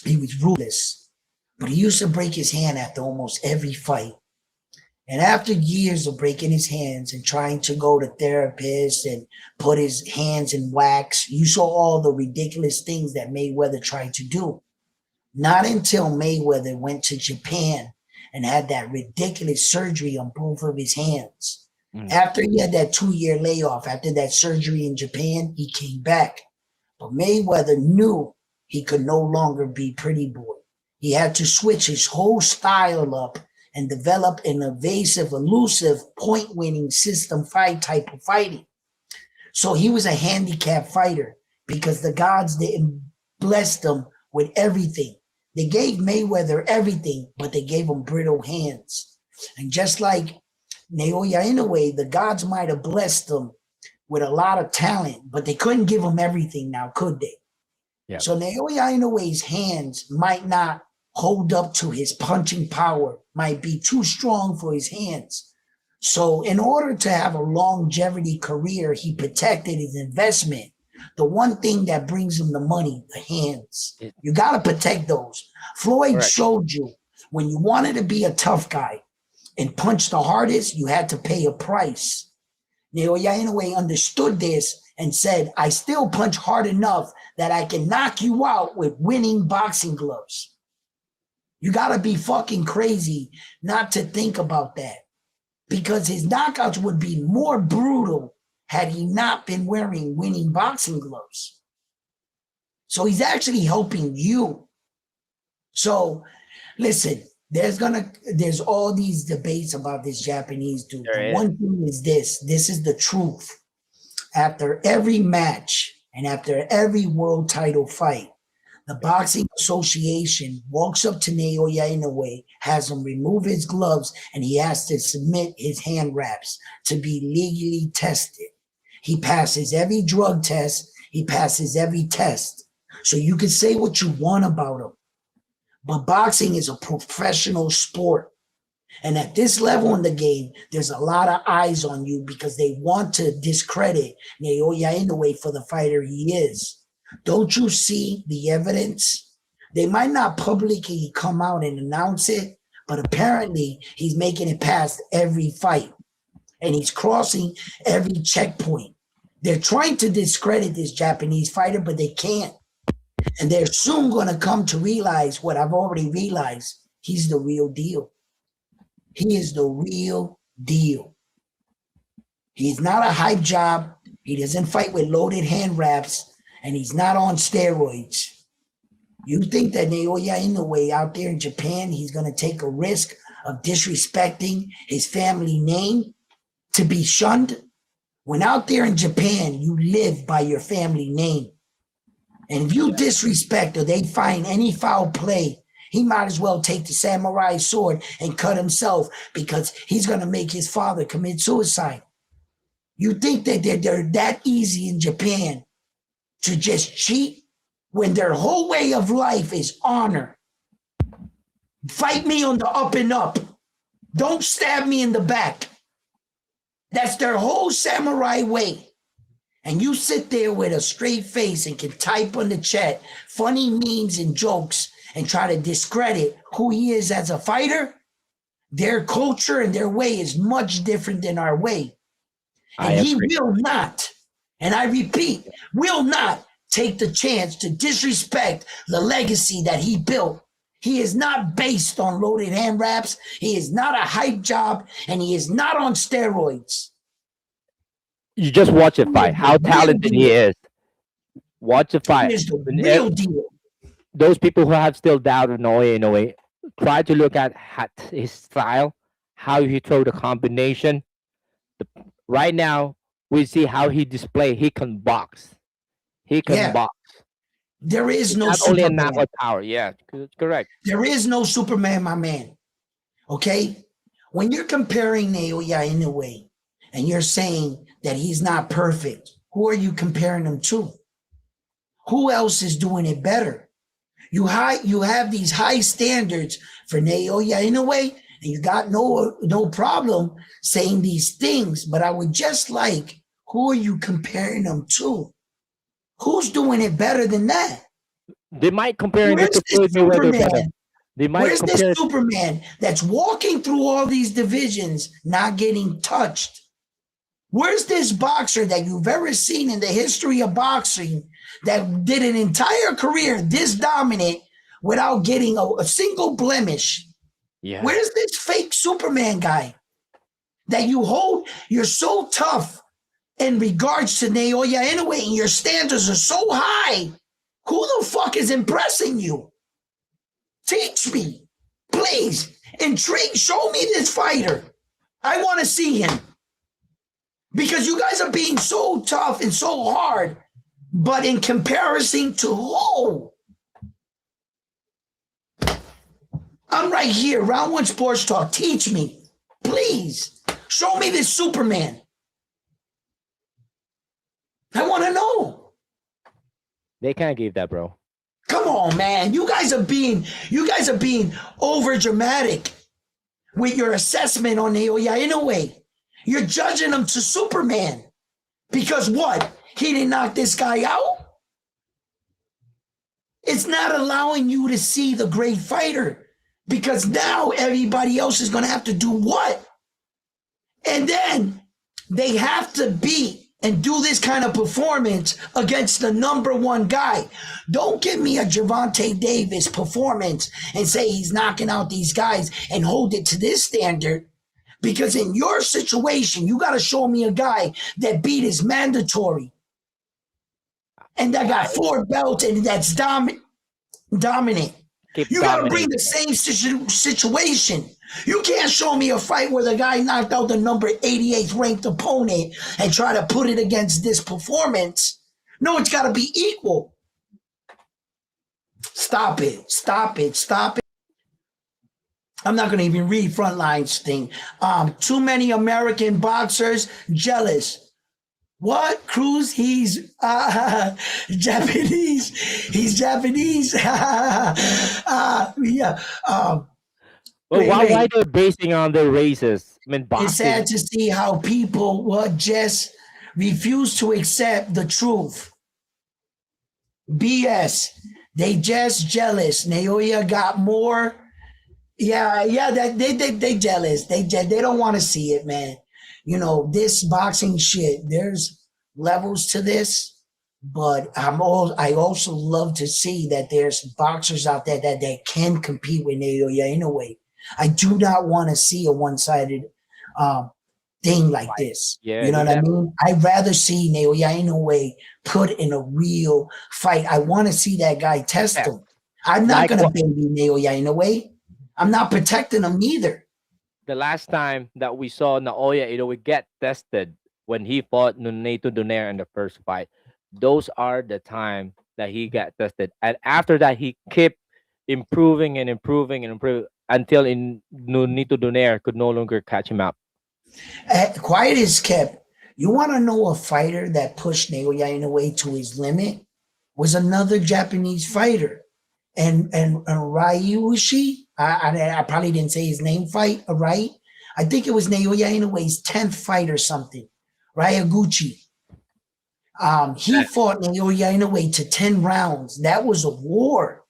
He was ruthless, but he used to break his hand after almost every fight. And after years of breaking his hands and trying to go to therapists and put his hands in wax, you saw all the ridiculous things that Mayweather tried to do. Not until Mayweather went to Japan and had that ridiculous surgery on both of his hands. After he had that 2-year layoff, after that surgery in Japan, he came back. But Mayweather knew he could no longer be Pretty Boy. He had to switch his whole style up and develop an evasive, elusive, point-winning system fight type of fighting. So he was a handicap fighter because the gods didn't bless him with everything. They gave Mayweather everything, but they gave him brittle hands. And just like Naoya Inoue, the gods might have blessed him with a lot of talent, but they couldn't give him everything now, could they? Yeah. So Naoya Inoue's hands might not hold up to his punching power, might be too strong for his hands. So in order to have a longevity career, he protected his investment. The one thing that brings him the money, the hands. You got to protect those. Floyd showed you when you wanted to be a tough guy and punch the hardest, you had to pay a price. Naoya Inoue understood this and said, I still punch hard enough that I can knock you out with winning boxing gloves. You got to be fucking crazy not to think about that, because his knockouts would be more brutal had he not been wearing winning boxing gloves. So he's actually helping you. So listen, there's all these debates about this Japanese dude. The one thing is this is the truth. After every match and after every world title fight, the Boxing Association walks up to Naoya Inoue, has him remove his gloves, and he has to submit his hand wraps to be legally tested. He passes every drug test. He passes every test. So you can say what you want about him. But boxing is a professional sport. And at this level in the game, there's a lot of eyes on you because they want to discredit Naoya Inoue for the fighter he is. Don't you see the evidence? They might not publicly come out and announce it, but apparently he's making it past every fight. And he's crossing every checkpoint. They're trying to discredit this Japanese fighter, but they can't. And they're soon going to come to realize what I've already realized. He's the real deal. He is the real deal. He's not a hype job. He doesn't fight with loaded hand wraps, and he's not on steroids. You think that Naoya Inoue out there in Japan, he's going to take a risk of disrespecting his family name to be shunned? When out there in Japan, you live by your family name. And if you disrespect or they find any foul play, he might as well take the samurai sword and cut himself because he's going to make his father commit suicide. You think that they're that easy in Japan to just cheat when their whole way of life is honor? Fight me on the up and up. Don't stab me in the back. That's their whole samurai way. And you sit there with a straight face and can type on the chat funny memes and jokes and try to discredit who he is as a fighter. Their culture and their way is much different than our way. And he will not, and I repeat, will not take the chance to disrespect the legacy that he built. He is not based on loaded hand wraps. He is not a hype job, and he is not on steroids. You just watch it fight. How talented he is. Watch the fight. He is the real deal. Those people who have still doubt in Inoue, try to look at his style, how he throw the combination. Right now, we see how he display. He can box. He can box. There is no not Superman. Only a knockout power. Yeah, correct. There is no Superman, my man. Okay? When you're comparing Naoya Inoue and you're saying that he's not perfect, who are you comparing him to? Who else is doing it better? You have these high standards for Naoya Inoue, and you got no problem saying these things, but I would just like, who are you comparing them to? Who's doing it better than that? They might compare it to Floyd Mayweather better. Where's this Superman that's walking through all these divisions, not getting touched? Where's this boxer that you've ever seen in the history of boxing that did an entire career this dominant without getting a single blemish? Yeah. Where's this fake Superman guy that you hold? You're so tough in regards to Naoya Inoue, and your standards are so high. Who the fuck is impressing you? Teach me, please. Intrigue, show me this fighter. I want to see him. Because you guys are being so tough and so hard, but in comparison to who? I'm right here, Round One Sports Talk. Teach me, please. Show me this Superman. I want to know. They can't give that, bro. Come on, man. You guys are being over dramatic with your assessment on Naoya Inoue. You're judging him to Superman. Because what? He didn't knock this guy out? It's not allowing you to see the great fighter. Because now everybody else is going to have to do what? And then they have to beat and do this kind of performance against the number one guy. Don't give me a Gervonta Davis performance and say he's knocking out these guys and hold it to this standard. Because in your situation, you got to show me a guy that beat his mandatory and that got 4 belts and that's dominant. You got to bring the same situation. You can't show me a fight where the guy knocked out the number 88th ranked opponent and try to put it against this performance. No, it's got to be equal. Stop it. I'm not going to even read Frontline's thing. Too many American boxers jealous. What? Cruz? He's Japanese. He's Japanese. Yeah. Why they're basing on their races? I mean, boxing. It's sad to see how people just refuse to accept the truth. BS. They just jealous. Naoya got more. Yeah. They jealous. They don't want to see it, man. You know, this boxing shit, there's levels to this, but I also love to see that there's boxers out there that can compete with Naoya Inoue. I do not want to see a one-sided thing like this. Yeah, you know what I mean? I'd rather see Naoya Inoue put in a real fight. I want to see that guy test him. I'm not Like gonna what baby Naoya Inoue. I'm not protecting him neither. the last time that we saw Naoya Inoue get tested when he fought Nunito Donaire in the first fight. Those are the time that he got tested, and after that he kept improving and improving and improving until in Nunito Donaire could no longer catch him up. Quiet is kept. You want to know a fighter that pushed Naoya Inoue to his limit? Was another Japanese fighter, and Ryushi. I probably didn't say his name right. I think it was Naoya Inoue's 10th fight or something. Ryaguchi. He fought Naoya Inoue to 10 rounds. That was a war.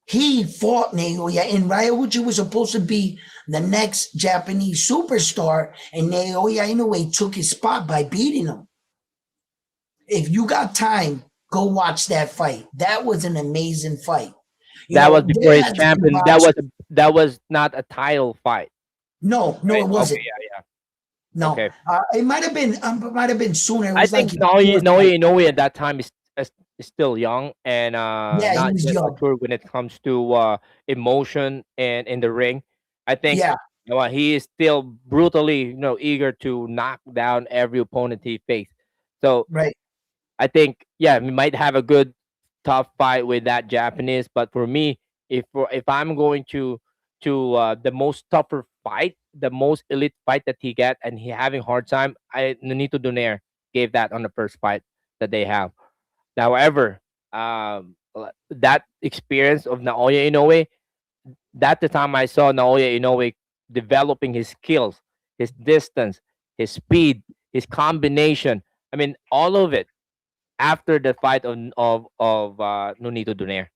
He fought Naoya, and Ryaguchi was supposed to be the next Japanese superstar, and Naoya Inoue took his spot by beating him. If you got time, go watch that fight. That was an amazing fight. That was before There his has been champion. That was not a title fight, no, right? it Okay, wasn't. yeah, No, okay. it might have been sooner. It I was like think his Naoya fourth fight. Inoue at that time is still young and Yeah, he not was yet young. mature when it comes to emotion and in the ring. I think Yeah, he is still brutally eager to knock down every opponent he faces. So right. I think we might have a good tough fight with that Japanese. But for me, if I'm going to the most tougher fight, the most elite fight that he get, and he having hard time, Nonito Donaire gave that on the first fight that they have. However, that experience of Naoya Inoue, that the time I saw Naoya Inoue developing his skills, his distance, his speed, his combination. I mean, all of it after the fight of Nonito Donaire.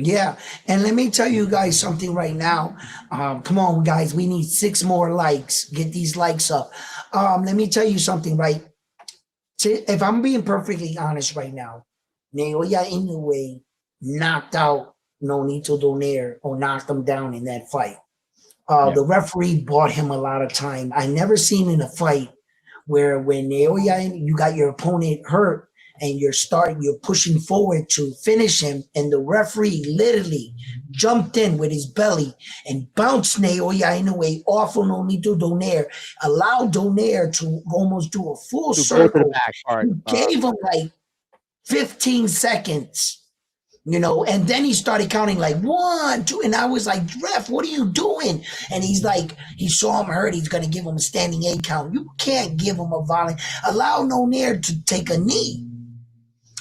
Yeah, and let me tell you guys something right now. Come on, guys, we need 6 more likes. Get these likes up. Let me tell you something, right? If I'm being perfectly honest right now, Naoya Inoue knocked out Nonito Donaire or knocked him down in that fight. Yeah. The referee bought him a lot of time. I never seen in a fight where when Naoya, you got your opponent hurt and you're pushing forward to finish him, and the referee literally jumped in with his belly and bounced Naoya Inoue off on Nonito Donaire, allowed Donaire to almost do a full To go to the circle. back part. He gave him like 15 seconds, and then he started counting like 1, 2, and I was like, ref, what are you doing? And he's like, he saw him hurt, he's gonna give him a standing 8 count. You can't give him a violent, allow Donaire to take a knee.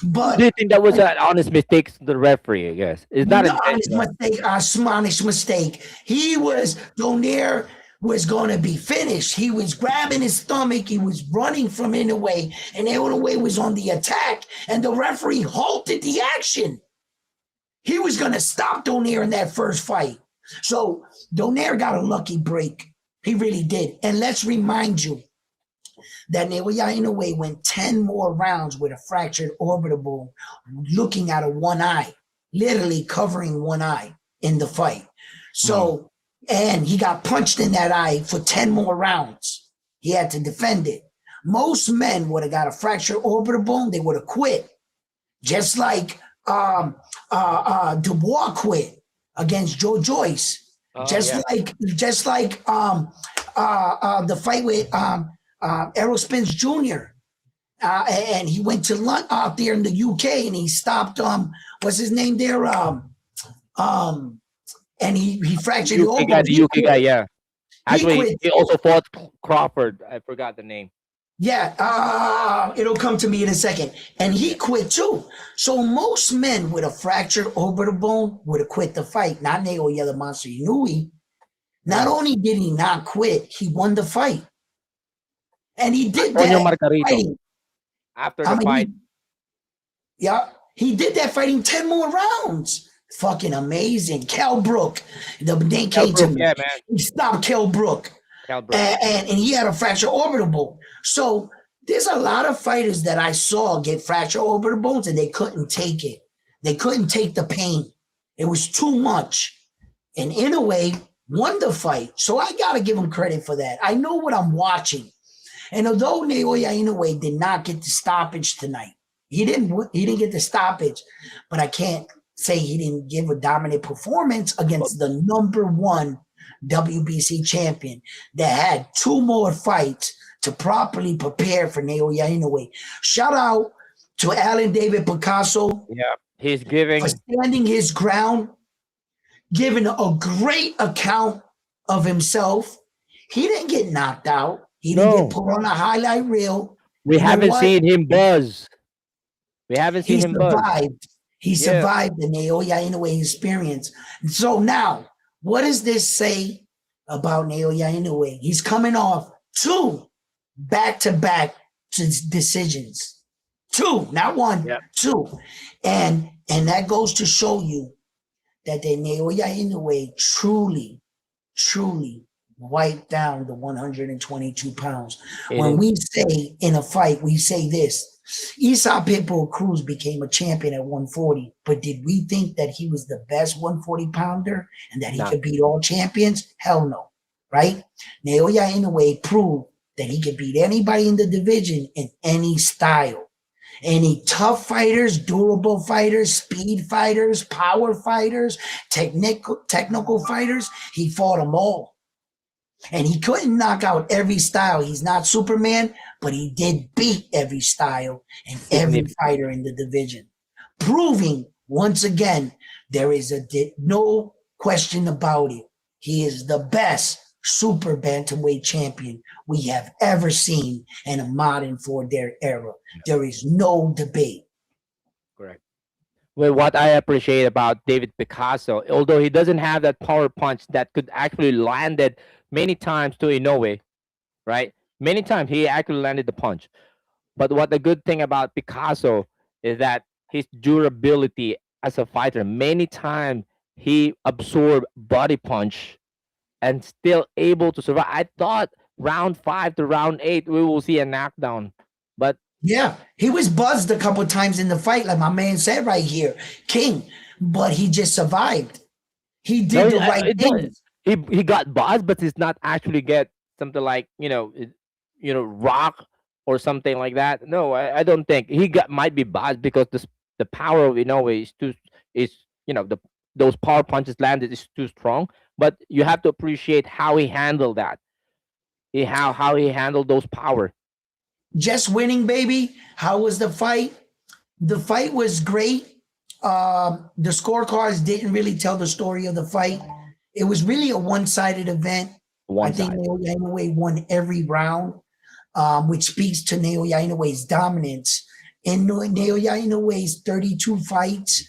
But do you think that was an honest mistake to the referee? I guess it's not the honest intentional. mistake, honest mistake. Donaire was going to be finished. He was grabbing his stomach. He was running from Inoue, and Inoue was on the attack, and the referee halted the action. He was going to stop Donaire in that first fight. So Donaire got a lucky break. He really did. And let's remind you that Naoya Inoue went 10 more rounds with a fractured orbital bone, looking at one eye, literally covering one eye in the fight. So, and he got punched in that eye for 10 more rounds. He had to defend it. Most men would have got a fractured orbital bone, they would have quit. Just like Dubois quit against Joe Joyce. Just like the fight with Errol Spence Jr. And he went to out there in the UK and he stopped what's his name there? And he fractured the orbital. The UK guy, yeah. Actually, he also fought Crawford. I forgot the name. Yeah, it'll come to me in a second. And he quit too. So most men with a fractured orbital bone would have quit the fight. Not Naoya the Monster Inoue. Not only did he not quit, he won the fight. And he did that fighting. After the fight. He did that fighting 10 more rounds. Fucking amazing. Kell Brook. The name came to me. Yeah, man. He stopped Kell Brook. And he had a fractured orbital bone. So there's a lot of fighters that I saw get fractured orbital bones and they couldn't take it. They couldn't take the pain. It was too much. And Inoue won the fight. So I got to give him credit for that. I know what I'm watching. And although Naoya Inoue did not get the stoppage tonight, he didn't get the stoppage, but I can't say he didn't give a dominant performance against the number one WBC champion that had two more fights to properly prepare for Naoya Inoue. Shout out to Alan David Picasso Yeah, he's for giving. standing his ground, giving a great account of himself. He didn't get knocked out. He didn't get No, put on a highlight reel. we You know haven't what? seen him buzz. We haven't seen He him buzz. survived. He Yeah, survived the Naoya Inoue experience. So now, what does this say about Naoya Inoue? He's coming off two back-to-back decisions. Two, not one, yeah. two. And that goes to show you that the Naoya Inoue truly wiped down the 122 pounds. When we say in a fight, we say this. Esau Pitbull Cruz became a champion at 140, but did we think that he was the best 140 pounder and that he could beat all champions? Hell no, right? Naoya Inoue proved that he could beat anybody in the division in any style. Any tough fighters, durable fighters, speed fighters, power fighters, technical fighters, he fought them all. And he couldn't knock out every style. He's not Superman, but he did beat every style and every fighter in the division, proving once again there is no question about it. He is the best super bantamweight champion we have ever seen in a modern their era. There is no debate. Correct. Well, what I appreciate about David Picasso, although he doesn't have that power punch that could actually landed many times to Inoue, right? Many times he actually landed the punch. But what the good thing about Picasso is that his durability as a fighter, many times he absorbed body punch and still able to survive. I thought round 5 to round 8 we will see a knockdown, but yeah, he was buzzed a couple of times in the fight, like my man said right here, King, but he just survived. He did the right thing. He got buzzed, but he's not actually get something like rock or something like that. No, I don't think he might be buzzed because the power of Inoue is those power punches landed is too strong. But you have to appreciate how he handled that. How he handled those power. Just winning, baby. How was the fight? The fight was great. The scorecards didn't really tell the story of the fight. It was really a one-sided event. I think Naoya Inoue won every round, which speaks to Naoya Inoue's dominance. In Naoya Inoue's 32 fights,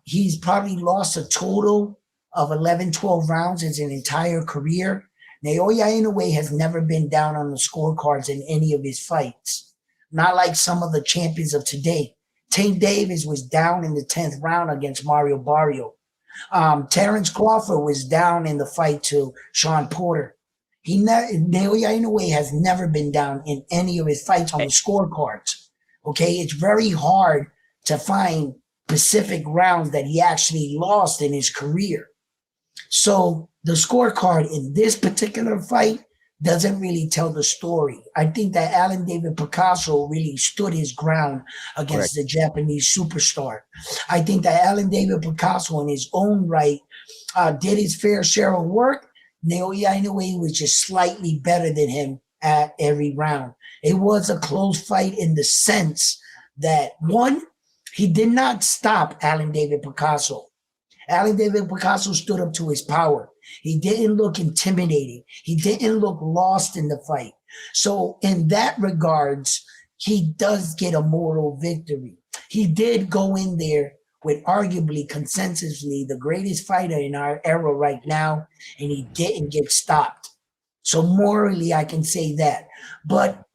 he's probably lost a total of 11, 12 rounds in his entire career. Naoya Inoue has never been down on the scorecards in any of his fights. Not like some of the champions of today. Tank Davis was down in the 10th round against Mario Barrio. Terrence Crawford was down in the fight to Sean Porter. Naoya Inoue has never been down in any of his fights on the scorecards. Okay, it's very hard to find specific rounds that he actually lost in his career. So the scorecard in this particular fight doesn't really tell the story. I think that Alan David Picasso really stood his ground against the Japanese superstar. I think that Alan David Picasso in his own right did his fair share of work. Naoya Inoue was just slightly better than him at every round. It was a close fight in the sense that, one, he did not stop Alan David Picasso. Alan David Picasso stood up to his power. He didn't look intimidating. He didn't look lost in the fight. So in that regards, he does get a moral victory. He did go in there with arguably consensusly the greatest fighter in our era right now, and he didn't get stopped. So morally, I can say that. But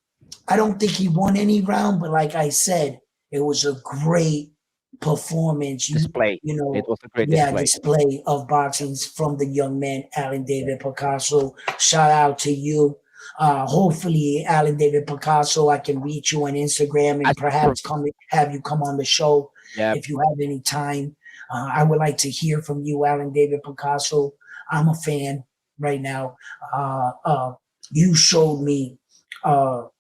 I don't think he won any round, but like I said, it was a great performance. Display. It was a great display of boxing from the young man, Alan David Picasso. Shout out to you. Hopefully, Alan David Picasso, I can reach you on Instagram and perhaps have you come on the show if you have any time. I would like to hear from you, Alan David Picasso. I'm a fan right now. You showed me how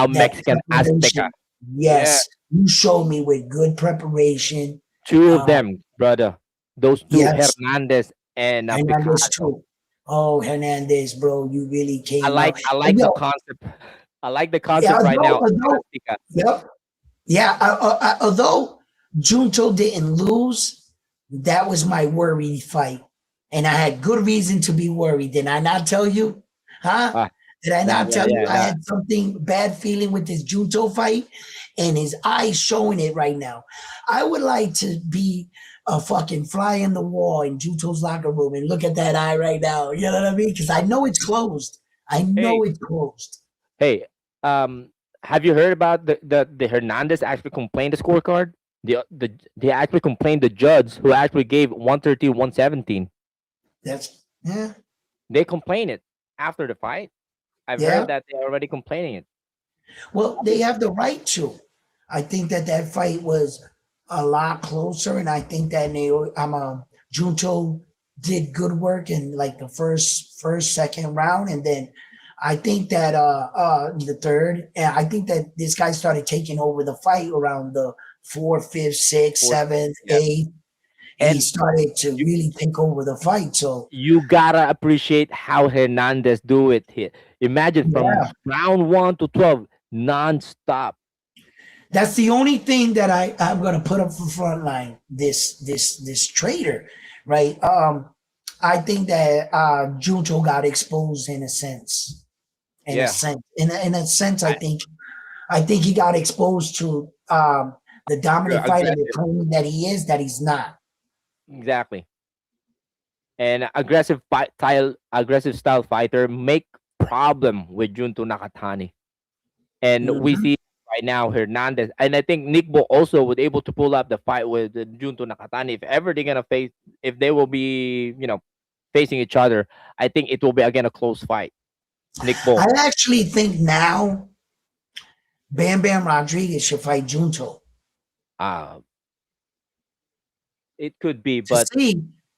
Mexican Azteca. Yes, you showed me with good preparation. Two of them brother. Those two, Yes, Hernandez and Hernandez Picasso. too. Oh, Hernandez, bro, you really I came like out. I And like the yo, concept. I like the yeah, concept right now. Azteca. yep, yeah. Although Junto didn't lose, that was my worried fight, and I had good reason to be worried. Did I not tell you? Huh? Ah, Did I nah, not yeah, tell you yeah, I nah. had something bad feeling with this Junto fight, and his eyes showing it right now? I would like to be a fucking fly in the wall in Junto's locker room and look at that eye right now. You know what I mean? Because I know it's closed. I Hey, know it's closed. hey, have you heard about the Hernandez actually complained the scorecard? They actually complained the judge who actually gave 113, 117. That's yeah, They complained it after the fight. I've heard yeah. that they're already complaining it. Well, they have the right to. I think that that fight was a lot closer, and I think that Junto did good work in like the second round, and then I think that the third, and I think that this guy started taking over the fight around the fourth, fifth, sixth, Fourth, seventh, yeah. eighth. He And started to you, really take over the fight. So you gotta appreciate how Hernandez do it here. Imagine from yeah, round 1 to 12, non-stop. that's the only thing that I'm gonna put up for front line. This traitor, right? I think that Junto got exposed in a sense. In a Yeah, sense, in a sense, I, I think he got exposed to the you're dominant fighter that aggressive. claiming that he is, that he's not. Exactly. And aggressive style fighter make problem with Junto Nakatani. And we Mhm. see right now Hernandez, and I think Nick Bo also would able to pull up the fight with Junto Nakatani. If ever they're gonna face, if they will be, facing each other, I think it will be again a close fight. Nick Bo. I actually think now Bam Bam Rodriguez should fight Junto Uh it could be, to but see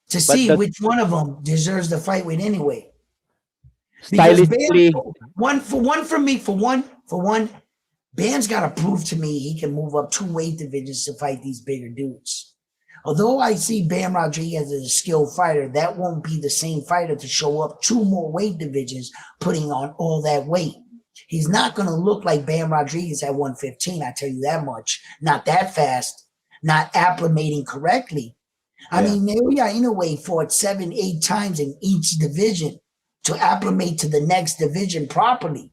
to but see the which one of them deserves the fight with anyway. Because Bam, stylistically, one for me, for one, Bam's got to prove to me he can move up two weight divisions to fight these bigger dudes. Although I see Bam Rodriguez as a skilled fighter, that won't be the same fighter to show up two more weight divisions, putting on all that weight. He's not going to look like Bam Rodriguez at 115, I tell you that much. Not that fast, not acclimating correctly. I yeah. mean, Naoya Inoue fought 7, 8 times in each division to acclimate to the next division properly.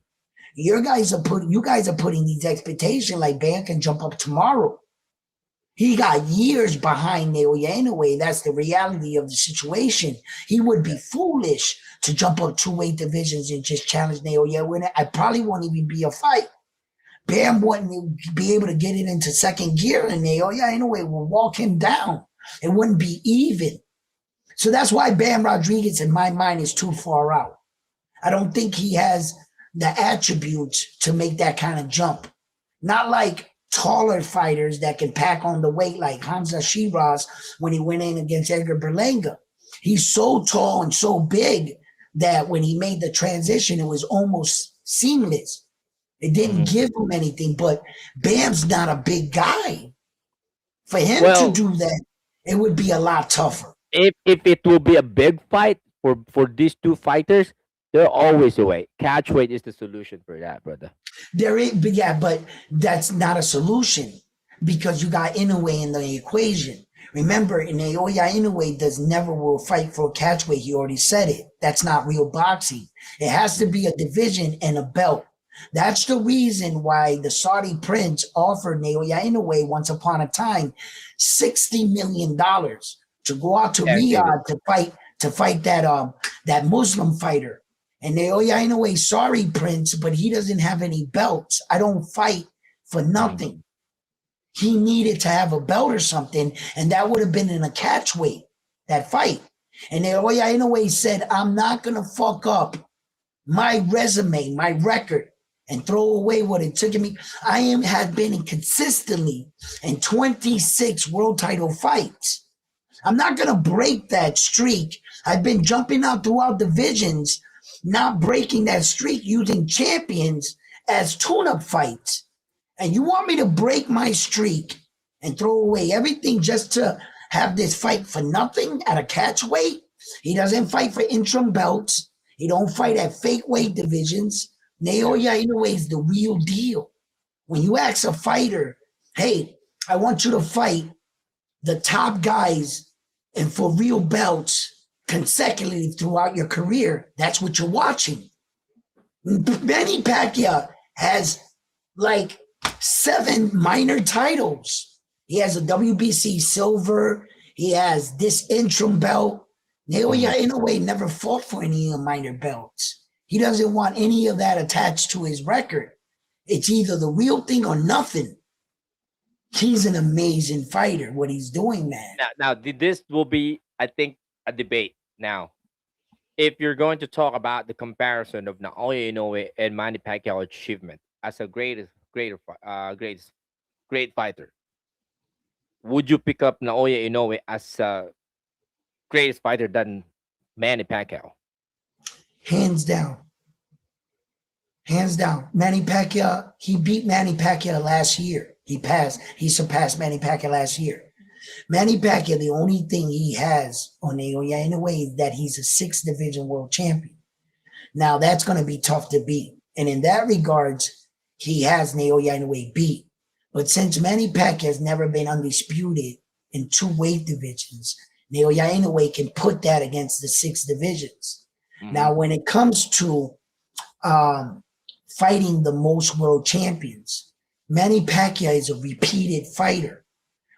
You guys are putting these expectations like Bam can jump up tomorrow. He got years behind Naoya Inoue. That's the reality of the situation. He would be foolish to jump up two weight divisions and just challenge Naoya Inoue. I probably won't even be a fight. Bam wouldn't be able to get it into second gear, and Naoya Inoue will walk him down. It wouldn't be even. So that's why Bam Rodriguez, in my mind, is too far out. I don't think he has the attributes to make that kind of jump. Not like taller fighters that can pack on the weight like Hamza Shiraz when he went in against Edgar Berlanga. He's so tall and so big that when he made the transition, it was almost seamless. It didn't Mhm. give him anything, but Bam's not a big guy. For him to Well, do that, it would be a lot tougher. if it will be a big fight for these two fighters, they're always away. Catch weight is the solution for that, brother. There is, but yeah, but that's not a solution because you got Inoue in the equation. Remember, Naoya Inoue does never will fight for a catchweight. He already said it. That's not real boxing. It has to be a division and a belt. That's the reason why the Saudi prince offered Naoya Inoue once upon a time $60 million to go out to Yeah, David. Riyadh to fight that Muslim fighter. And Naoya Inoue, sorry, Prince, but he doesn't have any belts. I don't fight for Mhm. nothing. He needed to have a belt or something, and that would have been in a catch weight, that fight. And Naoya Inoue said, I'm not going to fuck up my resume, my record, and throw away what it took me. Have been consistently in 26 world title fights. I'm not going to break that streak. I've been jumping out throughout divisions, not breaking that streak using champions as tune-up fights. And you want me to break my streak and throw away everything just to have this fight for nothing at a catch weight. He doesn't fight for interim belts. He don't fight at fake weight divisions. Naoya Inoue is the real deal. When you ask a fighter, hey, I want you to fight the top guys and for real belts consecutively throughout your career, that's what you're watching. Manny Pacquiao has like 7 minor titles. He has a WBC silver. He has this interim belt. Naoya Inoue never fought for any of the minor belts. He doesn't want any of that attached to his record. It's either the real thing or nothing. He's an amazing fighter, what he's doing, man. Now, this will be, I think, a debate now. If you're going to talk about the comparison of Naoya Inoue and Manny Pacquiao achievement as a great fighter, would you pick up Naoya Inoue as a greatest fighter than Manny Pacquiao? Hands down. Hands down. Manny Pacquiao, he beat Manny Pacquiao last year. He surpassed Manny Pacquiao last year. Manny Pacquiao, the only thing he has on Naoya Inoue is that he's a 6th division world champion. Now that's going to be tough to beat. And in that regards, he has Naoya Inoue beat. But since Manny Pacquiao has never been undisputed in 2 weight divisions, Naoya Inoue can put that against the 6 divisions. Now, when it comes to fighting the most world champions, Manny Pacquiao is a repeated fighter.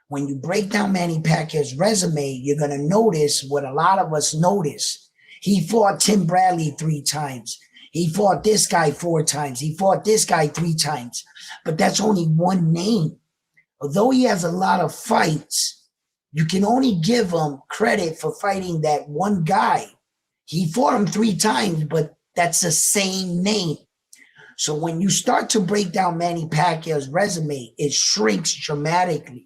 When you break down Manny Pacquiao's resume, you're going to notice what a lot of us notice. He fought Tim Bradley 3 times. He fought this guy 4 times. He fought this guy 3 times. But that's only one name. Although he has a lot of fights, you can only give him credit for fighting that one guy. He fought him 3 times, but that's the same name. So when you start to break down Manny Pacquiao's resume, it shrinks dramatically.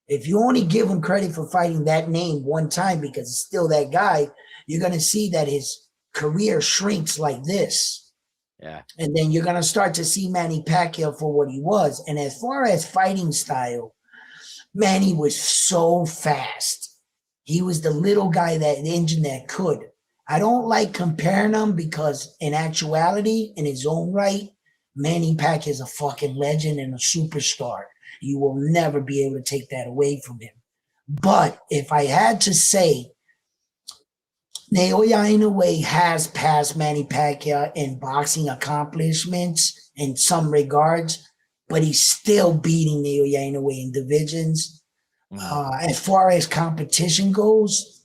If you only give him credit for fighting that name one time because it's still that guy, you're going to see that his career shrinks like this. Yeah. And then you're going to start to see Manny Pacquiao for what he was. And as far as fighting style, Manny was so fast. He was the little guy, that engine that could. I don't like comparing them because in actuality, in his own right, Manny Pacquiao is a fucking legend and a superstar. You will never be able to take that away from him. But if I had to say, Naoya Inoue has passed Manny Pacquiao in boxing accomplishments in some regards, but he's still beating Naoya Inoue in divisions. As far as competition goes,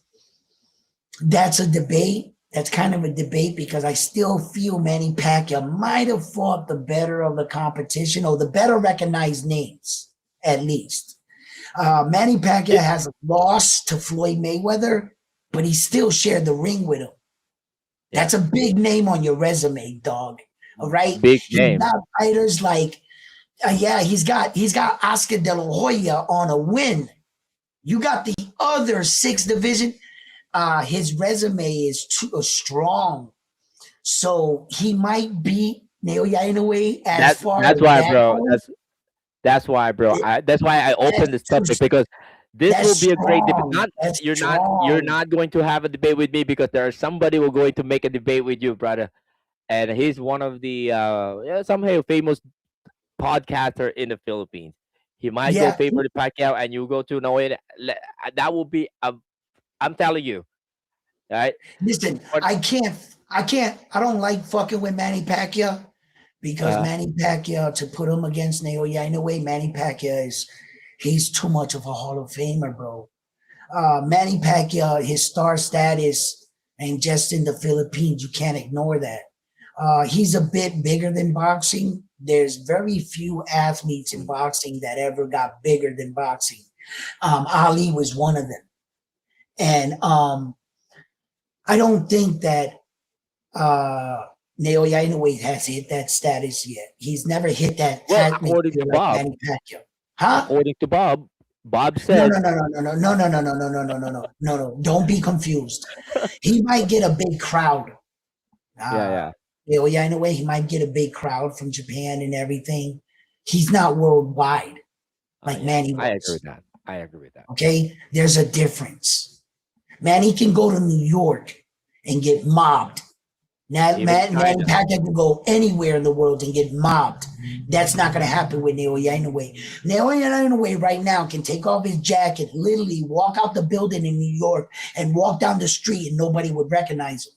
that's a debate. That's kind of a debate because I still feel Manny Pacquiao might have fought the better of the competition or the better recognized names, at least. Manny Pacquiao has a loss to Floyd Mayweather, but he still shared the ring with him. That's a big name on your resume, dog. All right? Big name. He's got fighters like, he's got Oscar De La Hoya on a win. You got the other 6th division. His resume is too strong, so he might beat Naoya Inoue as far as that's why, bro. goes. That's why, bro. That's why I opened this topic because this will be a great debate. You're not going to have a debate with me because there's somebody who going to make a debate with you, brother, and he's one of the somehow famous podcaster in the Philippines. He might go favor the Pacquiao, and you go to Naoya. That will be I'm telling you, right? Listen, I don't like fucking with Manny Pacquiao because Manny Pacquiao, to put him against Naoya Inoue, Manny Pacquiao he's too much of a Hall of Famer, bro. Manny Pacquiao, his star status, and just in the Philippines, you can't ignore that. He's a bit bigger than boxing. There's very few athletes in boxing that ever got bigger than boxing. Ali was one of them. And I don't think that Naoya Inoue has hit that status yet. He's never hit that. Well, according to Bob, Manny Pacquiao. Huh? According to Bob said no. Don't be confused. He might get a big crowd. Naoya Inoue, he might get a big crowd from Japan and everything. He's not worldwide like Manny was. I agree with that. I agree with that. Okay, there's a difference. Man, he can go to New York and get mobbed. Now, Even Manny China. Pacquiao can go anywhere in the world and get mobbed. That's not going to happen with Naoya Inoue. Naoya Inoue right now can take off his jacket, literally walk out the building in New York and walk down the street and nobody would recognize him.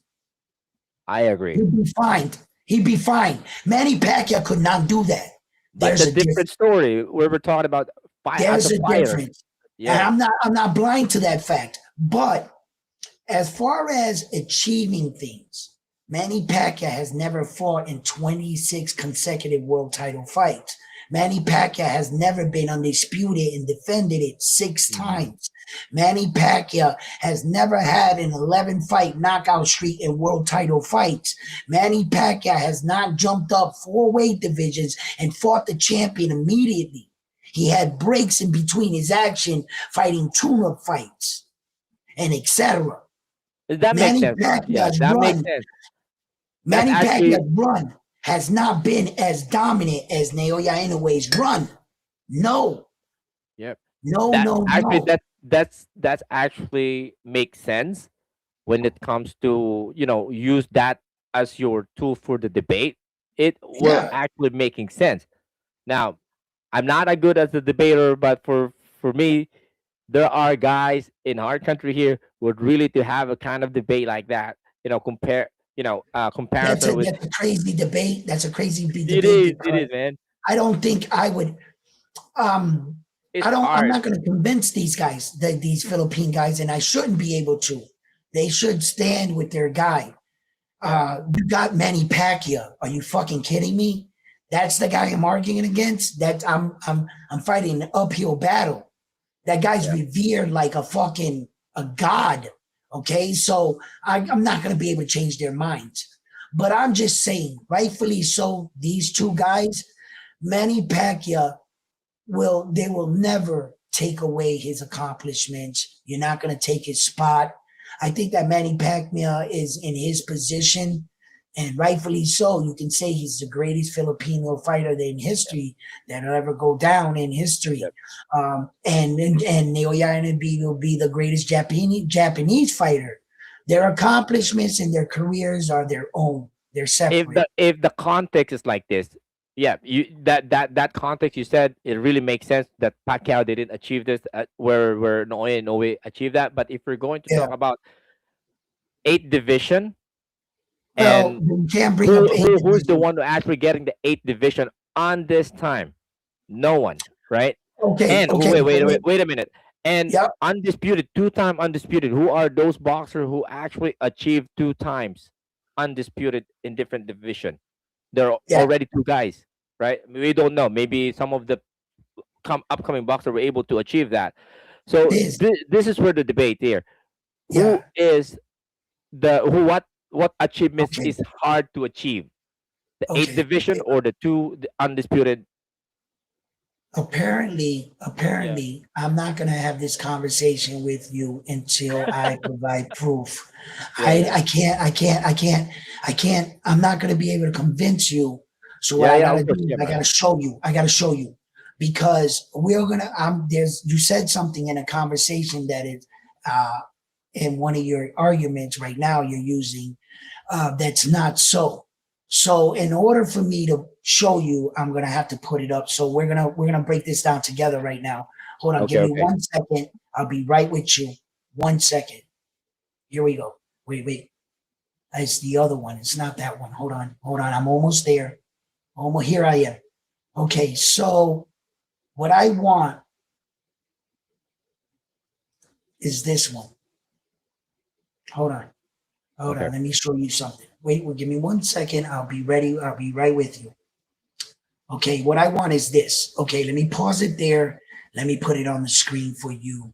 I agree. He'd be fine. He'd be fine. Manny Pacquiao could not do that. That's a different story. We're talking about There's a difference. Yeah. And I'm not blind to that fact. But as far as achieving things, Manny Pacquiao has never fought in 26 consecutive world title fights. Manny Pacquiao has never been undisputed and defended it 6 times. Manny Pacquiao has never had an 11-fight knockout streak in world title fights. Manny Pacquiao has not jumped up 4 weight divisions and fought the champion immediately. He had breaks in between his action, fighting tune-up fights, and etc. That makes sense. Yeah, that makes sense. Manny Pacquiao's run has not been as dominant as Naoya Inoue's run. No. Yep. No. That's actually makes sense when it comes to, use that as your tool for the debate. It will actually making sense. Now, I'm not as good as a debater, but for me, there are guys in our country here would really to have a kind of debate like that. Comparison with. That's a crazy debate. That's a crazy debate. It is, man. I don't think I would. I'm not going to convince these guys, these Philippine guys, and I shouldn't be able to. They should stand with their guy. You got Manny Pacquiao. Are you fucking kidding me? That's the guy I'm arguing against. That I'm fighting an uphill battle. That guy's revered like a god. Okay, so I'm not going to be able to change their minds. But I'm just saying, rightfully so, these 2 guys, Manny Pacquiao, they will never take away his accomplishments. You're not going to take his spot. I think that Manny Pacquiao is in his position, and rightfully so. You can say he's the greatest Filipino fighter in history that'll ever go down in history. And Naoya Inoue will be the greatest Japanese fighter. Their accomplishments and their careers are their own. They're separate. If the context is like this, that context you said, it really makes sense that Pacquiao didn't achieve this where Naoya Inoue achieved that. But if we're going to talk about 8th division, and you can't bring up who's the one who actually getting the 8th division on this time? No one, right? Okay. And wait a minute. And undisputed, 2-time undisputed. Who are those boxers who actually achieved 2 times undisputed in different division? There are already 2 guys, right? We don't know. Maybe some of the upcoming boxers were able to achieve that. So this is where the debate here. Who is what achievements is hard to achieve? The 8th division or the undisputed? Apparently, I'm not going to have this conversation with you until I provide proof. I can't. I'm not going to be able to convince you. So what I got to do, I got to show you. I got to show you, because we're gonna. You said something in a conversation that is, in one of your arguments right now you're using, that's not so. So in order for me to show you, I'm gonna have to put it up. So we're gonna break this down together right now. Hold on, give me 1 second. I'll be right with you. 1 second. Here we go. Wait. It's the other one. It's not that one. Hold on. I'm almost there. Here I am. Okay, so what I want is this one. Hold on. Let me show you something. Wait, give me 1 second. I'll be ready. I'll be right with you. Okay, what I want is this. Okay, let me pause it there. Let me put it on the screen for you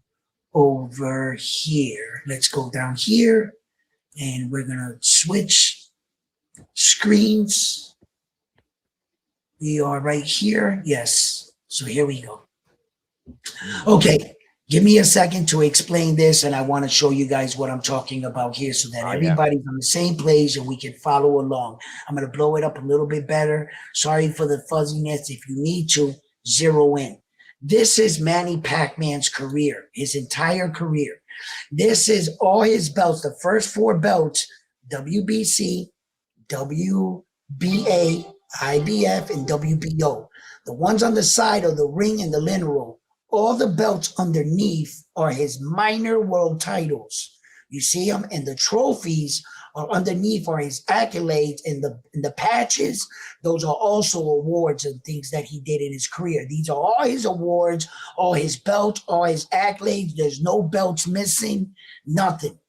over here. Let's go down here, and we're going to switch screens. We are right here. Yes. So here we go. Okay. Give me a second to explain this, and I want to show you guys what I'm talking about here so that everybody's on the same page and we can follow along. I'm going to blow it up a little bit better. Sorry for the fuzziness. If you need to, zero in. This is Manny Pacquiao's career, his entire career. This is all his belts, the first 4 belts, WBC, WBA, IBF, and WBO. The ones on the side of the ring and the lineal, all the belts underneath are his minor world titles. You see them, and the trophies are underneath are his accolades, and the patches. Those are also awards and things that he did in his career. These are all his awards, all his belts, all his accolades. There's no belts missing, nothing.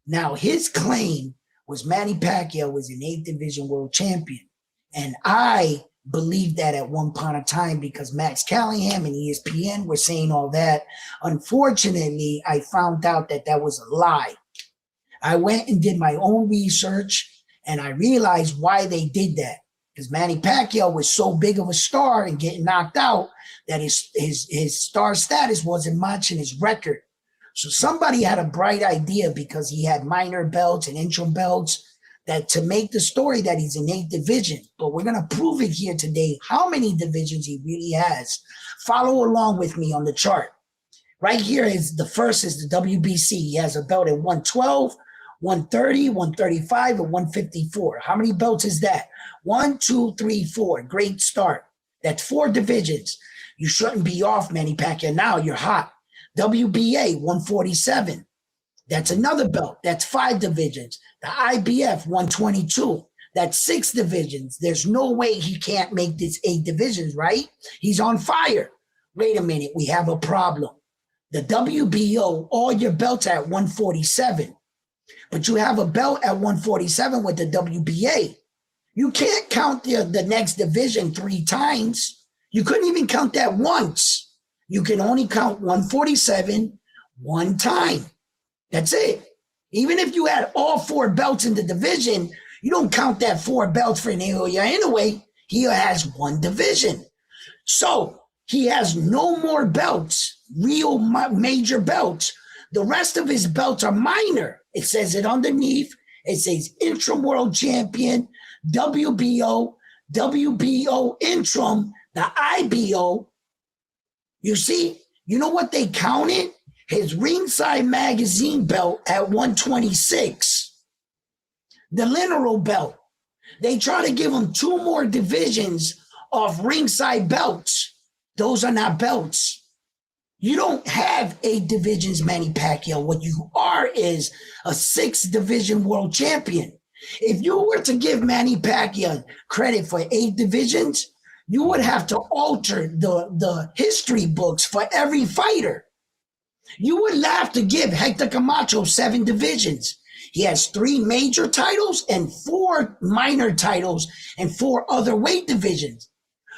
Now, his claim was Manny Pacquiao was an 8th division world champion. And I believed that at one point of time because Max Callahan and ESPN were saying all that. Unfortunately, I found out that that was a lie. I went and did my own research, and I realized why they did that. Because Manny Pacquiao was so big of a star and getting knocked out that his star status wasn't matching his record. So somebody had a bright idea because he had minor belts and interim belts that to make the story that he's in 8th division. But we're going to prove it here today how many divisions he really has. Follow along with me on the chart. Right here is the first is the WBC. He has a belt at 112, 130, 135, and 154. How many belts is that? 1, 2, 3, 4. Great start. That's 4 divisions. You shouldn't be off, Manny Pacquiao. Now you're hot. WBA 147. That's another belt. That's 5 divisions. The IBF 122. That's 6 divisions. There's no way he can't make this 8 divisions, right? He's on fire. Wait a minute. We have a problem. The WBO, all your belts at 147. But you have a belt at 147 with the WBA. You can't count the next division 3 times. You couldn't even count that once. You can only count 147 one time. That's it. Even if you had all 4 belts in the division, you don't count that 4 belts for Inoue. He has 1 division. So he has no more belts, real major belts. The rest of his belts are minor. It says it underneath. It says interim world champion, WBO, WBO interim, the IBO. You see, you know what they counted? His ringside magazine belt at 126. The lineal belt. They try to give him 2 more divisions of ringside belts. Those are not belts. You don't have 8 divisions, Manny Pacquiao. What you are is a 6th division world champion. If you were to give Manny Pacquiao credit for 8 divisions, you would have to alter the history books for every fighter. You would have to give Hector Camacho 7 divisions. He has 3 major titles and 4 minor titles and 4 other weight divisions.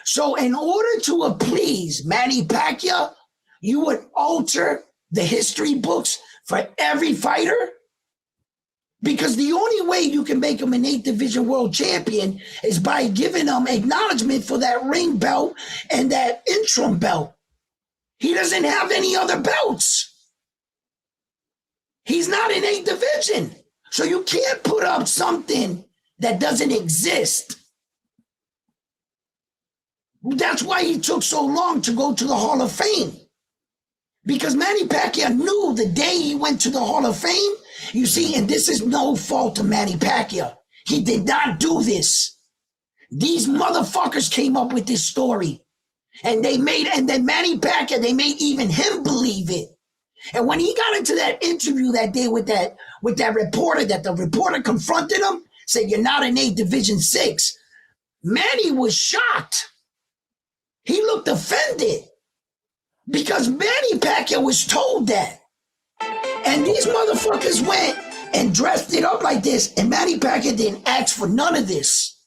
So in order to please Manny Pacquiao, you would alter the history books for every fighter? Because the only way you can make him an 8th division world champion is by giving him acknowledgement for that ring belt and that interim belt. He doesn't have any other belts. He's not in 8th division. So you can't put up something that doesn't exist. That's why he took so long to go to the Hall of Fame. Because Manny Pacquiao knew the day he went to the Hall of Fame, you see, and this is no fault of Manny Pacquiao. He did not do this. These motherfuckers came up with this story. And then Manny Pacquiao, they made even him believe it. And when he got into that interview that day with that reporter, that the reporter confronted him, said, "You're not in 8 Division 6." Manny was shocked. He looked offended. Because Manny Pacquiao was told that. And these motherfuckers went and dressed it up like this. And Manny Pacquiao didn't ask for none of this.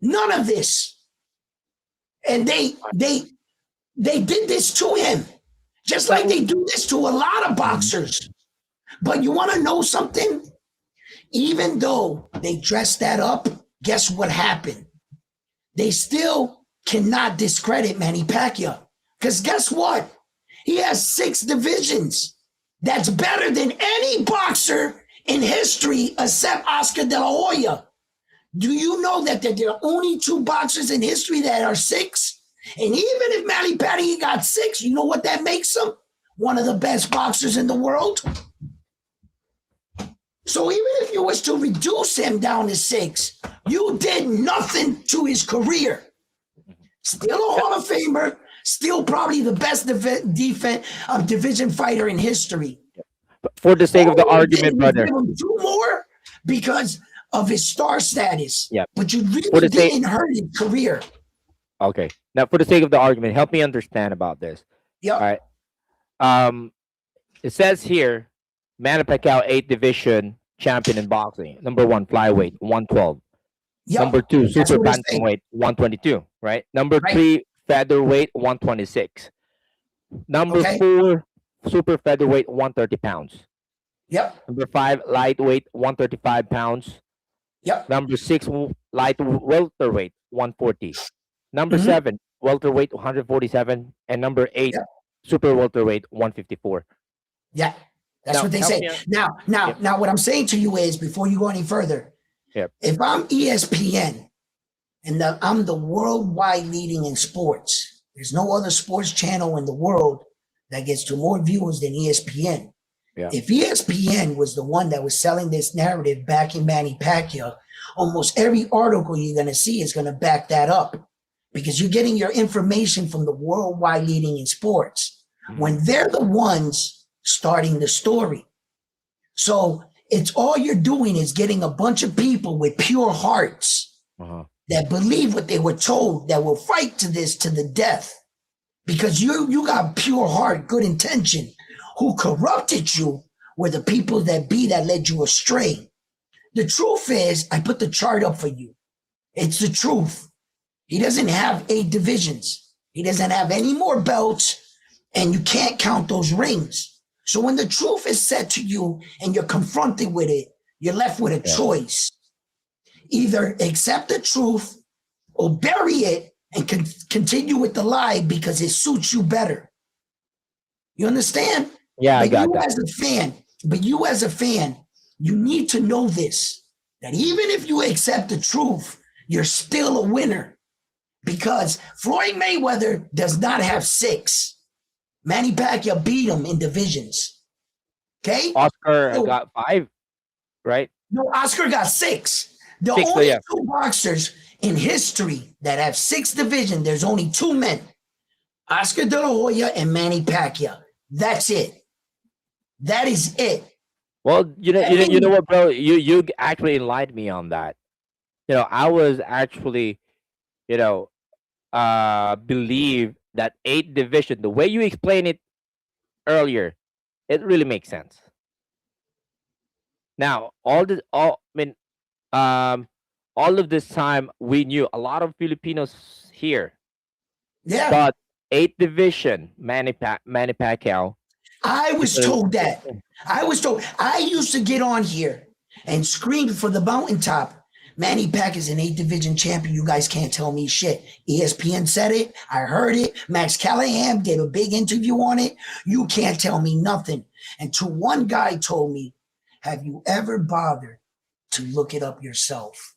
None of this. And they did this to him. Just like they do this to a lot of boxers. But you want to know something? Even though they dressed that up, guess what happened? They still cannot discredit Manny Pacquiao. Because guess what? He has 6 divisions. That's better than any boxer in history except Oscar De La Hoya. Do you know that there are only 2 boxers in history that are 6? And even if Manny Pacquiao got 6, you know what that makes him? One of the best boxers in the world. So even if you was to reduce him down to 6, you did nothing to his career. Still a Hall of Famer, still probably the best division fighter in history. For the sake of the argument, brother. Give him 2 more because of his star status. Yeah. But you really didn't hurt his career. Okay. Now, for the sake of the argument, help me understand about this. Yeah. All right. It says here, Manny Pacquiao 8th division champion in boxing. Number 1, flyweight, 112. Yep. Number 2, super bantamweight, 122. Right. Number 3, featherweight, 126. Number 4, super featherweight, 130 pounds. Yep. Number 5, lightweight, 135 pounds. Yep. Number 6, light welterweight, 140. Number 7, welterweight, 147. And number 8, super welterweight, 154. Yeah, that's what they say. Now, what I'm saying to you is, before you go any further, if I'm ESPN and I'm the worldwide leading in sports, there's no other sports channel in the world that gets to more viewers than ESPN. Yeah. If ESPN was the one that was selling this narrative backing Manny Pacquiao, almost every article you're going to see is going to back that up, because you're getting your information from the worldwide leading in sports when they're the ones starting the story. So it's all you're doing is getting a bunch of people with pure hearts that believe what they were told, that will fight to this to the death, because you got pure heart, good intention. Who corrupted you were the people that led you astray. The truth is, I put the chart up for you. It's the truth. He doesn't have 8 divisions. He doesn't have any more belts, and you can't count those rings. So when the truth is said to you and you're confronted with it, you're left with a choice. Either accept the truth or bury it and continue with the lie because it suits you better. You understand? Yeah, I got that. But you as a fan, you need to know this, that even if you accept the truth, you're still a winner, because Floyd Mayweather does not have 6. Manny Pacquiao beat him in divisions. Okay? Oscar got 5, right? No, Oscar got 6. The only 2 boxers in history that have 6 divisions, there's only 2 men. Oscar De La Hoya and Manny Pacquiao. That's it. That is it. Well, you know what, bro? You actually enlightened me on that. I was actually, believe that 8th division, the way you explained it earlier, it really makes sense. Now, all of this time we knew a lot of Filipinos here. Yeah. But 8th division, Manny Pacquiao. I was told that. I used to get on here and scream for the mountaintop. Manny Pacquiao is an 8th division champion. You guys can't tell me shit. ESPN said it. I heard it. Max Callahan did a big interview on it. You can't tell me nothing. And to one guy told me, have you ever bothered to look it up yourself?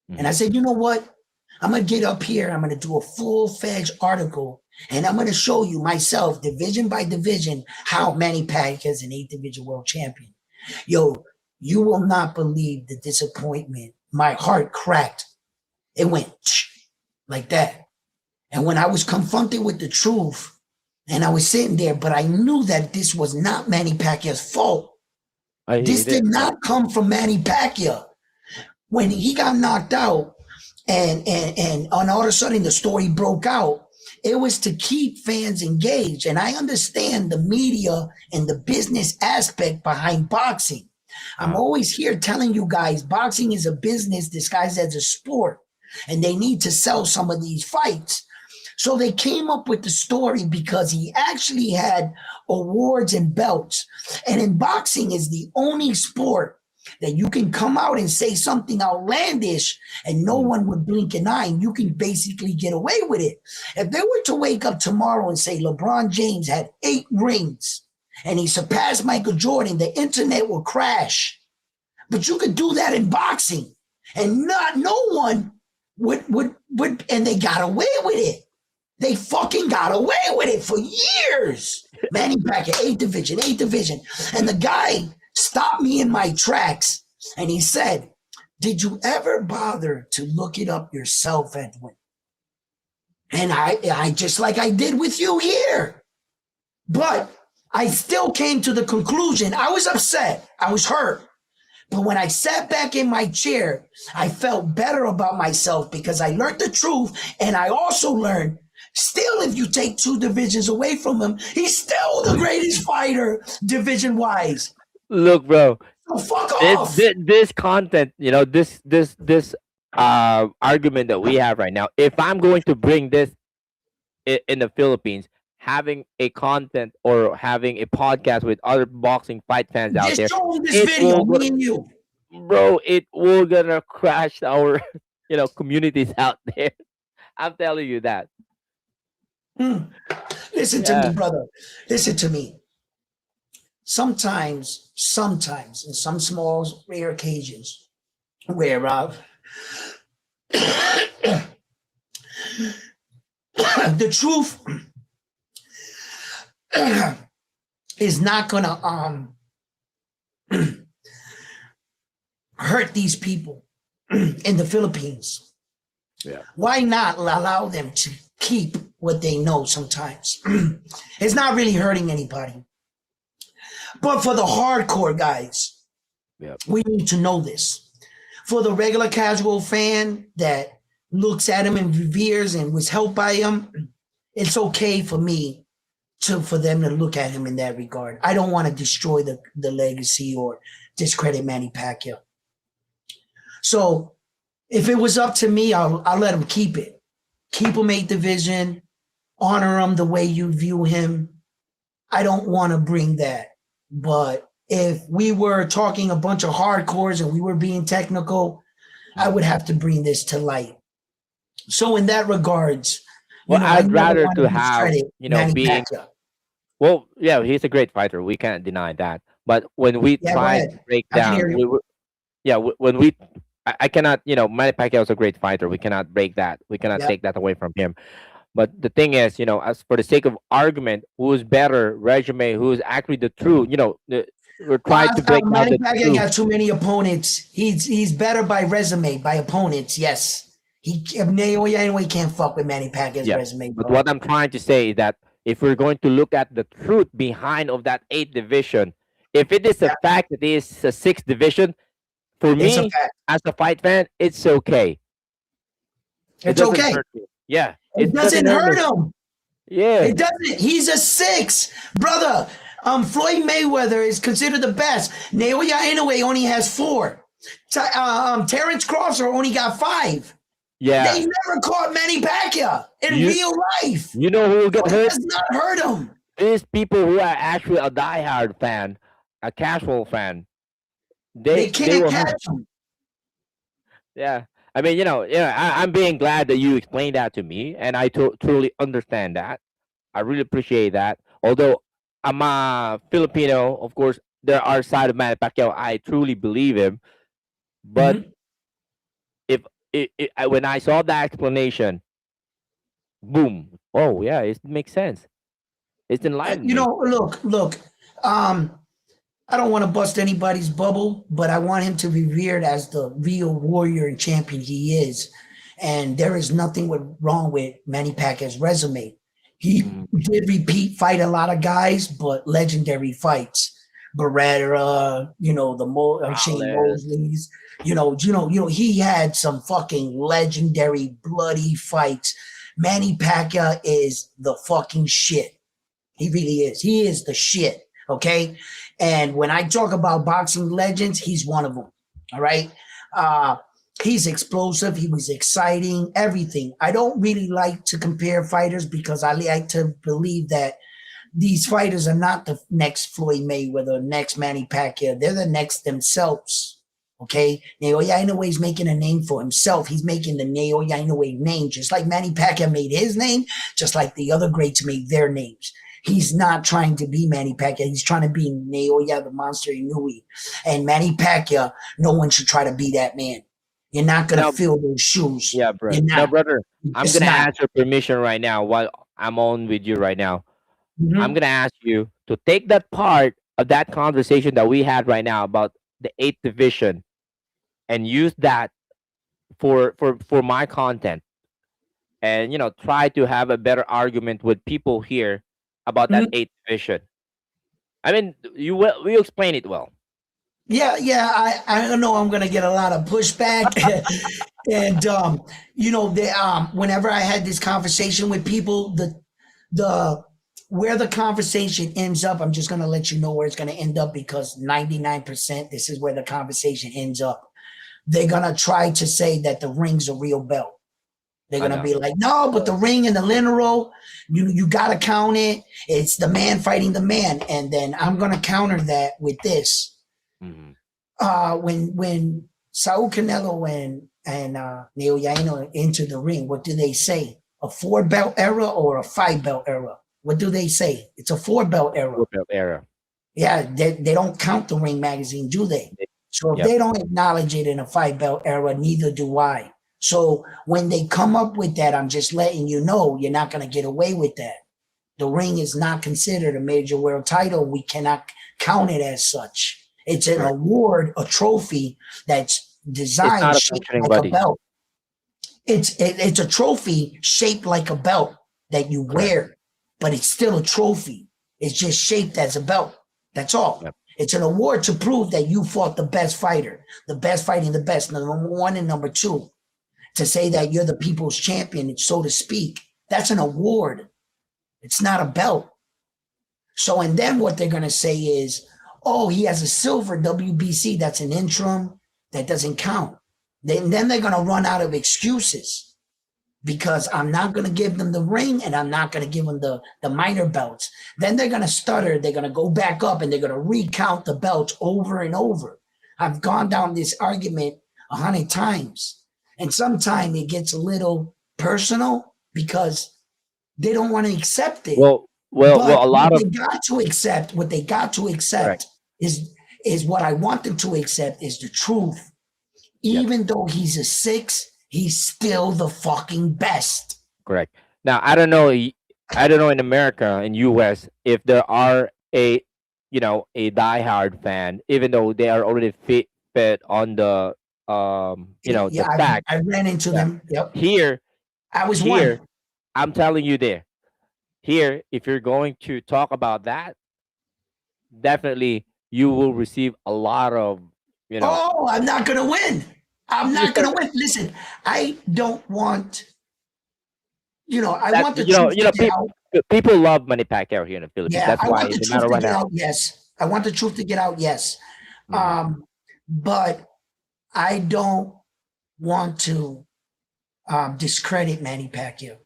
And I said, you know what? I'm going to get up here. I'm going to do a full-fledged article, and I'm going to show you myself, division by division, how Manny Pacquiao is an 8th division world champion. Yo, you will not believe the disappointment. My heart cracked. It went like that. And when I was confronted with the truth, and I was sitting there, but I knew that this was not Manny Pacquiao's fault. This did not come from Manny Pacquiao. When he got knocked out, and all of a sudden the story broke out, it was to keep fans engaged. And I understand the media and the business aspect behind boxing. I'm always here telling you guys, boxing is a business disguised as a sport, and they need to sell some of these fights. So they came up with the story because he actually had awards and belts. And in boxing is the only sport that you can come out and say something outlandish and no one would blink an eye, and you can basically get away with it. If they were to wake up tomorrow and say LeBron James had 8 rings and he surpassed Michael Jordan, the internet will crash. But you could do that in boxing, and no one would, and they got away with it. They fucking got away with it for years. Manny Pacquiao, 8th division, 8th division. And the guy stopped me in my tracks and he said, did you ever bother to look it up yourself, Edwin? And I just like I did with you here. But I still came to the conclusion. I was upset. I was hurt. But when I sat back in my chair, I felt better about myself because I learned the truth. And I also learned, still, if you take 2 divisions away from him, he's still the greatest fighter division-wise. Look, bro. So fuck off. This content, this argument that we have right now. If I'm going to bring this in the Philippines, having a content or having a podcast with other boxing fight fans out there, show them this video, me and you, bro. It will gonna crash our communities out there. I'm telling you that. Listen to me, brother. Listen to me. Sometimes, in some small, rare occasions, where the truth is not gonna hurt these people in the Philippines. Yeah. Why not allow them to keep what they know sometimes? It's not really hurting anybody. But for the hardcore guys, we need to know this. For the regular casual fan that looks at him and reveres and was helped by him, it's okay for me for them to look at him in that regard. I don't want to destroy the legacy or discredit Manny Pacquiao. So if it was up to me, I'll let him keep it. Keep him 8th division, honor him the way you view him. I don't want to bring that. But if we were talking a bunch of hardcores and we were being technical, I would have to bring this to light. So in that regards, I'd rather to have, Manny being Pacquiao. Well, yeah, he's a great fighter. We can't deny that. But when we try to break down, when we, I cannot, Manny Pacquiao is a great fighter. We cannot break that. We cannot take that away from him. But the thing is, as for the sake of argument, who's better resume, who's actually the true, we're trying to break down Manny the Pacquiao truth. got too many opponents. He's better by resume, by opponents. Yes, Inoue can't fuck with Manny Pacquiao's resume. Bro. But what I'm trying to say is that if we're going to look at the truth behind of that 8th division, if it is a fact that it is a 6th division, for me as a fight fan, it's okay. It's okay. Yeah. It doesn't hurt him. Yeah. It doesn't. He's a 6, brother. Floyd Mayweather is considered the best. Naoya Inoue only has 4. Terrence Crawford only got 5. Yeah. They never caught Manny Pacquiao in real life. You know who will get hurt? It does not hurt him. These people who are actually a diehard fan, a casual fan, they can't catch him. Yeah. I mean, I'm being glad that you explained that to me, and I truly understand that. I really appreciate that. Although I'm a Filipino, of course, there are side of Manny Pacquiao. I truly believe him, but when I saw that explanation, boom! Oh yeah, it makes sense. It's enlightening. Look. I don't want to bust anybody's bubble, but I want him to be revered as the real warrior and champion he is. And there is nothing wrong with Manny Pacquiao's resume. He did fight a lot of guys, but legendary fights. Beretta, Shane Mosley's, he had some fucking legendary bloody fights. Manny Pacquiao is the fucking shit. He really is. He is the shit. Okay. And when I talk about boxing legends, he's one of them. All right. He's explosive. He was exciting, everything. I don't really like to compare fighters because I like to believe that these fighters are not the next Floyd Mayweather, next Manny Pacquiao. They're the next themselves. Okay. Naoya Inoue is making a name for himself. He's making the Naoya Inoue name, just like Manny Pacquiao made his name, just like the other greats made their names. He's not trying to be Manny Pacquiao. He's trying to be Naoya the Monster Inoue. And Manny Pacquiao, no one should try to be that man. You're not gonna Now, fill those shoes. yeah, You're bro. Now, not. brother, I'm It's gonna not. ask your permission right now while I'm on with you right now. I'm Mhm. gonna ask you to take that part of that conversation that we had right now about the eighth division and use that for my content, and try to have a better argument with people here about that Mhm. eighth division. I mean, you explain it well. Yeah, yeah. I don't know. I'm gonna get a lot of pushback, and whenever I had this conversation with people, the where the conversation ends up, I'm just gonna let you know where it's gonna end up because 99% this is where the conversation ends up. They're gonna try to say that the ring's a real belt. They're I gonna know. be like, no, but the ring and the literal, you gotta count it. It's the man fighting the man, and then I'm gonna counter that with this. Hmm. When Saul Canelo and Neil Yaino into the ring, what do they say? A 4 belt era or a 5 belt era? What do they say? It's a 4 belt era. Football era. Yeah, they don't count the Ring magazine, do they? So if Yep. they don't acknowledge it in a 5 belt era, neither do I. So when they come up with that, I'm just letting you know you're not going to get away with that. The Ring is not considered a major world title. We cannot count it as such. It's an Correct. award, a trophy that's It's designed not a shaped functioning like a body. belt. It's a trophy shaped like a belt that you Correct. wear, but it's still a trophy. It's just shaped as a belt. That's all. Yep. It's an award to prove that you fought the best fighter, the best fighting the best, number one and number two. To say Yep. that you're the people's champion, so to speak, that's an award. It's not a belt. So, and then what they're going to say is, oh, he has a silver WBC. That's an interim. That doesn't count. Then they're going to run out of excuses because I'm not going to give them the ring and I'm not going to give them the minor belts. Then they're going to stutter. They're going to go back up and they're going to recount the belts over and over. I've gone down this argument 100 times. And sometimes it gets a little personal because they don't want to accept it. Well, But a lot of what they got to correct. accept is what I want them to accept is the truth. Yep. Even though he's a 6, he's still the fucking best. Correct. Now, I don't know. I don't know in America, in US, if there are a diehard fan, even though they are already fit on the Yeah, fact I ran into that them. Yep. here, I was here, one. I'm telling you, here, if you're going to talk about that, definitely you will receive a lot of, you know, Oh, I'm not gonna win. I'm you not start gonna win. Listen, I don't want, I that, want the truth to get out. people love Manny Pacquiao here in the Philippines. Yeah, That's I why want the no truth matter to what get happens. out. Yes. I want the truth to get out. Yes. Mhm. But I don't want to discredit Manny Pacquiao.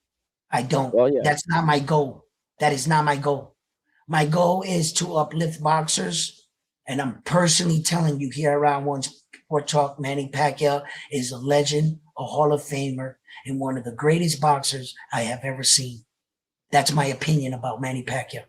I don't. Well, yeah. That's not my goal. That is not my goal. My goal is to uplift boxers, and I'm personally telling you here around One Sport Talk, Manny Pacquiao is a legend, a Hall of Famer, and one of the greatest boxers I have ever seen. That's my opinion about Manny Pacquiao. You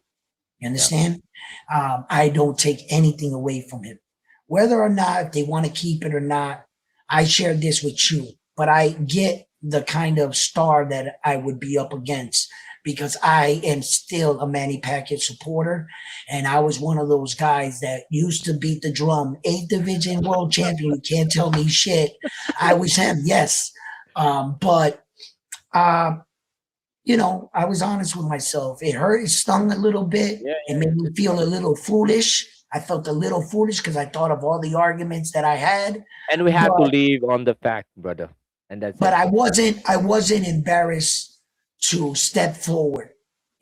Yeah. understand? I don't take anything away from him. Whether or not if they want to keep it or not, I share this with you. But I get the kind of star that I would be up against because I am still a Manny Pacquiao supporter. And I was one of those guys that used to beat the drum, 8th division world champion. You can't tell me shit. I was him, yes. But I was honest with myself. It hurt, it stung a little bit. Yeah, It made me feel a little foolish. I felt a little foolish because I thought of all the arguments that I had. and we have to But leave on the fact, brother, and that's but it. I wasn't embarrassed to step forward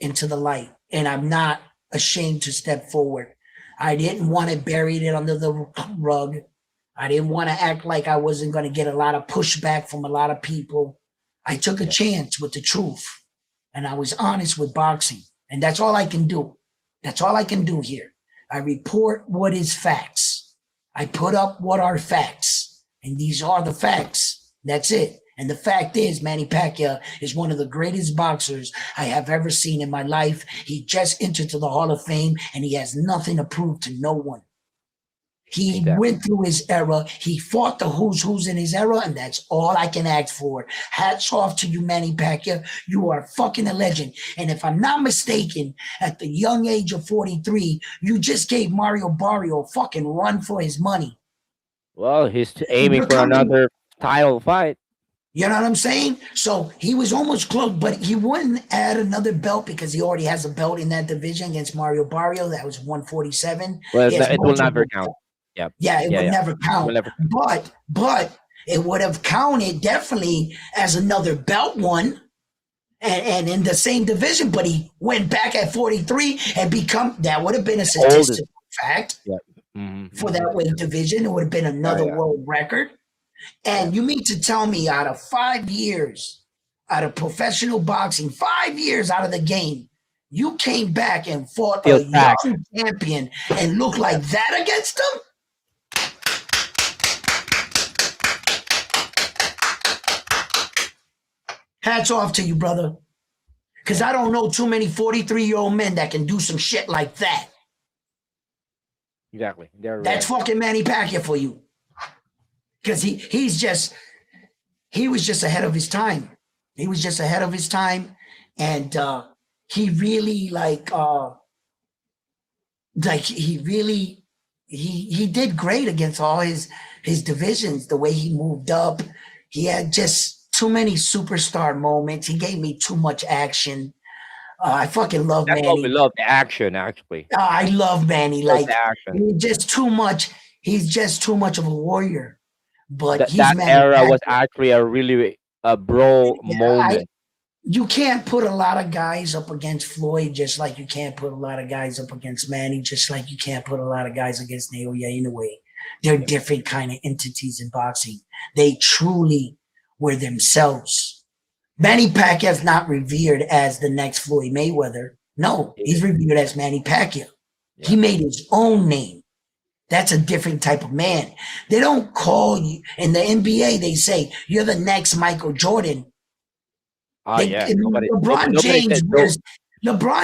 into the light. And I'm not ashamed to step forward. I didn't want to bury it under the rug. I didn't want to act like I wasn't going to get a lot of pushback from a lot of people. I took a Yeah. chance with the truth. And I was honest with boxing. And that's all I can do. That's all I can do here. I report what is facts. I put up what are facts. And these are the facts. That's it. And the fact is, Manny Pacquiao is one of the greatest boxers I have ever seen in my life. He just entered to the Hall of Fame and he has nothing to prove to no one. He Exactly. went through his era. He fought the who's in his era, and that's all I can ask for. Hats off to you, Manny Pacquiao. You are fucking a legend. And if I'm not mistaken, at the young age of 43, you just gave Mario Barrio a fucking run for his money. Well, he's aiming You're for coming. another title fight. You know what I'm saying? So he was almost close, but he wouldn't add another belt because he already has a belt in that division against Mario Barrio. That was 147. Well, He has it will multiple. never count. Yep. Yeah, it Yeah, would yeah. never It will count. never count. But it would have counted definitely as another belt one. And in the same division, but he went back at 43 and become that would have been a Oldest. statistical fact Yep. Mm-hmm. for that weight division. It would have been another Yeah. world record. And you mean to tell me out of 5 years, out of professional boxing, 5 years out of the game, you came back and fought a young champion and looked like that against him? Hats off to you, brother. Because I don't know too many 43-year-old men that can do some shit like that. Exactly. That's fucking Manny Pacquiao for you. Because he was just ahead of his time. He was just ahead of his time. And he really he did great against all his divisions, the way he moved up. He had just too many superstar moments. He gave me too much action. I fucking love That's Manny. what we love, the action, actually. I love Manny. Love Like the action. he's just too much. He's just too much of a warrior. But he's that Manny era was Pacquiao. actually a really bro moment. You can't put a lot of guys up against Floyd, just like you can't put a lot of guys up against Manny, just like you can't put a lot of guys against Naoya Inoue. They're different kind of entities in boxing. They truly were themselves. Manny Pacquiao is not revered as the next Floyd Mayweather. No, he's revered as Manny Pacquiao. He made his own name. That's a different type of man. They don't call you in the NBA. They say you're the next Michael Jordan. LeBron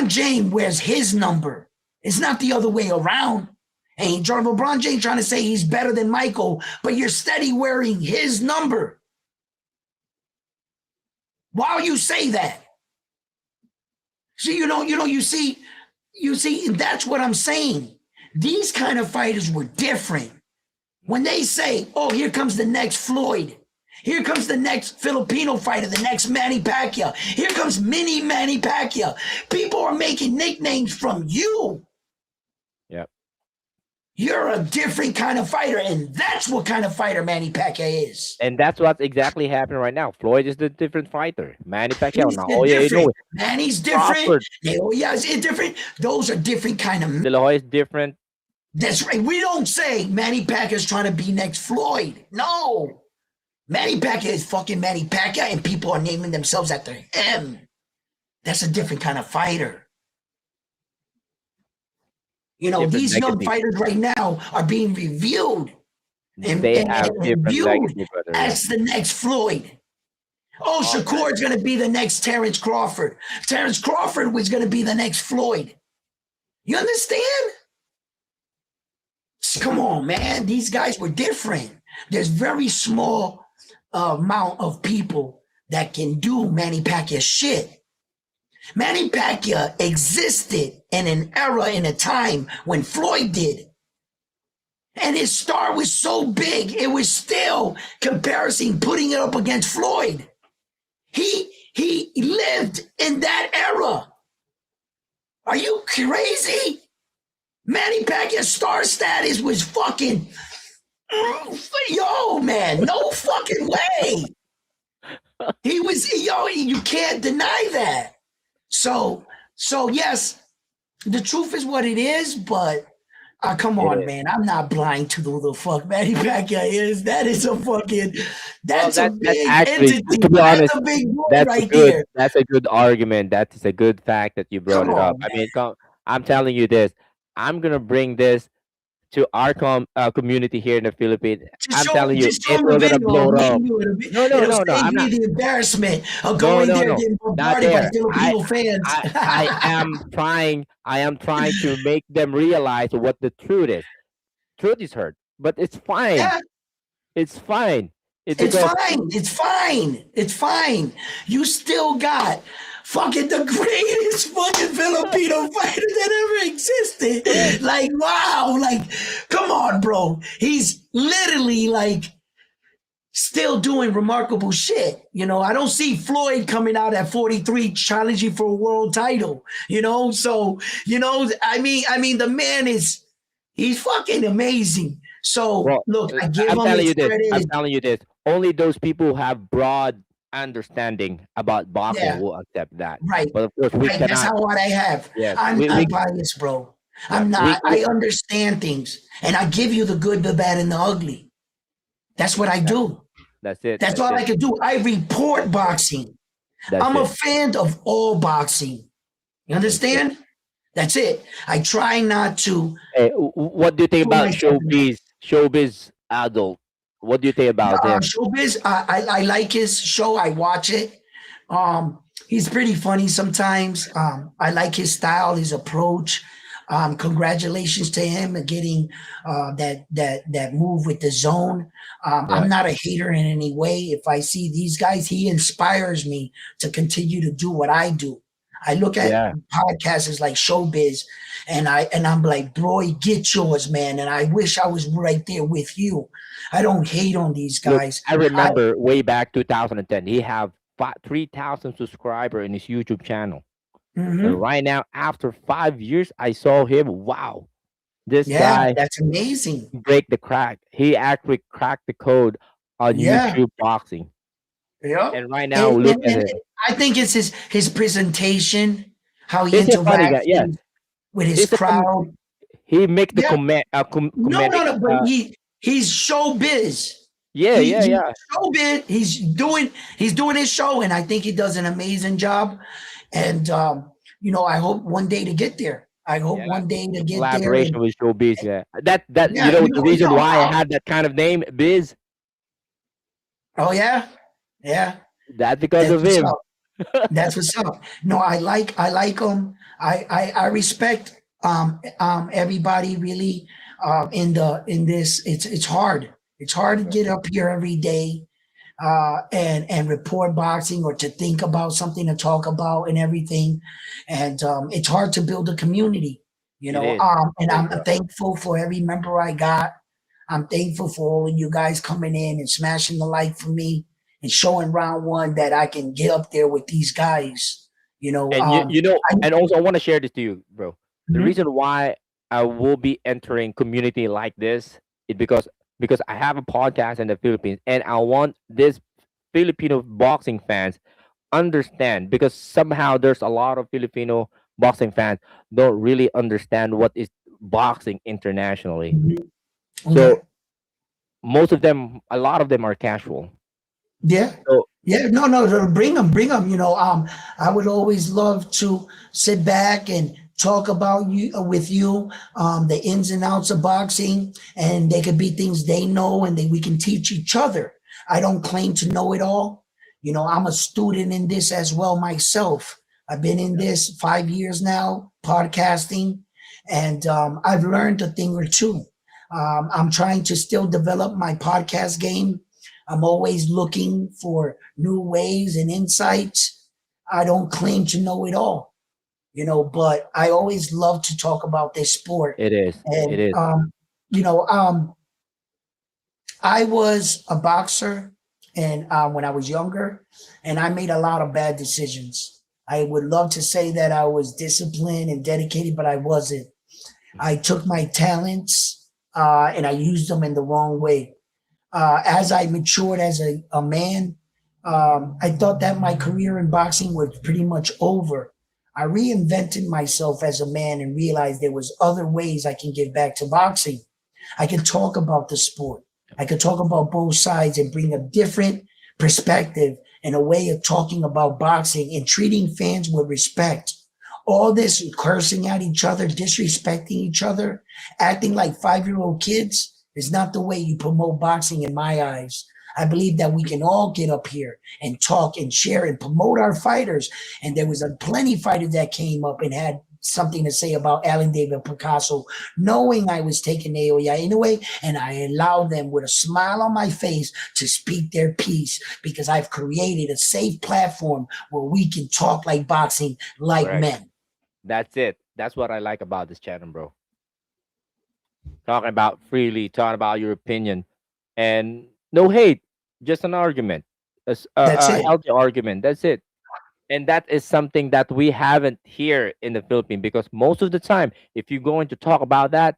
James wears his number. It's not the other way around. And LeBron James trying to say he's better than Michael, but you're steady wearing his number. Why you say that? So you see, that's what I'm saying. These kind of fighters were different. When they say, oh, here comes the next Floyd. Here comes the next Filipino fighter, the next Manny Pacquiao. Here comes mini Manny Pacquiao. People are making nicknames from you. Yep. You're a different kind of fighter, and that's what kind of fighter Manny Pacquiao is. And that's what's exactly happening right now. Floyd is the different fighter. Manny Pacquiao. Manny's different. Naoya is different. Those are different kind of. De La Hoya is different. That's right. We don't say Manny Pacquiao is trying to be next Floyd. No. Manny Pacquiao is fucking Manny Pacquiao, and people are naming themselves after him. That's a different kind of fighter. These young fighters right now are being revealed and viewed as the next Floyd. Oh, Shakur's going to be the next Terrence Crawford. Terrence Crawford was going to be the next Floyd. You understand? Come on, man. These guys were different. There's very small amount of people that can do Manny Pacquiao shit. Manny Pacquiao existed in an era, in a time when Floyd did. And his star was so big, it was still comparison, putting it up against Floyd. He lived in that era. Are you crazy? Manny Pacquiao's star status was fucking, man, no fucking way. He was, you can't deny that. So yes, the truth is what it is, but come on, man. I'm not blind to who the fuck Manny Pacquiao is. That is a fucking, that's a big entity. To be honest, that's a big boy right there. That's a good argument. That is a good fact that you brought it up. Man. I mean, I'm telling you this. I'm going to bring this to our community here in the Philippines. I'm telling you, it will gonna blow up. No. I'm not. The embarrassment of going there getting bombarded by Filipino fans. I am trying to make them realize what the truth is. truth is hurt, but it's fine. Yeah, It's fine. It's it's because fine. It's fine. It's fine. You still got fucking the greatest fucking Filipino fighter that ever existed. Like, wow. Like, come on, bro. He's literally like still doing remarkable shit. I don't see Floyd coming out at 43 challenging for a world title, So, the man he's fucking amazing. So, well, look, I give I'm him telling his you this. I'm credit. telling you this. Only those people who have broad understanding about boxing Yeah, will accept that. right. But of course, we Right. That's cannot. how what I have. Yes, I'm biased, bro. yeah, I'm not. I understand things and I give you the good, the bad, and the ugly. That's what I that, do. that's it. That's That's all it. I can do. I report boxing. That's I'm a it. fan of all boxing. You That's it. understand? That's it. I try not to Hey, what do you think put about myself in that. showbiz adult? What do you think about him? Showbiz, I like his show. I watch it. He's pretty funny sometimes. I like his style, his approach. Congratulations to him and getting that move with the zone. Yeah, I'm not a hater in any way. If I see these guys, he inspires me to continue to do what I do. I look at yeah. podcasts like Showbiz, and I'm like, bro, get yours, man. And I wish I was right there with you. I don't hate on these Look, guys. I I remember way back 2010, he have 3,000 subscriber in his YouTube channel. And mhm. right now, after 5 years, I saw him. Wow, this Yeah, guy that's amazing. break the crack. He actually cracked the code on Yeah, YouTube boxing. yeah. And right now, And, look and, at and him. I think it's his presentation, how he He's a funny guy. interacts Yeah, with his he's a crowd. he make the Yeah, no, comedic. no, no. But he's showbiz. Yeah, yeah, He's yeah, showbiz. He's doing his show, and I think he does an amazing job. And I hope one day to get there. I hope yeah. one day to get there. Collaboration And with Showbiz. Yeah, that yeah, the reason yo, why I had that kind of name, Biz. oh yeah, yeah. That's because That's of what's him. up. That's what's up. No, I like them. I respect everybody really in this. It's hard. It's hard to get up here every day and report boxing or to think about something to talk about and everything. And it's hard to build a community, It is. and It is, I'm bro. thankful for every member I got. I'm thankful for all of you guys coming in and smashing the like for me and showing round one that I can get up there with these guys. And I, and also I want to share this to you, bro. The mhm, reason why I will be entering community like this is because I have a podcast in the Philippines, and I want this Filipino boxing fans understand, because somehow there's a lot of Filipino boxing fans don't really understand what is boxing internationally. mhm, okay. So most of them, a lot of them are casual. Yeah. So Yeah, no, no, no, bring them, bring them. I would always love to sit back and talk about you with you, the ins and outs of boxing, and they could be things they know, and we can teach each other. I don't claim to know it all. I'm a student in this as well myself. I've been in this 5 years now, podcasting, and I've learned a thing or two. I'm trying to still develop my podcast game. I'm always looking for new ways and insights. I don't claim to know it all, but I always love to talk about this sport. it is. It And, is. you know, um, I was a boxer and when I was younger, and I made a lot of bad decisions. I would love to say that I was disciplined and dedicated, but I wasn't. I took my talents and I used them in the wrong way. As I matured as a man, I thought that my career in boxing was pretty much over. I reinvented myself as a man and realized there was other ways I can give back to boxing. I can talk about the sport. I can talk about both sides and bring a different perspective and a way of talking about boxing and treating fans with respect. All this cursing at each other, disrespecting each other, acting like 5-year-old kids is not the way you promote boxing in my eyes. I believe that we can all get up here and talk and share and promote our fighters. And there was a plenty fighters that came up and had something to say about Alan David Picasso, knowing I was taking Naoya Inoue, and I allowed them with a smile on my face to speak their piece because I've created a safe platform where we can talk like boxing, like Correct. men. That's it. That's what I like about this channel, bro. Talking about freely, talking about your opinion, and no hate, just an argument, That's a it. healthy argument. That's it. And that is something that we haven't here in the Philippines, because most of the time, if you're going to talk about that,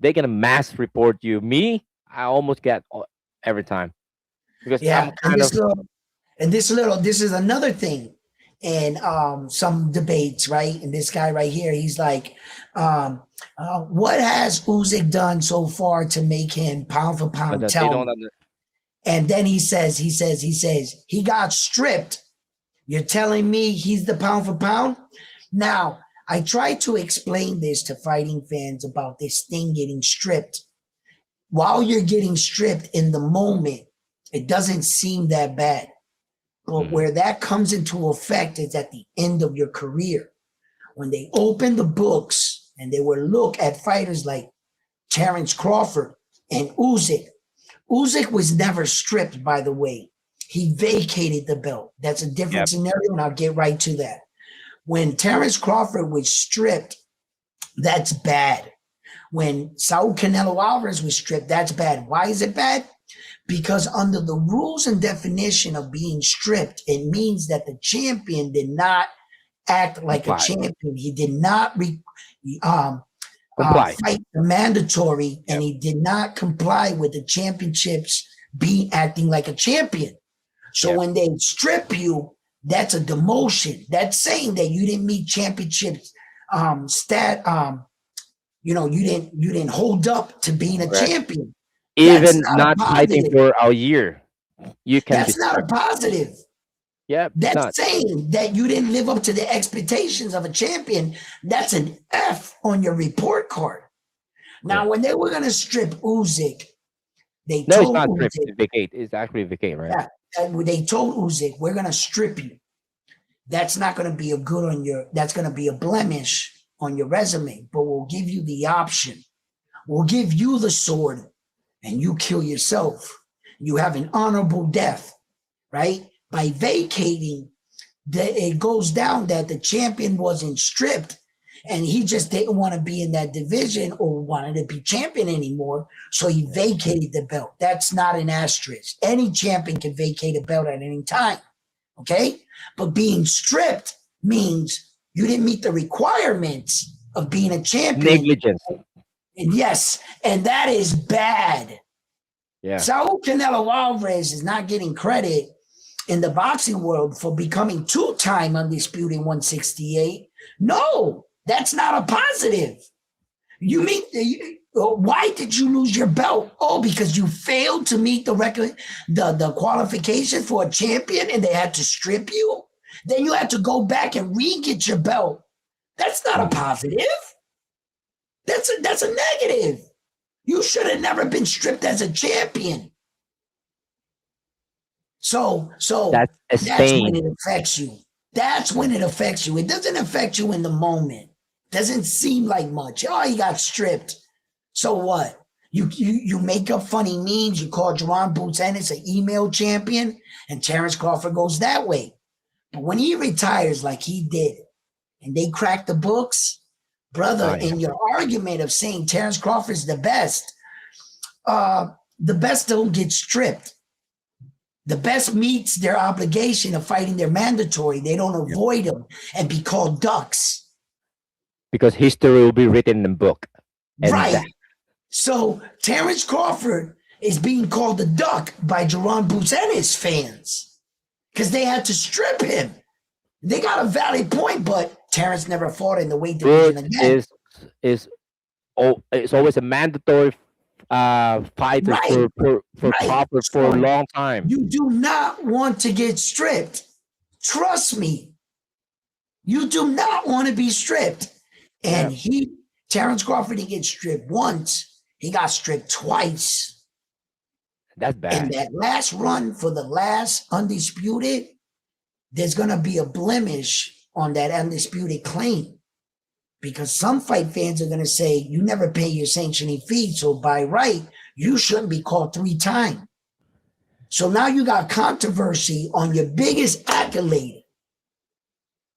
they're gonna mass report you. Me, I almost get every time because I'm Yeah, kind of. this is another thing in some debates, right? And this guy right here, he's like, what has Usyk done so far to make him pound for But pound? they Tell don't. me. And then he says, he got stripped. You're telling me he's the pound for pound? Now, I try to explain this to fighting fans about this thing getting stripped. While you're getting stripped in the moment, it doesn't seem that bad. But where that comes into effect is at the end of your career. When they open the books and they will look at fighters like Terrence Crawford and Usyk. Usyk was never stripped, by the way. He vacated the belt. That's a different scenario, and I'll get right to that. When Terrence Crawford was stripped, that's bad. When Saul Canelo Alvarez was stripped, that's bad. Why is it bad? Because under the rules and definition of being stripped, it means that the champion did not act like a champion. He did not fight the mandatory, and he did not comply with the championships being acting like a champion. So when they strip you, that's a demotion. That's saying that you didn't meet championships you didn't hold up to being a champion. Even not fighting for a year, you can. That's not a positive. Yeah, that's saying that you didn't live up to the expectations of a champion. That's an F on your report card. Now, when they were going to strip Usyk, they told it's not Usyk, strip, it's vacate. It's actually vacate, right? Yeah, they told Usyk, we're going to strip you. That's not going to be that's going to be a blemish on your resume, but we'll give you the option. We'll give you the sword and you kill yourself. You have an honorable death, right? By vacating, it goes down that the champion wasn't stripped and he just didn't want to be in that division or wanted to be champion anymore. So he vacated the belt. That's not an asterisk. Any champion can vacate a belt at any time. Okay? But being stripped means you didn't meet the requirements of being a champion. Negligence. And yes, and that is bad. Yeah. Saul Canelo Alvarez is not getting credit in the boxing world for becoming two-time undisputed 168. No, that's not a positive. You mean, why did you lose your belt? Oh, because you failed to meet the record, the qualification for a champion, and they had to strip you. Then you had to go back and re-get your belt. That's not a positive. That's a negative. You should have never been stripped as a champion. So that's when it affects you. That's when it affects you. It doesn't affect you in the moment. Doesn't seem like much. Oh, he got stripped. So what? You make up funny memes. You call Jerron Boots Ennis an email champion, and Terrence Crawford goes that way. But when he retires like he did, and they crack the books, brother, in your argument of saying Terrence Crawford's the best don't get stripped. The best meets their obligation of fighting their mandatory. They don't avoid them and be called ducks. Because history will be written in book. Right. So Terrence Crawford is being called a duck by Jerron Boots Ennis fans because they had to strip him. They got a valid point, but Terrence never fought in the weight division again. It's always a mandatory fighter for Crawford for a long time. You do not want to get stripped. Trust me. You do not want to be stripped. And Terrence Crawford didn't get stripped once. He got stripped twice. That's bad. And that last run for the last undisputed, there's going to be a blemish on that undisputed claim. because some fight fans are going to say you never pay your sanctioning fee, so by right you shouldn't be called 3 times. So now you got controversy on your biggest accolade,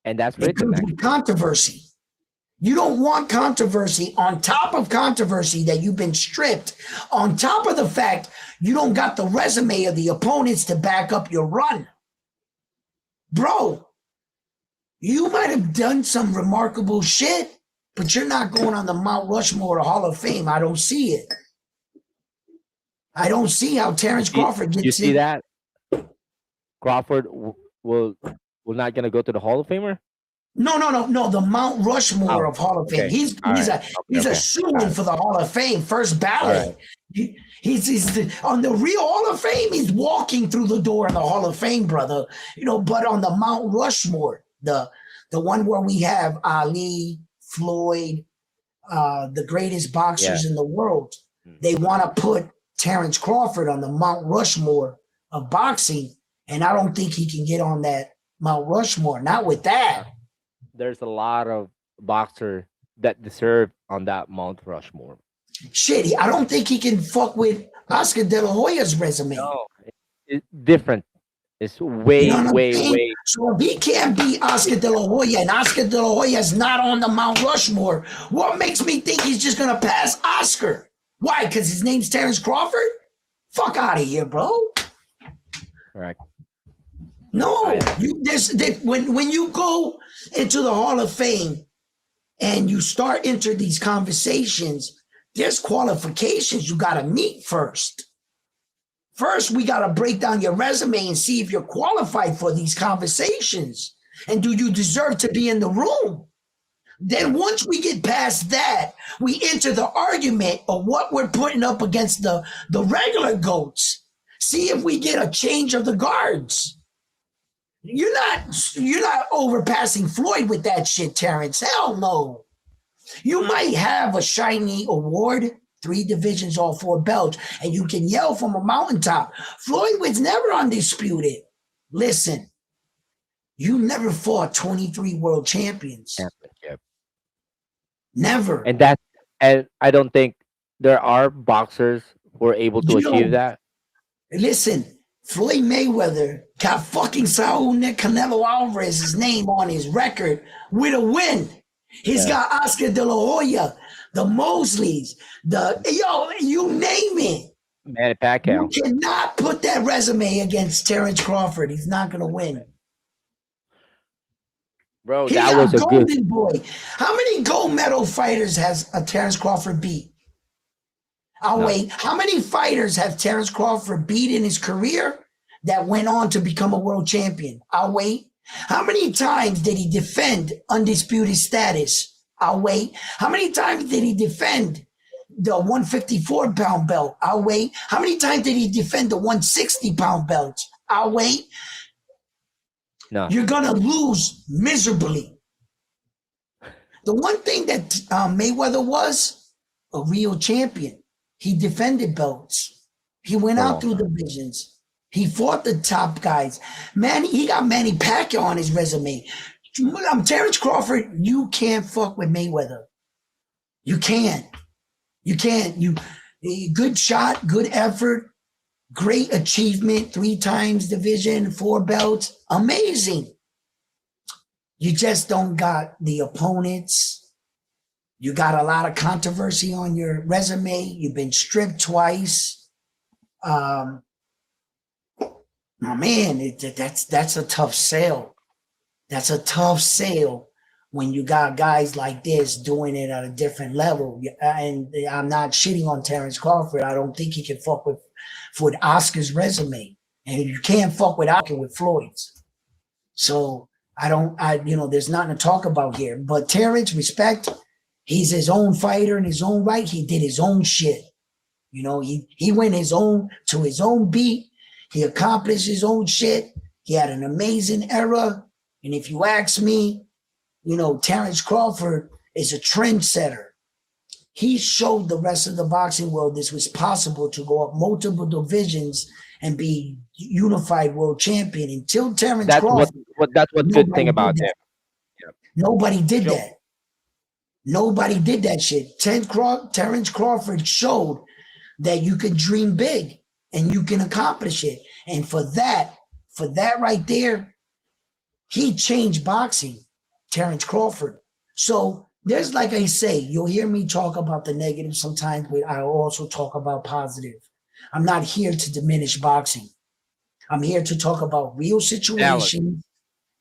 and that's it comes with controversy. You don't want controversy on top of controversy that you've been stripped, on top of the fact you don't got the resume of the opponents to back up your run. Bro, you might have done some remarkable shit, but you're not going on the Mount Rushmore or Hall of Fame. I don't see it. I don't see how Terrence Crawford gets You see in. that? Crawford will not going to go to the Hall of Famer? No. The Mount Rushmore of Hall of Fame. He's a shoo-in for the Hall of Fame. First ballot. He's on the real Hall of Fame. He's walking through the door in the Hall of Fame, brother. But on the Mount Rushmore, the one where we have Ali, Floyd, the greatest boxers in the world, they want to put Terrence Crawford on the Mount Rushmore of boxing, and I don't think he can get on that Mount Rushmore. Not with that. There's a lot of boxers that deserve on that Mount Rushmore. Shit, I don't think he can fuck with Oscar De La Hoya's resume. No, it's different. It's way. So if he can't beat Oscar De La Hoya and Oscar De La Hoya is not on the Mount Rushmore, what makes me think he's just going to pass Oscar? Why? Because his name's Terrence Crawford? Fuck out of here, bro. Correct. No, when you go into the Hall of Fame and you start enter these conversations, there's qualifications you got to meet first. First, we got to break down your resume and see if you're qualified for these conversations. And do you deserve to be in the room? Then once we get past that, we enter the argument of what we're putting up against the regular GOATs. See if we get a change of the guards. You're not overpassing Floyd with that shit, Terrence. Hell no. You might have a shiny award, 3 divisions, all 4 belts, and you can yell from a mountaintop. Floyd was never undisputed. Listen, you never fought 23 world champions. Yep. Never. And I don't think there are boxers who are able to achieve that. Listen, Floyd Mayweather got fucking Saul Canelo Alvarez's name on his record with a win. He's got Oscar De La Hoya, the Mosleys, you name it. Manny Pacquiao. You cannot put that resume against Terrence Crawford. He's not going to win. Bro, that was a golden boy. How many gold medal fighters has Terrence Crawford beat? Wait. How many fighters have Terrence Crawford beat in his career that went on to become a world champion? I'll wait. How many times did he defend undisputed status? I'll wait. How many times did he defend the 154-pound belt? I'll wait. How many times did he defend the 160-pound belt? I'll wait. No. You're going to lose miserably. The one thing that Mayweather was a real champion. He defended belts. He went out through divisions. He fought the top guys. Man, he got Manny Pacquiao on his resume. I'm Terrence Crawford. You can't fuck with Mayweather. You can't. Good shot, good effort, great achievement. 3 times division, 4 belts. Amazing. You just don't got the opponents. You got a lot of controversy on your resume. You've been stripped twice. That's a tough sale. That's a tough sale when you got guys like this doing it at a different level. And I'm not shitting on Terrence Crawford. I don't think he can fuck with Oscar's resume. And you can't fuck with Oscar with Floyd's. So there's nothing to talk about here. But Terrence, respect. He's his own fighter in his own right. He did his own shit. He went to his own beat. He accomplished his own shit. He had an amazing era. And if you ask me, Terrence Crawford is a trendsetter. He showed the rest of the boxing world this was possible to go up multiple divisions and be unified world champion. Until Terrence Crawford. That's what good thing about him. Nobody did that. Nobody did that shit. Terrence Crawford showed that you can dream big and you can accomplish it. And for that right there, he changed boxing, Terrence Crawford. So there's, like I say, you'll hear me talk about the negative sometimes, but I also talk about positive. I'm not here to diminish boxing. I'm here to talk about real situations.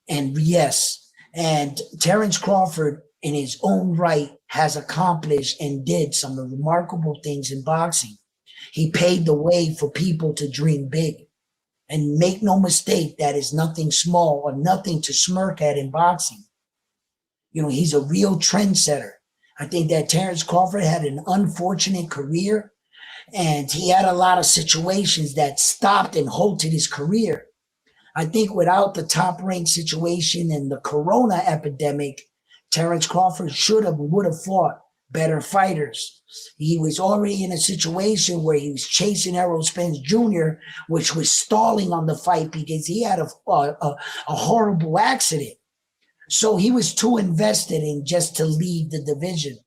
And yes, and Terrence Crawford, in his own right, has accomplished and did some remarkable things in boxing. He paved the way for people to dream big. And make no mistake, that is nothing small or nothing to smirk at in boxing. You know, he's a real trendsetter. I think that Terrence Crawford had an unfortunate career, and he had a lot of situations that stopped and halted his career. I think without the top ranked situation and the corona epidemic, Terrence Crawford would have fought better fighters. He was already in a situation where he was chasing Errol Spence Jr., which was stalling on the fight because he had a horrible accident. So he was too invested in just to leave the division.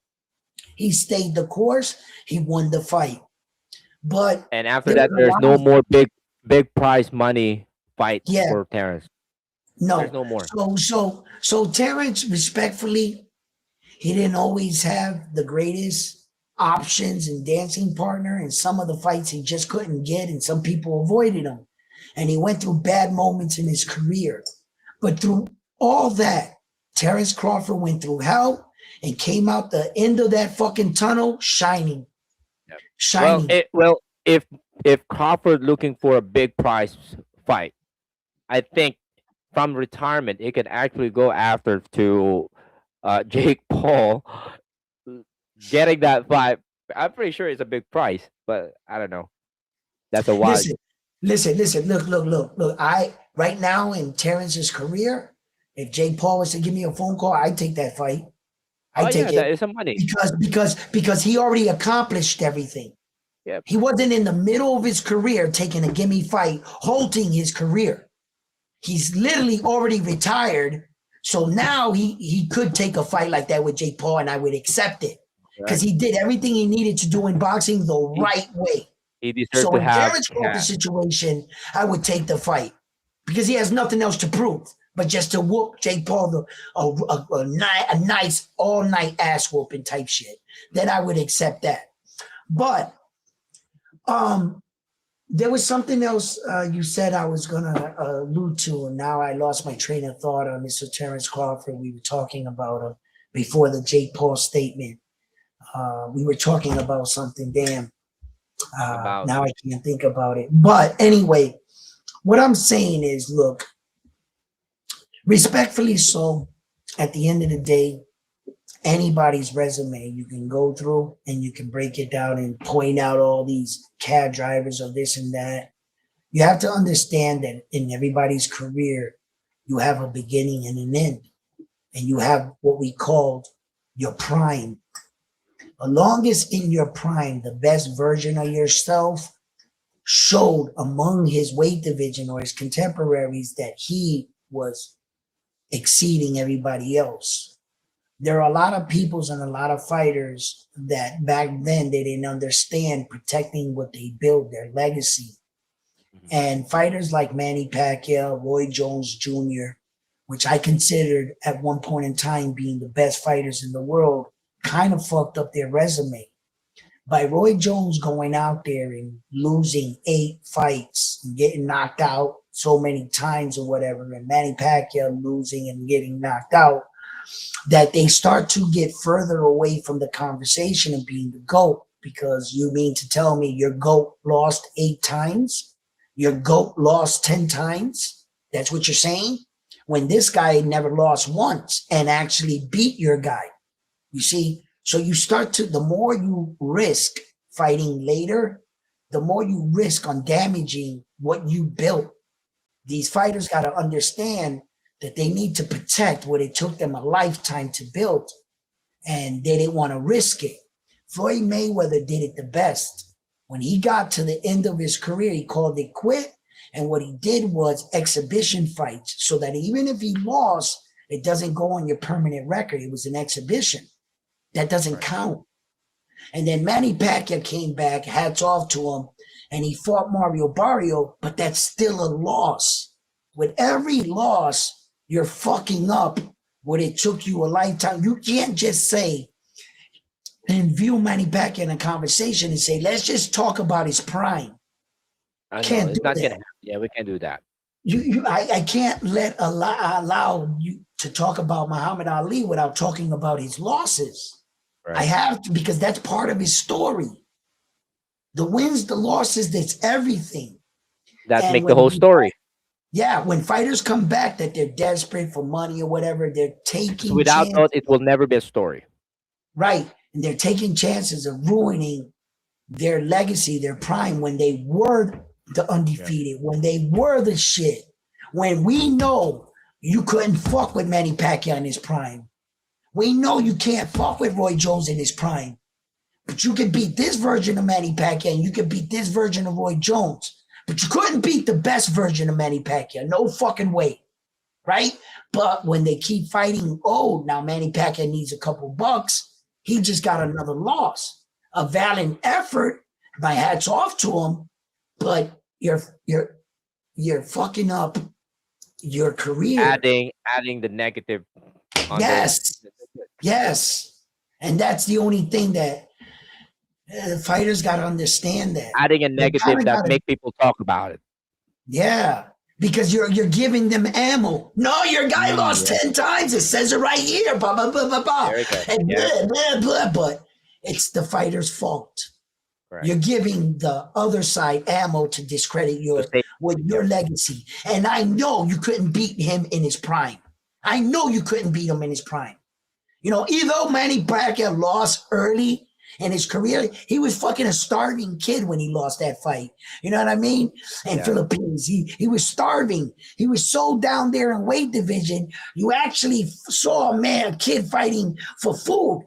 He stayed the course. He won the fight. But and after that, there's no more big prize money fights for Terrence. No, there's no more. So Terrence, respectfully, he didn't always have the greatest options and dancing partner. And some of the fights he just couldn't get, and some people avoided him. And he went through bad moments in his career. But through all that, Terrence Crawford went through hell and came out the end of that fucking tunnel shining. Yep. Shining. Well, if Crawford looking for a big prize fight, I think from retirement it could actually go after to Jake Paul. Getting that fight, I'm pretty sure it's a big price, but I don't know. That's a wild. Listen. Look. I right now in Terrence's career, if Jake Paul was to give me a phone call, I'd take that fight. I take it. That is some money because he already accomplished everything. Yep. He wasn't in the middle of his career taking a gimme fight, halting his career. He's literally already retired. So now he could take a fight like that with Jake Paul, and I would accept it because he did everything he needed to do in boxing the right way. He deserved to have. Terrence Crawford's situation, I would take the fight because he has nothing else to prove but just to whoop Jake Paul a nice all-night ass whooping type shit. Then I would accept that. But there was something else you said I was going to allude to, and now I lost my train of thought on Mr. Terrence Crawford. We were talking about him before the Jake Paul statement. We were talking about something, damn. Now I can't think about it. But anyway, what I'm saying is, look, respectfully so, at the end of the day, anybody's resume you can go through and you can break it down and point out all these cab drivers or this and that. You have to understand that in everybody's career, you have a beginning and an end. And you have what we called your prime. The longest in your prime, the best version of yourself showed among his weight division or his contemporaries that he was exceeding everybody else. There are a lot of peoples and a lot of fighters that back then they didn't understand protecting what they built, their legacy. And fighters like Manny Pacquiao, Roy Jones Jr., which I considered at one point in time being the best fighters in the world, kind of fucked up their resume. By Roy Jones going out there and losing 8 fights and getting knocked out so many times or whatever, and Manny Pacquiao losing and getting knocked out, that they start to get further away from the conversation of being the GOAT. Because you mean to tell me your GOAT lost 8 times? Your GOAT lost 10 times? That's what you're saying? When this guy never lost once and actually beat your guy. You see? So you start to, the more you risk fighting later, the more you risk on damaging what you built. These fighters got to understand that they need to protect what it took them a lifetime to build, and they didn't want to risk it. Floyd Mayweather did it the best. When he got to the end of his career, he called it quit, and what he did was exhibition fights, so that even if he lost, it doesn't go on your permanent record. It was an exhibition. That doesn't count. And then Manny Pacquiao came back, hats off to him, and he fought Mario Barrio, but that's still a loss. With every loss, you're fucking up what it took you a lifetime. You can't just say and view Manny Pacquiao in a conversation and say, let's just talk about his prime. I know Can't it's do not that. gonna happen. Yeah, we can't do that. I can't allow you to talk about Muhammad Ali without talking about his losses. I have to, because that's part of his story. The wins, the losses, that's everything. That And make the whole story. Yeah, when fighters come back that they're desperate for money or whatever, they're taking Without chances. that, it will never be a story. Right. And they're taking chances of ruining their legacy, their prime, when they were the undefeated, when they were the shit. When we know you couldn't fuck with Manny Pacquiao in his prime. We know you can't fuck with Roy Jones in his prime. But you could beat this version of Manny Pacquiao and you could beat this version of Roy Jones. But you couldn't beat the best version of Manny Pacquiao. No fucking way. Right? But when they keep fighting, oh, now Manny Pacquiao needs a couple bucks. He just got another loss. A valiant effort. My hat's off to him. But you're fucking up your career. Adding the negative. Yes. And that's the only thing that fighters got to understand, that adding a negative that make people talk about it. Yeah, because you're giving them ammo. No, your guy lost 10 times. It says it right here. Blah, blah, blah, blah, blah. And blah, blah, blah. But it's the fighter's fault. Right. You're giving the other side ammo to discredit your legacy. And I know you couldn't beat him in his prime. I know you couldn't beat him in his prime. You know, even though Manny Pacquiao lost early in his career, he was fucking a starving kid when he lost that fight. You know what I mean? In Philippines, he was starving. He was so down there in weight division. You actually saw a kid fighting for food.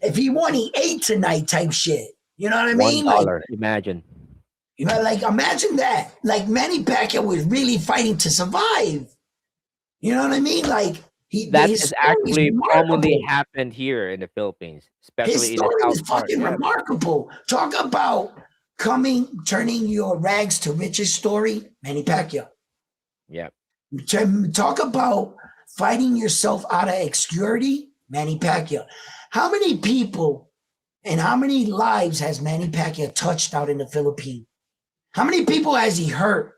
If he won, he ate tonight type shit. You know what I mean? $1, like, imagine. You know, like imagine that. Like Manny Pacquiao was really fighting to survive. You know what I mean? Like that is actually commonly happened here in the Philippines, especially his story is fucking remarkable. Talk about turning your rags to riches story, Manny Pacquiao. Yeah. Talk about fighting yourself out of obscurity, Manny Pacquiao. How many people and how many lives has Manny Pacquiao touched out in the Philippines? How many people has he hurt?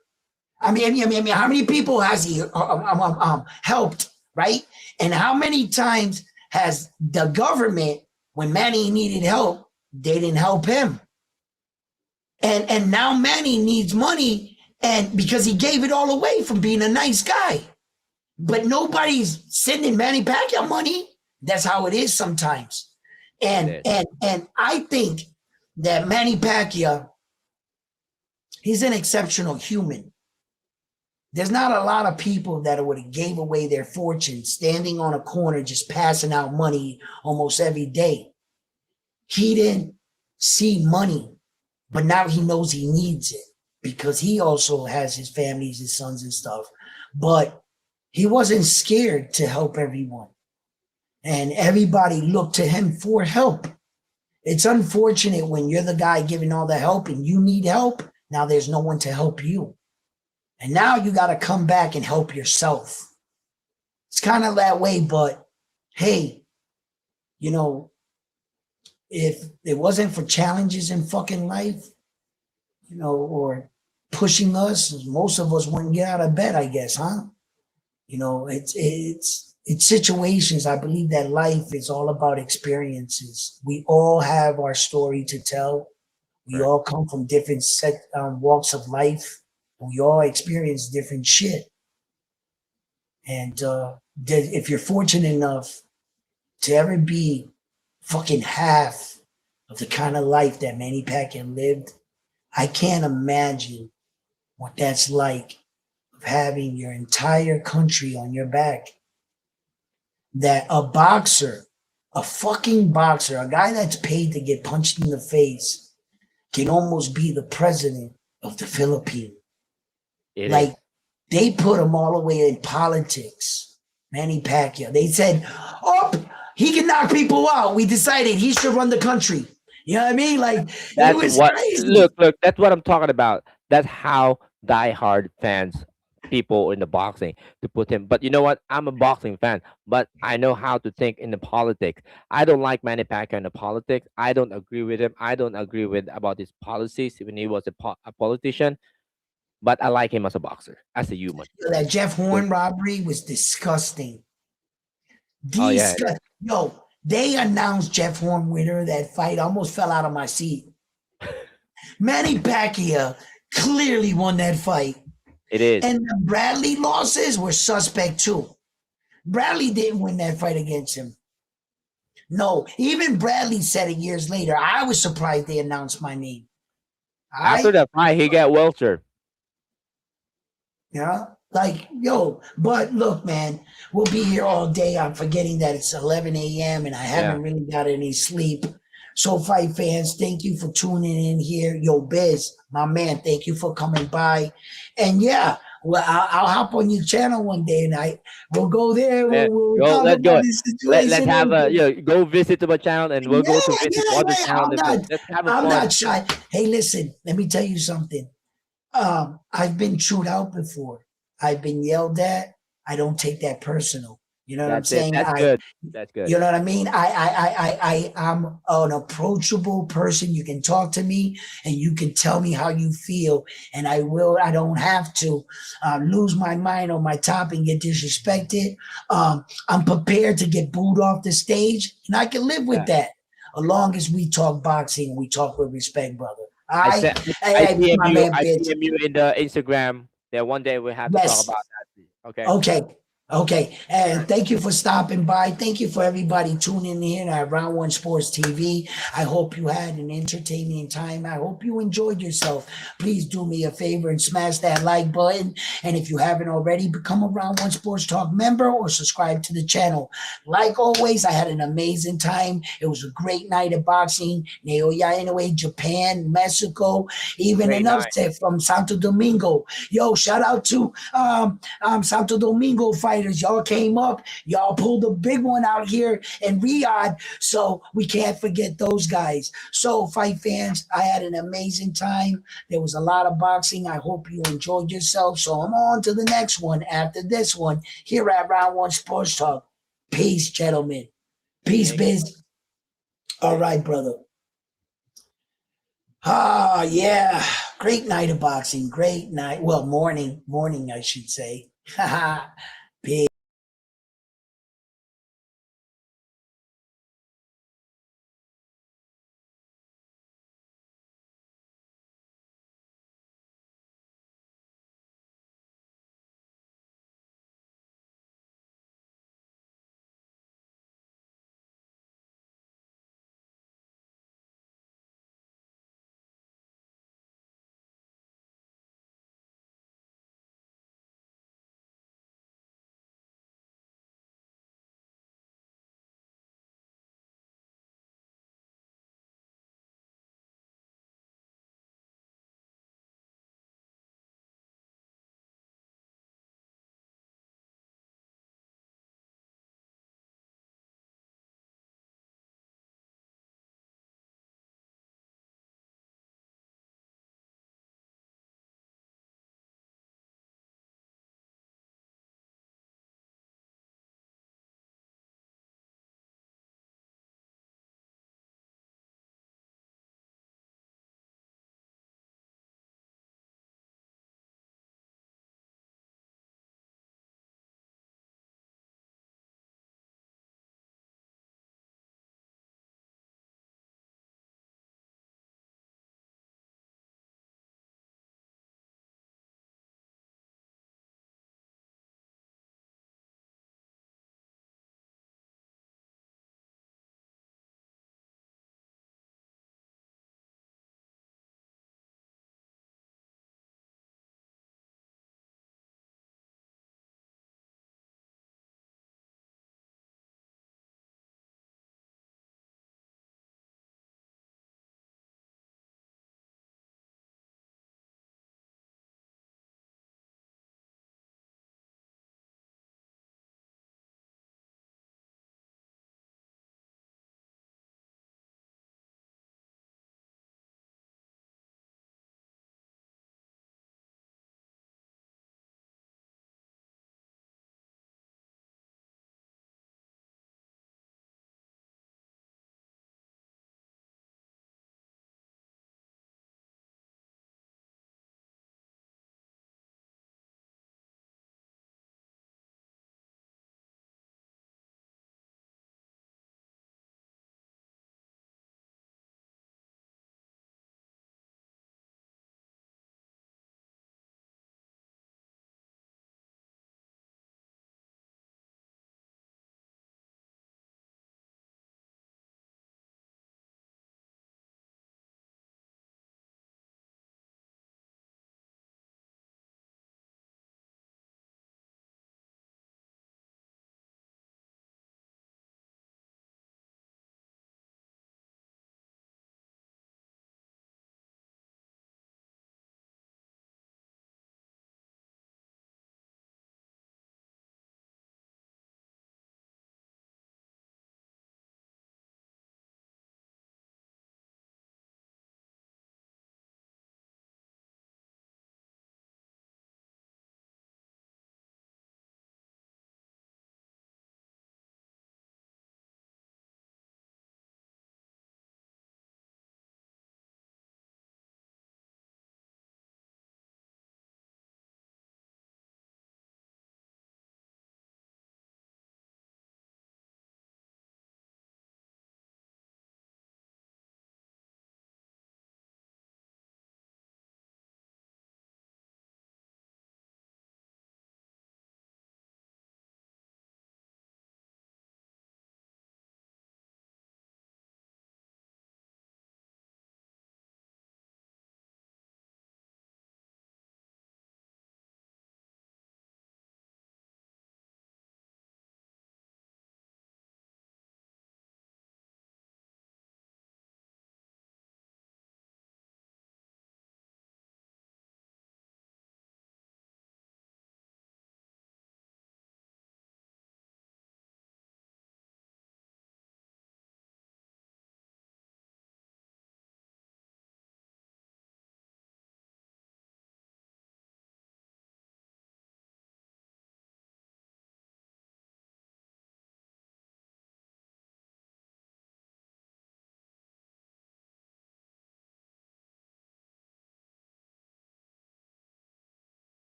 I mean, how many people has he helped, right? And how many times has the government, when Manny needed help, they didn't help him? And now Manny needs money, and because he gave it all away from being a nice guy. But nobody's sending Manny Pacquiao money. That's how it is sometimes. And I think that Manny Pacquiao, he's an exceptional human. There's not a lot of people that would have gave away their fortune standing on a corner just passing out money almost every day. He didn't see money, but now he knows he needs it because he also has his families, his sons and stuff. But he wasn't scared to help everyone. And everybody looked to him for help. It's unfortunate when you're the guy giving all the help and you need help. Now there's no one to help you. And now you got to come back and help yourself. It's kind of that way, but hey, you know, if it wasn't for challenges in fucking life, you know, or pushing us, most of us wouldn't get out of bed, I guess, huh? You know, it's situations. I believe that life is all about experiences. We all have our story to tell. We all come from different walks of life. We all experience different shit. And if you're fortunate enough to ever be fucking half of the kind of life that Manny Pacquiao lived, I can't imagine what that's like, of having your entire country on your back. That a boxer, a fucking boxer, a guy that's paid to get punched in the face, can almost be the president of the Philippines. They put him all the way in politics. Manny Pacquiao. They said, He can knock people out. We decided he should run the country. You know what I mean? Like it That's was what. crazy. Look. That's what I'm talking about. That's how diehard fans, people in the boxing, to put him. But you know what? I'm a boxing fan, but I know how to think in the politics. I don't like Manny Pacquiao in the politics. I don't agree with him. I don't agree with about his policies when he was a politician. But I like him as a boxer, as a human. That Jeff So, Horn robbery was disgusting. oh yeah, it is. Yo, they announced Jeff Horn winner that fight. I almost fell out of my seat. Manny Pacquiao clearly won that fight. It is. And the Bradley losses were suspect too. Bradley didn't win that fight against him. No, even Bradley said it years later. I was surprised they announced my name. After that fight, he got welter. Yeah, like yo, but look, man, we'll be here all day. I'm forgetting that it's 11 a.m. and I haven't really got any sleep. So, fight fans, thank you for tuning in here. Yo, Biz, my man, thank you for coming by. And yeah, well, I'll hop on your channel one day and we'll go there. Yeah. We'll Go, talk let's about go. this situation. Let's have a go visit to my channel, and we'll go to visit other Wait, channel. Let's have a I'm fun. not shy. Hey, listen, let me tell you something. I've been chewed out before. I've been yelled at. I don't take that personal. You know what I'm saying? That's good. That's good. You know what I mean? I'm an approachable person. You can talk to me and you can tell me how you feel, and I will. I don't have to lose my mind on my top and get disrespected. I'm prepared to get booed off the stage, and I can live with that, as long as we talk boxing. We talk with respect, brother. I Hey, my man, I bitch. DM you in the Instagram. That one day we'll have to talk about that. Okay. Okay. And thank you for stopping by. Thank you for everybody tuning in at Round One Sports TV. I hope you had an entertaining time. I hope you enjoyed yourself. Please do me a favor and smash that like button. And if you haven't already, become a Round One Sports Talk member or subscribe to the channel. Like always, I had an amazing time. It was a great night of boxing. Naoya Inoue, Japan, Mexico, even an upset from Santo Domingo. Yo, shout out to Santo Domingo fighters. Y'all came up, y'all pulled a big one out here in Riyadh, so we can't forget those guys. So, fight fans, I had an amazing time. There was a lot of boxing. I hope you enjoyed yourself. So I'm on to the next one after this one here at Round One Sports Talk. Peace, gentlemen. Peace, Biz. All right, brother. Yeah. Great night of boxing. Great night. Well, morning, I should say.